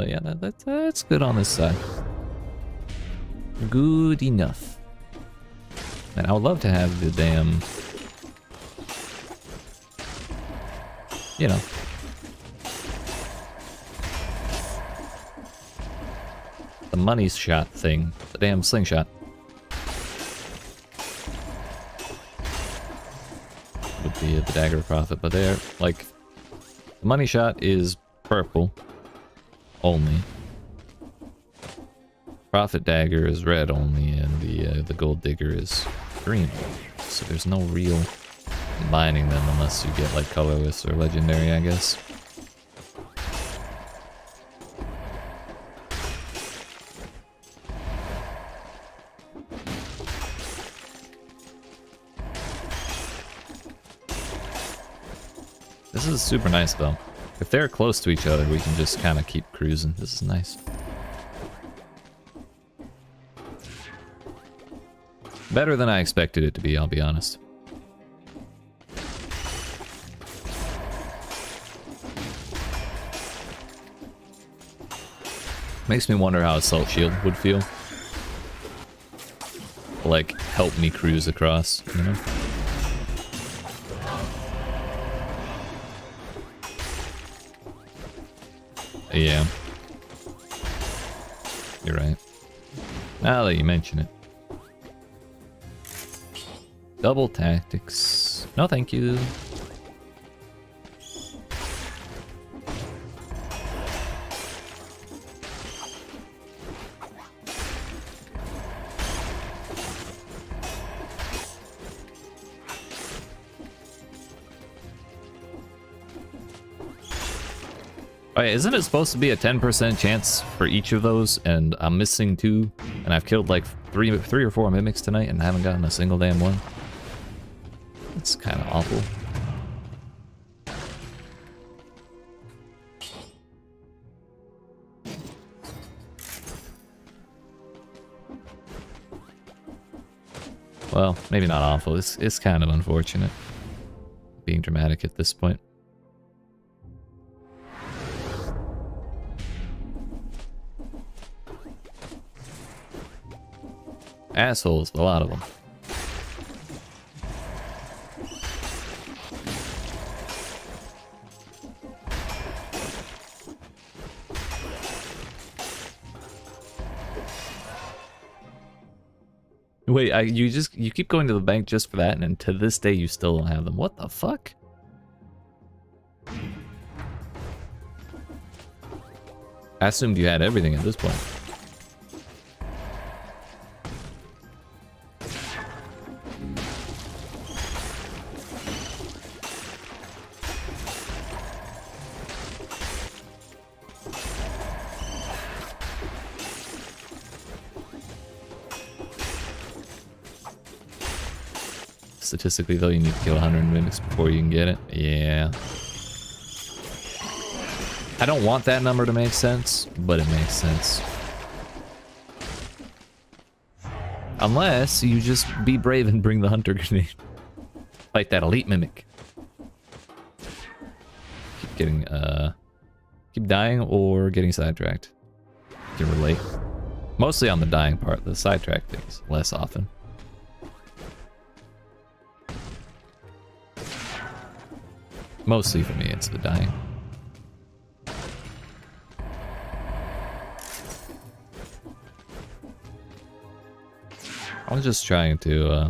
Yeah, that's good on this side. Good enough. And I would love to have the damn, you know, the money shot thing, the damn slingshot. Would be the dagger of profit, but they're like, the money shot is purple only. Prophet dagger is red only, and the gold digger is green. So there's no real combining them unless you get like colorless or legendary, I guess. This is super nice though. If they're close to each other, we can just kind of keep cruising. This is nice. Better than I expected it to be, I'll be honest. Makes me wonder how Assault Shield would feel. Like, help me cruise across, you know? Yeah. You're right. Now that you mention it. Double tactics. No, thank you. Alright, isn't it supposed to be a 10% chance for each of those? And I'm missing 2, and I've killed like three or 4 mimics tonight and haven't gotten a single damn one. It's kind of awful. Well, maybe not awful. It's kind of unfortunate. Being dramatic at this point. Assholes, a lot of them. Wait, you keep going to the bank just for that, and to this day you still don't have them. What the fuck? I assumed you had everything at this point. Statistically, though, you need to kill 100 mimics before you can get it. Yeah. I don't want that number to make sense, but it makes sense. Unless you just be brave and bring the hunter grenade. Like that elite mimic. Keep getting, keep dying or getting sidetracked. Can relate. Mostly on the dying part, the sidetrack things, less often. Mostly for me, it's the dying. I was just trying to,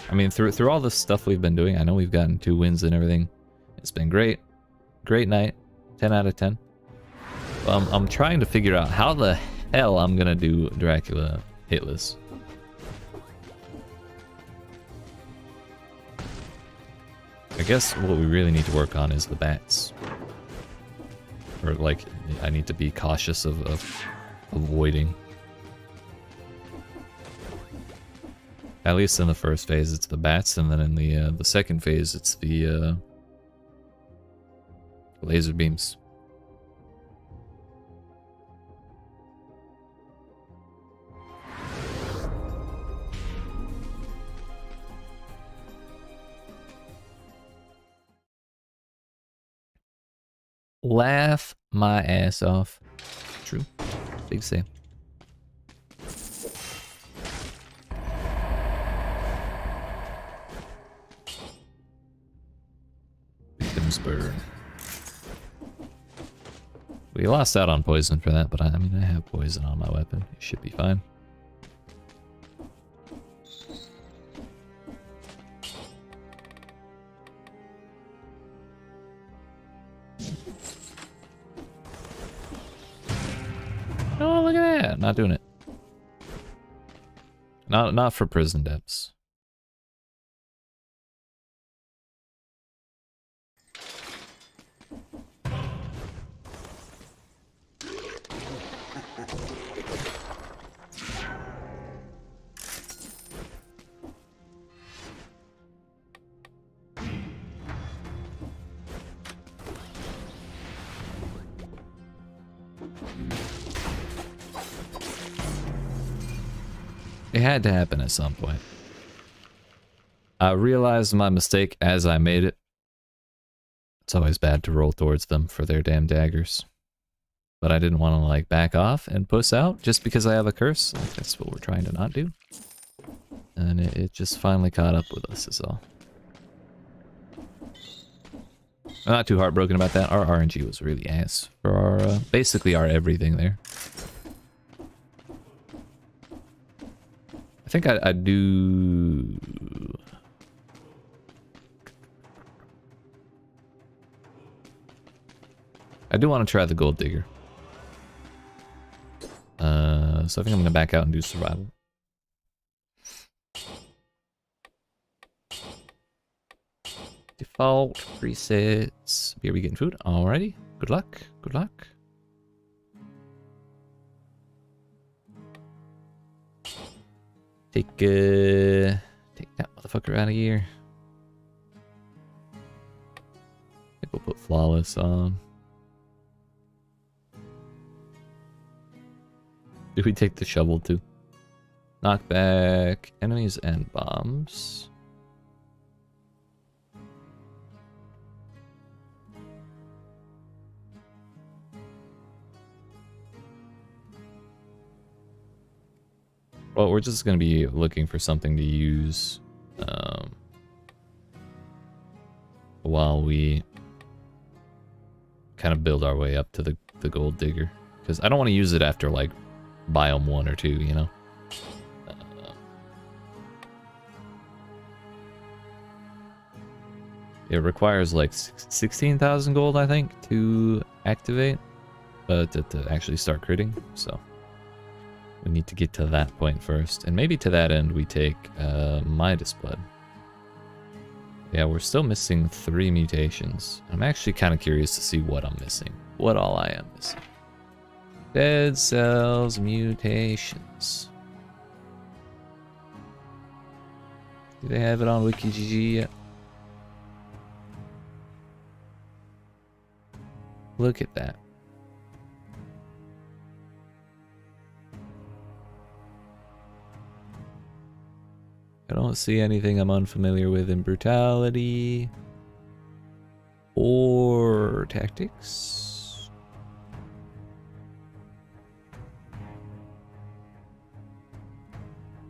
I mean, through all the stuff we've been doing, I know we've gotten 2 wins and everything. It's been great. Great night. 10 out of 10. I'm trying to figure out how the hell I'm gonna do Dracula hitless. I guess what we really need to work on is the bats. Or, like, I need to be cautious of avoiding. At least in the first phase, it's the bats, and then in the second phase, it's the laser beams. Laugh my ass off. True. Big say. Victims burn. We lost out on poison for that, but I mean, I have poison on my weapon. It should be fine. Oh, look at that. Not doing it. Not for prison depths. It had to happen at some point. I realized my mistake as I made it. It's always bad to roll towards them for their damn daggers. But I didn't want to, like, back off and puss out just because I have a curse. Like, that's what we're trying to not do. And it just finally caught up with us is all. I'm not too heartbroken about that. Our RNG was really ass for our, basically our everything there. I think I do... I do want to try the gold digger. So I think I'm going to back out and do survival. Default presets. Here we getting food. Alrighty. Good luck. Good luck. Take that motherfucker out of here. I think we'll put flawless on. Did we take the shovel too? Knock back enemies and bombs. Well, we're just going to be looking for something to use while we kind of build our way up to the gold digger. Because I don't want to use it after, like, biome 1 or 2, you know? It requires, like, 16,000 gold, I think, to activate. To actually start critting, so... We need to get to that point first. And maybe to that end we take Midas Blood. Yeah, we're still missing 3 mutations. I'm actually kind of curious to see what I'm missing. What all I am missing. Dead cells mutations. Do they have it on WikiGG yet? Look at that. I don't see anything I'm unfamiliar with in brutality or tactics.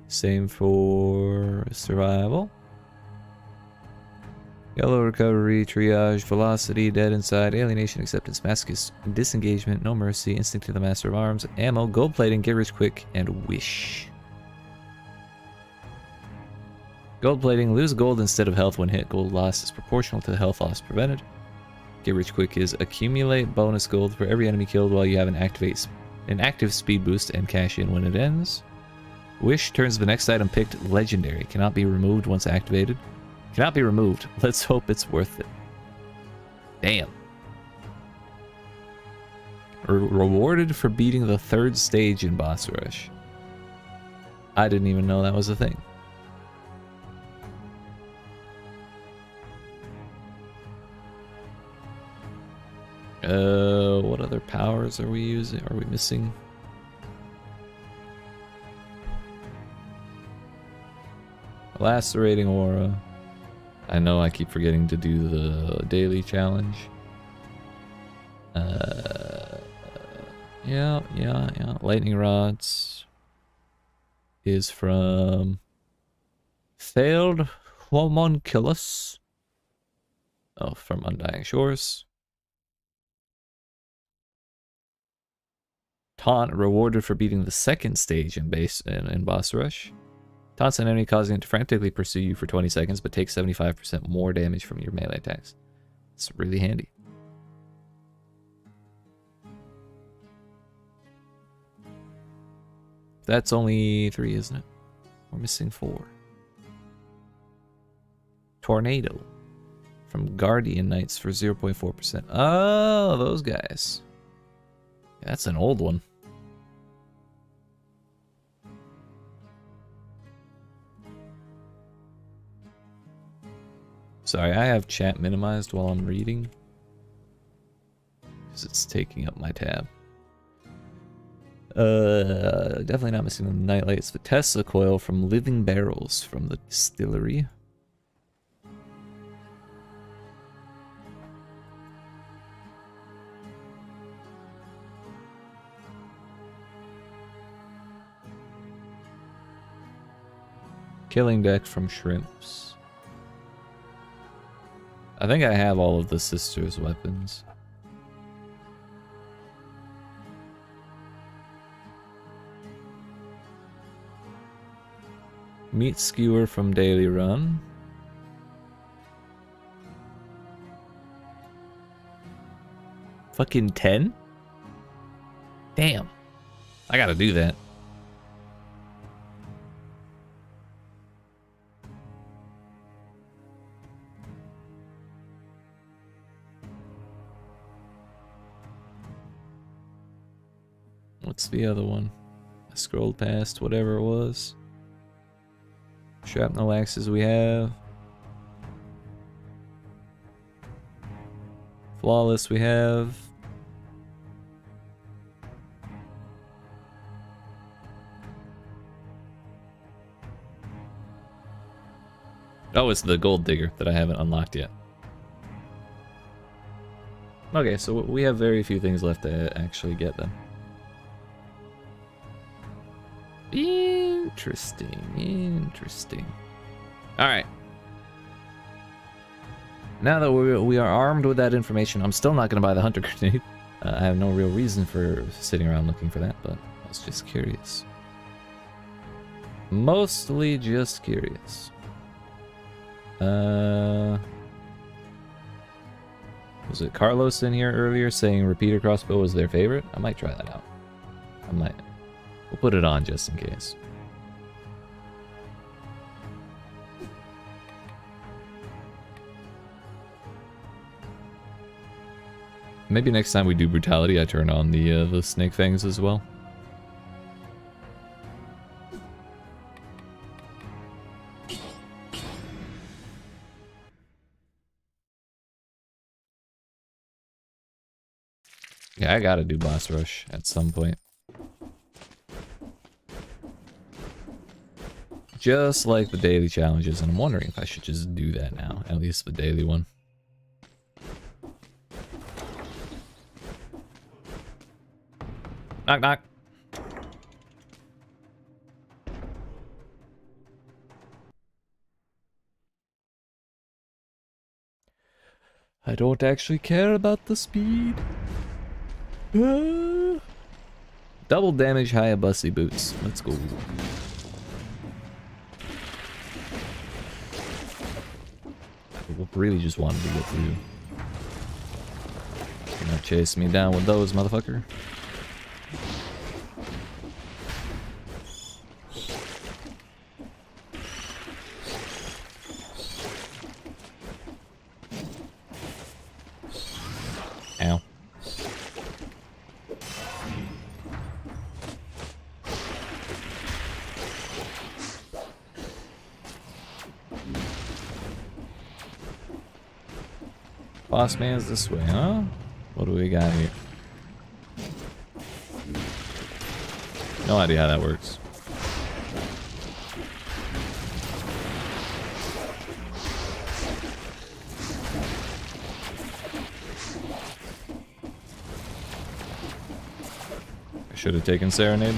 Same for survival. Yellow recovery, triage, velocity, dead inside, alienation, acceptance, masochist, disengagement, no mercy, instinct to the master of arms, ammo, gold plating, get rich quick, and wish. Gold plating, lose gold instead of health when hit. Gold loss is proportional to the health loss prevented. Get rich quick is accumulate bonus gold for every enemy killed while you have an active speed boost and cash in when it ends. Wish turns the next item picked legendary. Cannot be removed once activated. Cannot be removed. Let's hope it's worth it. Damn. Rewarded for beating the 3rd stage in boss rush. I didn't even know that was a thing. What other powers are we using? Are we missing? Lacerating aura. I know I keep forgetting to do the daily challenge. Yeah. Lightning rods is from failed homunculus. Oh, from Undying Shores. Taunt, rewarded for beating the 2nd stage in boss rush. Taunts an enemy, causing it to frantically pursue you for 20 seconds, but takes 75% more damage from your melee attacks. It's really handy. That's only 3, isn't it? We're missing 4. Tornado. From Guardian Knights for 0.4%. Oh, those guys. Yeah, that's an old one. Sorry, I have chat minimized while I'm reading, because it's taking up my tab. Definitely not missing the Nightlight. It's the Tesla coil from Living Barrels from the distillery. Killing deck from Shrimps. I think I have all of the sisters' weapons. Meat skewer from Daily Run. Fucking 10? Damn. I gotta do that. What's the other one? I scrolled past whatever it was. Shrapnel axes we have. Flawless we have. Oh, it's the gold digger that I haven't unlocked yet. Okay, so we have very few things left to actually get then. Interesting, interesting. Alright. Now that we are armed with that information, I'm still not going to buy the hunter grenade. I have no real reason for sitting around looking for that, but I was just curious. Mostly just curious. Was it Carlos in here earlier saying repeater crossbow was their favorite? I might try that out. I might. We'll put it on just in case. Maybe next time we do brutality, I turn on the snake fangs as well. Yeah, I gotta do boss rush at some point. Just like the daily challenges, and I'm wondering if I should just do that now, at least the daily one. Knock, knock. I don't actually care about the speed. Double damage Hayabusa boots. Let's go. We really just wanted to get through. You're gonna chase me down with those, motherfucker. Ow. Boss man's this way, huh? What do we got here? No idea how that works. I should have taken Serenade.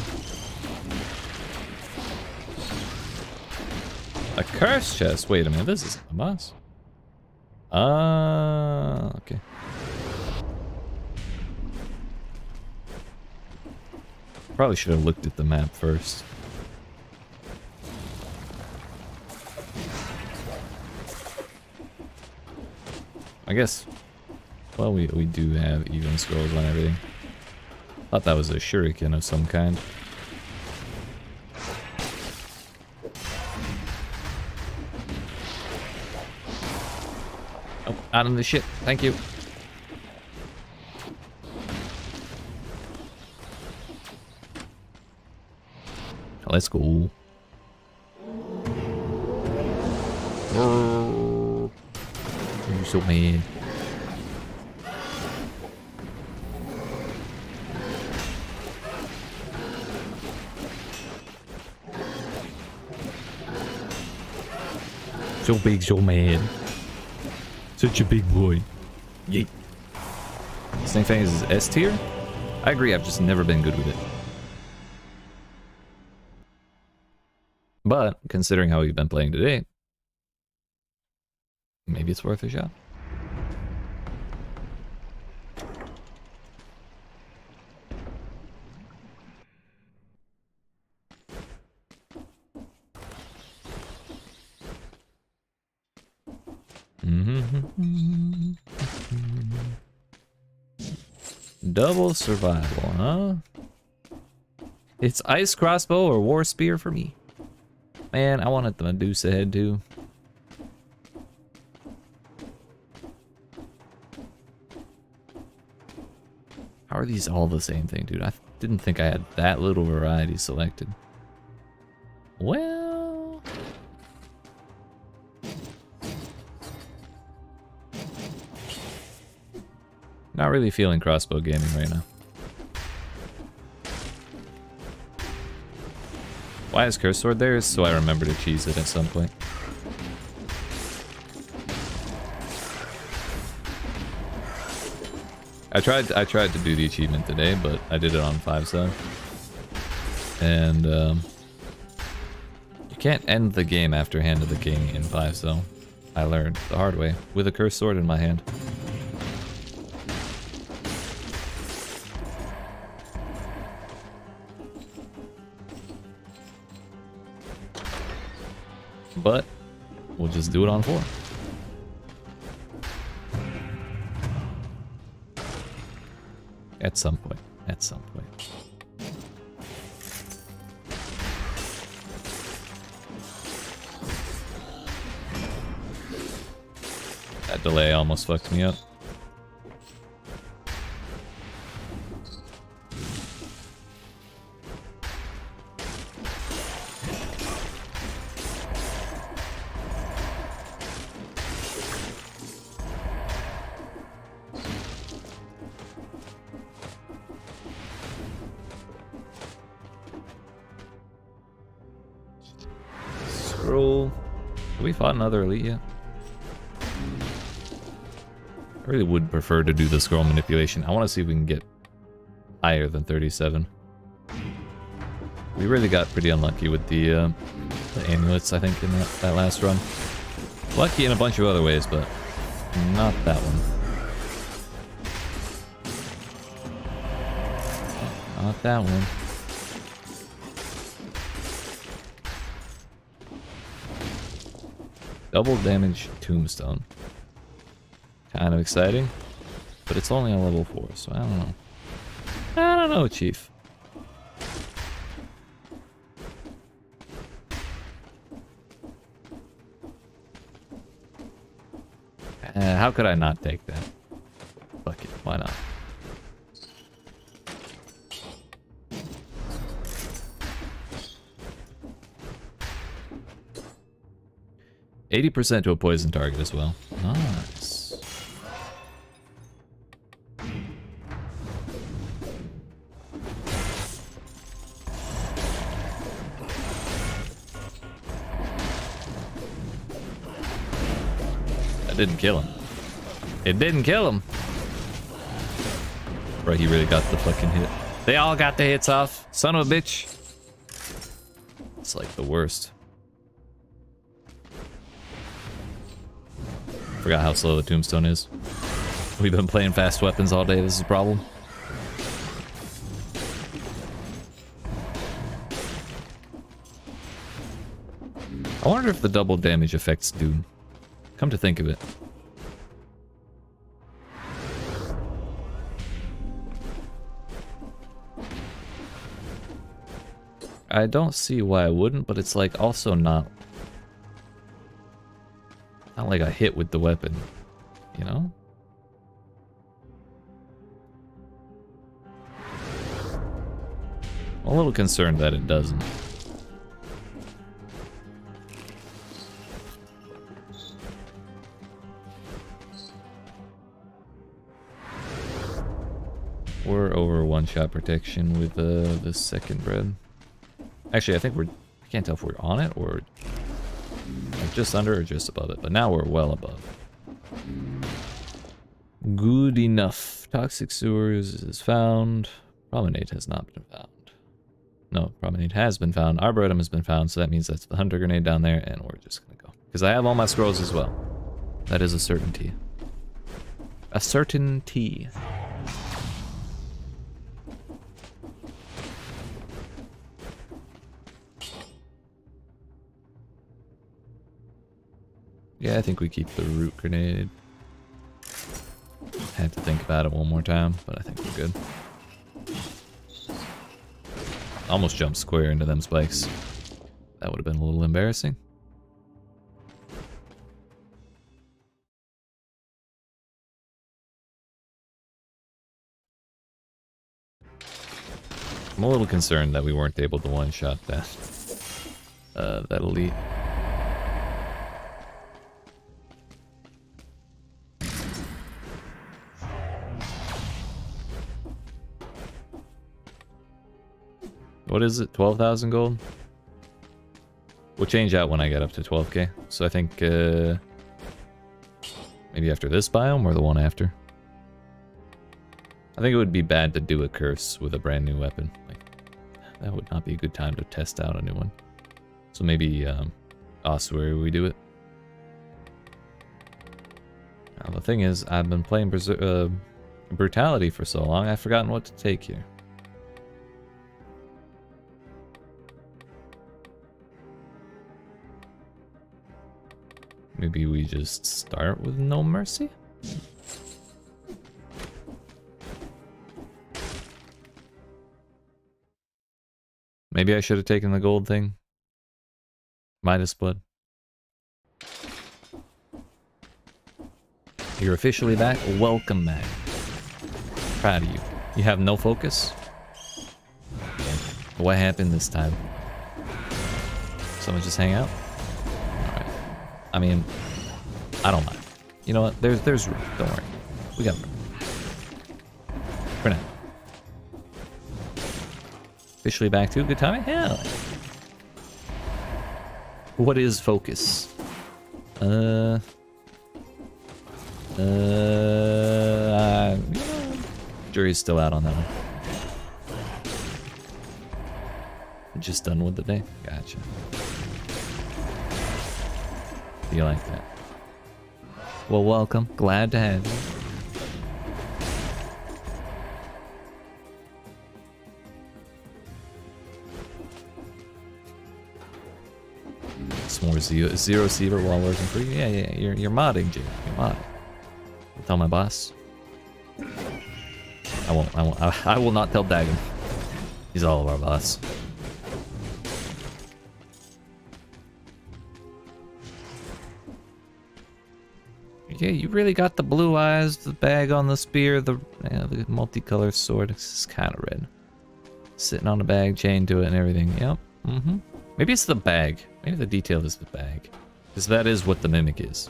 A curse chest? Wait a minute, this isn't the boss. Okay. Probably should have looked at the map first. I guess, well, we do have even scrolls on everything. Thought that was a shuriken of some kind. Oh, out of the shit. Thank you. Let's go. I'm so mad. So big, so mad. Such a big boy. Yeet. Snake Fangs is S tier? I agree, I've just never been good with it. But, considering how we've been playing today, maybe it's worth a shot. Double survival, huh? It's ice crossbow or war spear for me. Man, I wanted the Medusa head too. How are these all the same thing, dude? I didn't think I had that little variety selected. Well... not really feeling crossbow gaming right now. Why is Curse Sword there? So I remember to cheese it at some point. I tried to do the achievement today, but I did it on 5-star. And you can't end the game after Hand of the King in 5-star. I learned the hard way with a cursed sword in my hand. But we'll just do it on 4. At some point. At some point. That delay almost fucked me up. Scroll. Have we fought another elite yet? I really would prefer to do the scroll manipulation. I want to see if we can get higher than 37. We really got pretty unlucky with the amulets, I think, in that last run. Lucky in a bunch of other ways, but not that one. Not that one. Double damage tombstone. Kind of exciting, but it's only on level 4, so I don't know. I don't know, Chief. How could I not take that? Fuck it, why not? %, to a poison target as well. Nice. That didn't kill him. It didn't kill him. Bro, he really got the fucking hit. They all got the hits off. Son of a bitch. It's like the worst. Forgot how slow the tombstone is. We've been playing fast weapons all day. This is a problem. I wonder if the double damage affects Doom. Come to think of it. I don't see why I wouldn't, but it's like also not like a hit with the weapon, you know? I'm a little concerned that it doesn't. We're over one-shot protection with the second bread. Actually, I think I can't tell if we're on it or like just under or just above it, but now we're well above. Good enough. Toxic sewers is found. Promenade has not been found. No, Promenade has been found. Arboretum has been found, so that means that's the hunter grenade down there, and we're just gonna go. Because I have all my scrolls as well. That is a certainty. A certainty. Yeah, I think we keep the root grenade. Had to think about it one more time, but I think we're good. Almost jumped square into them spikes. That would have been a little embarrassing. I'm a little concerned that we weren't able to one-shot that elite. What is it? 12,000 gold? We'll change out when I get up to 12k. So I think maybe after this biome or the one after. I think it would be bad to do a curse with a brand new weapon. Like, that would not be a good time to test out a new one. So maybe ossuary we do it. Now the thing is, I've been playing brutality for so long, I've forgotten what to take here. Maybe we just start with no mercy? Maybe I should have taken the gold thing. Midas blood. You're officially back. Welcome back. Proud of you. You have no focus? What happened this time? Someone just hang out? Alright. I mean, I don't mind. You know what? There's room. Don't worry. We got room. For now. Officially back to good timing? Hell. What is focus? Jury's still out on that one. Just done with the day? Gotcha. You like that? Well, welcome. Glad to have you. Some more zero Seaver while working for you? Yeah, you're modding, Jay. You're modding. I'll tell my boss. I will not tell Dagon. He's all of our boss. Yeah, you really got the blue eyes, the bag on the spear, the multicolored sword. It's kind of red. Sitting on a bag, chained to it and everything. Yep. Maybe it's the bag. Maybe the detail is the bag. Because that is what the mimic is.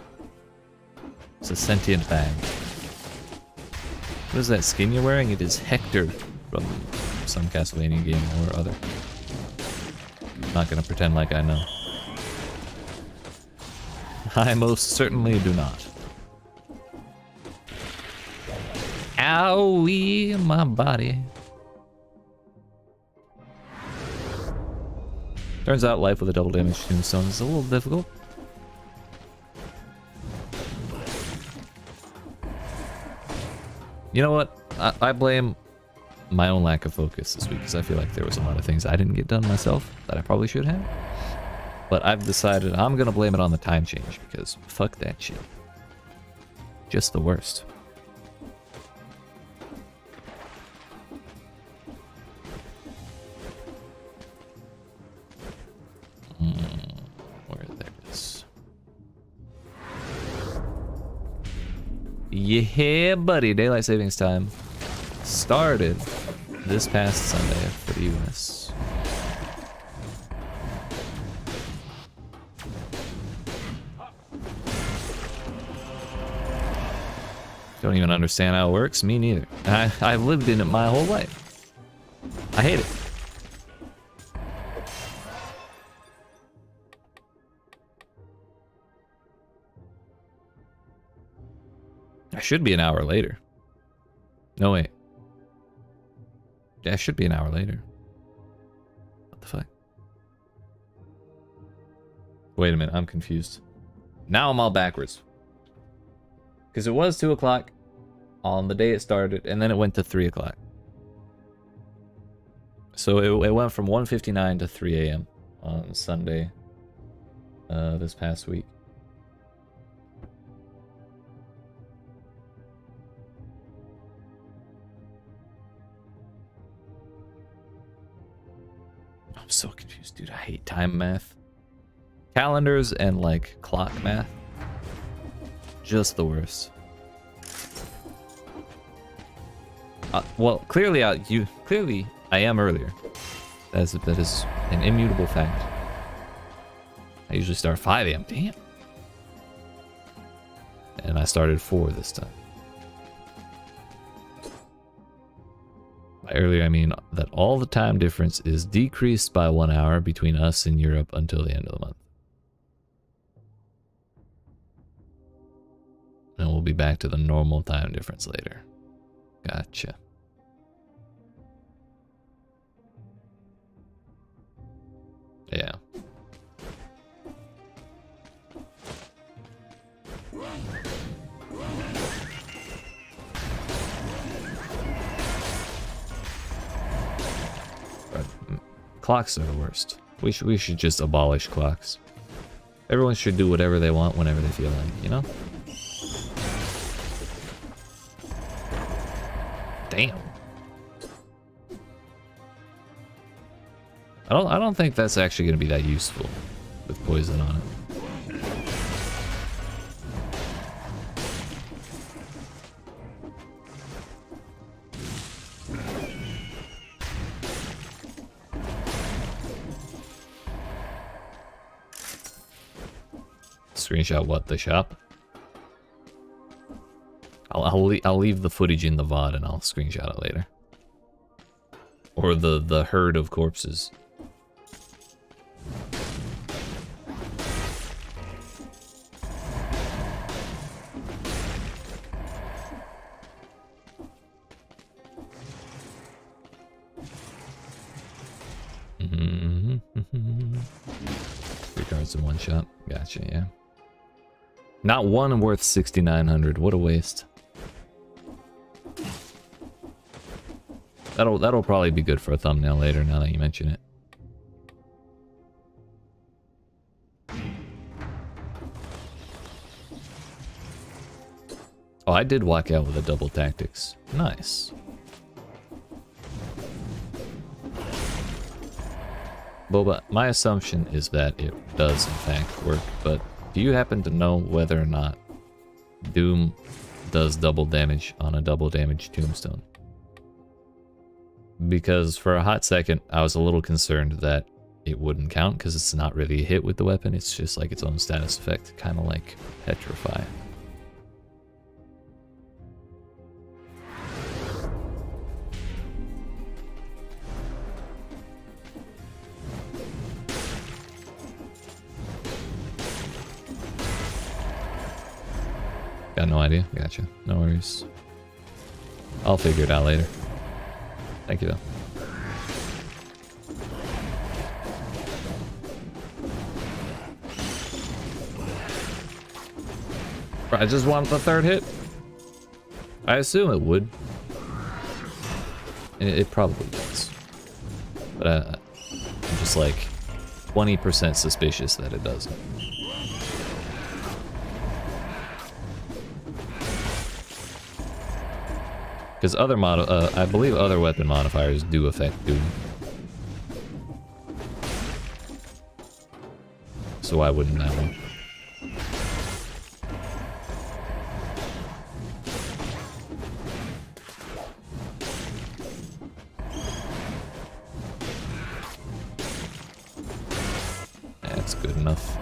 It's a sentient bag. What is that skin you're wearing? It is Hector from some Castlevania game or other. I'm not gonna pretend like I know. I most certainly do not. Owie, my body. Turns out life with a double damage tombstone is a little difficult. You know what? I blame my own lack of focus this week because I feel like there was a lot of things I didn't get done myself that I probably should have. But I've decided I'm gonna blame it on the time change because fuck that shit. Just the worst. Where there is. Yeah, buddy. Daylight savings time started this past Sunday for the US. Don't even understand how it works. Me neither. I've lived in it my whole life. I hate it. I should be an hour later. No, wait. Yeah, I should be an hour later. What the fuck? Wait a minute, I'm confused. Now I'm all backwards. Because it was 2 o'clock on the day it started, and then it went to 3 o'clock. So it went from 1:59 to 3 a.m. on Sunday this past week. I'm so confused, dude. I hate time math. Calendars and like clock math. Just the worst. Well, clearly I am earlier. That is an immutable fact. I usually start 5 a.m. Damn. And I started 4 this time. By earlier, I mean that all the time difference is decreased by 1 hour between us and Europe until the end of the month. And we'll be back to the normal time difference later. Gotcha. But clocks are the worst. We should just abolish clocks. Everyone should do whatever they want whenever they feel like, you know? Damn. I don't think that's actually gonna be that useful with poison on it. Screenshot what? The shop? I'll leave the footage in the VOD and I'll screenshot it later. Or the herd of corpses. Three cards in one shot. Gotcha, yeah. Not one worth 6,900. What a waste. That'll probably be good for a thumbnail later now that you mention it. Oh, I did walk out with a double tactics. Nice. Boba, my assumption is that it does in fact work, but do you happen to know whether or not Doom does double damage on a double damage tombstone? Because for a hot second, I was a little concerned that it wouldn't count because it's not really a hit with the weapon. It's just like its own status effect, kind of like Petrify. Got no idea. Gotcha. No worries. I'll figure it out later. Thank you, though. I just want the third hit. I assume it would. It probably does. But I'm just like 20% suspicious that it doesn't. Because other I believe other weapon modifiers do affect Doom. So why wouldn't that one? That's good enough.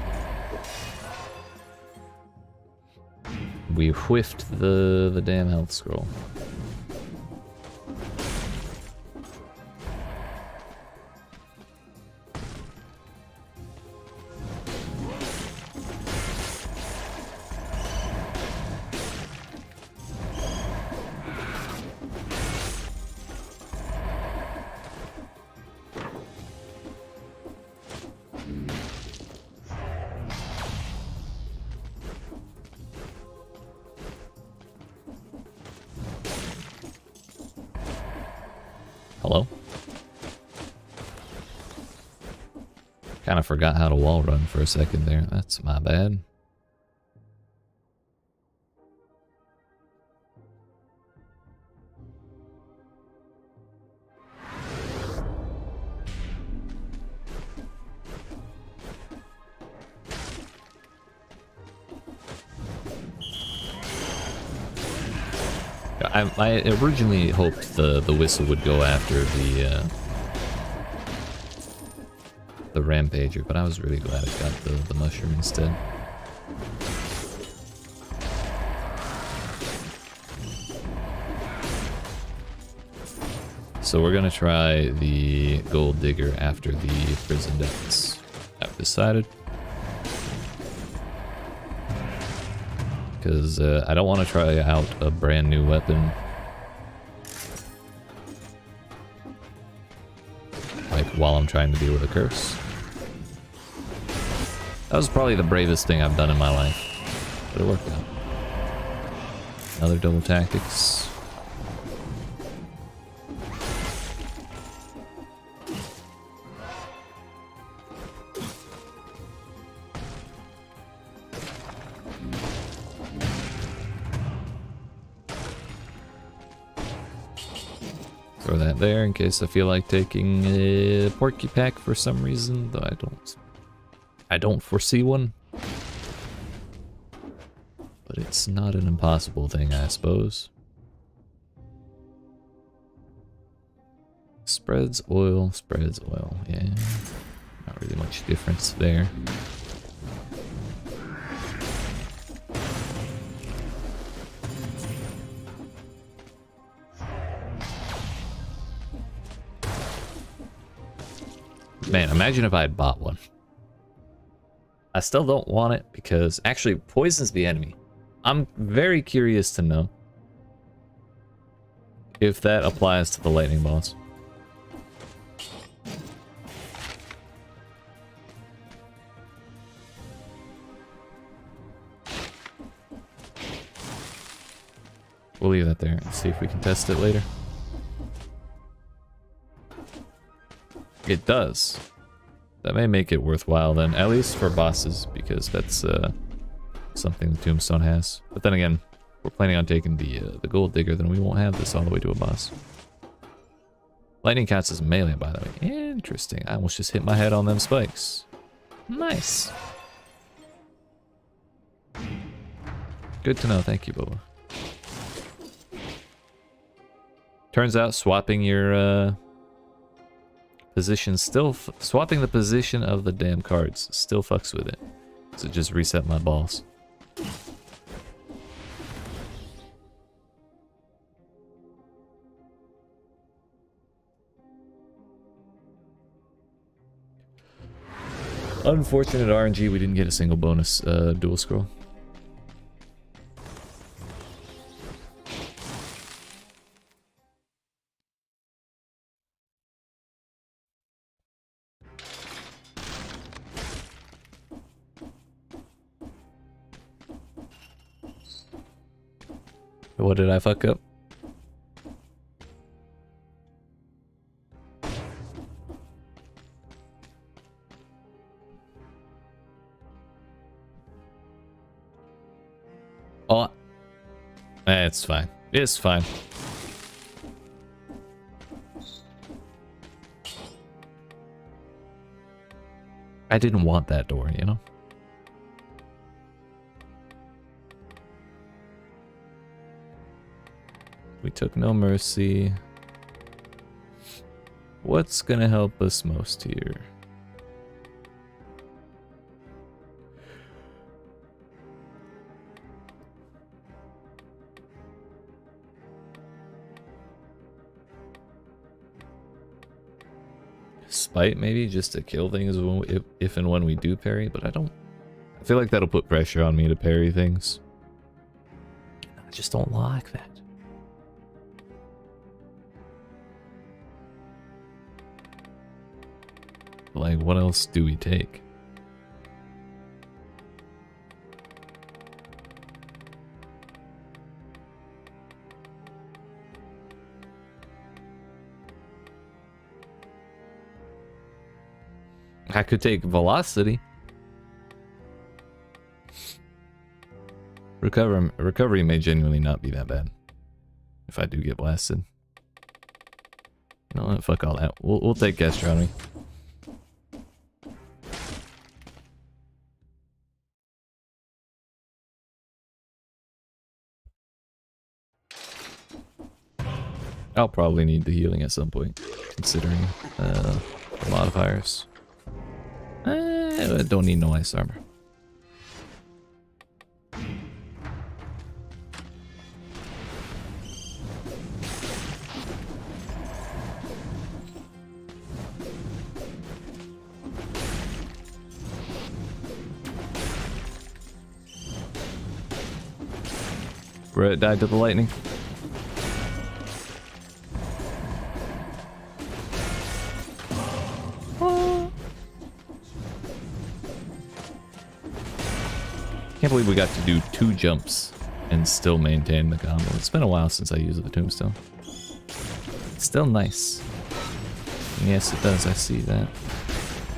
We whiffed the damn health scroll. Hello? Kind of forgot how to wall run for a second there. That's my bad. I originally hoped the whistle would go after the rampager, but I was really glad it got the mushroom instead. So we're gonna try the gold digger after the prison depths. I've decided. Because I don't want to try out a brand new weapon. Like, while I'm trying to deal with a curse. That was probably the bravest thing I've done in my life. But it worked out. Another double tactics. Throw that there in case I feel like taking a porcupine for some reason, though I don't foresee one. But it's not an impossible thing, I suppose. Spreads oil, yeah. Not really much difference there. Man, imagine if I had bought one. I still don't want it because actually poisons the enemy. I'm very curious to know if that applies to the lightning boss. We'll leave that there and see if we can test it later. It does. That may make it worthwhile then, at least for bosses, because that's something the Tombstone has. But then again, we're planning on taking the Gold Digger, then we won't have this all the way to a boss. Lightning counts as melee, by the way. Interesting. I almost just hit my head on them spikes. Nice. Good to know. Thank you, Boba. Turns out swapping your position swapping the position of the damn cards still fucks with it. So just reset my balls. Unfortunate RNG, we didn't get a single bonus dual scroll. What did I fuck up? Oh, it's fine. It's fine. I didn't want that door, you know? We took no mercy. What's gonna help us most here? Spite maybe, just to kill things if and when we do parry, but I feel like that'll put pressure on me to parry things. I just don't like that. Like, what else do we take? I could take velocity. Recovery may genuinely not be that bad if I do get blasted. You know what? Fuck all that. We'll take gastronomy. I'll probably need the healing at some point, considering the modifiers. I don't need no ice armor. Where it died to the lightning. Can't believe we got to do 2 jumps and still maintain the combo. It's been a while since I used the tombstone. It's still nice. And yes, it does. I see that.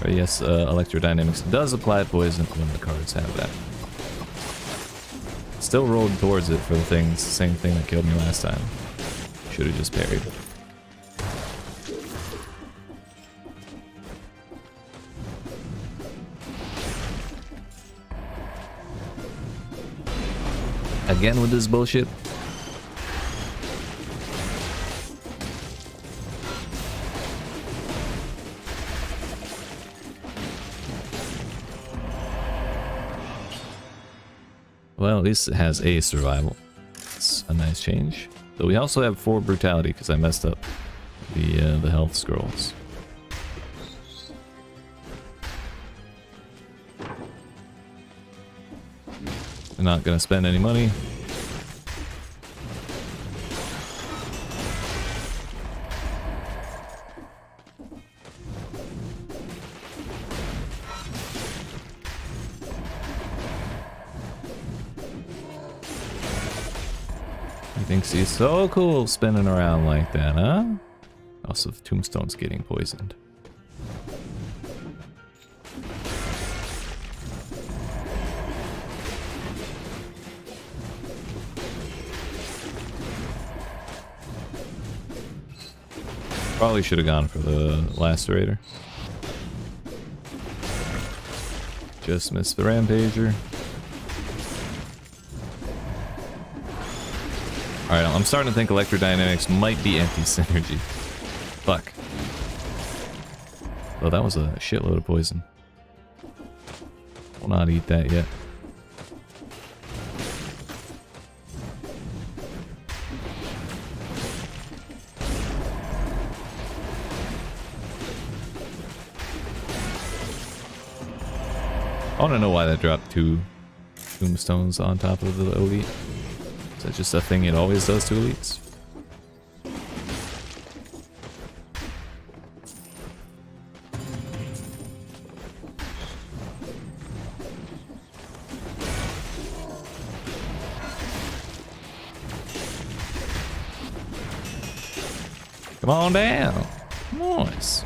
Or yes, electrodynamics does apply poison when the cards have that. Still rolled towards it for the things, same thing that killed me last time. Should have just parried. Again with this bullshit. Well, at least it has a survival. It's a nice change. But we also have 4 brutality because I messed up the health scrolls. I'm not gonna spend any money. He thinks he's so cool spinning around like that, huh? Also, the tombstone's getting poisoned. Probably should have gone for the lacerator. Just missed the rampager. Alright, I'm starting to think electrodynamics might be anti-synergy. Fuck. Oh, that was a shitload of poison. Will not eat that yet. I want to know why that dropped 2 tombstones on top of the elite. Is that just a thing it always does to elites? Come on down. Nice.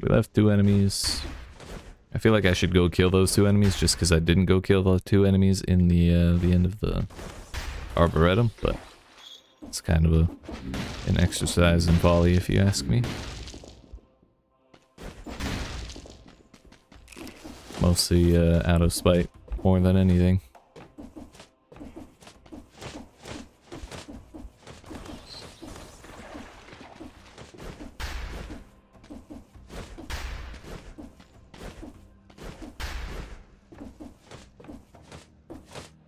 We left 2 enemies. I feel like I should go kill those 2 enemies just because I didn't go kill the 2 enemies in the end of the Arboretum, but it's kind of an exercise in folly if you ask me. Mostly out of spite more than anything.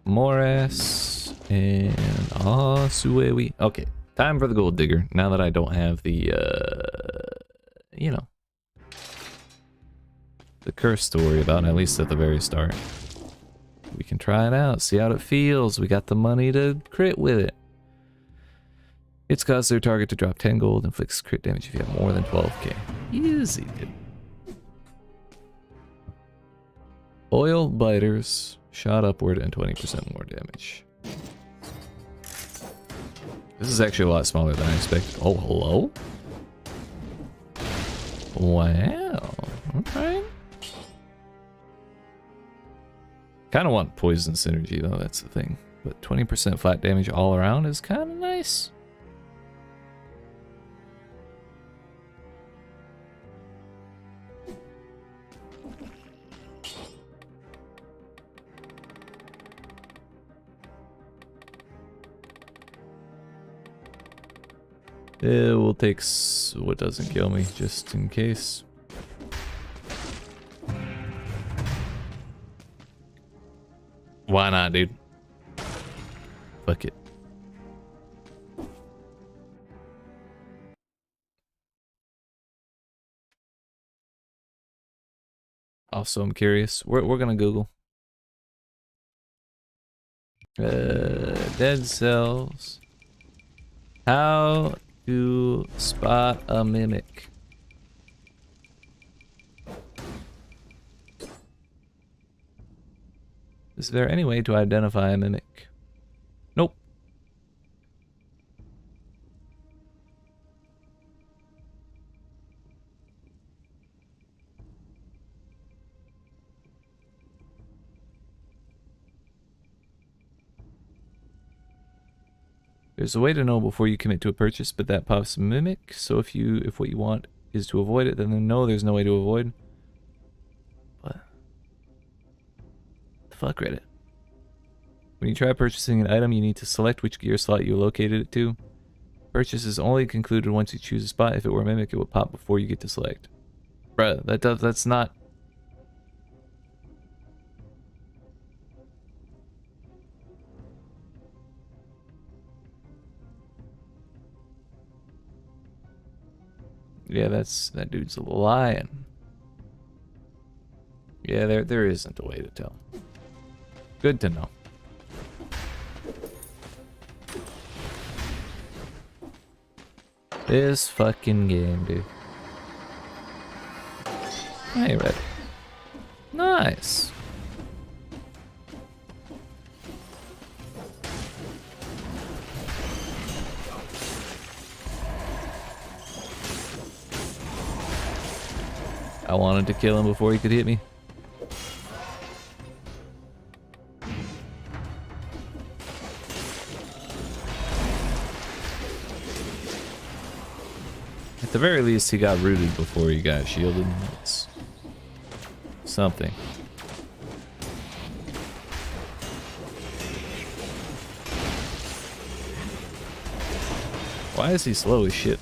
Moras and Suewi. Okay, time for the gold digger. Now that I don't have the, you know, the curse to worry about, at least at the very start. We can try it out, see how it feels. We got the money to crit with it. It's caused their target to drop 10 gold, inflicts crit damage if you have more than 12k. Easy, dude. Oil biters. Shot upward and 20% more damage. This is actually a lot smaller than I expected. Oh, hello? Wow. Alright. Kind of want poison synergy though, that's the thing. But 20% flat damage all around is kind of nice. We'll take what doesn't kill me, just in case. Why not, dude? Fuck it. Also, I'm curious. We're gonna Google. Dead cells. How to spot a mimic. Is there any way to identify a mimic? Nope. There's a way to know before you commit to a purchase, but that pops mimic. So if what you want is to avoid it, then no, there's no way to avoid. What the fuck, Reddit? When you try purchasing an item, you need to select which gear slot you located it to. Purchase is only concluded once you choose a spot. If it were a mimic, it would pop before you get to select. Bruh, that's not... Yeah, that dude's lying. Yeah, there isn't a way to tell. Good to know. This fucking game, dude. Hey, Red. Nice. I wanted to kill him before he could hit me. At the very least, he got rooted before he got shielded. It's something. Why is he slow as shit?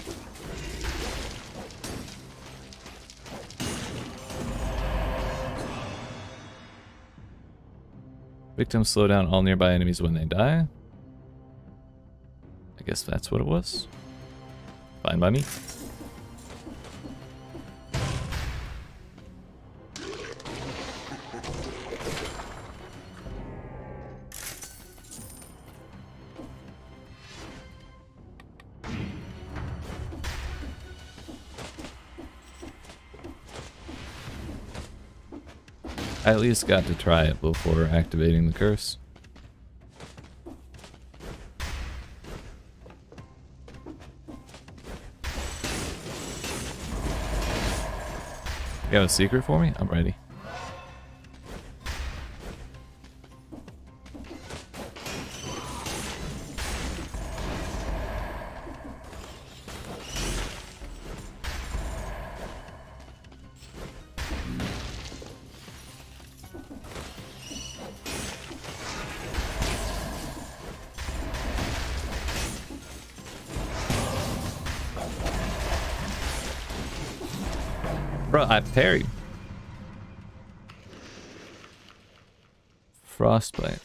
Victims slow down all nearby enemies when they die. I guess that's what it was. Fine by me. I at least got to try it before activating the curse. You have a secret for me? I'm ready. Bro, I parried. Frostbite.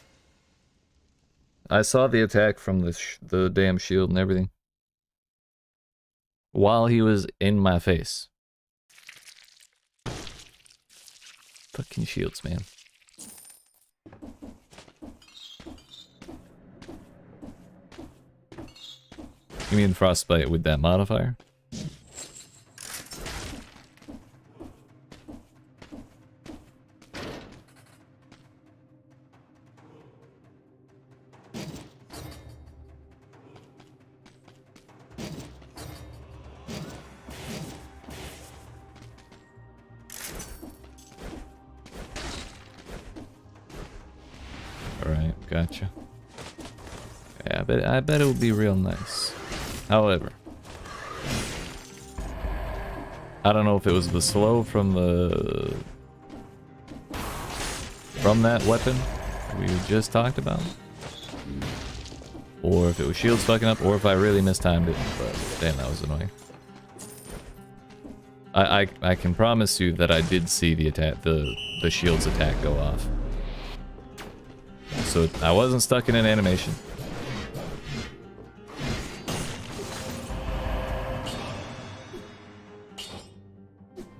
I saw the attack from the damn shield and everything. While he was in my face. Fucking shields, man. You mean frostbite with that modifier? Alright, gotcha. Yeah, I bet it would be real nice. However, I don't know if it was the slow from that weapon we just talked about, or if it was shields fucking up, or if I really mistimed it. But damn, that was annoying. I can promise you that I did see the attack, the shields attack go off. So I wasn't stuck in an animation.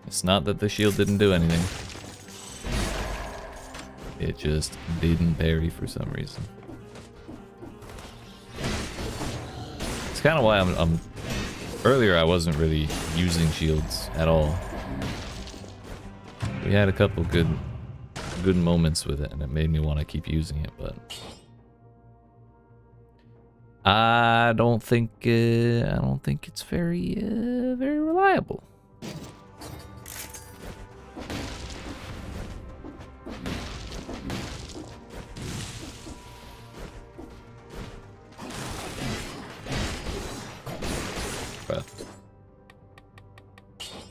It's not that the shield didn't do anything. It just didn't parry for some reason. It's kind of why I'm earlier I wasn't really using shields at all. We had a couple good moments with it, and it made me want to keep using it, but I don't think it's very reliable.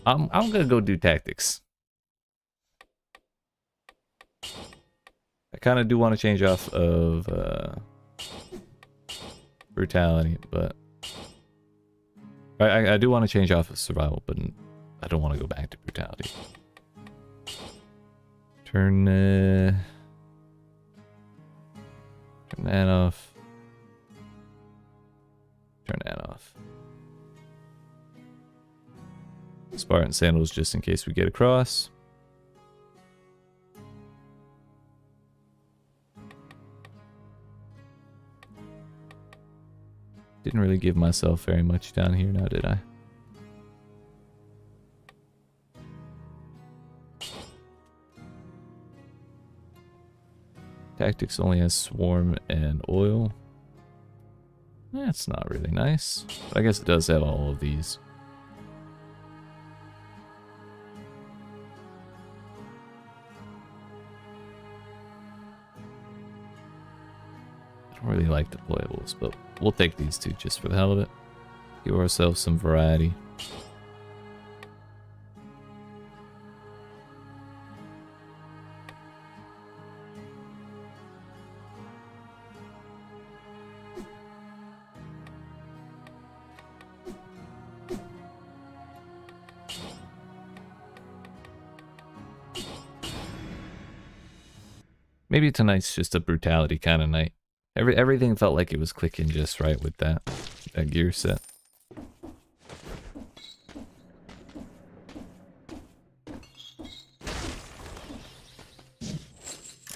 I'm gonna go do tactics. I kind of do want to change off of brutality, but I do want to change off of survival, but I don't want to go back to brutality. Turn that off. Turn that off. Spartan sandals just in case we get across. Didn't really give myself very much down here now, did I? Tactics only has swarm and oil. That's not really nice. But I guess it does have all of these. I don't really like deployables, but we'll take these two just for the hell of it. Give ourselves some variety. Maybe tonight's just a brutality kind of night. Everything felt like it was clicking just right with that gear set.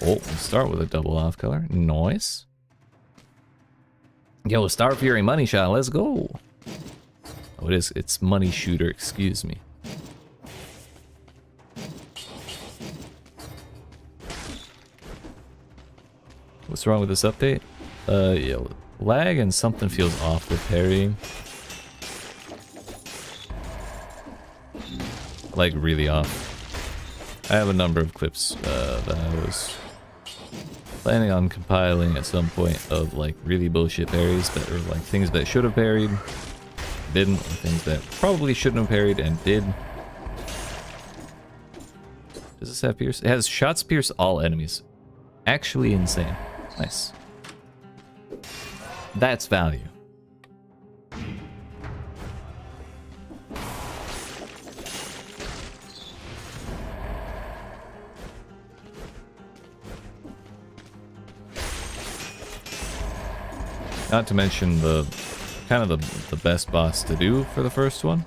Oh, we'll start with a double off color. Nice. Yo, Star Fury money shot. Let's go. Oh, it's money shooter. Excuse me. What's wrong with this update? Yeah, lag and something feels off with parrying. Like, really off. I have a number of clips that I was planning on compiling at some point of, like, really bullshit parries that are, like, things that should have parried, didn't, or things that probably shouldn't have parried and did. Does this have pierce? It has shots pierce all enemies. Actually insane. Nice. That's value. Not to mention the kind of the best boss to do for the first one.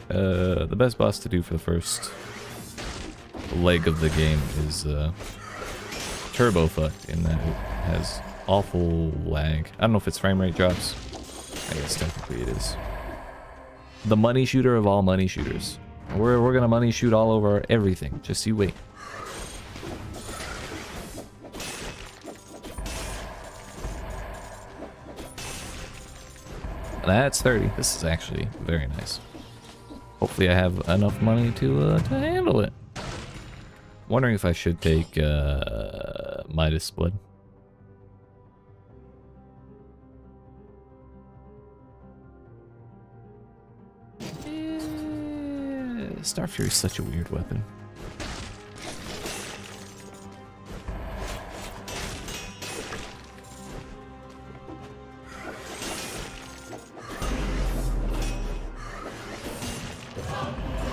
The best boss to do for the first leg of the game is turbo fucked in that it has awful lag. I don't know if it's frame rate drops. I guess technically it is. The money shooter of all money shooters. We're gonna money shoot all over everything. Just you wait. That's 30. This is actually very nice. Hopefully I have enough money to handle it. Wondering if I should take Midas Blood. Star Fury is such a weird weapon.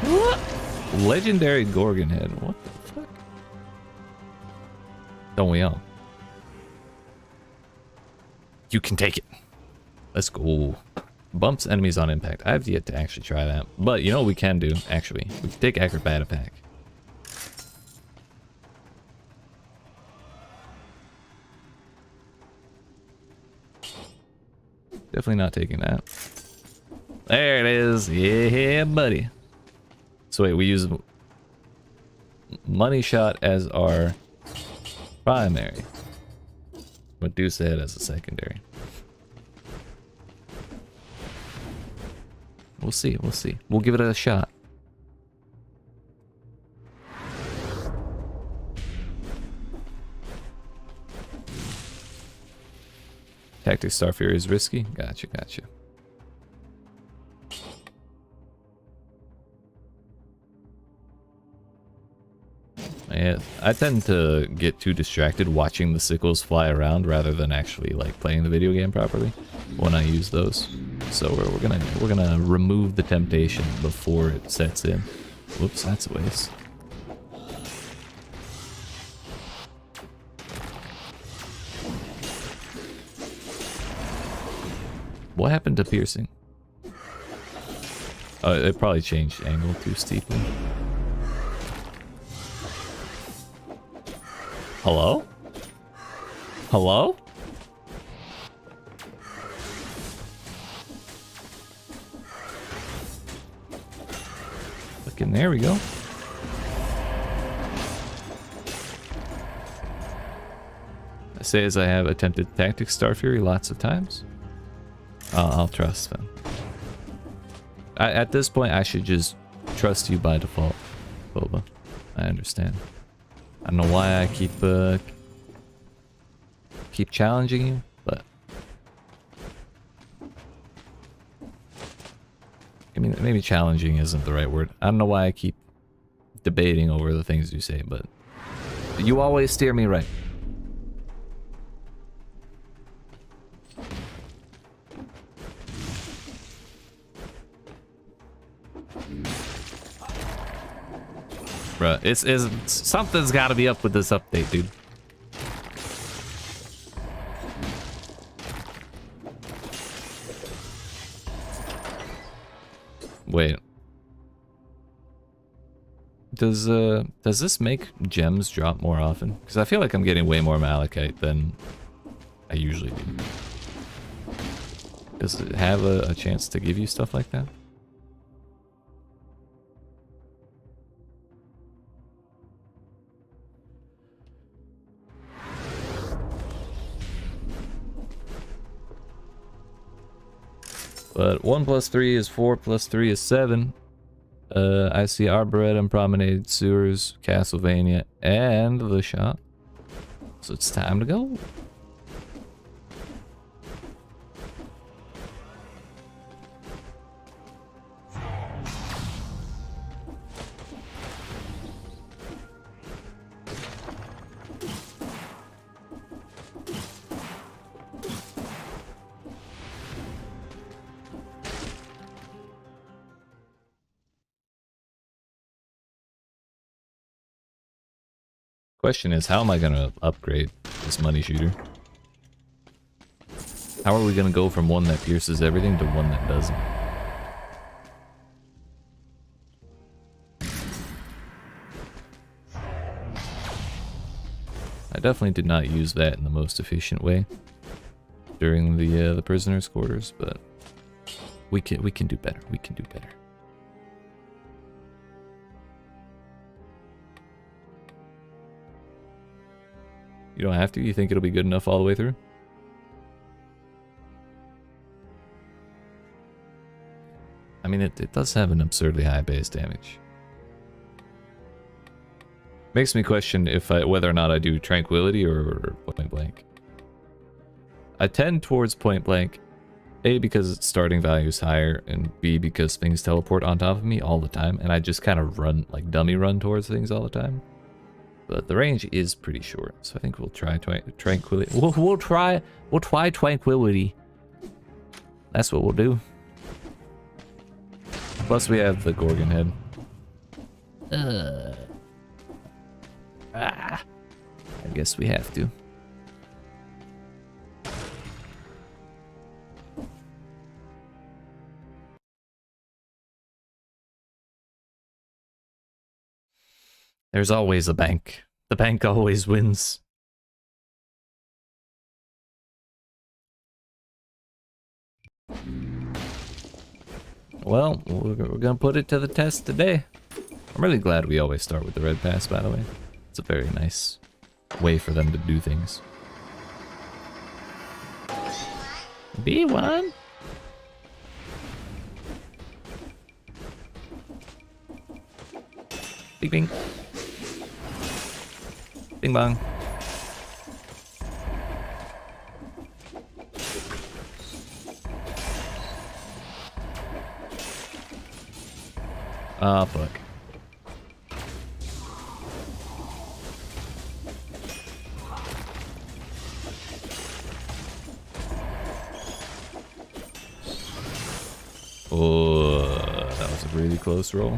What? Legendary Gorgon head. What the fuck? Don't we all? You can take it. Let's go. Bumps enemies on impact. I have yet to actually try that. But you know what we can do, actually? We can take Acrobat Attack. Definitely not taking that. There it is. Yeah, buddy. So wait, we use money shot as our primary. Medusa head as a secondary. We'll see, we'll see. We'll give it a shot. Tactic Star Fury is risky. Gotcha, gotcha. Yeah, I tend to get too distracted watching the sickles fly around rather than actually like playing the video game properly when I use those. So we're gonna remove the temptation before it sets in. Whoops, that's a waste. What happened to piercing? Oh, it probably changed angle too steeply. Hello? Hello? Fucking there we go. I say as I have attempted Tactic Star Fury lots of times. I'll trust them. At this point, I should just trust you by default, Boba. I understand. I don't know why I keep challenging you, but I mean, maybe challenging isn't the right word. I don't know why I keep debating over the things you say, but you always steer me right. Bruh, it's something's gotta be up with this update, dude. Wait. Does this make gems drop more often? Because I feel like I'm getting way more malachite than I usually do. Does it have a chance to give you stuff like that? But 1 + 3 is 4 + 3 is 7. I see Arboretum, Promenade, Sewers, Castlevania, and the shop. So it's time to go. Question is, how am I gonna upgrade this money shooter? How are we gonna go from one that pierces everything to one that doesn't? I definitely did not use that in the most efficient way during the prisoners' quarters, but we can do better. We can do better. You don't have to? You think it'll be good enough all the way through? I mean, it does have an absurdly high base damage. Makes me question if whether or not I do Tranquility or Point Blank. I tend towards Point Blank, A, because its starting value is higher, and B, because things teleport on top of me all the time, and I just kind of run, like dummy run towards things all the time. But the range is pretty short, so I think we'll try Tranquility. We'll try Tranquility. That's what we'll do. Plus we have the Gorgon head. I guess we have to. There's always a bank. The bank always wins. Well, we're gonna put it to the test today. I'm really glad we always start with the red pass, by the way. It's a very nice way for them to do things. B1? Bing bing. Bing bong. Ah, fuck. Oh, that was a really close roll.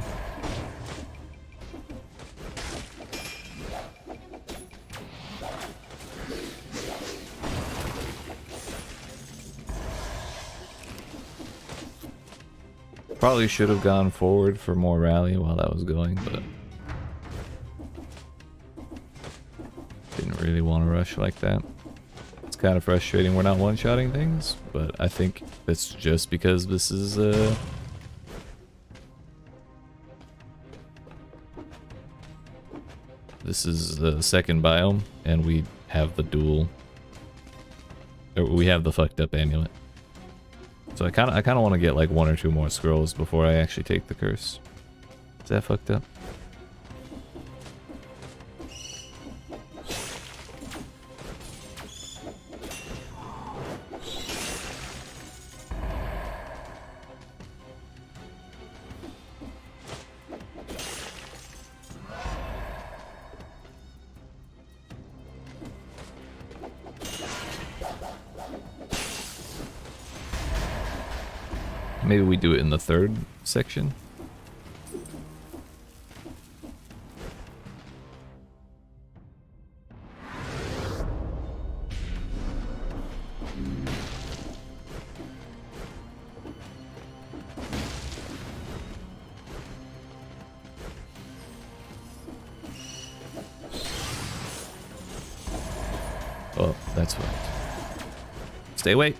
Probably should have gone forward for more rally while that was going, but didn't really want to rush like that. It's kind of frustrating we're not one-shotting things, but I think that's just because this is the second biome, and we have the dual, or we have the fucked up amulet. So I kind of want to get like 1 or 2 more scrolls before I actually take the curse. Is that fucked up? Maybe we do it in the 3rd section. Oh, that's right. Stay away.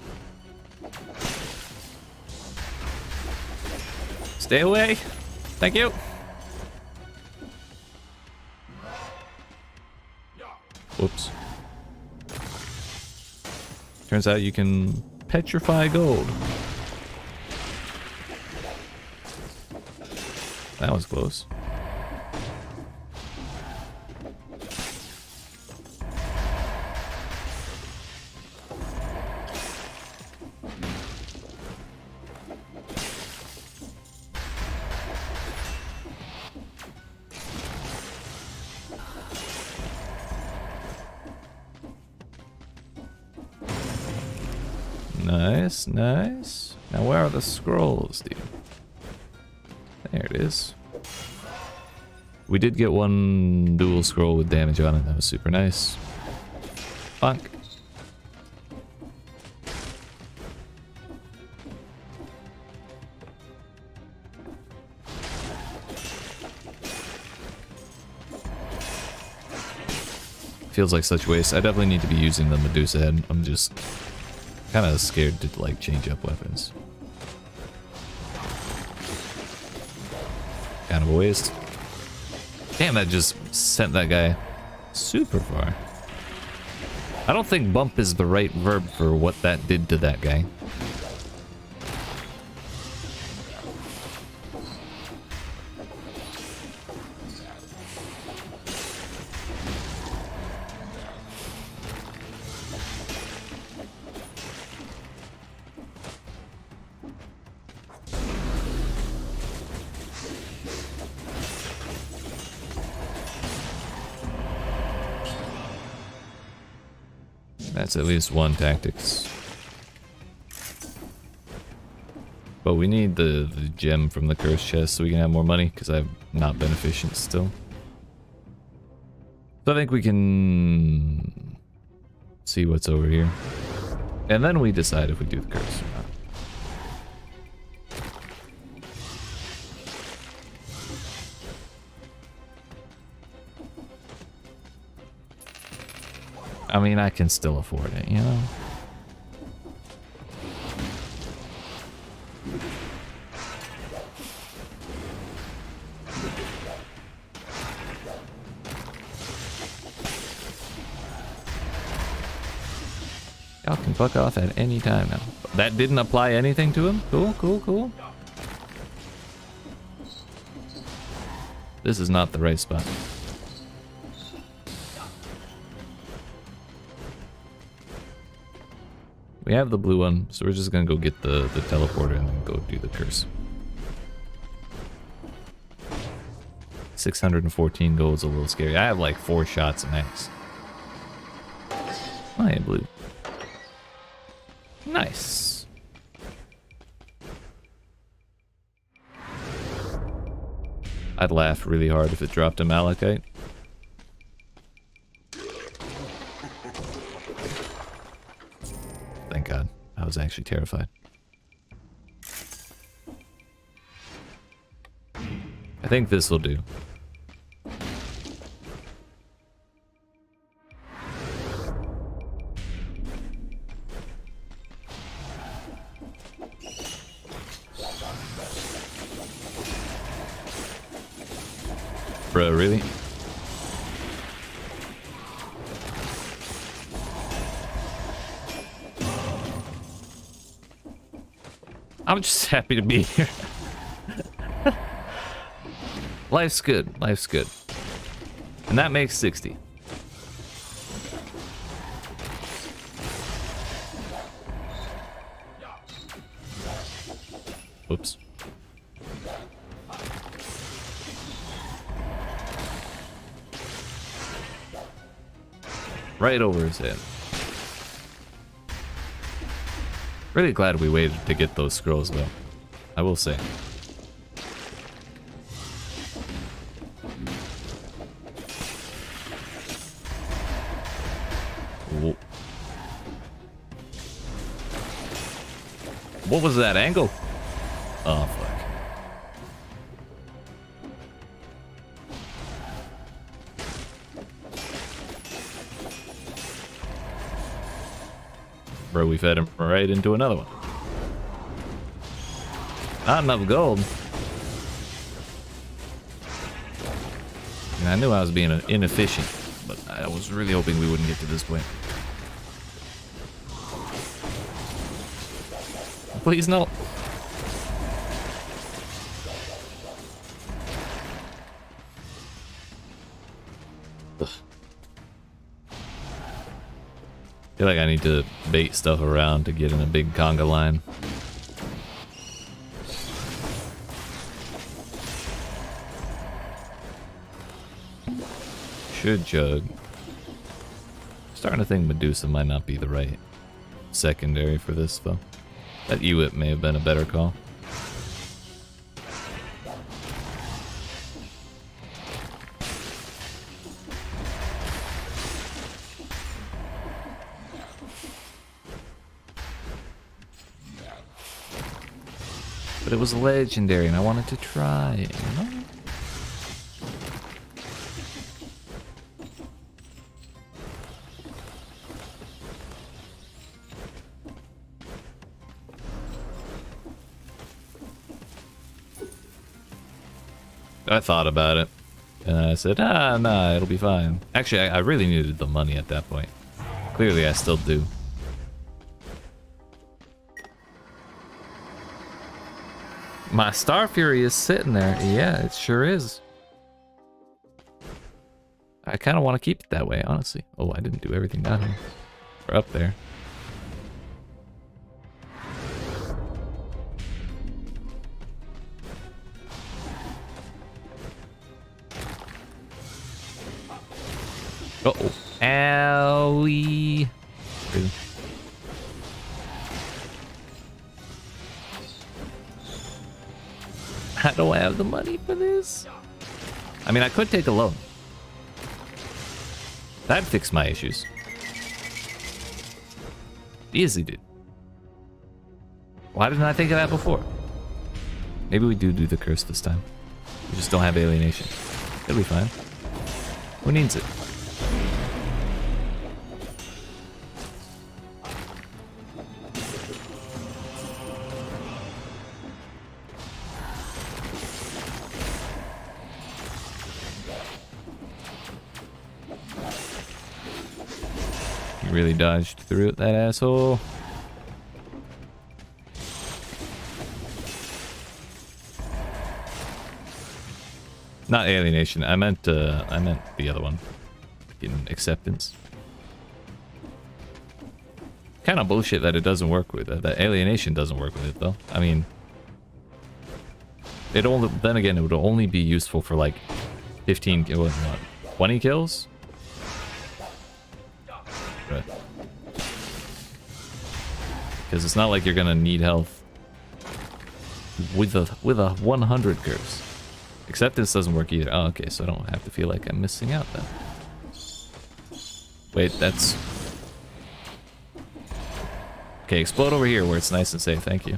Stay away. Thank you. Whoops. Turns out you can petrify gold. That was close. Nice, nice. Now where are the scrolls, dude? There it is. We did get 1 dual scroll with damage on it. That was super nice. Bonk. Feels like such waste. I definitely need to be using the Medusa head. I'm just kind of scared to like change up weapons. Kind of a waste. Damn, that just sent that guy super far. I don't think bump is the right verb for what that did to that guy. That's at least 1 tactics. But we need the gem from the curse chest so we can have more money, because I've not been efficient still. So I think we can see what's over here. And then we decide if we do the curse or not. I mean, I can still afford it, you know? can fuck off at any time now. That didn't apply anything to him? Cool, cool, cool. This is not the right spot. We have the blue one, so we're just gonna go get the teleporter and then go do the curse. 614 gold is a little scary. I have like 4 shots max. I am blue. Nice. I'd laugh really hard if it dropped a Malachite. Thank God. I was actually terrified. I think this will do. Bro, really? I'm just happy to be here. Life's good. Life's good. And that makes 60. Oops. Right over his head. Really glad we waited to get those scrolls though, I will say. Whoa. What was that angle? Oh fuck. Bro, we fed him right into another one. Not enough gold. And I knew I was being inefficient, but I was really hoping we wouldn't get to this point. Please no. Ugh. I feel like I need to bait stuff around to get in a big conga line. Should jug. Starting to think Medusa might not be the right secondary for this though. That YEET may have been a better call. But it was legendary and I wanted to try it, you know? I thought about it, and I said, nah, it'll be fine. Actually, I really needed the money at that point. Clearly, I still do. My Star Fury is sitting there. Yeah, it sure is. I kind of want to keep it that way, honestly. Oh, I didn't do everything down here. Or up there. Uh-oh. Owie. Really? How do I have the money for this? I mean, I could take a loan. That'd fix my issues. Easy, dude. Why didn't I think of that before? Maybe we do the curse this time. We just don't have alienation. It'll be fine. Who needs it? Really dodged through it, that asshole. Not alienation. I meant the other one. In acceptance. Kind of bullshit that it doesn't work with it. That alienation doesn't work with it though. I mean, it only then again it would only be useful for like 15, what, 20 kills. Right. Because it's not like you're gonna need health with a 100 curse. Acceptance doesn't work either. Oh, okay, so I don't have to feel like I'm missing out then. Wait, that's... Okay, explode over here where it's nice and safe, thank you.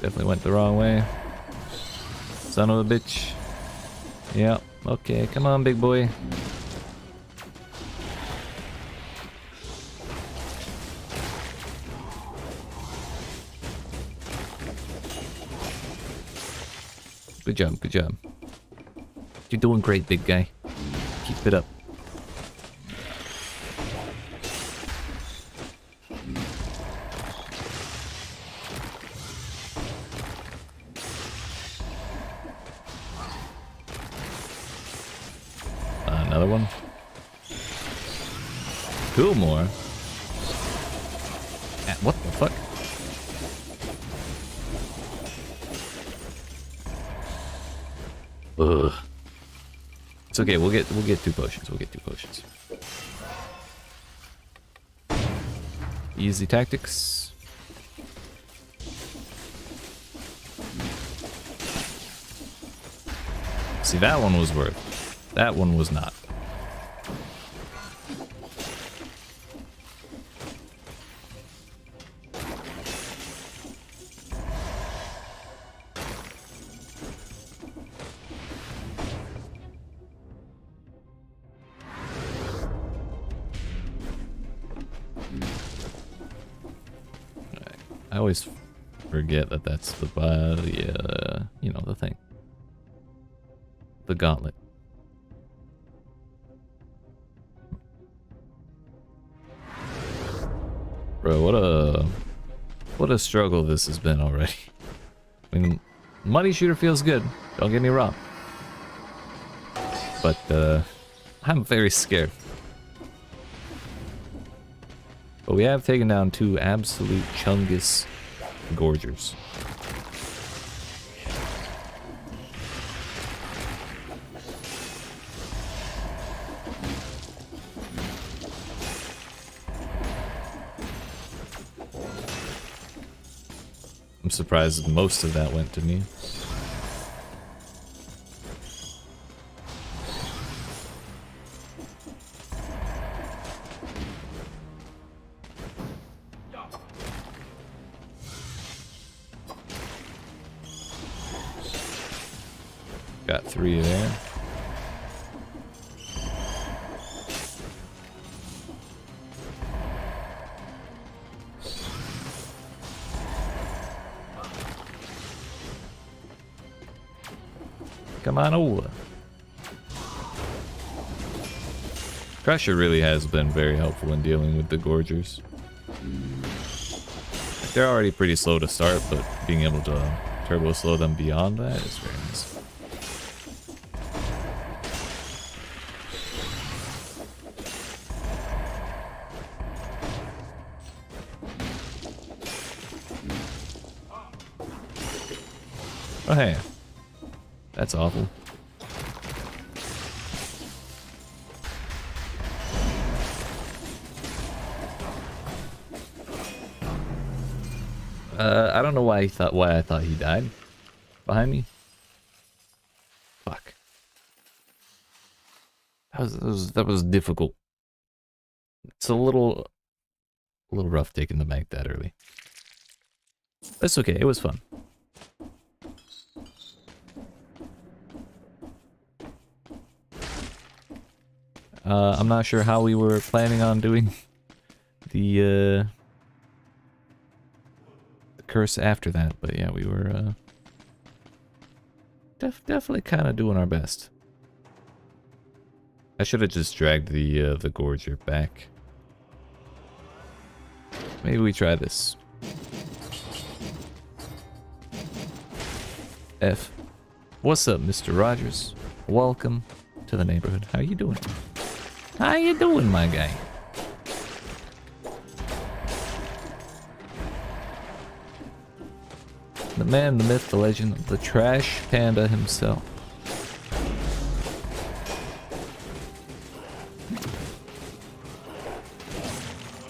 Definitely went the wrong way. Son of a bitch. Yeah, okay, come on, big boy. Good job, good job. You're doing great, big guy. Keep it up. Another one. Two more. What the fuck? Ugh. It's okay. We'll get 2 potions. We'll get 2 potions. Easy tactics. See, that one was worth. That one was not. I always forget that that's the you know, the thing. The gauntlet. Bro, what a struggle this has been already. I mean, Muddy Shooter feels good, don't get me wrong. But I'm very scared. But we have taken down 2 absolute chungus gorgers. I'm surprised most of that went to me. Got 3 there. Come on over. Crusher really has been very helpful in dealing with the gorgers. They're already pretty slow to start, but being able to turbo slow them beyond that is very nice. Oh hey, that's awful. I don't know why I thought he died behind me. Fuck. That was difficult. It's a little rough taking the bank that early. That's okay. It was fun. I'm not sure how we were planning on doing the curse after that, but yeah, we were definitely kind of doing our best. I should have just dragged the Gorger back. Maybe we try this. F. What's up, Mr. Rogers? Welcome to the neighborhood. How you doing? How you doing, my guy? The man, the myth, the legend, the trash panda himself.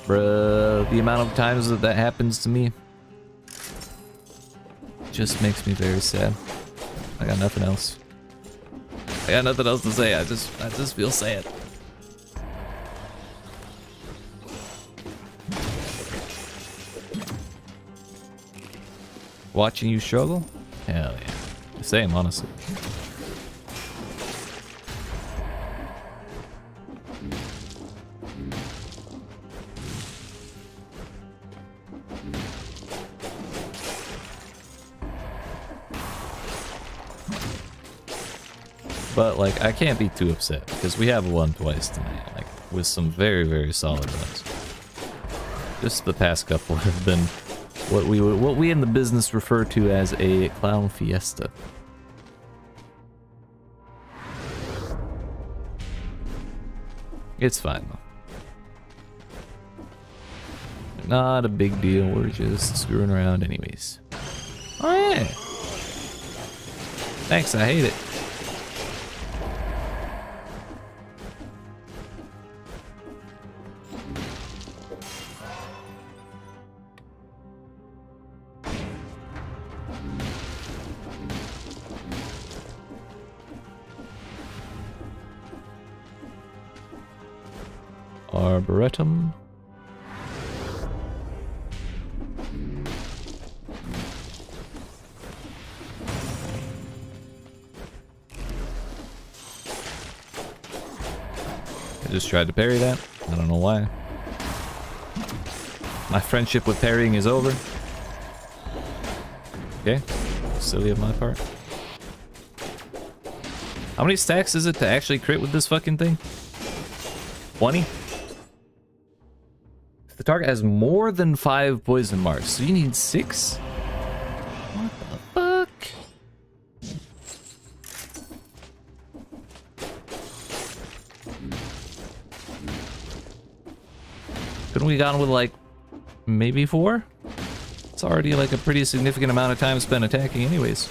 Bruh, the amount of times that happens to me just makes me very sad. I got nothing else. I got nothing else to say. I just feel sad. Watching you struggle? Hell yeah. Same, honestly. But, like, I can't be too upset, because we have won twice tonight, like, with some very, very solid runs. Just the past couple have been what we in the business refer to as a clown fiesta. It's fine, though. Not a big deal, we're just screwing around anyways. Oh, yeah! Thanks, I hate it. Arboretum. I just tried to parry that. I don't know why. My friendship with parrying is over. Okay. Silly of my part. How many stacks is it to actually crit with this fucking thing? 20? The target has more than 5 poison marks, so you need 6? What the fuck? Couldn't we gone with like maybe 4? It's already like a pretty significant amount of time spent attacking anyways.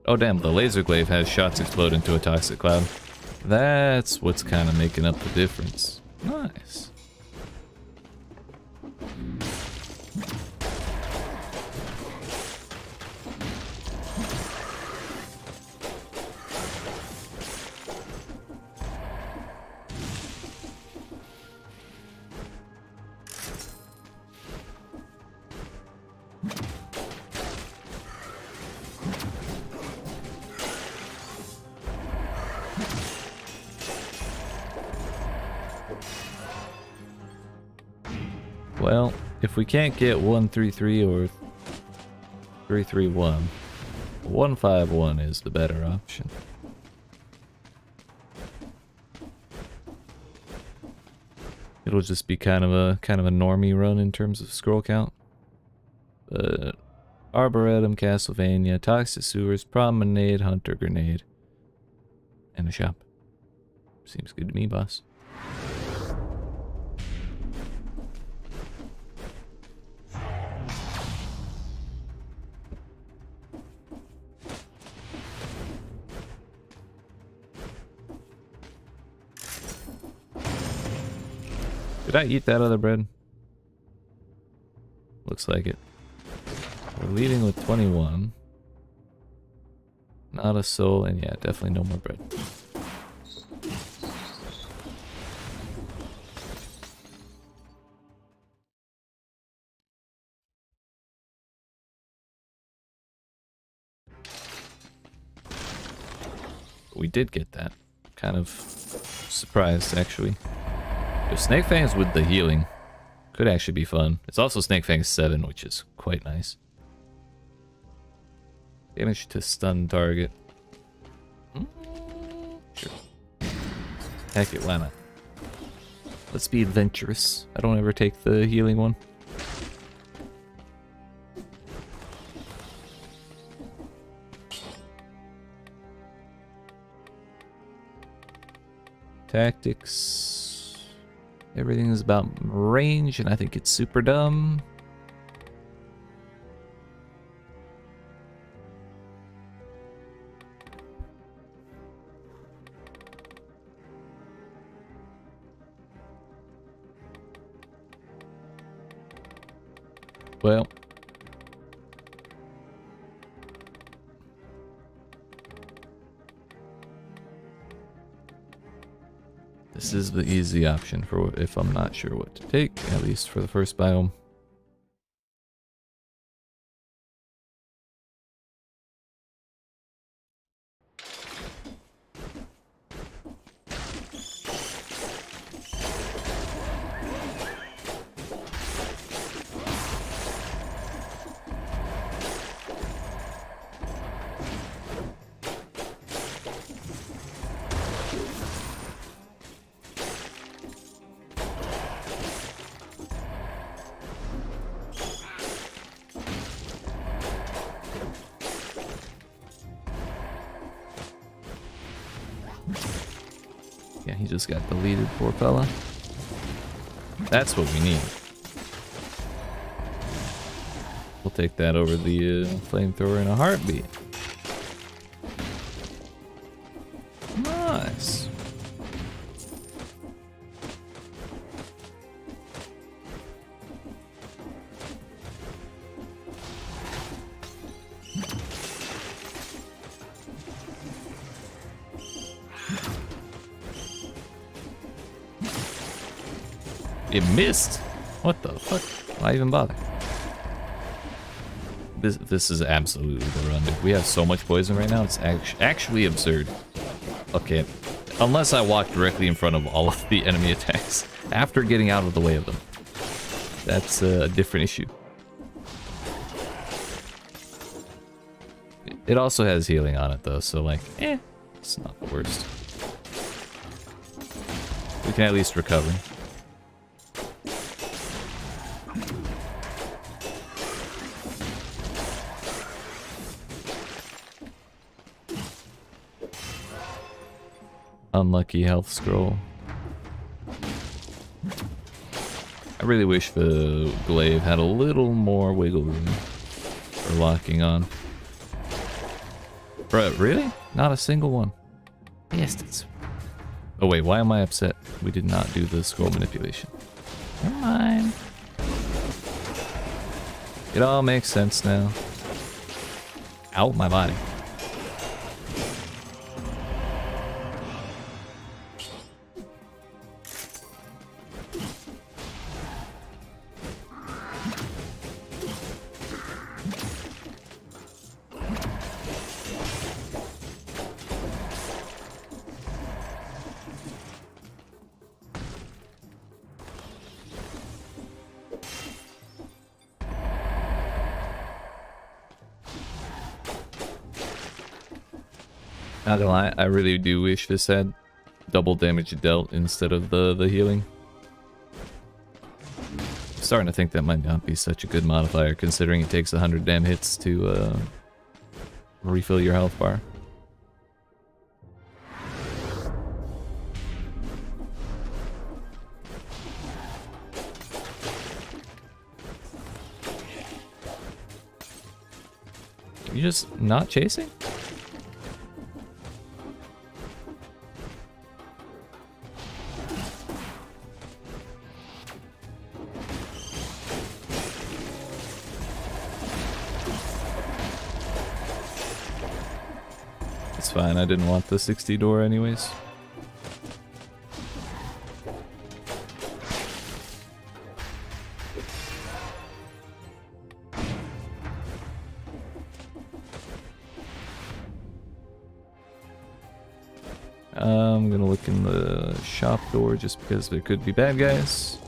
Oh damn, the laser glaive has shots explode into a toxic cloud. That's what's kind of making up the difference. Nice. Well, if we can't get 133 or 331, 151 is the better option. It'll just be kind of a normie run in terms of scroll count. But Arboretum, Castlevania, Toxic Sewers, Promenade, Hunter Grenade, and a shop. Seems good to me, boss. Did I eat that other bread? Looks like it. We're leading with 21. Not a soul, and yeah, definitely no more bread. We did get that. Kind of surprised, actually. The Snake Fangs with the healing could actually be fun. It's also Snake Fangs 7, which is quite nice. Damage to stun target. Sure. Heck it, why not? Let's be adventurous. I don't ever take the healing one. Tactics. Everything is about range, and I think it's super dumb. Well, this is the easy option for if I'm not sure what to take, at least for the first biome. Yeah, he just got deleted, poor fella. That's what we need. We'll take that over the flamethrower in a heartbeat. Nice. It missed. What the fuck? Why even bother? This is absolutely the run, dude. We have so much poison right now. It's actually absurd. Okay, unless I walk directly in front of all of the enemy attacks after getting out of the way of them. That's a different issue. It also has healing on it though, so like, it's not the worst. We can at least recover. Unlucky health scroll. I really wish the glaive had a little more wiggle room for locking on. Bro, really? Not a single one. Bastards. Oh wait, why am I upset? We did not do the scroll manipulation. Never mind. It all makes sense now. Ow, my body. Not gonna lie, I really do wish this had double damage dealt instead of the healing. I'm starting to think that might not be such a good modifier considering it takes 100 damn hits to refill your health bar. You just not chasing? It's fine, I didn't want the 60 door anyways. I'm gonna look in the shop door just because there could be bad guys.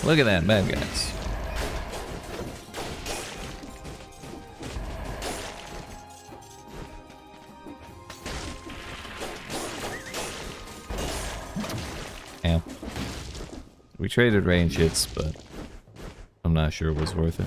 Look at that, bad guys. Yeah. We traded range hits, but I'm not sure it was worth it.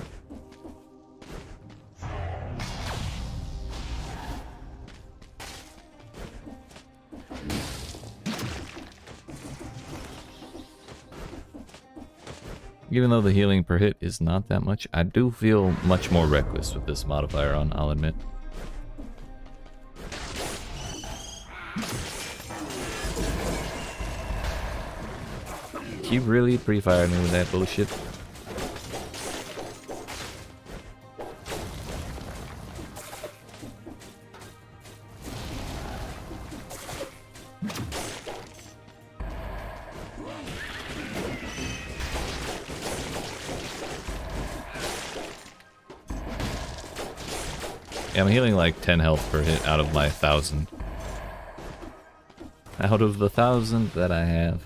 Even though the healing per hit is not that much, I do feel much more reckless with this modifier on, I'll admit. He really pre-fired me with that bullshit. Yeah, I'm healing like 10 health per hit out of my 1,000. Out of the 1,000 that I have.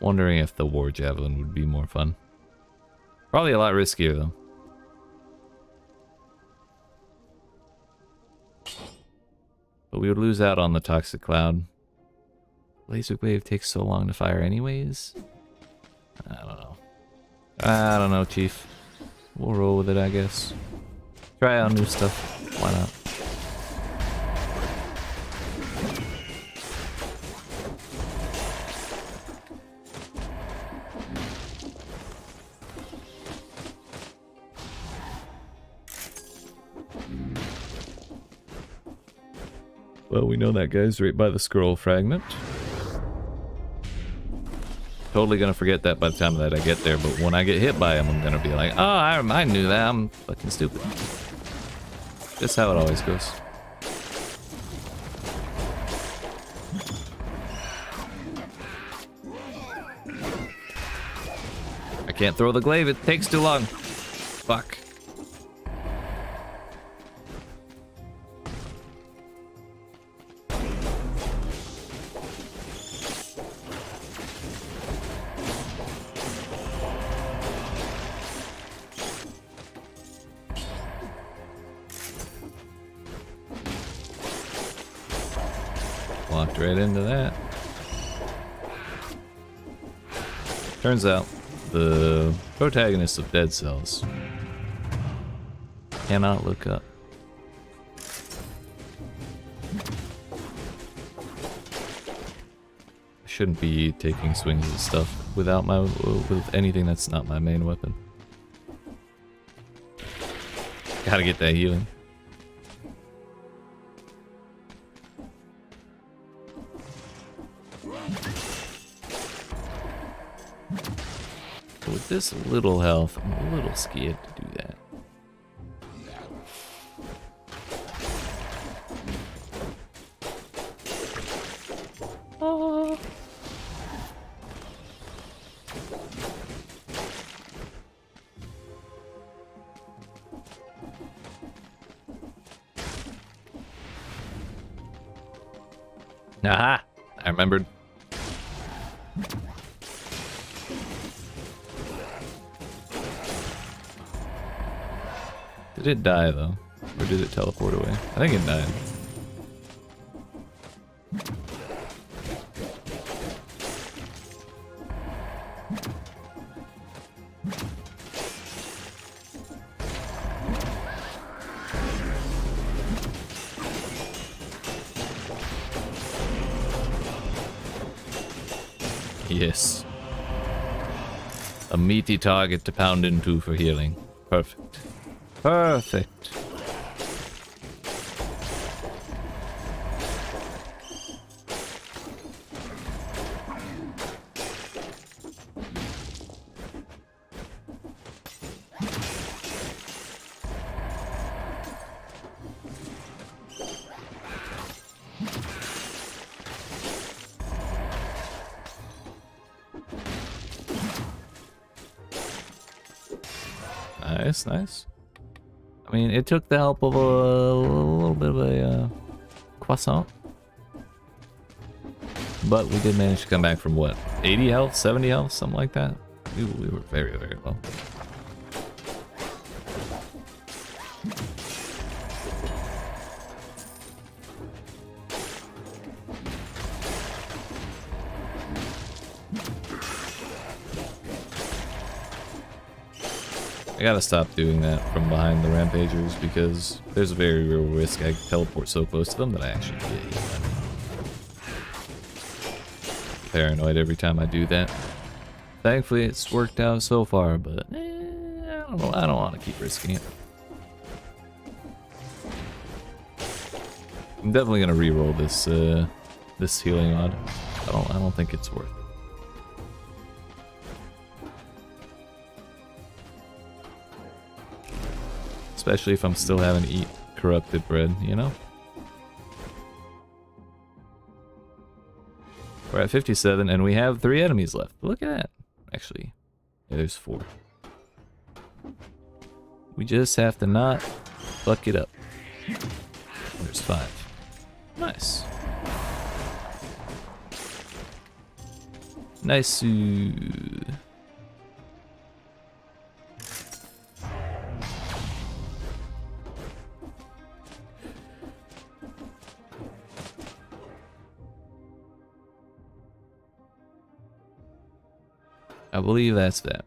Wondering if the War Javelin would be more fun. Probably a lot riskier though. But we would lose out on the Toxic Cloud. Laser Wave takes so long to fire anyways? I don't know. I don't know, Chief. We'll roll with it, I guess. Try out new stuff. Why not? Well, we know that guy's right by the scroll fragment. Totally gonna forget that by the time that I get there, but when I get hit by him, I'm gonna be like, oh, I knew that, I'm fucking stupid. That's how it always goes. I can't throw the glaive, it takes too long. Fuck. Walked right into that. Turns out, the protagonist of Dead Cells cannot look up. I shouldn't be taking swings at stuff with anything that's not my main weapon. Gotta get that healing. With this little health, I'm a little scared to do that. Oh. Aha! I remembered. Did it die though? Or did it teleport away? I think it died. Yes. A meaty target to pound into for healing. Perfect. Perfect. Nice, nice. I mean, it took the help of a little bit of a croissant. But we did manage to come back from what? 80 health? 70 health? Something like that? We were very, very low. I gotta stop doing that from behind the rampagers because there's a very real risk I teleport so close to them that I actually get hit. Paranoid every time I do that. Thankfully it's worked out so far, but I don't know, I don't want to keep risking it. I'm definitely gonna re-roll this this healing odd. I don't think it's worth it. Especially if I'm still having to eat corrupted bread, you know? We're at 57 and we have 3 enemies left. Look at that. Actually, yeah, there's 4. We just have to not fuck it up. There's 5. Nice. Nice. I believe that's that.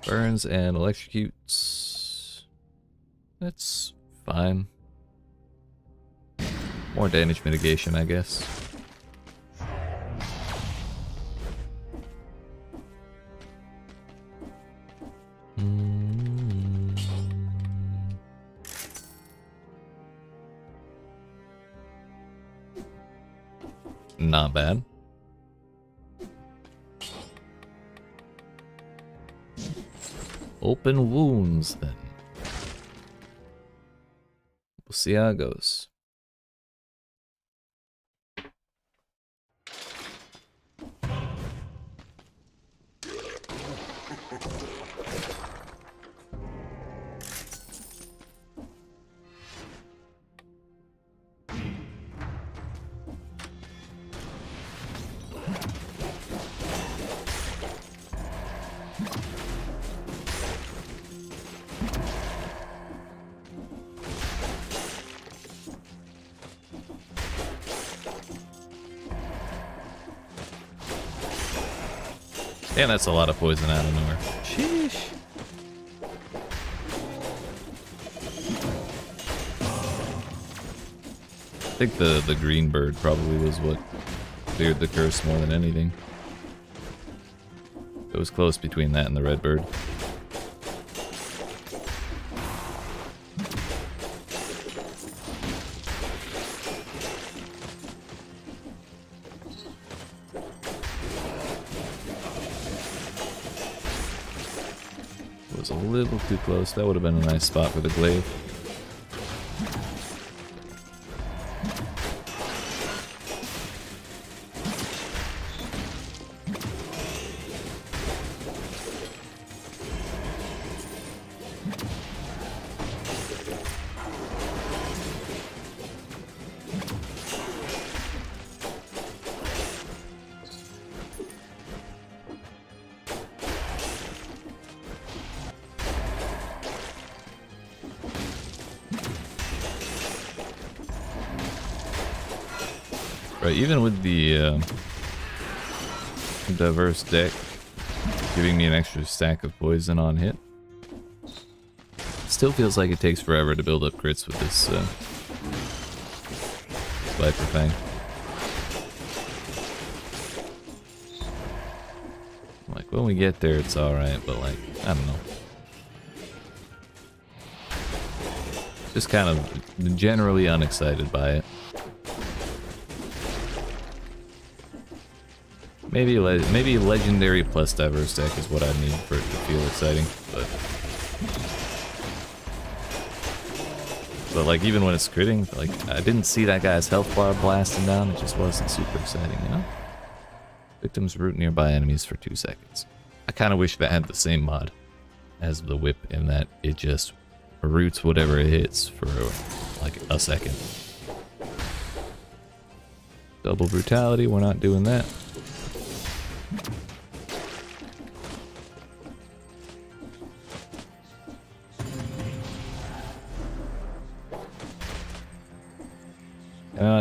Burns and electrocutes. That's fine. More damage mitigation, I guess. Not bad. Open wounds, then. We'll see how it goes. Damn, that's a lot of poison out of nowhere. Sheesh. I think the green bird probably was what cleared the curse more than anything. It was close between that and the red bird. Was a little too close. That would have been a nice spot for the glaive. Right, even with the diverse deck giving me an extra stack of poison on hit, still feels like it takes forever to build up crits with this Viper thing. Like, when we get there, it's alright, but like, I don't know. Just kind of generally unexcited by it. Maybe legendary plus diverse deck is what I need for it to feel exciting, but like even when it's critting, like I didn't see that guy's health bar blasting down. It just wasn't super exciting, you know. Victims root nearby enemies for 2 seconds. I kind of wish that had the same mod as the whip in that it just roots whatever it hits for like a second. Double brutality, we're not doing that.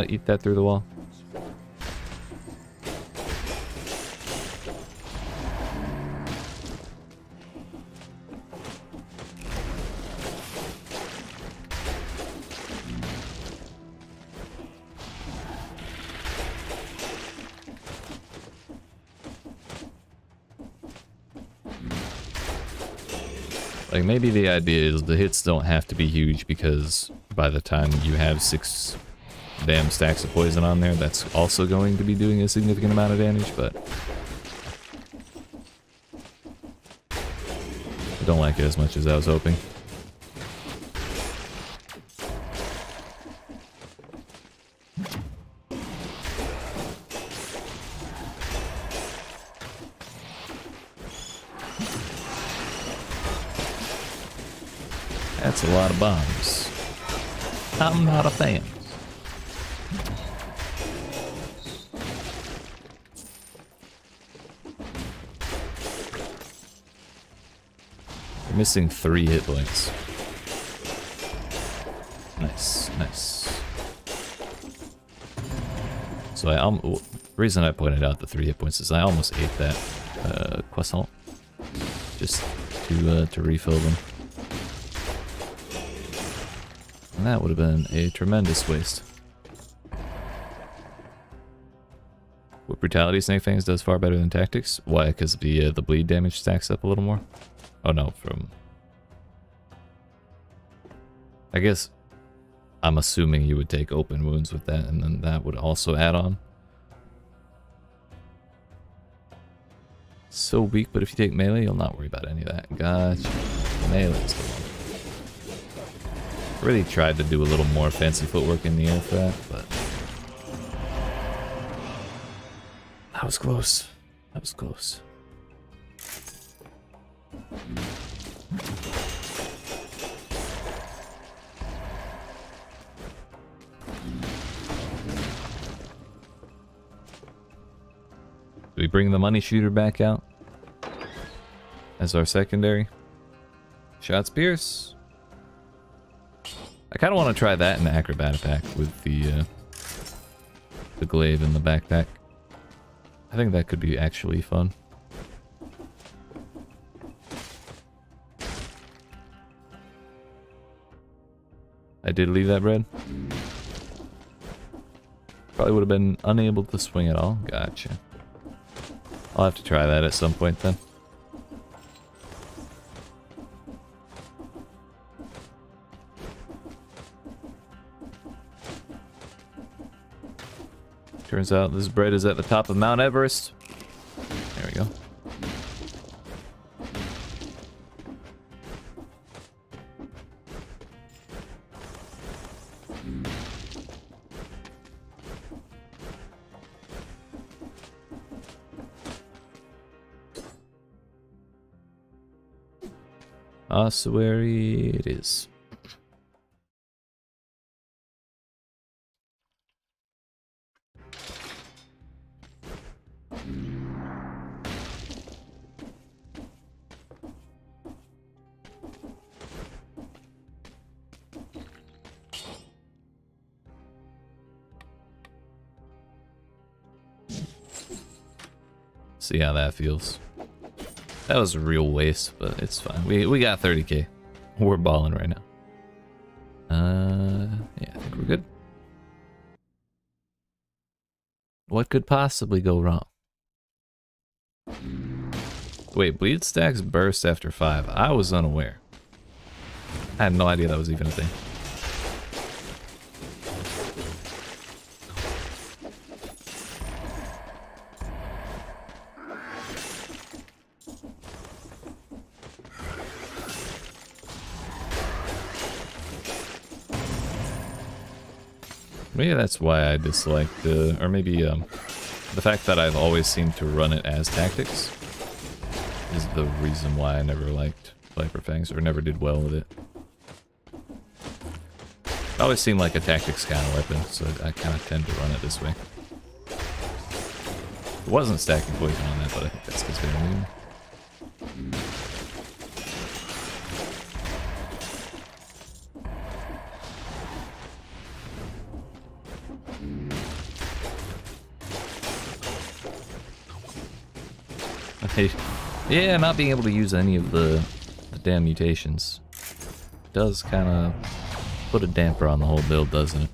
Eat that through the wall. Like maybe the idea is the hits don't have to be huge because by the time you have 6 damn stacks of poison on there, that's also going to be doing a significant amount of damage, but I don't like it as much as I was hoping. That's a lot of bombs. I'm not a fan. You're missing 3 hit points. Nice, nice. So the reason I pointed out the 3 hit points is I almost ate that croissant just to refill them. And that would have been a tremendous waste. What brutality Snake Fangs does far better than tactics? Why? Because the bleed damage stacks up a little more? Oh no, I guess I'm assuming you would take open wounds with that, and then that would also add on. So weak, but if you take melee, you'll not worry about any of that. Gotcha. Melee's the one. Really tried to do a little more fancy footwork in the air for that, but that was close. That was close. Do we bring the money shooter back out as our secondary? Shots Pierce. I kind of want to try that in the acrobat pack with the glaive in the backpack. I think that could be actually fun. I did leave that bread. Probably would have been unable to swing at all. Gotcha. I'll have to try that at some point then. Turns out this bread is at the top of Mount Everest. There we go. Ossuary it is. See how that feels. That was a real waste, but it's fine. We got 30k. We're balling right now. Yeah, I think we're good. What could possibly go wrong? Wait, bleed stacks burst after 5. I was unaware. I had no idea that was even a thing. Maybe that's why I disliked, or maybe the fact that I've always seemed to run it as tactics is the reason why I never liked Viper Fangs, or never did well with it. It always seemed like a tactics kind of weapon, so I kind of tend to run it this way. It wasn't stacking poison on that, but I think that's because they're immune. Yeah, not being able to use any of the damn mutations does kind of put a damper on the whole build, doesn't it?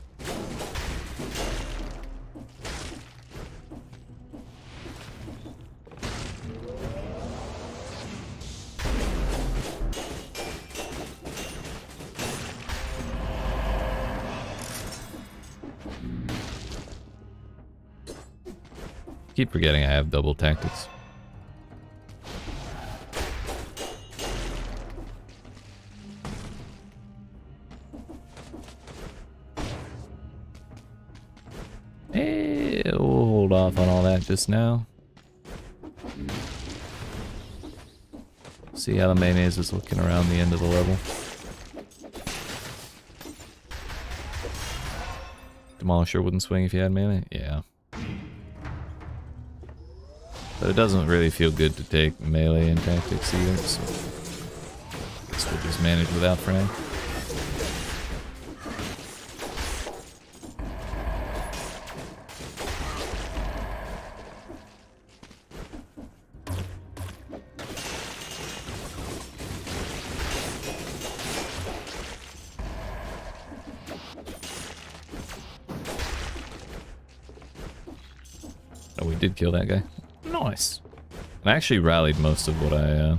Keep forgetting I have double tactics. We'll hold off on all that just now. See how the mayonnaise is looking around the end of the level. Demolisher wouldn't swing if you had melee? Yeah. But it doesn't really feel good to take melee and tactics either, so I guess we'll just manage without for now. Oh, we did kill that guy. Nice. I actually rallied most of what I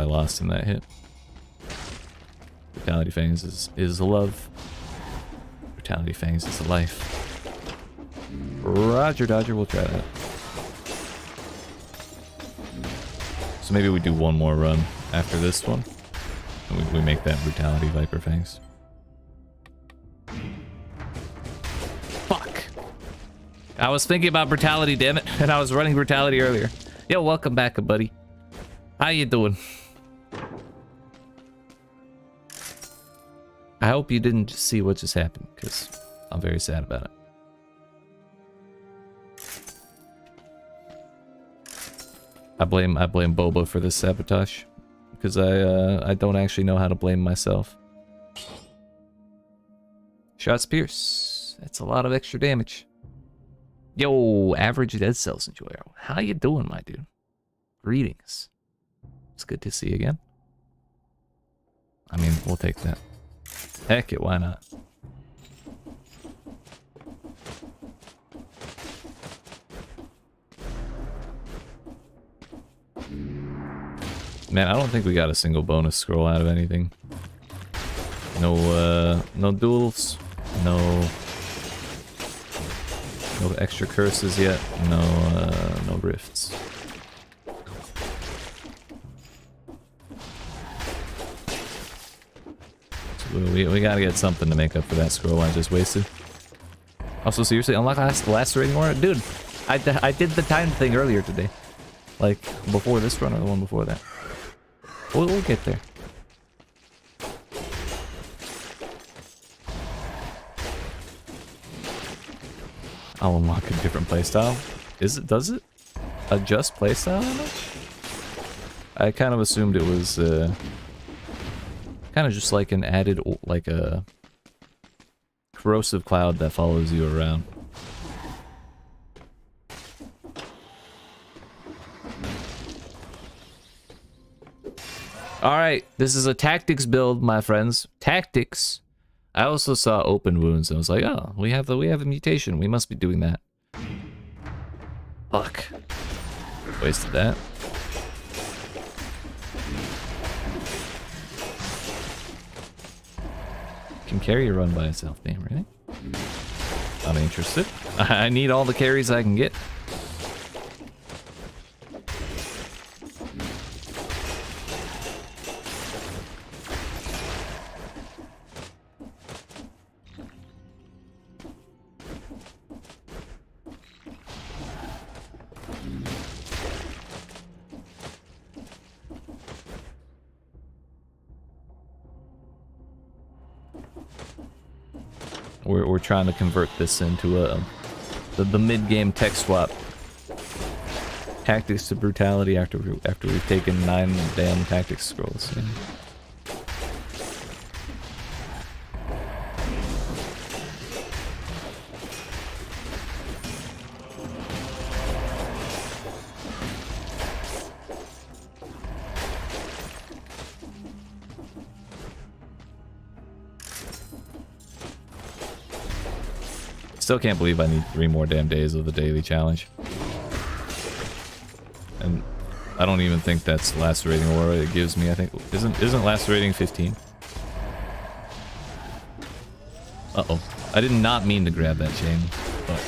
lost in that hit. Brutality Fangs is love. Brutality Fangs is life. Roger Dodger, we'll try that. So maybe we do one more run after this one. And we make that Brutality Viper Fangs. I was thinking about Brutality, damn it, and I was running Brutality earlier. Yo, welcome back, buddy. How you doing? I hope you didn't just see what just happened, because I'm very sad about it. I blame Boba for this sabotage, because I don't actually know how to blame myself. Shots pierce. That's a lot of extra damage. Yo, average dead cells enjoyer. How you doing, my dude? Greetings. It's good to see you again. I mean, we'll take that. Heck it, why not? Man, I don't think we got a single bonus scroll out of anything. No duels. No extra curses yet. No rifts. So we gotta get something to make up for that scroll I just wasted. Also, seriously, unlock the last rating order? Dude, I did the time thing earlier today. Like, before this run or the one before that. We'll get there. I'll unlock a different playstyle. Does it adjust playstyle that much? I kind of assumed it was kind of just like an added, like a corrosive cloud that follows you around. Alright, this is a tactics build, my friends. Tactics. I also saw open wounds and I was like, oh, we have a mutation. We must be doing that. Fuck. Wasted that. Can carry a run by itself, damn, really? Not interested. I need all the carries I can get. We're trying to convert this into the mid-game tech swap. Tactics to brutality after we've taken 9 damn tactics scrolls. Yeah. Still can't believe I need 3 more damn days of the daily challenge. And I don't even think that's lacerating aura it gives me. I think isn't lacerating 15? Uh-oh. I did not mean to grab that chain, but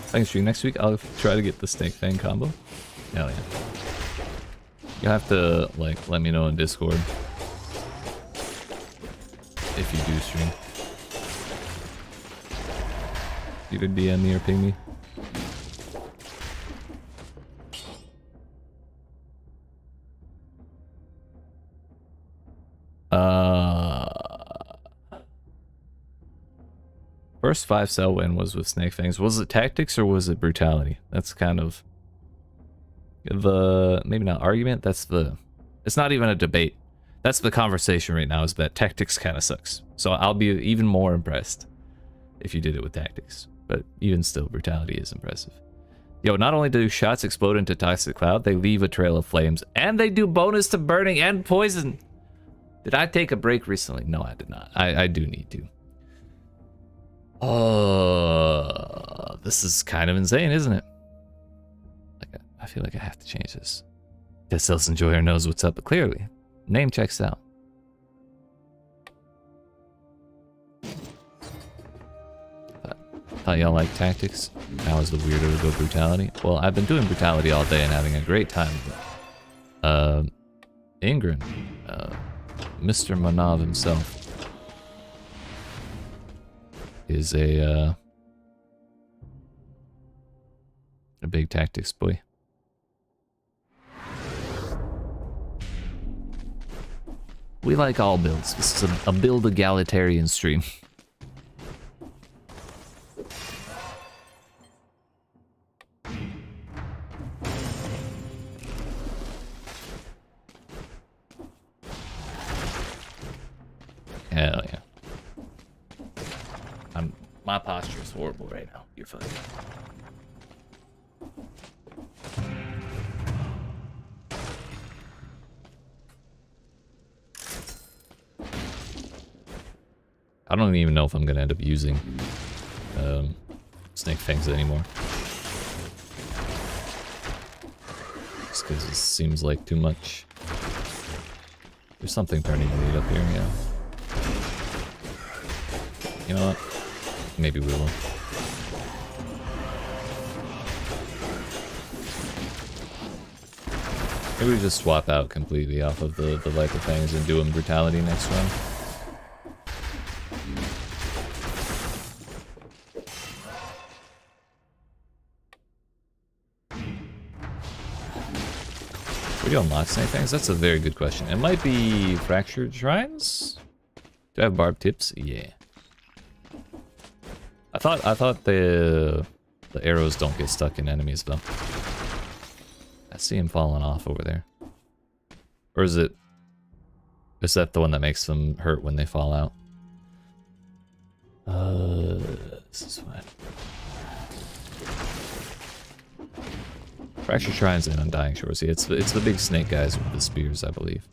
thanks, stream. Next week I'll try to get the Snake Fang combo. Hell yeah. You'll have to, like, let me know in Discord if you do stream. Either DM me or ping me. First 5-cell win was with Snake Fangs. Was it tactics or was it brutality? That's kind of the, maybe not argument, that's the, it's not even a debate. That's the conversation right now, is that tactics kind of sucks. So I'll be even more impressed if you did it with tactics. But even still, brutality is impressive. Yo, not only do shots explode into toxic cloud, they leave a trail of flames. And they do bonus to burning and poison. Did I take a break recently? No, I did not. I do need to. Oh, this is kind of insane, isn't it? Like, I feel like I have to change this. Guess Elsa Enjoyer knows what's up, but clearly, name checks out. Thought y'all like tactics. Now is the weirdo to go brutality. Well, I've been doing brutality all day and having a great time. Ingrid, Mr. Manav himself, is a big tactics boy. We like all builds. This is a build egalitarian stream. Hell yeah. My posture is horrible right now. You're fine. I don't even know if I'm gonna end up using Snake Fangs anymore. Just because it seems like too much. There's something turning to lead up here, yeah. You know what? Maybe we will. Maybe we just swap out completely off of the Viper Fangs and do them brutality next round. Where do you unlock Snake Fangs? That's a very good question. It might be Fractured Shrines? Do I have barbed tips? Yeah. I thought the arrows don't get stuck in enemies though. I see him falling off over there. Or is that the one that makes them hurt when they fall out? This is fine. Fractured Shrines and Undying Shores. Yeah, it's the big snake guys with the spears, I believe.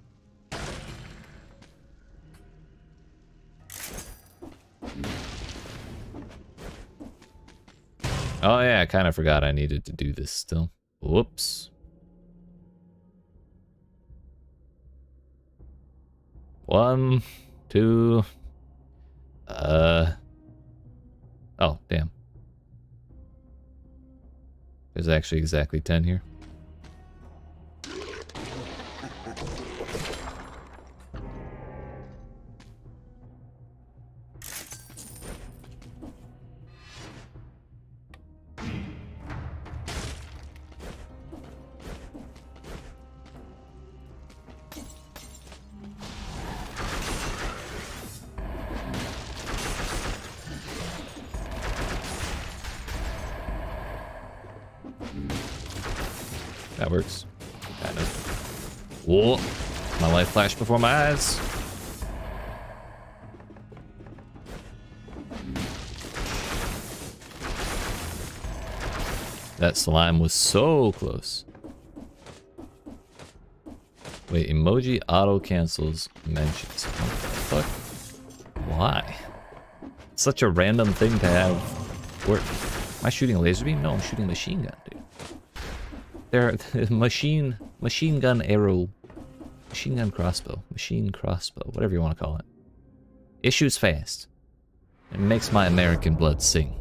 Oh yeah, I kind of forgot I needed to do this still. Whoops. One, two. Oh, damn. There's actually exactly 10 here. That works. Kind of. Whoa! My life flashed before my eyes. That slime was so close. Wait, emoji auto cancels mentions. What the fuck? Why? Such a random thing to have work. Am I shooting a laser beam? No, I'm shooting a machine gun, dude. They're machine gun arrow. Machine gun crossbow. Machine crossbow. Whatever you want to call it. It shoots fast. It makes my American blood sing.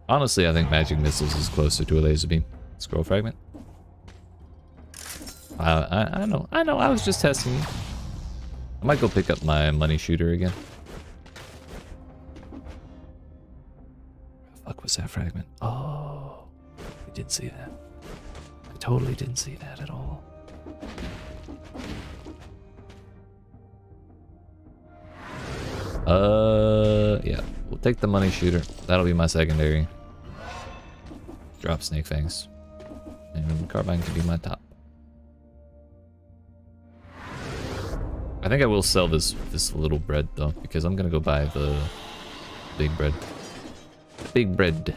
Honestly, I think magic missiles is closer to a laser beam. Scroll fragment. I know. I was just testing you. I might go pick up my money shooter again. What the fuck was that fragment? Oh, I didn't see that. I totally didn't see that at all. Yeah. We'll take the money shooter. That'll be my secondary. Drop snake fangs. And carbine can be my top. I think I will sell this little bread though, because I'm gonna go buy the big bread. Big bread.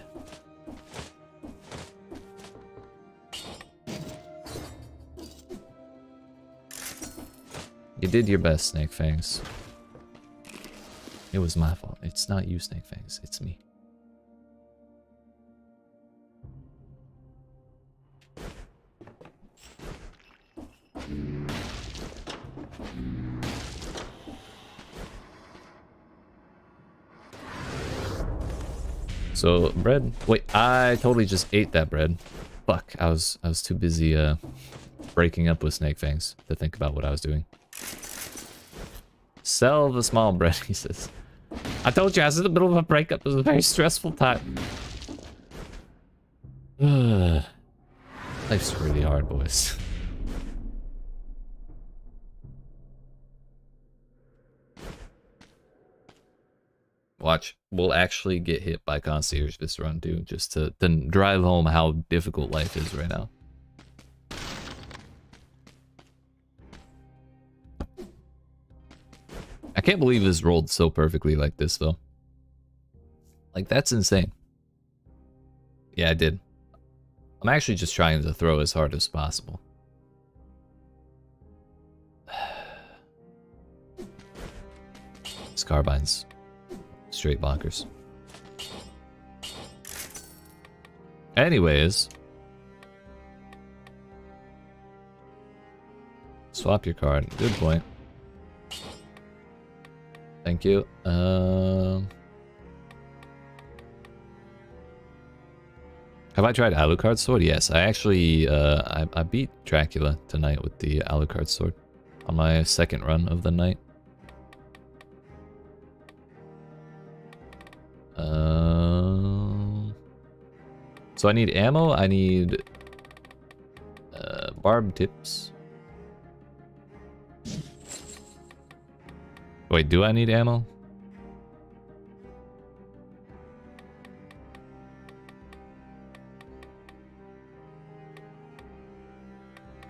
You did your best, Snake Fangs. It was my fault. It's not you, Snake Fangs. It's me. So bread. Wait, I totally just ate that bread. Fuck, I was too busy breaking up with Snake Fangs to think about what I was doing. Sell the small bread, he says. I told you I was in the middle of a breakup. It was a very stressful time. Life's really hard, boys. Watch, we'll actually get hit by concierge this run too, just to drive home how difficult life is right now. I can't believe this rolled so perfectly like this though. Like, that's insane. Yeah, I did. I'm actually just trying to throw as hard as possible. This carbine's straight bonkers. Anyways. Swap your card. Good point. Thank you. Have I tried Alucard's sword? Yes, I actually I beat Dracula tonight with the Alucard sword on my second run of the night. So I need ammo. I need barb tips. Wait, do I need ammo?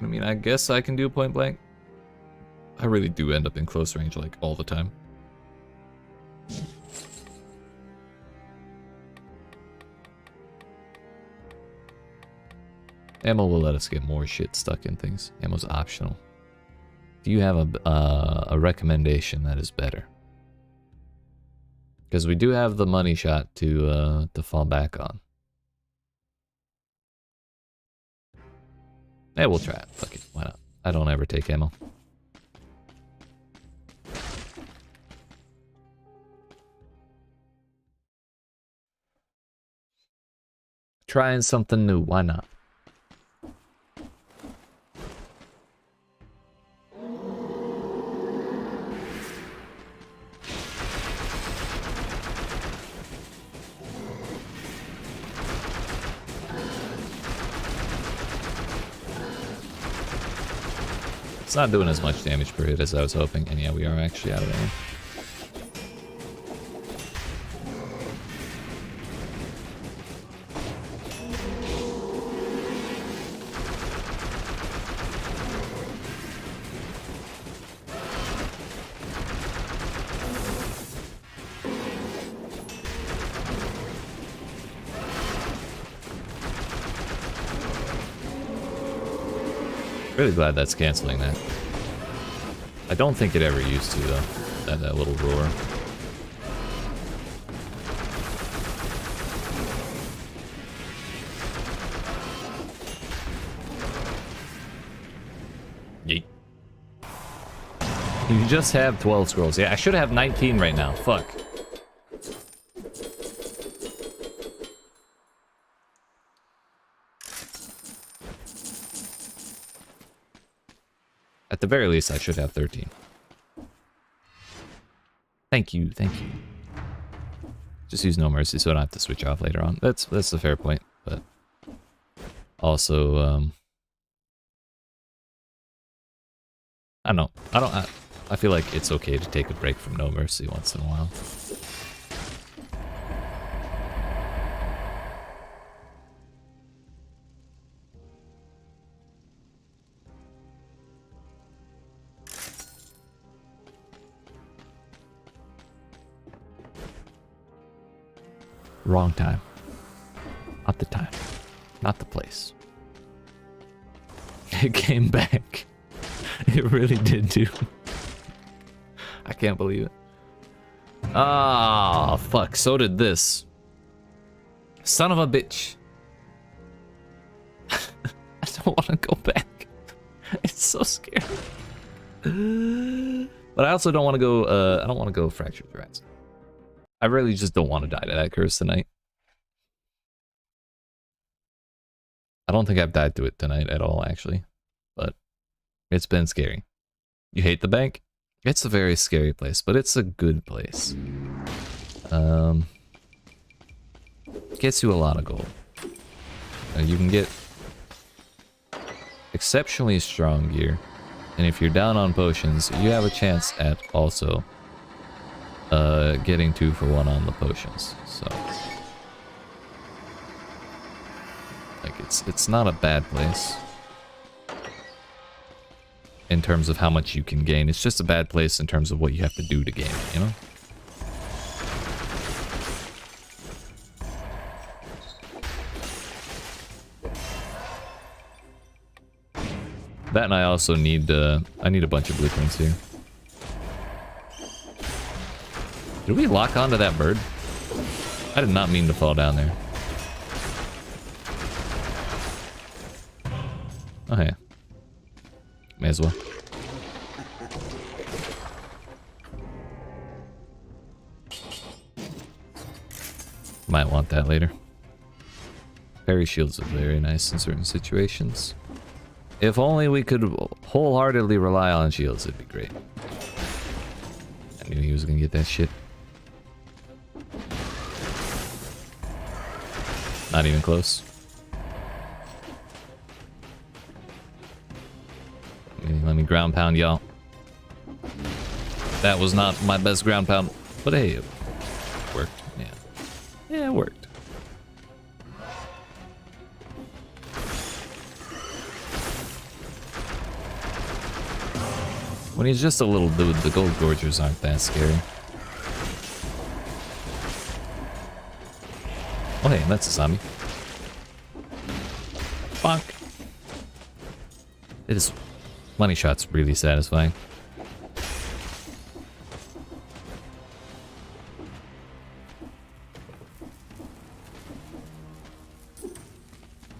I mean, I guess I can do point blank. I really do end up in close range like all the time. Ammo will let us get more shit stuck in things. Ammo's optional. Do you have a recommendation that is better? Because we do have the money shot to fall back on. Yeah, we'll try it. Fuck it. Why not? I don't ever take ammo. Trying something new. Why not? It's not doing as much damage per hit as I was hoping, and yeah, we are actually out of aim. Really glad that's canceling that. I don't think it ever used to, though. That little roar. Yeet. You just have 12 scrolls. Yeah, I should have 19 right now. Fuck. At the very least, I should have 13. Thank you, thank you. Just use No Mercy so I don't have to switch off later on. That's a fair point, but also, I don't know. I feel like it's okay to take a break from No Mercy once in a while. Wrong time. Not the time. Not the place. It came back. It really did too. I can't believe it. Ah, fuck. So did this. Son of a bitch. I don't want to go back. It's so scary. But I also don't want to go, I don't want to go Fractured Horizon. I really just don't want to die to that curse tonight. I don't think I've died to it tonight at all, actually. But it's been scary. You hate the bank? It's a very scary place, but it's a good place. Gets you a lot of gold. You can get exceptionally strong gear. And if you're down on potions, you have a chance at also getting 2 for 1 on the potions. So like it's not a bad place in terms of how much you can gain. It's just a bad place in terms of what you have to do to gain it, you know? That, and I also need I need a bunch of blueprints here. Did we lock onto that bird? I did not mean to fall down there. Oh yeah. May as well. Might want that later. Parry shields are very nice in certain situations. If only we could wholeheartedly rely on shields, it'd be great. I knew he was gonna get that shit. Not even close. Let me ground pound y'all. That was not my best ground pound, but hey, it worked. Yeah. Yeah, it worked. When he's just a little dude, the gold gorgers aren't that scary. Oh hey, that's a zombie. Fuck. It is... Money shot's really satisfying.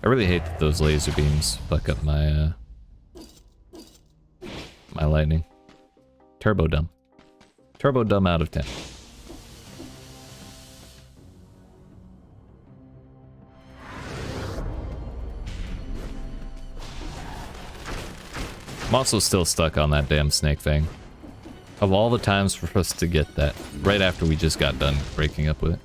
I really hate that those laser beams fuck up my my lightning. Turbo dumb. Turbo dumb out of 10. I'm also still stuck on that damn snake thing. Of all the times for us to get that, right after we just got done breaking up with it.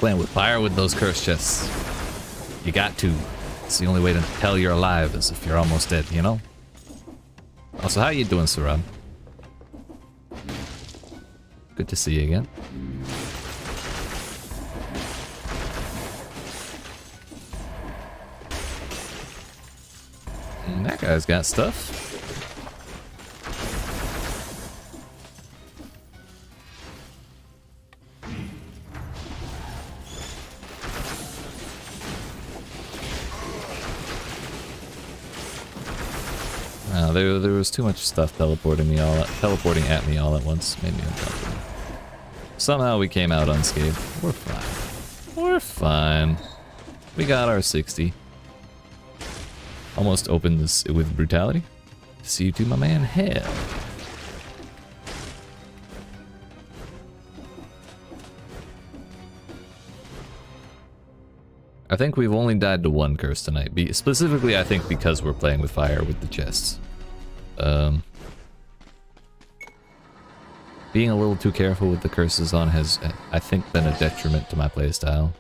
playing with fire with those curse chests. You got to. It's the only way to tell you're alive is if you're almost dead, you know? Also, how you doing, Saran? Good to see you again. And that guy's got stuff. There was too much stuff teleporting at me all at once. Made me uncomfortable. Somehow we came out unscathed. We're fine. We're fine. We got our 60. Almost opened this with brutality. See you to my man, hell. I think we've only died to one curse tonight. Specifically, I think because we're playing with fire with the chests. Being a little too careful with the curses on has, I think, been a detriment to my playstyle.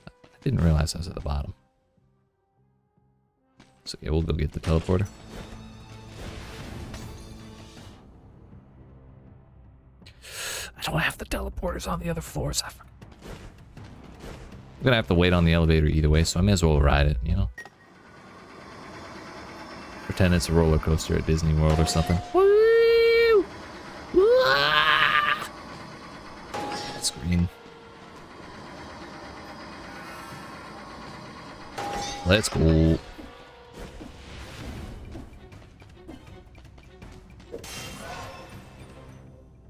I didn't realize I was at the bottom. So yeah, we'll go get the teleporter. I don't have the teleporters on the other floors. I'm gonna have to wait on the elevator either way, so I may as well ride it, you know? Pretend it's a roller coaster at Disney World or something. Woo! Screen. Let's go.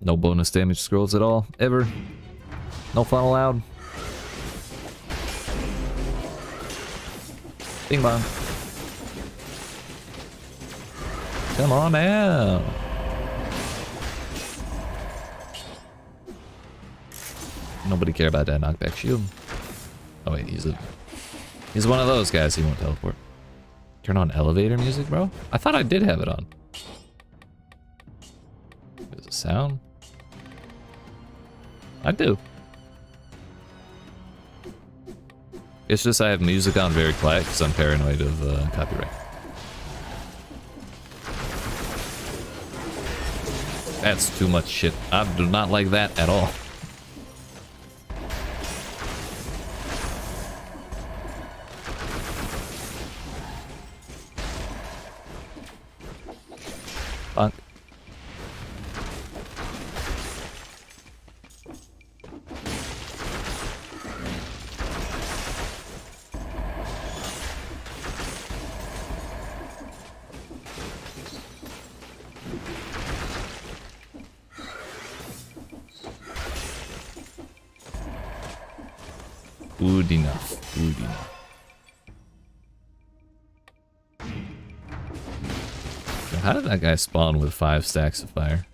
No bonus damage scrolls at all, ever. No fun allowed. Bing bong. Come on now. Nobody care about that knockback shield. Oh wait, he's one of those guys. He won't teleport. Turn on elevator music, bro. I thought I did have it on. There's a sound. I do. It's just I have music on very quiet because I'm paranoid of copyright. That's too much shit. I do not like that at all. Bonk. Good enough. Good enough. How did that guy spawn with 5 stacks of fire?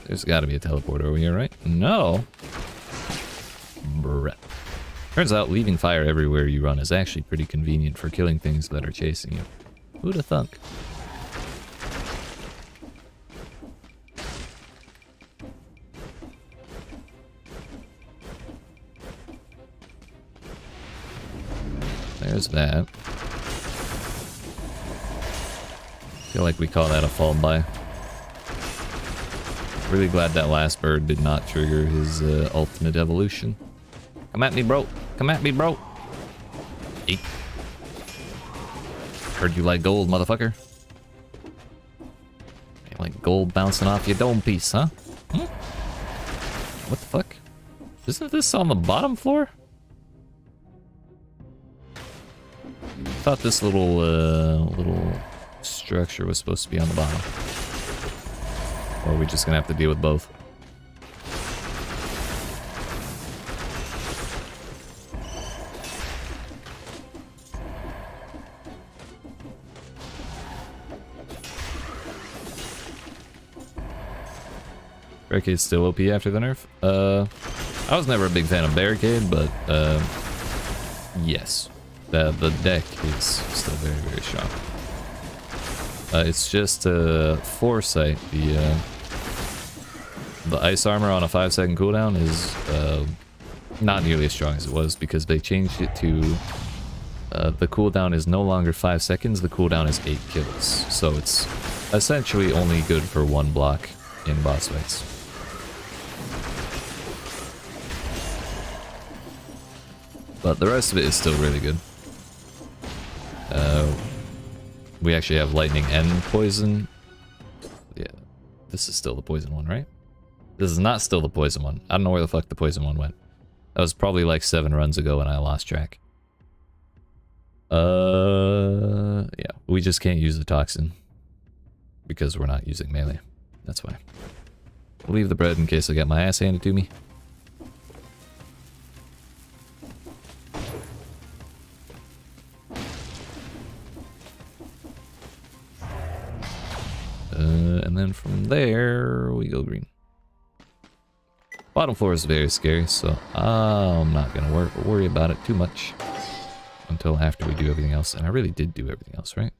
There's got to be a teleporter over here, right? No. Bruh. Turns out leaving fire everywhere you run is actually pretty convenient for killing things that are chasing you. Who'da thunk? There's that. Feel like we call that a fall by. Really glad that last bird did not trigger his ultimate evolution. Come at me, bro. Come at me, bro. Eek. Heard you like gold, motherfucker. You like gold bouncing off your dome piece, huh? Hmm? What the fuck? Isn't this on the bottom floor? I thought this little structure was supposed to be on the bottom. Or are we just gonna have to deal with both? Barricade's still OP after the nerf? I was never a big fan of Barricade, but yes. The deck is still very, very strong. It's just Foresight. The ice armor on a 5-second cooldown is not nearly as strong as it was because they changed it to the cooldown is no longer 5 seconds, the cooldown is 8 kills. So it's essentially only good for 1 block in boss fights. But the rest of it is still really good. We actually have lightning and poison. Yeah, this is still the poison one, right? This is not still the poison one. I don't know where the fuck the poison one went. That was probably like 7 runs ago and I lost track. Yeah, we just can't use the toxin because we're not using melee. That's why. I'll leave the bread in case I get my ass handed to me. And then from there, we go green. Bottom floor is very scary, so I'm not going to worry about it too much until after we do everything else. And I really did do everything else, right?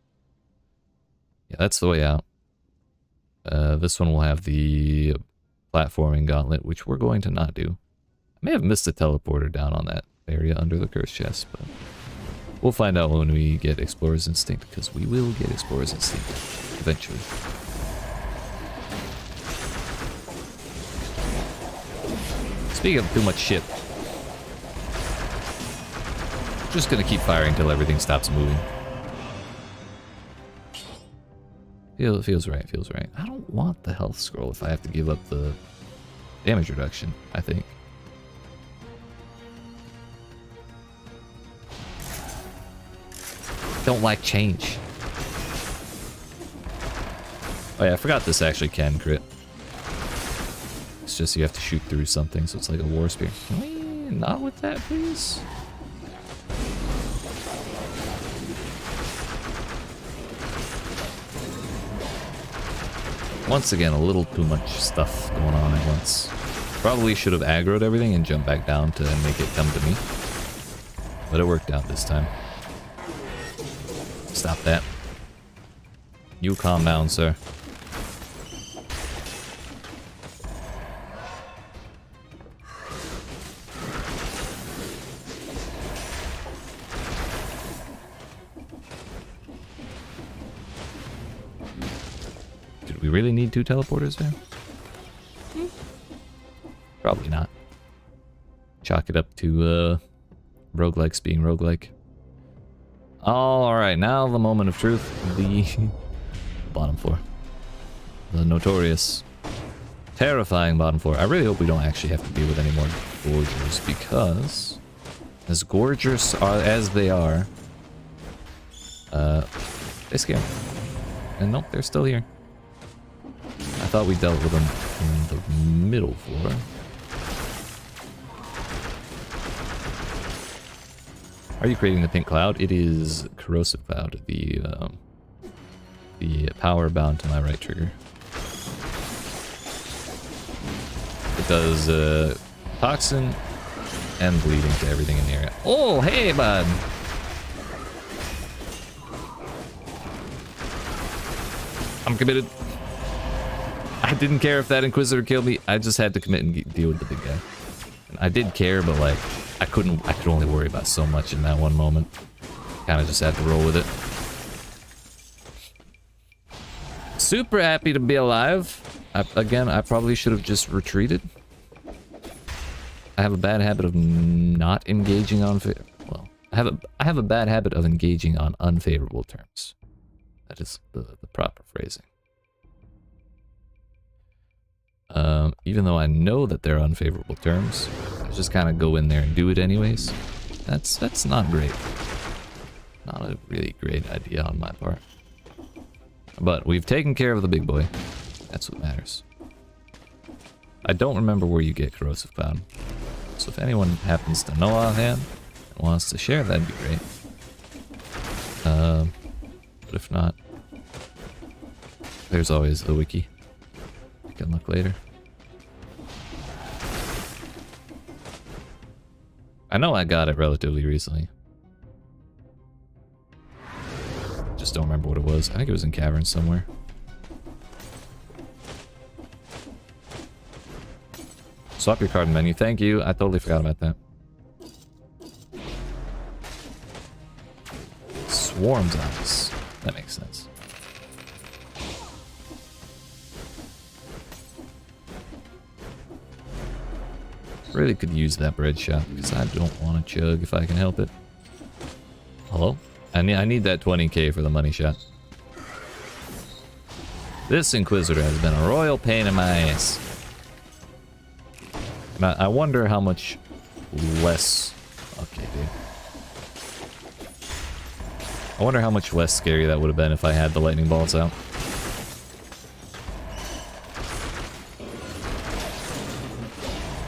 Yeah, that's the way out. This one will have the platforming gauntlet, which we're going to not do. I may have missed a teleporter down on that area under the cursed chest, but we'll find out when we get Explorer's Instinct, because we will get Explorer's Instinct eventually. Speaking of too much shit, just gonna keep firing until everything stops moving. Feels right, feels right. I don't want the health scroll if I have to give up the damage reduction, I think. Don't like change. Oh yeah, I forgot this actually can crit. It's just you have to shoot through something, so it's like a war spear. Can we not with that, please? Once again, a little too much stuff going on at once. Probably should have aggroed everything and jumped back down to make it come to me. But it worked out this time. Stop that. You calm down, sir. Did we really need 2 teleporters there? Probably not. Chalk it up to roguelikes being roguelike. Alright, now the moment of truth. The bottom floor. The notorious, terrifying bottom floor. I really hope we don't actually have to deal with any more gorgers, because as gorgeous as they are, they scare me. And nope, they're still here. I thought we dealt with them in the middle floor. Are you creating the pink cloud? It is corrosive cloud, the power bound to my right trigger. It does toxin and bleeding to everything in the area. Oh, hey, bud. I'm committed. I didn't care if that Inquisitor killed me. I just had to commit and deal with the big guy. And I did care, but like, I could only worry about so much in that one moment. Kind of just had to roll with it. Super happy to be alive. Again, I probably should have just retreated. I have a bad habit of not engaging on... Well, I have a bad habit of engaging on unfavorable terms. That is the proper phrasing. Even though I know that they're unfavorable terms, I just kind of go in there and do it anyways. That's not great. Not a really great idea on my part. But we've taken care of the big boy. That's what matters. I don't remember where you get corrosive cloud. So if anyone happens to know offhand and wants to share, that'd be great. But if not, there's always the wiki. I can look later. I know I got it relatively recently. Just don't remember what it was. I think it was in caverns somewhere. Swap your card in menu. Thank you. I totally forgot about that. Swarms eyes. That makes sense. Really could use that bread shop because I don't want to chug if I can help it. Hello? I need that 20k for the money shot. This Inquisitor has been a royal pain in my ass. And I wonder how much less... Okay, dude. I wonder how much less scary that would have been if I had the lightning bolts out.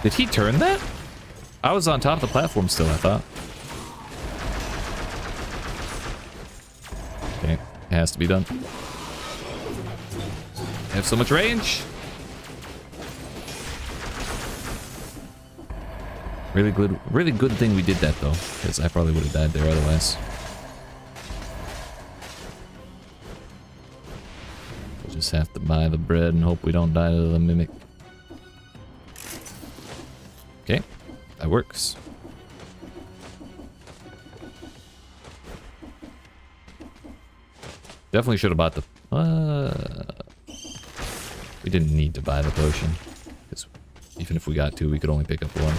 Did he turn that? I was on top of the platform still, I thought. Okay, it has to be done. I have so much range. Really good thing we did that though, because I probably would have died there otherwise. We'll just have to buy the bread and hope we don't die to the mimic. Okay, that works. Definitely should have bought the... we didn't need to buy the potion. Because even if we got to, we could only pick up one.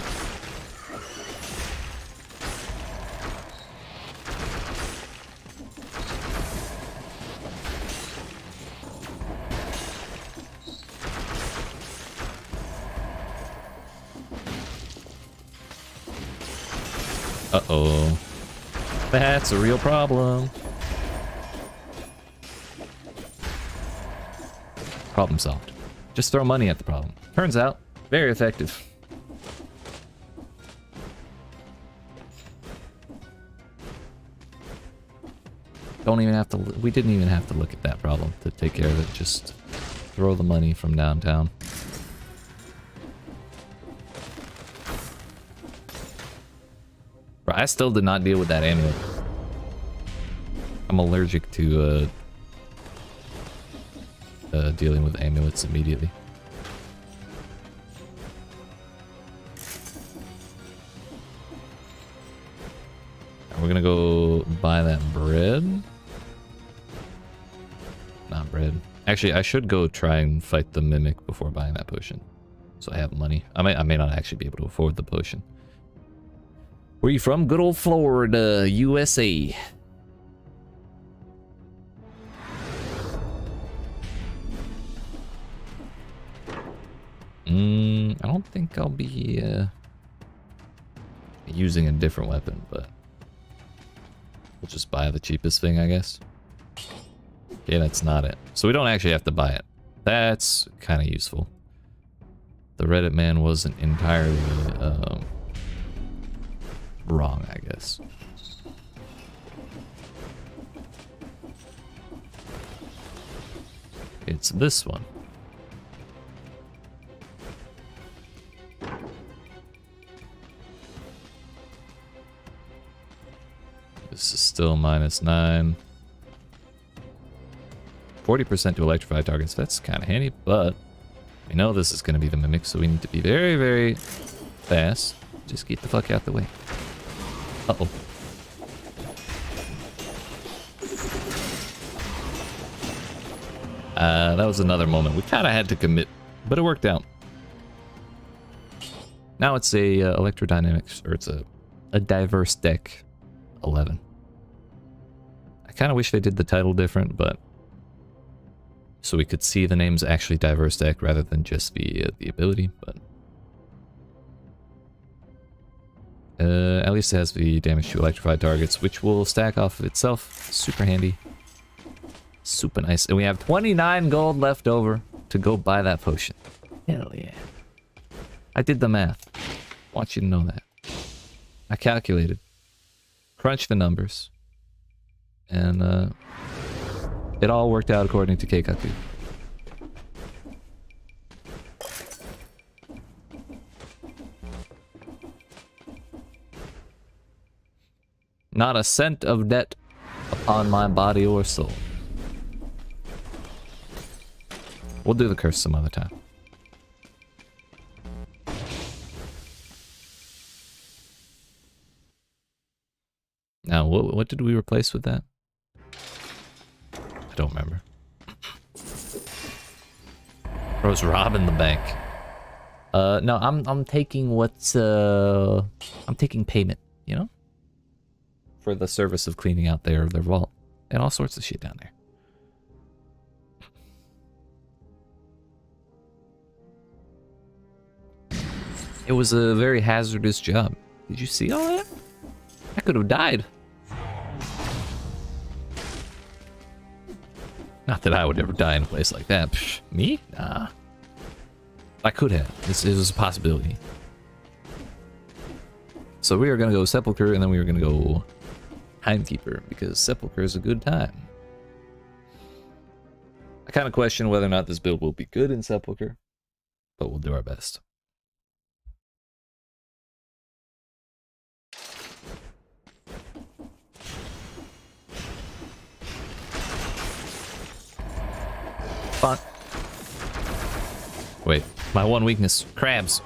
Uh-oh. That's a real problem. Problem solved. Just throw money at the problem. Turns out, very effective. Don't even have to... We didn't even have to look at that problem to take care of it. Just throw the money from downtown. I still did not deal with that amulet. I'm allergic to dealing with amulets immediately. We're gonna go buy that bread. Not bread. Actually, I should go try and fight the mimic before buying that potion, so I have money. I may not actually be able to afford the potion. Where you from? Good old Florida, USA. I don't think I'll be using a different weapon, but we'll just buy the cheapest thing, I guess. Okay, that's not it. So we don't actually have to buy it. That's kind of useful. The Reddit man wasn't entirely wrong, I guess. It's this one. This is still -9. 40% to electrify targets. That's kind of handy, but we know this is going to be the mimic, so we need to be very, very fast. Just get the fuck out the way. Uh-oh. That was another moment. We kind of had to commit, but it worked out. Now it's a electrodynamics, or it's a diverse deck 11. I kind of wish they did the title different, but so we could see the name's actually diverse deck rather than just the ability, but at least it has the damage to electrified targets, which will stack off of itself. Super handy. Super nice. And we have 29 gold left over to go buy that potion. Hell yeah. I did the math. Want you to know that. I calculated. Crunched the numbers. And it all worked out according to Keikaku. Not a cent of debt on my body or soul. We'll do the curse some other time. Now, what did we replace with that? I don't remember. Bro's robbing the bank. No, I'm taking what's I'm taking payment, you know? For the service of cleaning out their vault. And all sorts of shit down there. It was a very hazardous job. Did you see all that? I could have died. Not that I would ever die in a place like that. Psh, me? Nah. I could have. This is a possibility. So we are going to go Sepulchre, and then we are going to go Timekeeper, because Sepulchre is a good time. I kind of question whether or not this build will be good in Sepulchre, but we'll do our best. Fuck. Wait, my one weakness, crabs.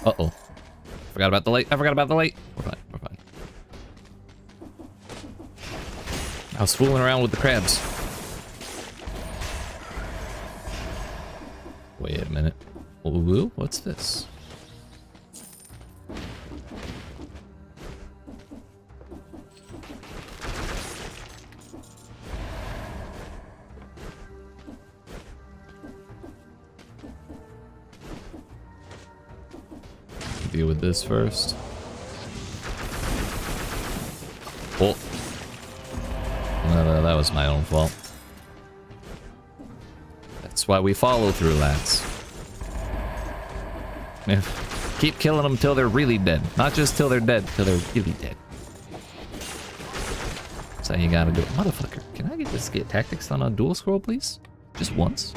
Uh-oh. Forgot about the light. I forgot about the light. We're fine, we're fine. I was fooling around with the crabs. Wait a minute. Ooh, what's this? Deal with this first. Oh. No, that was my own fault. That's why we follow through, lads. Yeah. Keep killing them till they're really dead. Not just till they're dead, till they're really dead. That's how you gotta do it. Motherfucker, can I get this get tactics on a dual scroll, please? Just once?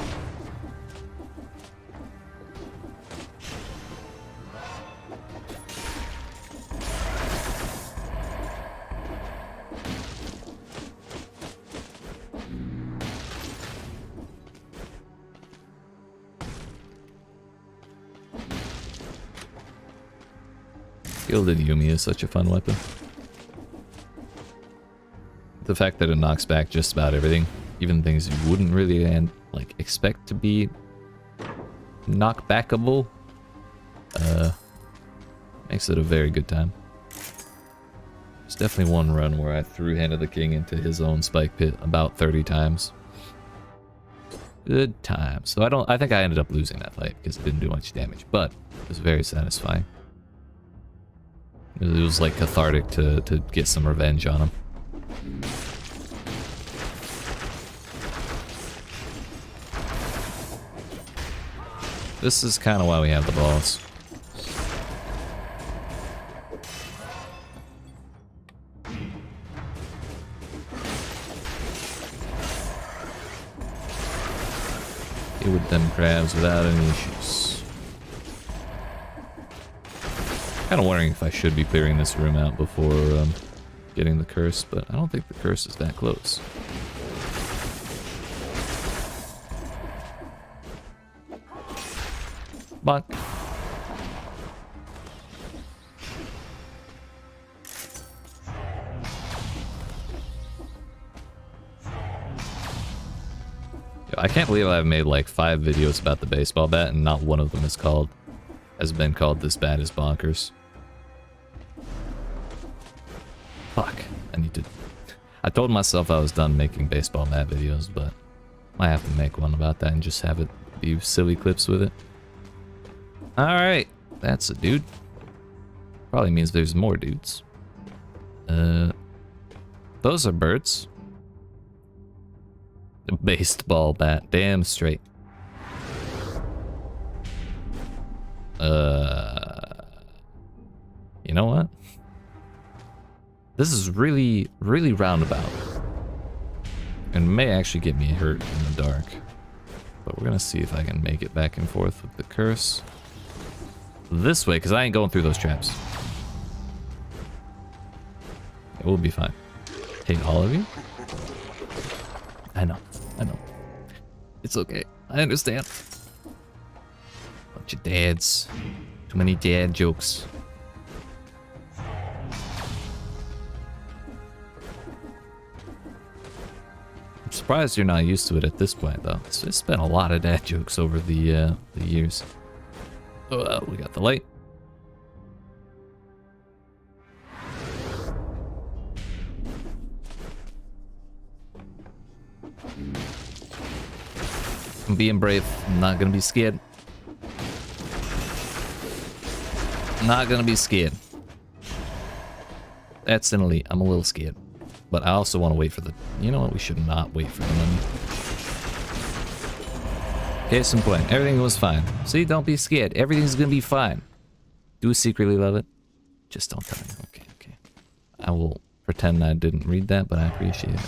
Gilded Yumi is such a fun weapon. The fact that it knocks back just about everything, even things you wouldn't really like expect to be knockbackable, makes it a very good time. There's definitely one run where I threw Hand of the King into his own spike pit about 30 times. Good time. So I think I ended up losing that fight because it didn't do much damage, but it was very satisfying. It was like cathartic to get some revenge on him. This is kind of why we have the balls. Deal with them crabs without any issues. Kind of wondering if I should be clearing this room out before getting the curse, but I don't think the curse is that close. Bonk. I can't believe I've made like 5 videos about the baseball bat and not one of them has been called This Bat is Bonkers. Fuck. I told myself I was done making baseball bat videos, but I have to make one about that and just have it be silly clips with it. Alright. That's a dude. Probably means there's more dudes. Those are birds. The baseball bat. Damn straight. You know what? This is really, really roundabout. And may actually get me hurt in the dark. But we're gonna see if I can make it back and forth with the curse. This way, because I ain't going through those traps. It will be fine. Hate all of you? I know. I know. It's okay. I understand. Bunch of dads. Too many dad jokes. I'm surprised you're not used to it at this point, though. It's been a lot of dad jokes over the years. Oh, we got the light. I'm being brave. I'm not gonna be scared. I'm not gonna be scared. That's an elite. I'm a little scared. But I also want to wait for the... You know what? We should not wait for the money. Case in point. Everything was fine. See? Don't be scared. Everything's gonna be fine. Do secretly love it. Just don't tell me. Okay, okay. I will pretend I didn't read that, but I appreciate it.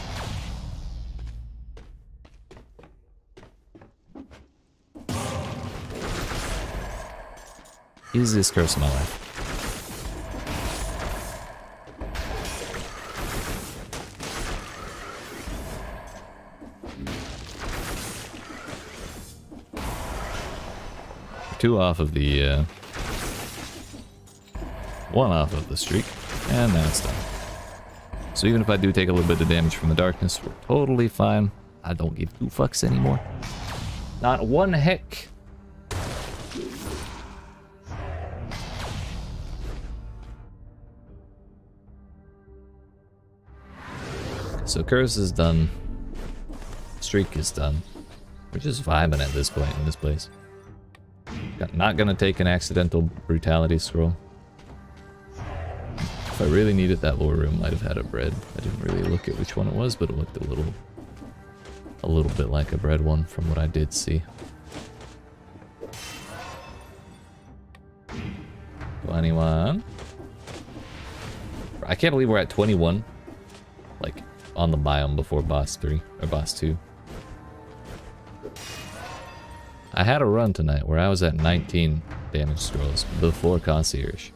Easiest curse of my life. Two off of the, one off of the streak, and now it's done. So even if I do take a little bit of damage from the darkness, we're totally fine. I don't give two fucks anymore. Not one heck. So curse is done. Streak is done. We're just vibing at this point in this place. Not gonna take an accidental brutality scroll. If I really needed, that lower room might have had a bread. I didn't really look at which one it was, but it looked a little bit like a bread one from what I did see. 21. I can't believe we're at 21. Like, on the biome before boss 3, or boss 2. I had a run tonight where I was at 19 damage scrolls before concierge.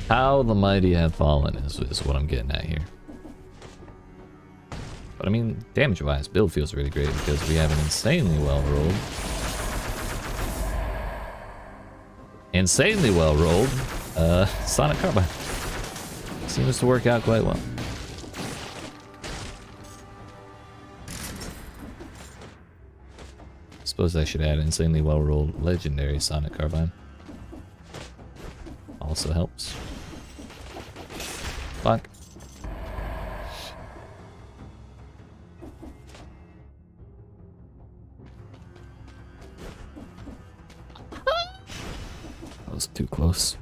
How the mighty have fallen is what I'm getting at here. But I mean, damage-wise, build feels really great because we have an insanely well-rolled. Insanely well-rolled Sonic Carbine. Seems to work out quite well. Suppose I should add insanely well-rolled legendary Sonic Carbine. Also helps. Fuck. That was too close.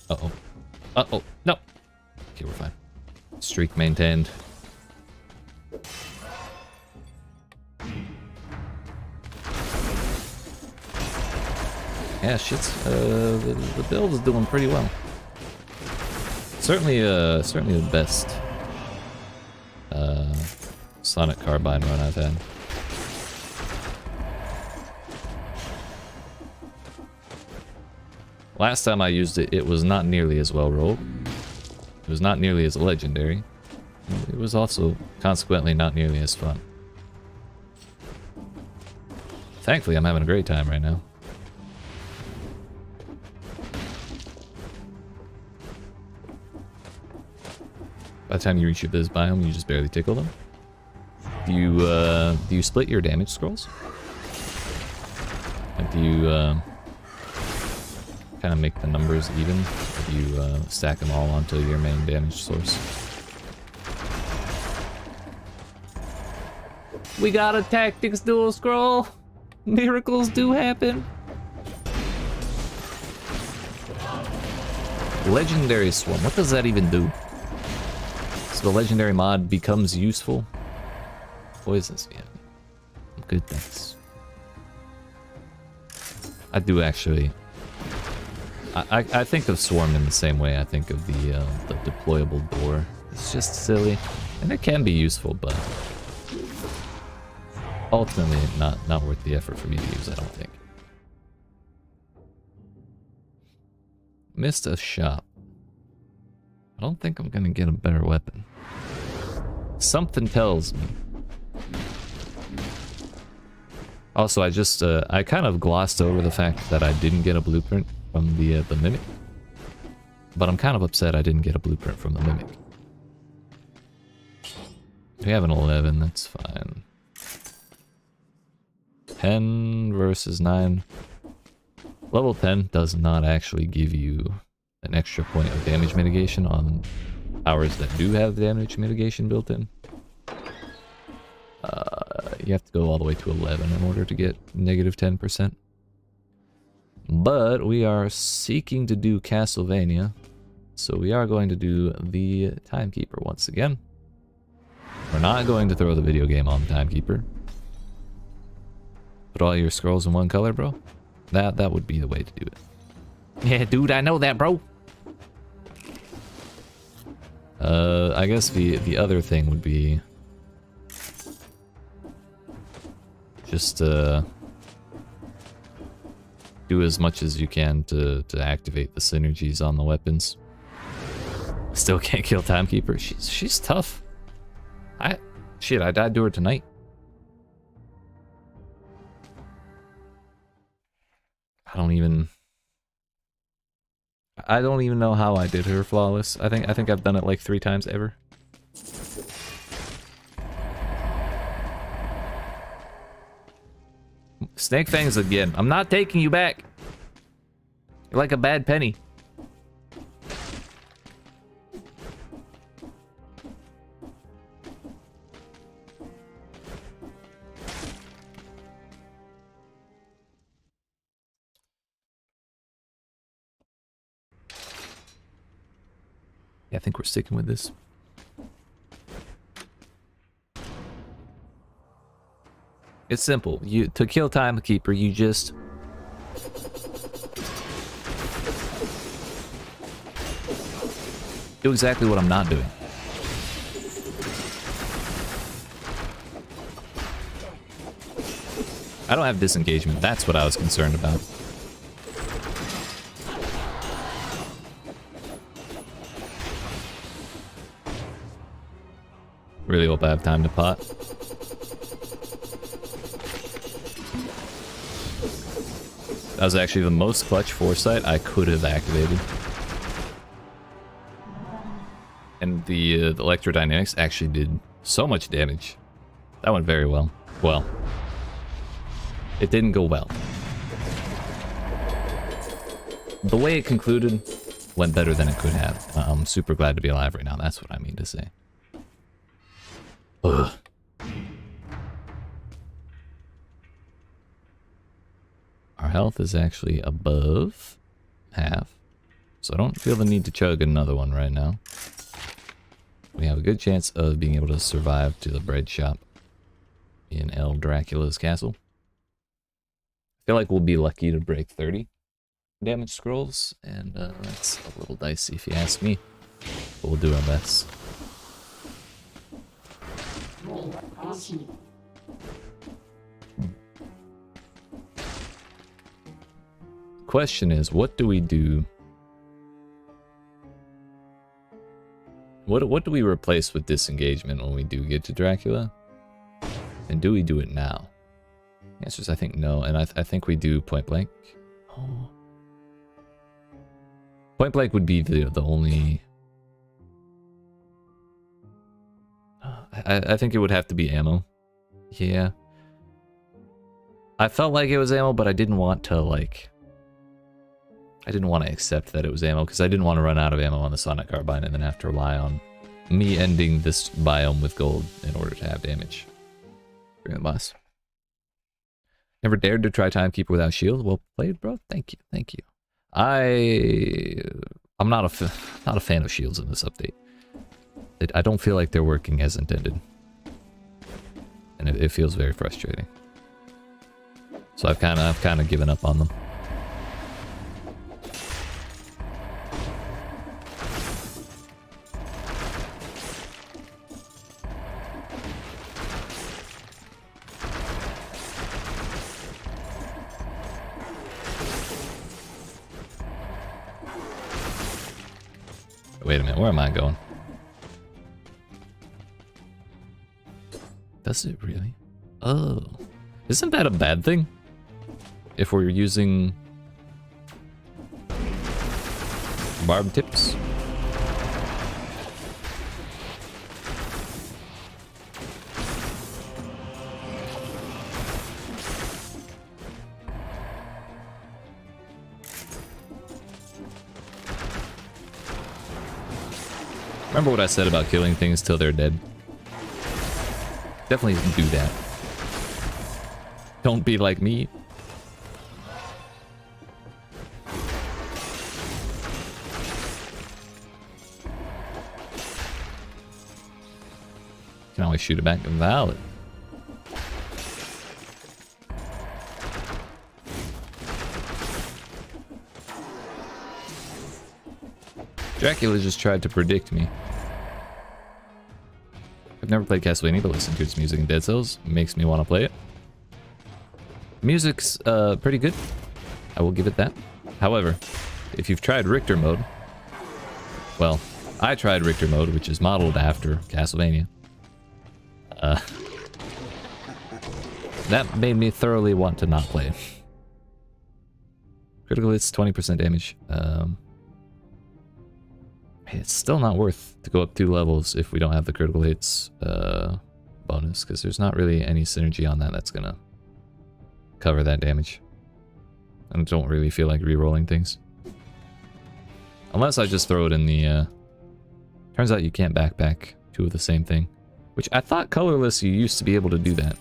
Uh-oh. Uh-oh. No. Okay, we're fine. Streak maintained. Yeah, shit's, the build is doing pretty well. Certainly the best, Sonic Carbine run I've had. Last time I used it, it was not nearly as well rolled. It was not nearly as legendary. It was also, consequently, not nearly as fun. Thankfully, I'm having a great time right now. By the time you reach your Biz biome, you just barely tickle them. Do you split your damage scrolls? Like, do you, kind of make the numbers even? Or do you, stack them all onto your main damage source? We got a tactics dual scroll! Miracles do happen! Legendary Swarm, what does that even do? So the legendary mod becomes useful. Poisons, yeah. Good things. I do actually. I think of Swarm in the same way I think of the deployable door. It's just silly, and it can be useful, but ultimately not worth the effort for me to use, I don't think. Missed a shop. I don't think I'm gonna get a better weapon. Something tells me. Also, I kind of glossed over the fact that I didn't get a blueprint from the Mimic. But I'm kind of upset I didn't get a blueprint from the Mimic. We have an 11, that's fine. 10 versus 9. Level 10 does not actually give you an extra point of damage mitigation on powers that do have damage mitigation built in. You have to go all the way to 11 in order to get negative 10%. But we are seeking to do Castlevania, so we are going to do the Timekeeper once again. We're not going to throw the video game on the Timekeeper. Put all your scrolls in one color, bro. That would be the way to do it. Yeah, dude, I know that, bro. I guess the other thing would be just do as much as you can to activate the synergies on the weapons. Still can't kill Timekeeper. She's tough. I died to her tonight. I don't even know how I did her flawless. I think I've done it like 3 times ever. Snake Fangs again. I'm not taking you back. You're like a bad penny. Yeah, I think we're sticking with this. It's simple. To kill Timekeeper, you just do exactly what I'm not doing. I don't have disengagement. That's what I was concerned about. Really hope I have time to pot. That was actually the most clutch foresight I could have activated. And the electrodynamics actually did so much damage. That went very well. Well, it didn't go well. The way it concluded went better than it could have. I'm super glad to be alive right now. That's what I mean to say. Ugh. Our health is actually above half, so I don't feel the need to chug another one right now. We have a good chance of being able to survive to the bread shop in El Dracula's castle. I feel like we'll be lucky to break 30 damage scrolls, and that's a little dicey if you ask me, but we'll do our best. Question is, what do we do? What do we replace with disengagement when we do get to Dracula? And do we do it now? The answer is I think no, and I think we do point blank. Oh. Point blank would be the only... I think it would have to be ammo. Yeah. I felt like it was ammo, but I didn't want to, like... I didn't want to accept that it was ammo, because I didn't want to run out of ammo on the Sonic Carbine and then have to rely on me ending this biome with gold in order to have damage. Bring the boss. Never dared to try Timekeeper without shield. Well played, bro. Thank you. Thank you. I'm not a fan of shields in this update. I don't feel like they're working as intended. And it feels very frustrating. So I've kind of given up on them. Wait a minute, where am I going? Does it really? Oh. Isn't that a bad thing? If we're using barb tips? Remember what I said about killing things till they're dead? Definitely do that. Don't be like me. Can always shoot it back. Valid. Dracula just tried to predict me. I've never played Castlevania, but listening to its music in Dead Cells makes me want to play it. Music's pretty good. I will give it that. However, if you've tried Richter mode, well, I tried Richter mode, which is modeled after Castlevania. That made me thoroughly want to not play it. Critical hits, 20% damage. It's still not worth to go up 2 levels if we don't have the critical hits bonus, because there's not really any synergy on that that's gonna cover that damage. I don't really feel like re-rolling things. Unless I just throw it in the... Turns out you can't backpack 2 of the same thing. Which I thought colorless you used to be able to do that.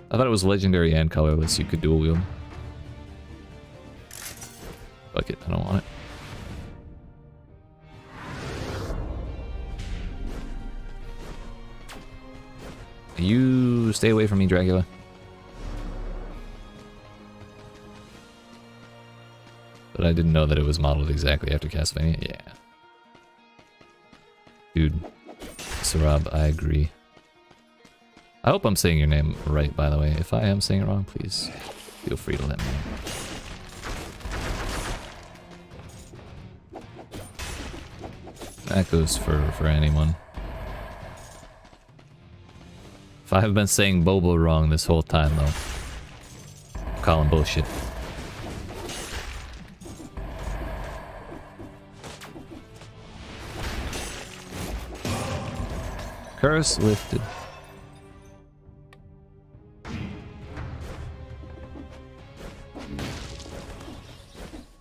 I thought it was legendary and colorless you could dual wield. Fuck it, I don't want it. You stay away from me, Dracula. But I didn't know that it was modeled exactly after Castlevania. Yeah. Dude. Sarab, I agree. I hope I'm saying your name right, by the way. If I am saying it wrong, please feel free to let me know. That goes for anyone. If I have been saying Bobo wrong this whole time, though, I'm calling bullshit. Curse lifted.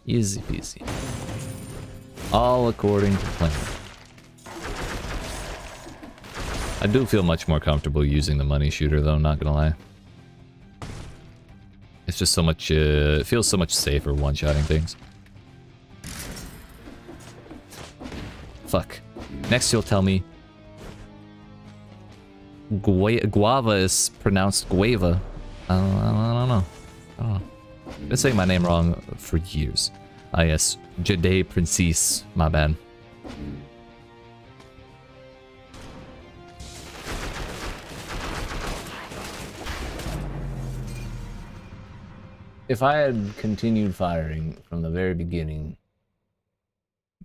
Easy peasy. All according to plan. I do feel much more comfortable using the money shooter, though, not gonna lie. It's just so much, it feels so much safer one-shotting things. Fuck. Next you'll tell me guava is pronounced guava. I don't know. I don't know. I've been saying my name wrong for years. Ah yes, Jade Princess, my bad. If I had continued firing from the very beginning,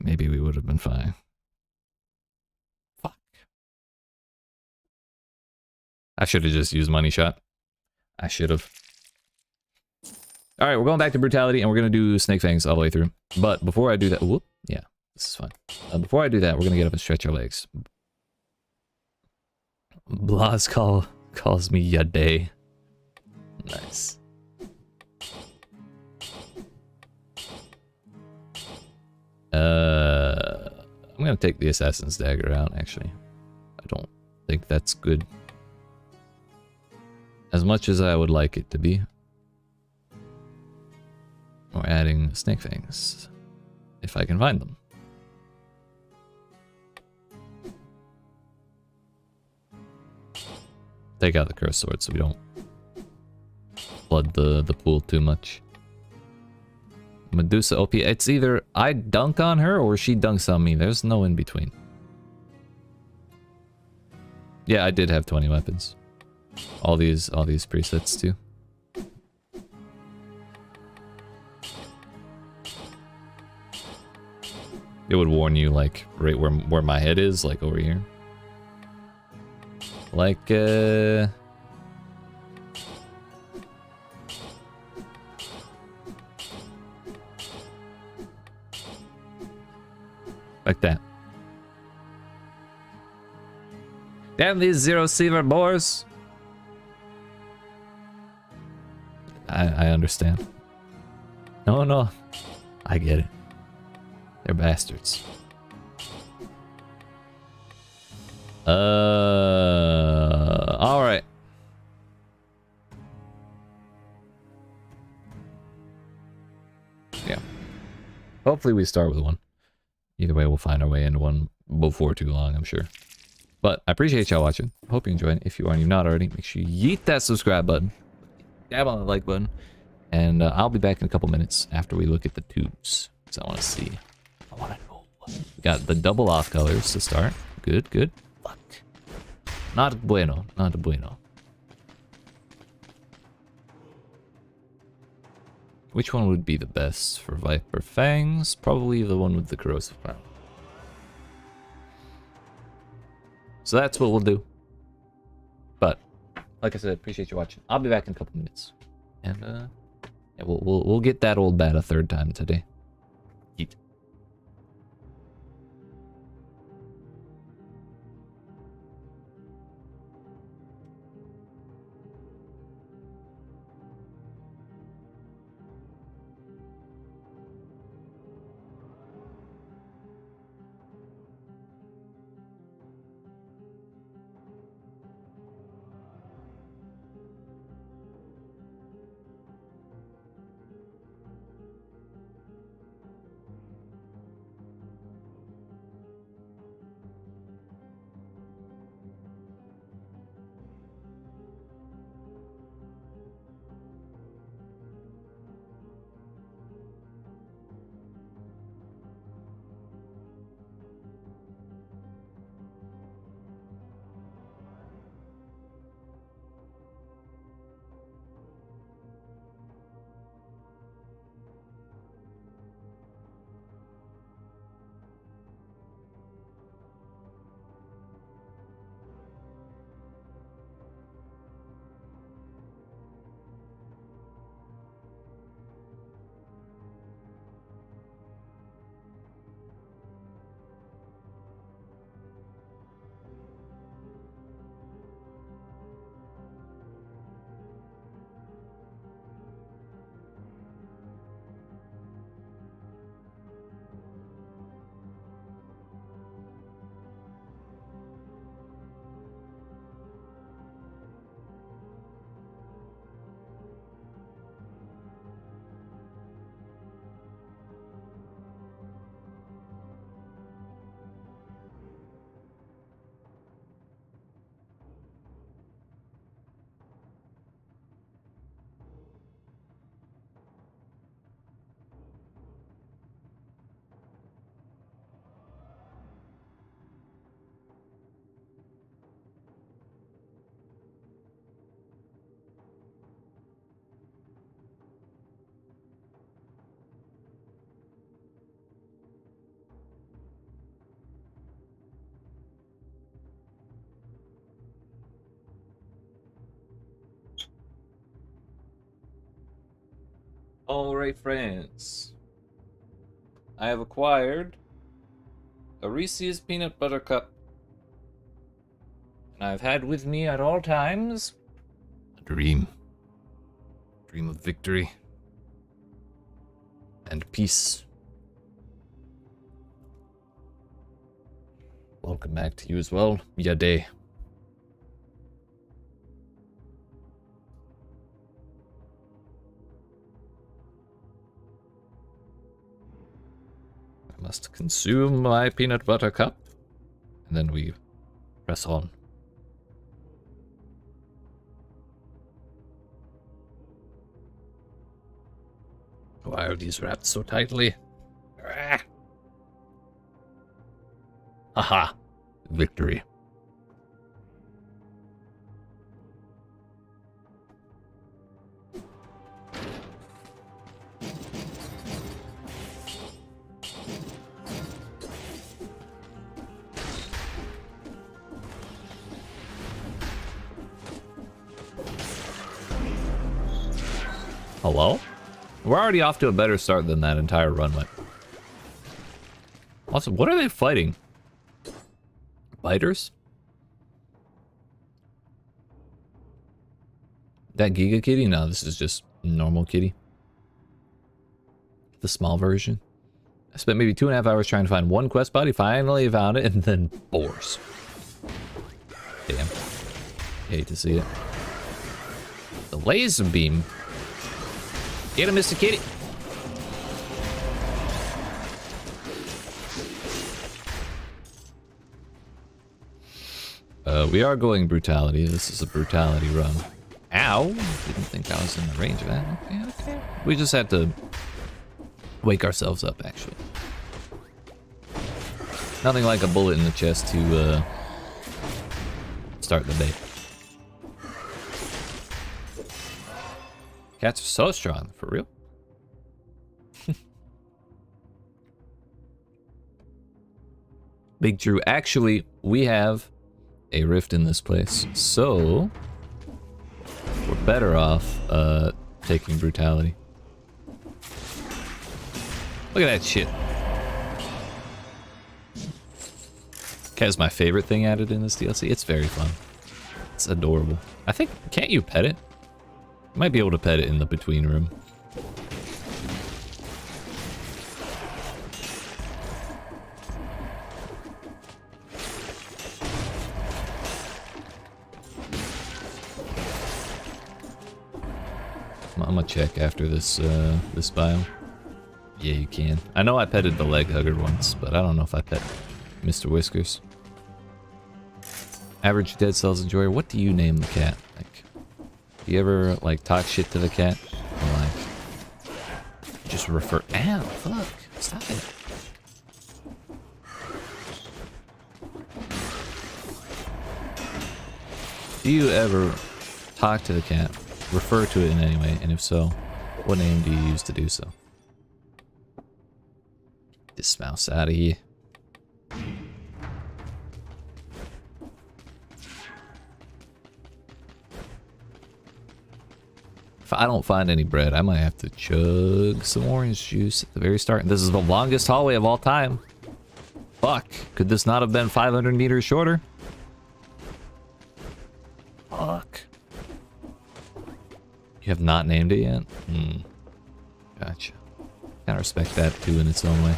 maybe we would have been fine. Fuck. I should have just used money shot. I should have. Alright, we're going back to brutality and we're going to do snake fangs all the way through. But before I do that, whoop, yeah, this is fine. Before I do that, we're going to get up and stretch our legs. Blas calls me Yade. Nice. I'm gonna take the assassin's dagger out, actually. I don't think that's good. As much as I would like it to be. Or adding snake fangs. If I can find them. take out the curse sword so we don't flood the pool too much. Medusa OP. It's either I dunk on her or she dunks on me. There's no in between. Yeah, I did have 20 weapons. All these presets too. It would warn you like right where my head is, like over here. Like like that. Damn these zero silver boars. I understand. No, I get it. They're bastards. All right. Yeah. Hopefully we start with one. Either way, we'll find our way into one before too long, I'm sure. But I appreciate y'all watching. Hope you enjoyed. If you are and you're not already, make sure you yeet that subscribe button. Dab on the like button. And I'll be back in a couple minutes after we look at the tubes. Because I want to see. I want to know. We got the double off colors to start. Good, good. Fuck. Not bueno. Not bueno. Which one would be the best for Viper Fangs? Probably the one with the corrosive power. So that's what we'll do. But like I said, appreciate you watching. I'll be back in a couple minutes, and yeah, we'll get that old bat a third time today. Yeet. Alright, friends. I have acquired a Reese's Peanut Butter Cup. And I've had with me at all times a dream. Dream of victory. And peace. Welcome back to you as well, Yade. I must consume my peanut butter cup, and then we press on. Why are these wrapped so tightly? Ah. Haha. Victory. Hello? We're already off to a better start than that entire runway. Also, what are they fighting? Biters? That Giga Kitty? No, this is just normal kitty. The small version. I spent maybe 2.5 hours trying to find one quest body, finally found it, and then boars. Damn. Hate to see it. The laser beam. Get him, Mr. Kitty. We are going brutality. This is a brutality run. Ow! Didn't think I was in the range of that. Okay, okay. We just had to wake ourselves up, actually. Nothing like a bullet in the chest to start the day. Cats are so strong, for real. Big Drew, actually, we have a rift in this place, so we're better off taking brutality. Look at that shit. Cat is my favorite thing added in this DLC. It's very fun. It's adorable. I think, can't you pet it? You might be able to pet it in the between room. I'm gonna check after this this biome. Yeah, you can. I know I petted the leg hugger once, but I don't know if I pet Mr. Whiskers. Average dead cells enjoyer. What do you name the cat? Like, do you ever like talk shit to the cat? Or like just refer? Ow! Fuck! Stop it! Do you ever talk to the cat? Refer to it in any way, and if so, what name do you use to do so? Get this mouse out of here. If I don't find any bread, I might have to chug some orange juice at the very start. This is the longest hallway of all time. Fuck. Could this not have been 500 meters shorter? Fuck. You have not named it yet? Gotcha. Kinda respect that too in its own way.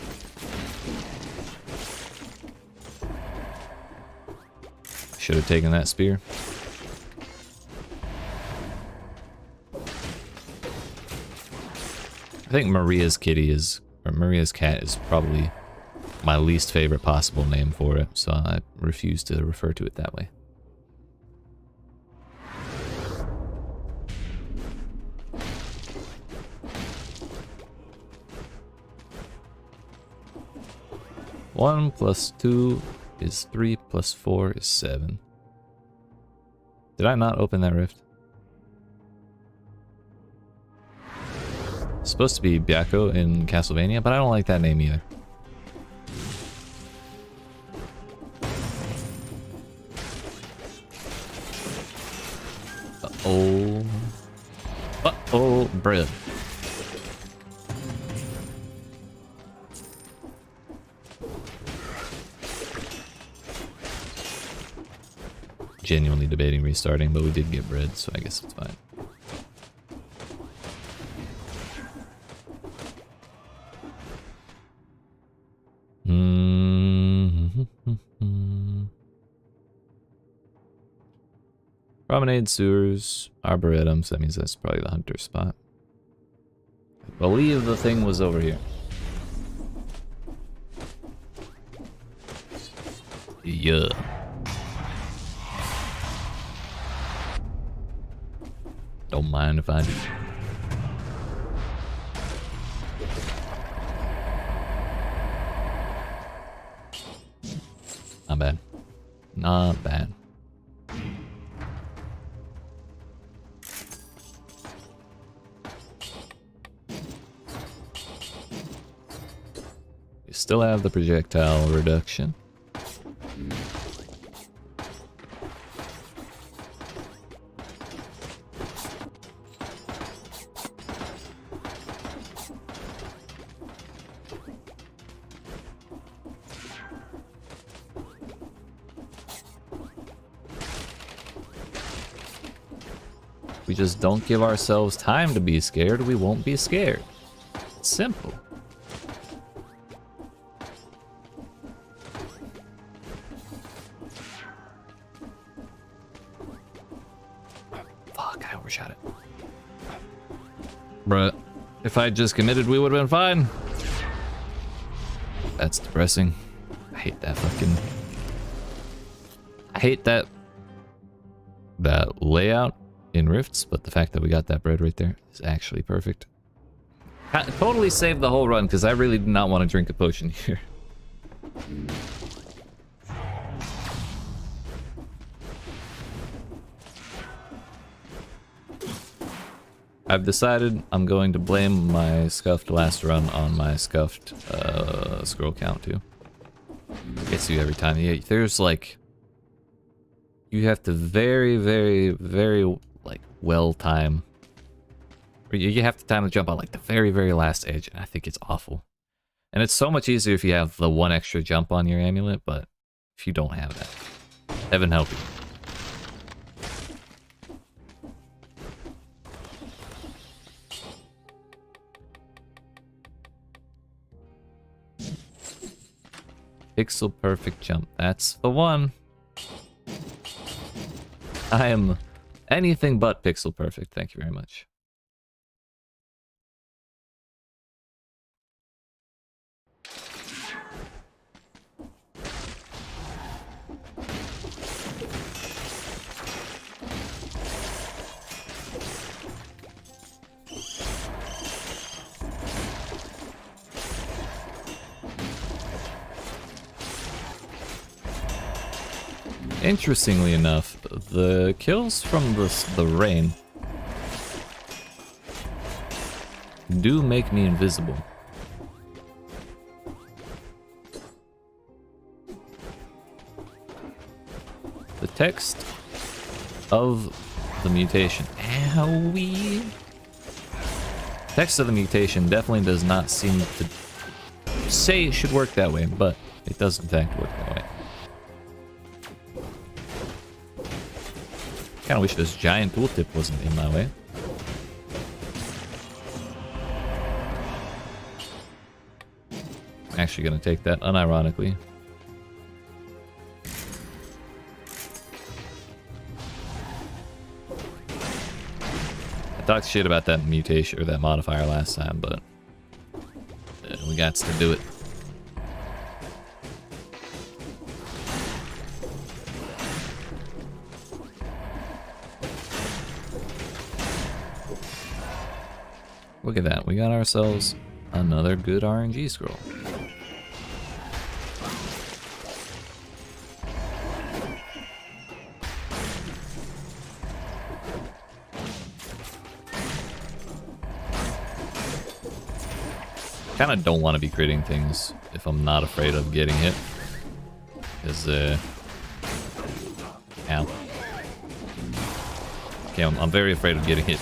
Should have taken that spear. I think Maria's kitty is, or Maria's cat is probably my least favorite possible name for it, so I refuse to refer to it that way. One plus 2 is 3, plus 4 is 7. Did I not open that rift? It's supposed to be Byakko in Castlevania, but I don't like that name either. Uh-oh. Uh-oh, bread. Genuinely debating restarting, but we did get bread, so I guess it's fine. Promenade, sewers, arboretums. That means that's probably the hunter spot. I believe the thing was over here. Yeah. Don't mind if I do. bad. Not bad. You still have the projectile reduction. We just don't give ourselves time to be scared, we won't be scared. It's simple. Fuck, I overshot it. Bruh, if I just committed, we would have been fine. That's depressing. I hate that fucking... I hate that layout in Rifts, but the fact that we got that bread right there is actually perfect. Totally saved the whole run, because I really did not want to drink a potion here. I've decided I'm going to blame my scuffed last run on my scuffed scroll count too. Gets you every time. Yeah, there's like... You have to very, like, well time. Or you have to time the jump on like the very last edge, and I think it's awful. And it's so much easier if you have the one extra jump on your amulet, but if you don't have that, heaven help you. Pixel perfect jump, that's the one. I am anything but pixel perfect, thank you very much. Interestingly enough, the kills from the rain do make me invisible. The text of the mutation. Owie. Text of the mutation definitely does not seem to say it should work that way, but it does in fact work that way. Kinda wish this giant tooltip wasn't in my way. I'm actually gonna take that unironically. I talked shit about that mutation or that modifier last time, but we got to do it. Look at that, we got ourselves another good RNG scroll. Kinda don't want to be critting things if I'm not afraid of getting hit. Because, ow. Okay, I'm very afraid of getting hit.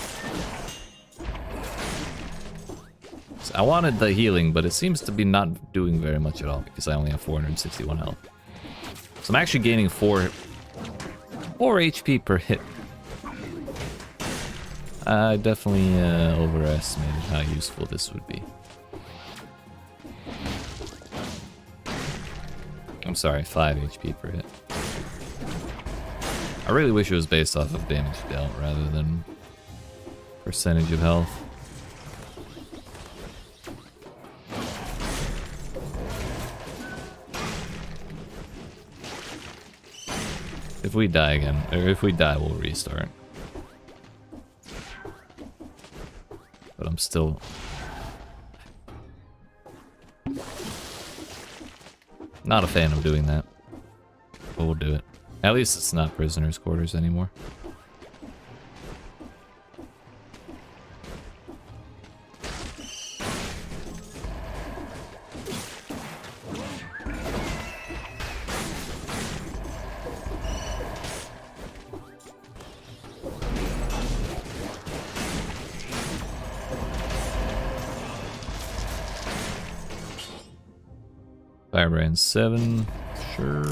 I wanted the healing, but it seems to be not doing very much at all because I only have 461 health. So I'm actually gaining 4 HP per hit. I definitely overestimated how useful this would be. I'm sorry, 5 HP per hit. I really wish it was based off of damage dealt rather than percentage of health. If we die again, or if we die, we'll restart. But I'm still... not a fan of doing that. but we'll do it. At least it's not prisoners' quarters anymore. Firebrand 7, sure.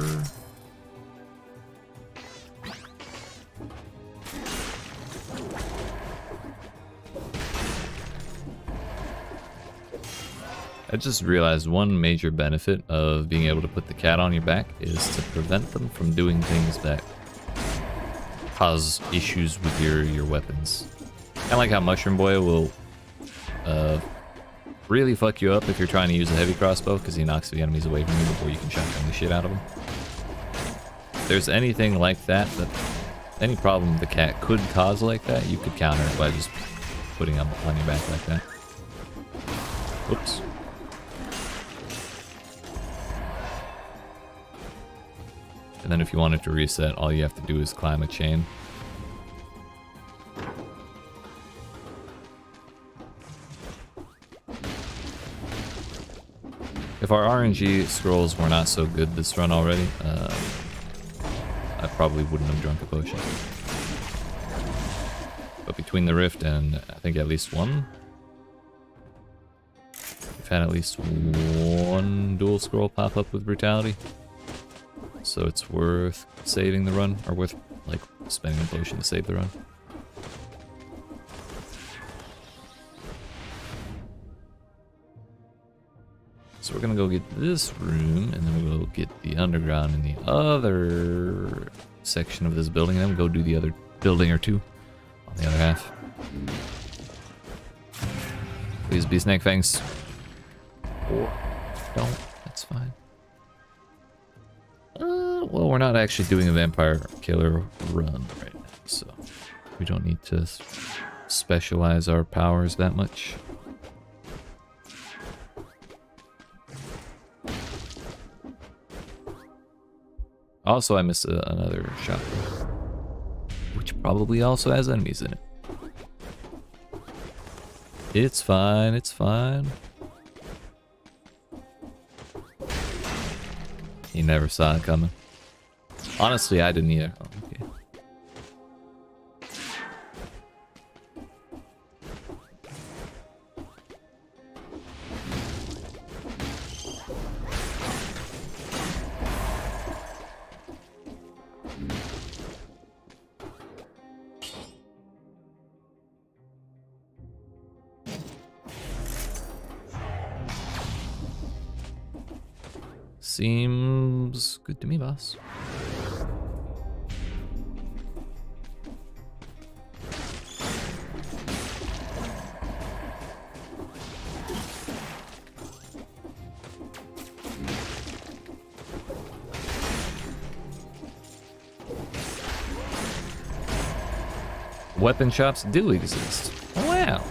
I just realized one major benefit of being able to put the cat on your back is to prevent them from doing things that cause issues with your weapons. Kind of like how Mushroom Boy will really fuck you up if you're trying to use a heavy crossbow because he knocks the enemies away from you before you can shotgun the shit out of them. If there's anything like that, any problem the cat could cause like that, you could counter it by just putting him on your back like that. Oops. And then if you wanted to reset, all you have to do is climb a chain. If our RNG scrolls were not so good this run already, I probably wouldn't have drunk a potion. But between the Rift and I think at least one, we've had at least one dual scroll pop up with Brutality. So it's worth saving the run, or worth like spending a potion to save the run. So we're gonna go get this room, and then we'll go get the underground in the other section of this building, and then we'll go do the other building or two on the other half. Please be Snake Fangs. Or don't, that's fine. Well, we're not actually doing a vampire killer run right now, so we don't need to specialize our powers that much. Also, I missed another shop, which probably also has enemies in it. It's fine, it's fine. He never saw it coming. Honestly, I didn't either. Oh, okay. Seems good to me, boss. Weapon shops do exist. Oh, wow.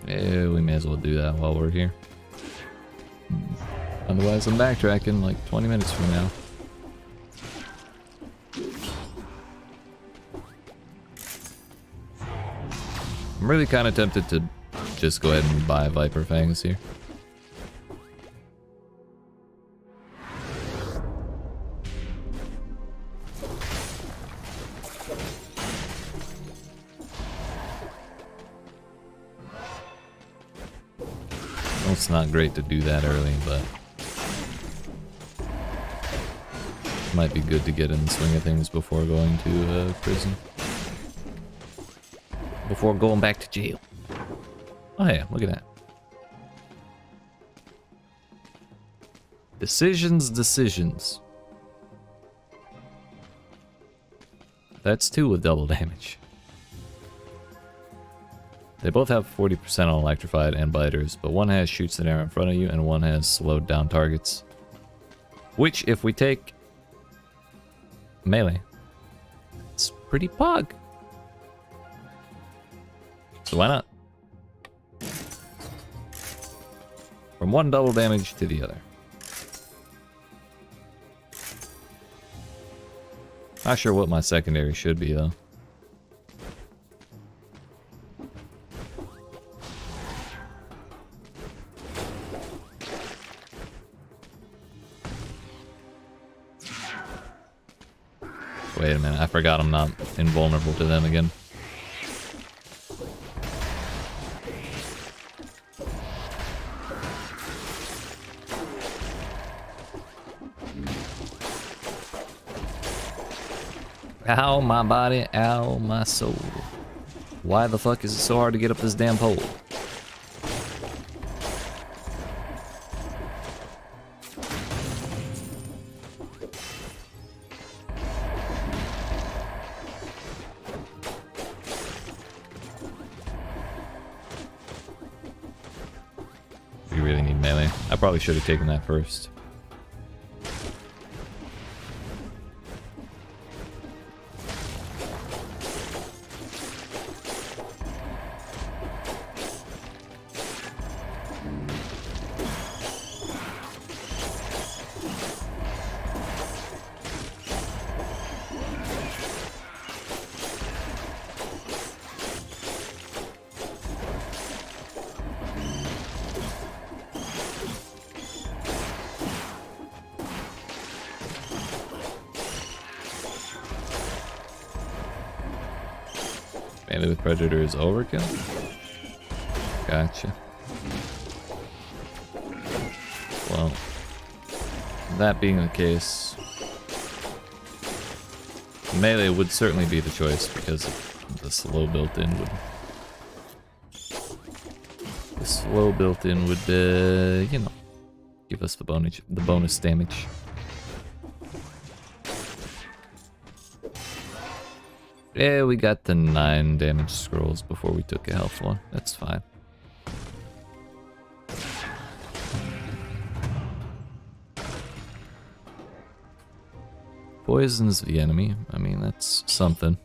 Yeah, we may as well do that while we're here. Otherwise, I'm backtracking like 20 minutes from now. I'm really kind of tempted to just go ahead and buy Viper Fangs here. Well, it's not great to do that early, but might be good to get in the swing of things before going to prison. Before going back to jail. Oh yeah, look at that. Decisions. That's 2 with double damage. They both have 40% on electrified and biters, but one has shoots an arrow in front of you and one has slowed down targets. Which, if we take melee, it's pretty pog. So why not? From one double damage to the other. Not sure what my secondary should be though. Wait a minute, I forgot I'm not invulnerable to them again. Ow, my body, ow, my soul. Why the fuck is it so hard to get up this damn pole? We really need melee. I probably should have taken that first. Melee with Predator is overkill? Gotcha. Well, that being the case, melee would certainly be the choice because of the slow built-in would... The slow built-in would, you know, give us the bonus damage. Yeah, we got the 9 damage scrolls before we took a health one. That's fine. Poisons the enemy. I mean, that's something.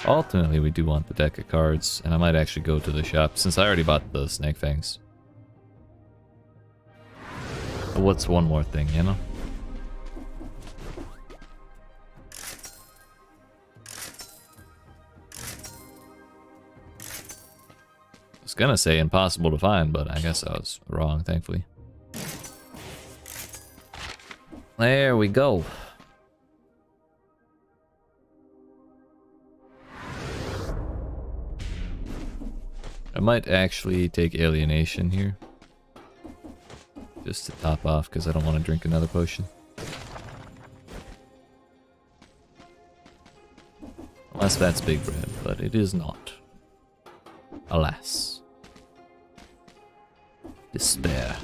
Ultimately, we do want the deck of cards, and I might actually go to the shop since I already bought the Snake Fangs. What's one more thing, you know? I was gonna say impossible to find, but I guess I was wrong, thankfully. There we go. I might actually take Alienation here. Just to top off, because I don't want to drink another potion. Unless that's Big Bread, but it is not. Alas. Despair.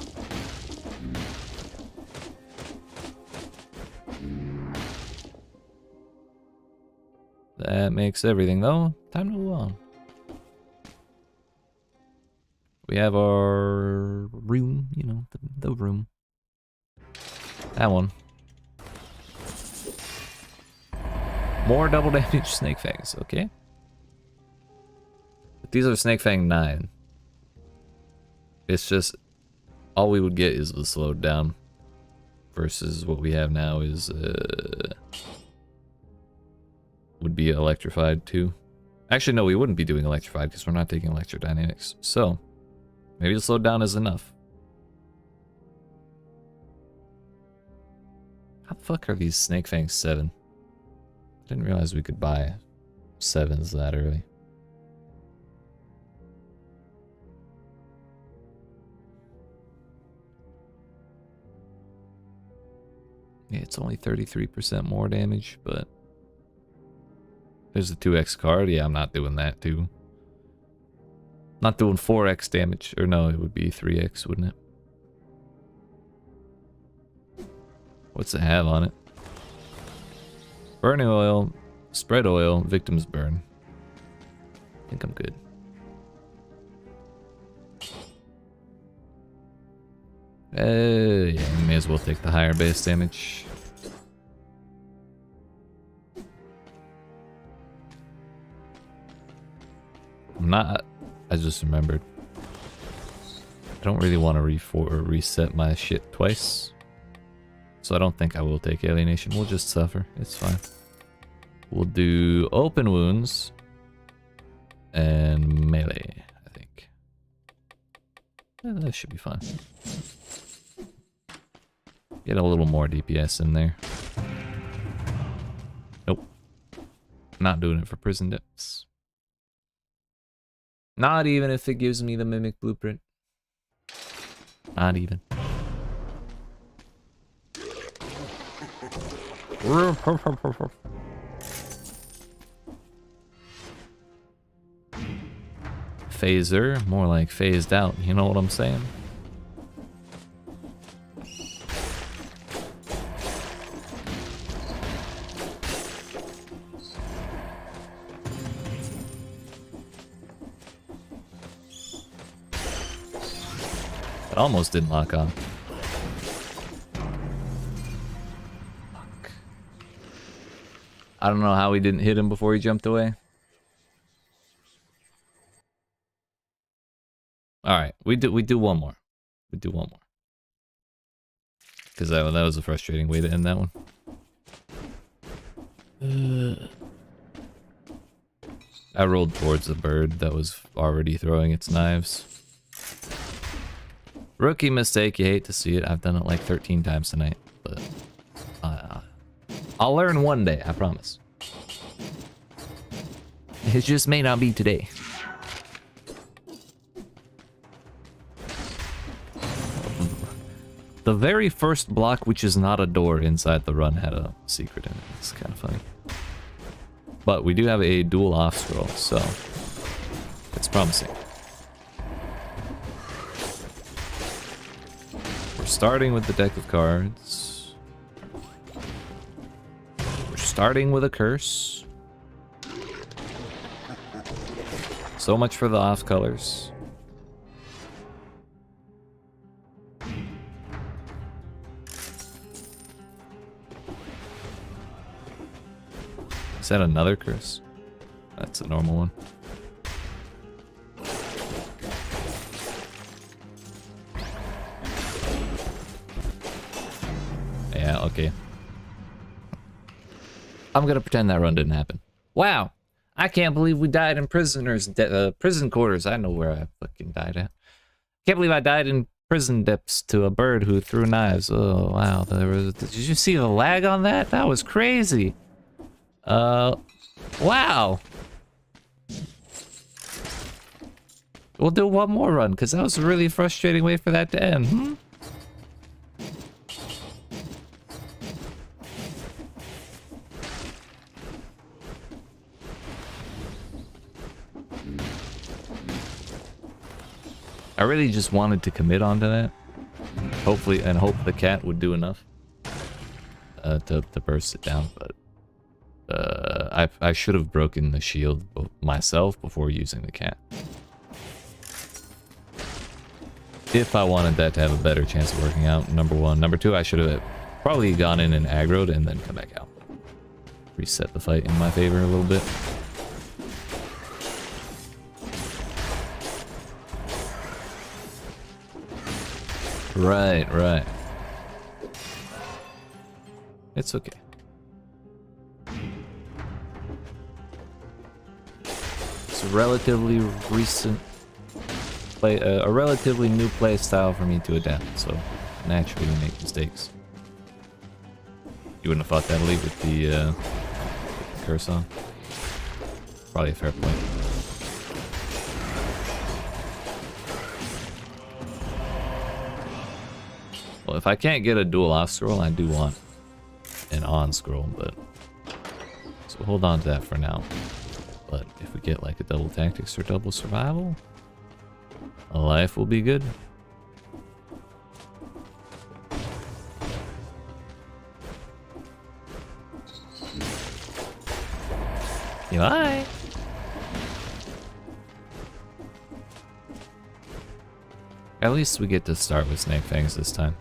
That makes everything, though. Time to move on. We have our room, you know, the room. That one. More double damage Snake Fangs, okay. But these are Snake Fang 9. It's just, all we would get is the slowed down. Versus what we have now is, would be electrified too. Actually, no, we wouldn't be doing electrified because we're not taking electrodynamics. So, maybe the slowed down is enough. How the fuck are these Snake Fangs 7? I didn't realize we could buy 7s that early. Yeah, it's only 33% more damage, but... There's the 2x card. Yeah, I'm not doing that too. Not doing 4x damage. Or no, it would be 3x, wouldn't it? What's it have on it? Burning oil, spread oil, victims burn. I think I'm good. Yeah, may as well take the higher base damage. I just remembered. I don't really want to reset my shit twice. So I don't think I will take alienation. We'll just suffer. It's fine. We'll do open wounds and melee, I think. Yeah, that should be fine. Get a little more DPS in there. Nope. Not doing it for prison depths. Not even if it gives me the mimic blueprint. Not even. Phaser, more like phased out, you know what I'm saying? It almost didn't lock on. Fuck. I don't know how he didn't hit him before he jumped away. Alright, we do one more. We do one more. Because that was a frustrating way to end that one. I rolled towards the bird that was already throwing its knives. Rookie mistake, you hate to see it. I've done it like 13 times tonight, but I'll learn one day, I promise. It just may not be today. The very first block, which is not a door inside the run, had a secret in it. It's kind of funny. But we do have a dual off scroll, so it's promising. We're starting with the deck of cards. We're starting with a curse. So much for the off colors. Is that another curse? That's a normal one. Yeah, okay. I'm gonna pretend that run didn't happen. Wow! I can't believe we died in prison quarters. I know where I fucking died at. Can't believe I died in prison depths to a bird who threw knives. Oh, wow. Did you see the lag on that? That was crazy. Wow. We'll do one more run, because that was a really frustrating way for that to end. I really just wanted to commit onto that. Hopefully, and hope the cat would do enough to burst it down, but I should have broken the shield myself before using the cat. If I wanted that to have a better chance of working out, number one. Number two, I should have probably gone in and aggroed and then come back out. Reset the fight in my favor a little bit. Right, right. It's okay. It's a relatively recent play, a relatively new play style for me to adapt, so naturally we make mistakes. You wouldn't have thought that, leave with the curse on. Probably a fair point. Well, if I can't get a dual off scroll, I do want an on scroll, but so hold on to that for now. But if we get like a double tactics or double survival, life will be good. Bye. At least we get to start with Snake Fangs this time.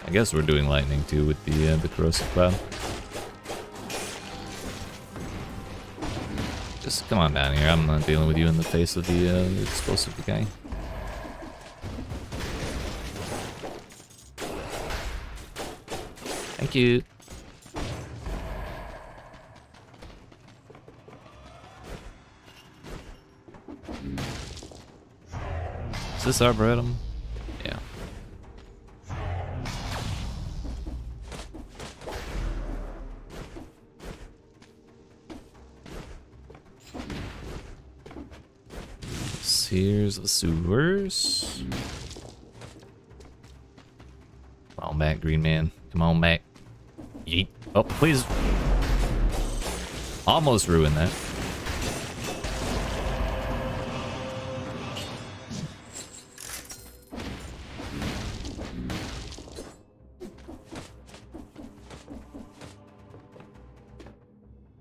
I guess we're doing lightning too with the corrosive cloud. Just come on down here. I'm not dealing with you in the face of the explosive guy. Thank you. Is this Arboretum? Yeah. Here's the sewers. Come on back, green man. Come on back. Yeet. Oh, please. Almost ruined that.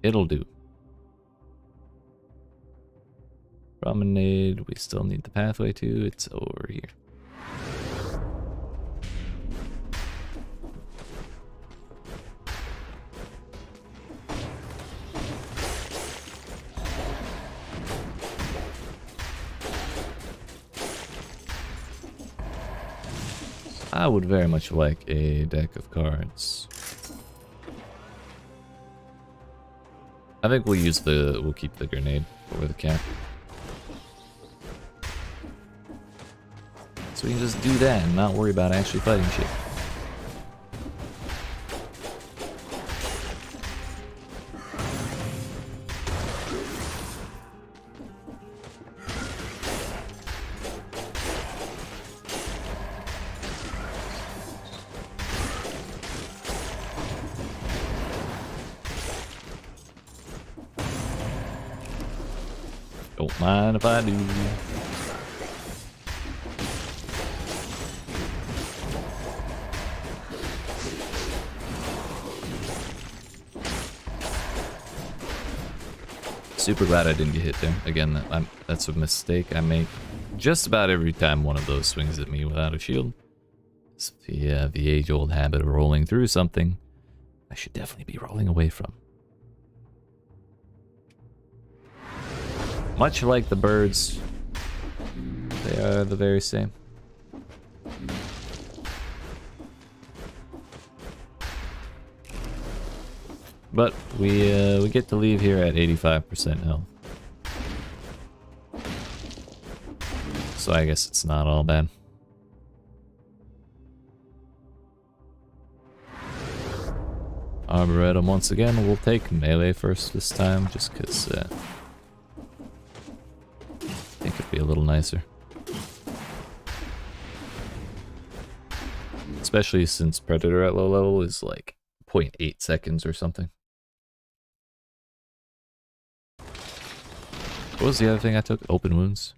It'll do. Promenade, we still need the pathway to. It's over here. I would very much like a deck of cards. I think we'll keep the grenade over the cap. So we can just do that and not worry about actually fighting shit. Don't mind if I do. Super glad I didn't get hit there. Again, that's a mistake I make just about every time one of those swings at me without a shield. It's the age-old habit of rolling through something I should definitely be rolling away from. Much like the birds, they are the very same. But we get to leave here at 85% health. So I guess it's not all bad. Arboretum once again. We'll take melee first this time, just because I think it'd be a little nicer. Especially since Predator at low level is like 0.8 seconds or something. What was the other thing I took? Open wounds.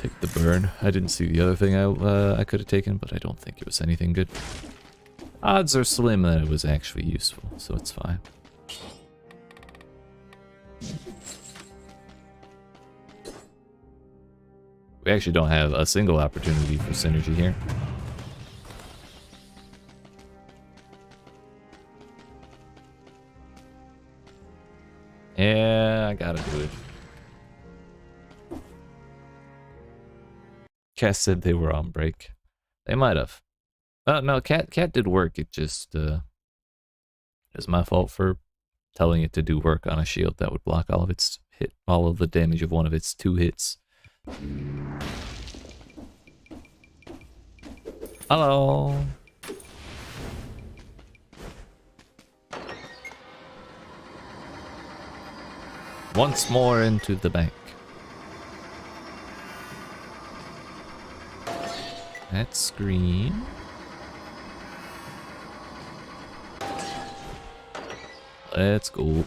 Take the burn. I didn't see the other thing I could have taken, but I don't think it was anything good. Odds are slim that it was actually useful, so it's fine. We actually don't have a single opportunity for synergy here. Yeah, I gotta do it. Cat said they were on break. They might have. No, Cat did work. It just is my fault for telling it to do work on a shield that would block all of the damage of one of its 2 hits. Hello. Once more into the bank. That's green. Let's go.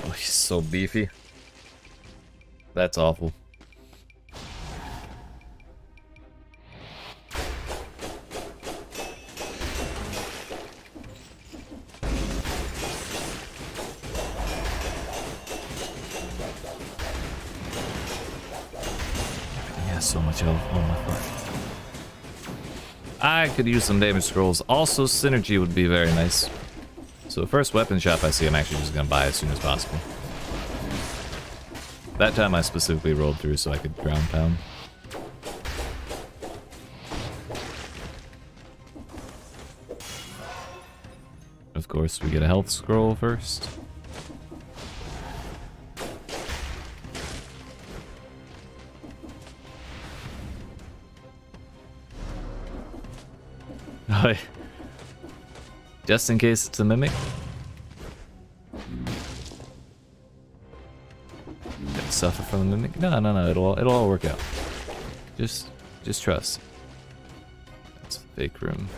Oh, he's so beefy. That's awful. So much health. Oh my god. I could use some damage scrolls. Also, synergy would be very nice. So the first weapon shop I see, I'm actually just gonna buy as soon as possible. That time I specifically rolled through so I could ground pound. Of course, we get a health scroll first. Just in case it's a mimic. Gonna suffer from the mimic? No, it'll all work out. Just trust. That's a fake room.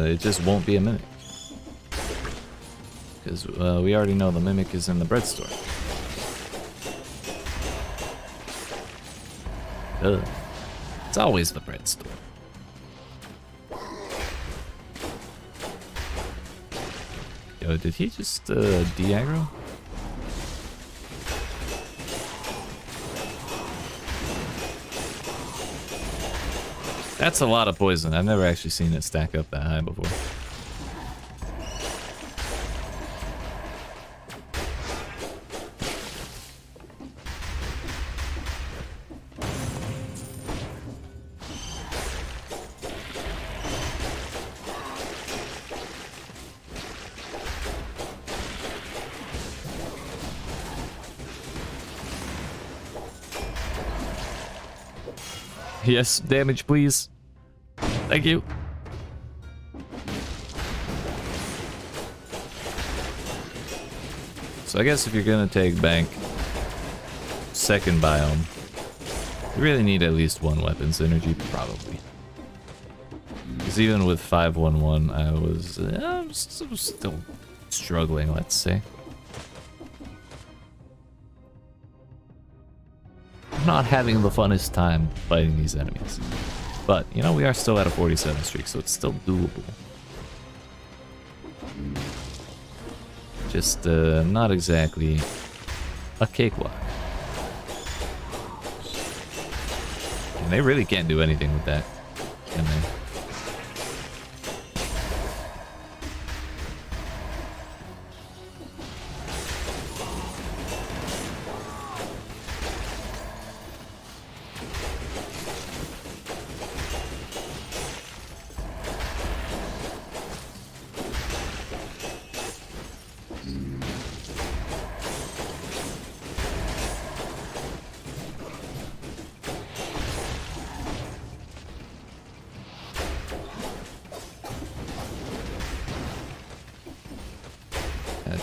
It just won't be a mimic. Because we already know the mimic is in the bread store. Ugh. It's always the bread store. Yo, did he just de-aggro? That's a lot of poison. I've never actually seen it stack up that high before. Yes, damage, please. Thank you. So I guess if you're gonna take bank second biome, you really need at least one weapon synergy, probably. Because even with 511, I was still struggling, let's say. Not having the funnest time fighting these enemies. But, you know, we are still at a 47 streak, so it's still doable. Just, not exactly a cakewalk. And they really can't do anything with that, can they?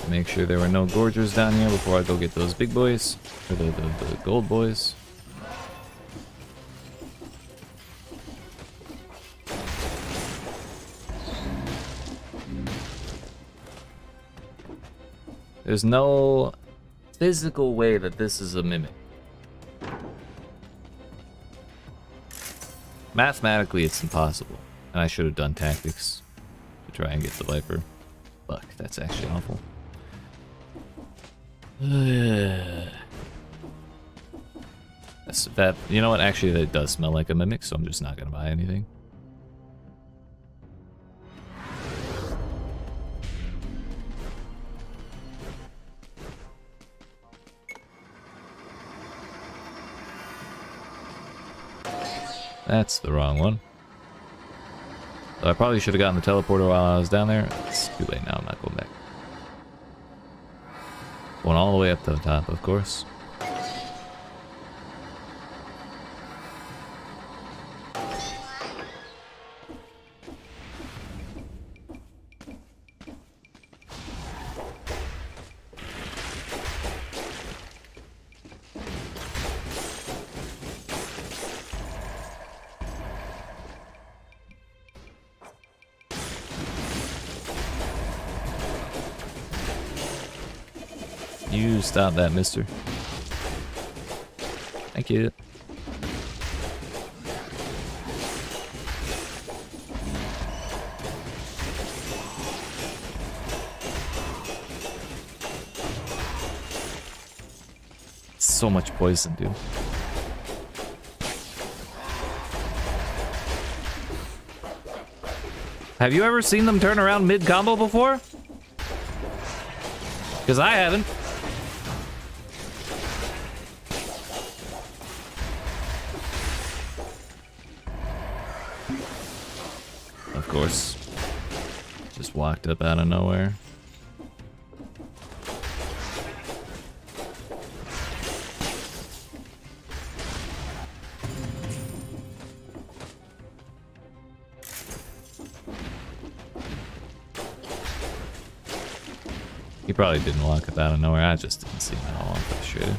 Make sure there were no gorgers down here before I go get those big boys, or the gold boys. There's no physical way that this is a mimic. Mathematically, it's impossible, and I should have done tactics to try and get the Viper. Fuck, that's actually awful. That, you know what, actually that does smell like a mimic, so I'm just not gonna buy anything. That's the wrong one. So I probably should have gotten the teleporter while I was down there. It's too late now, I'm not going back. Going all the way up to the top, of course. You stop that, mister. Thank you. So much poison, dude. Have you ever seen them turn around mid-combo before? Because I haven't. Of course. Just walked up out of nowhere. He probably didn't walk up out of nowhere. I just didn't see him at all. I'm frustrated.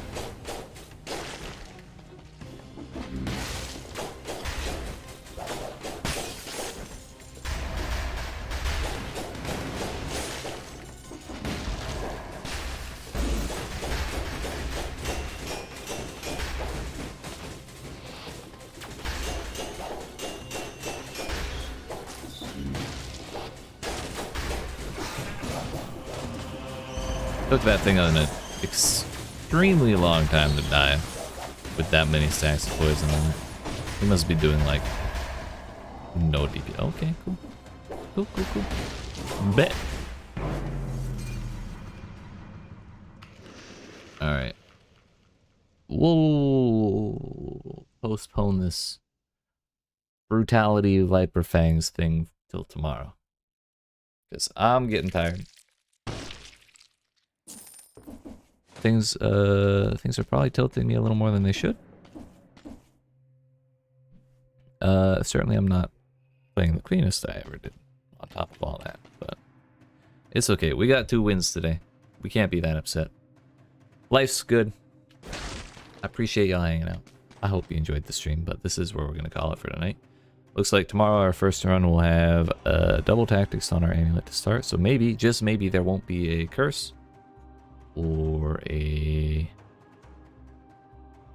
Took that thing on an extremely long time to die with that many stacks of poison on it. He must be doing like no DP. Okay, cool. Cool. Bet. Alright. We'll postpone this brutality Viper Fangs thing till tomorrow. Because I'm getting tired. Things are probably tilting me a little more than they should. Certainly I'm not playing the cleanest I ever did on top of all that, but it's okay. We got 2 wins today. We can't be that upset. Life's good. I appreciate y'all hanging out. I hope you enjoyed the stream, but this is where we're gonna call it for tonight. Looks like tomorrow our first run will have double tactics on our amulet to start, so maybe, just maybe, there won't be a curse or a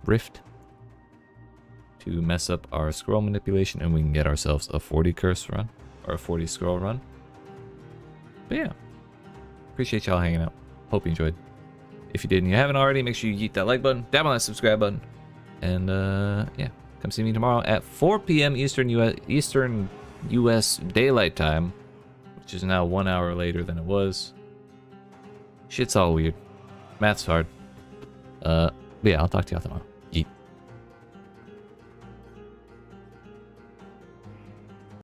rift to mess up our scroll manipulation, and we can get ourselves a 40 curse run or a 40 scroll run. But yeah, appreciate y'all hanging out. Hope you enjoyed. If you did and you haven't already, make sure you hit that like button, dab on that subscribe button, and yeah, come see me tomorrow at 4 p.m. Eastern US daylight time, which is now 1 hour later than it was. Shit's all weird. Math's hard. But yeah, I'll talk to y'all tomorrow.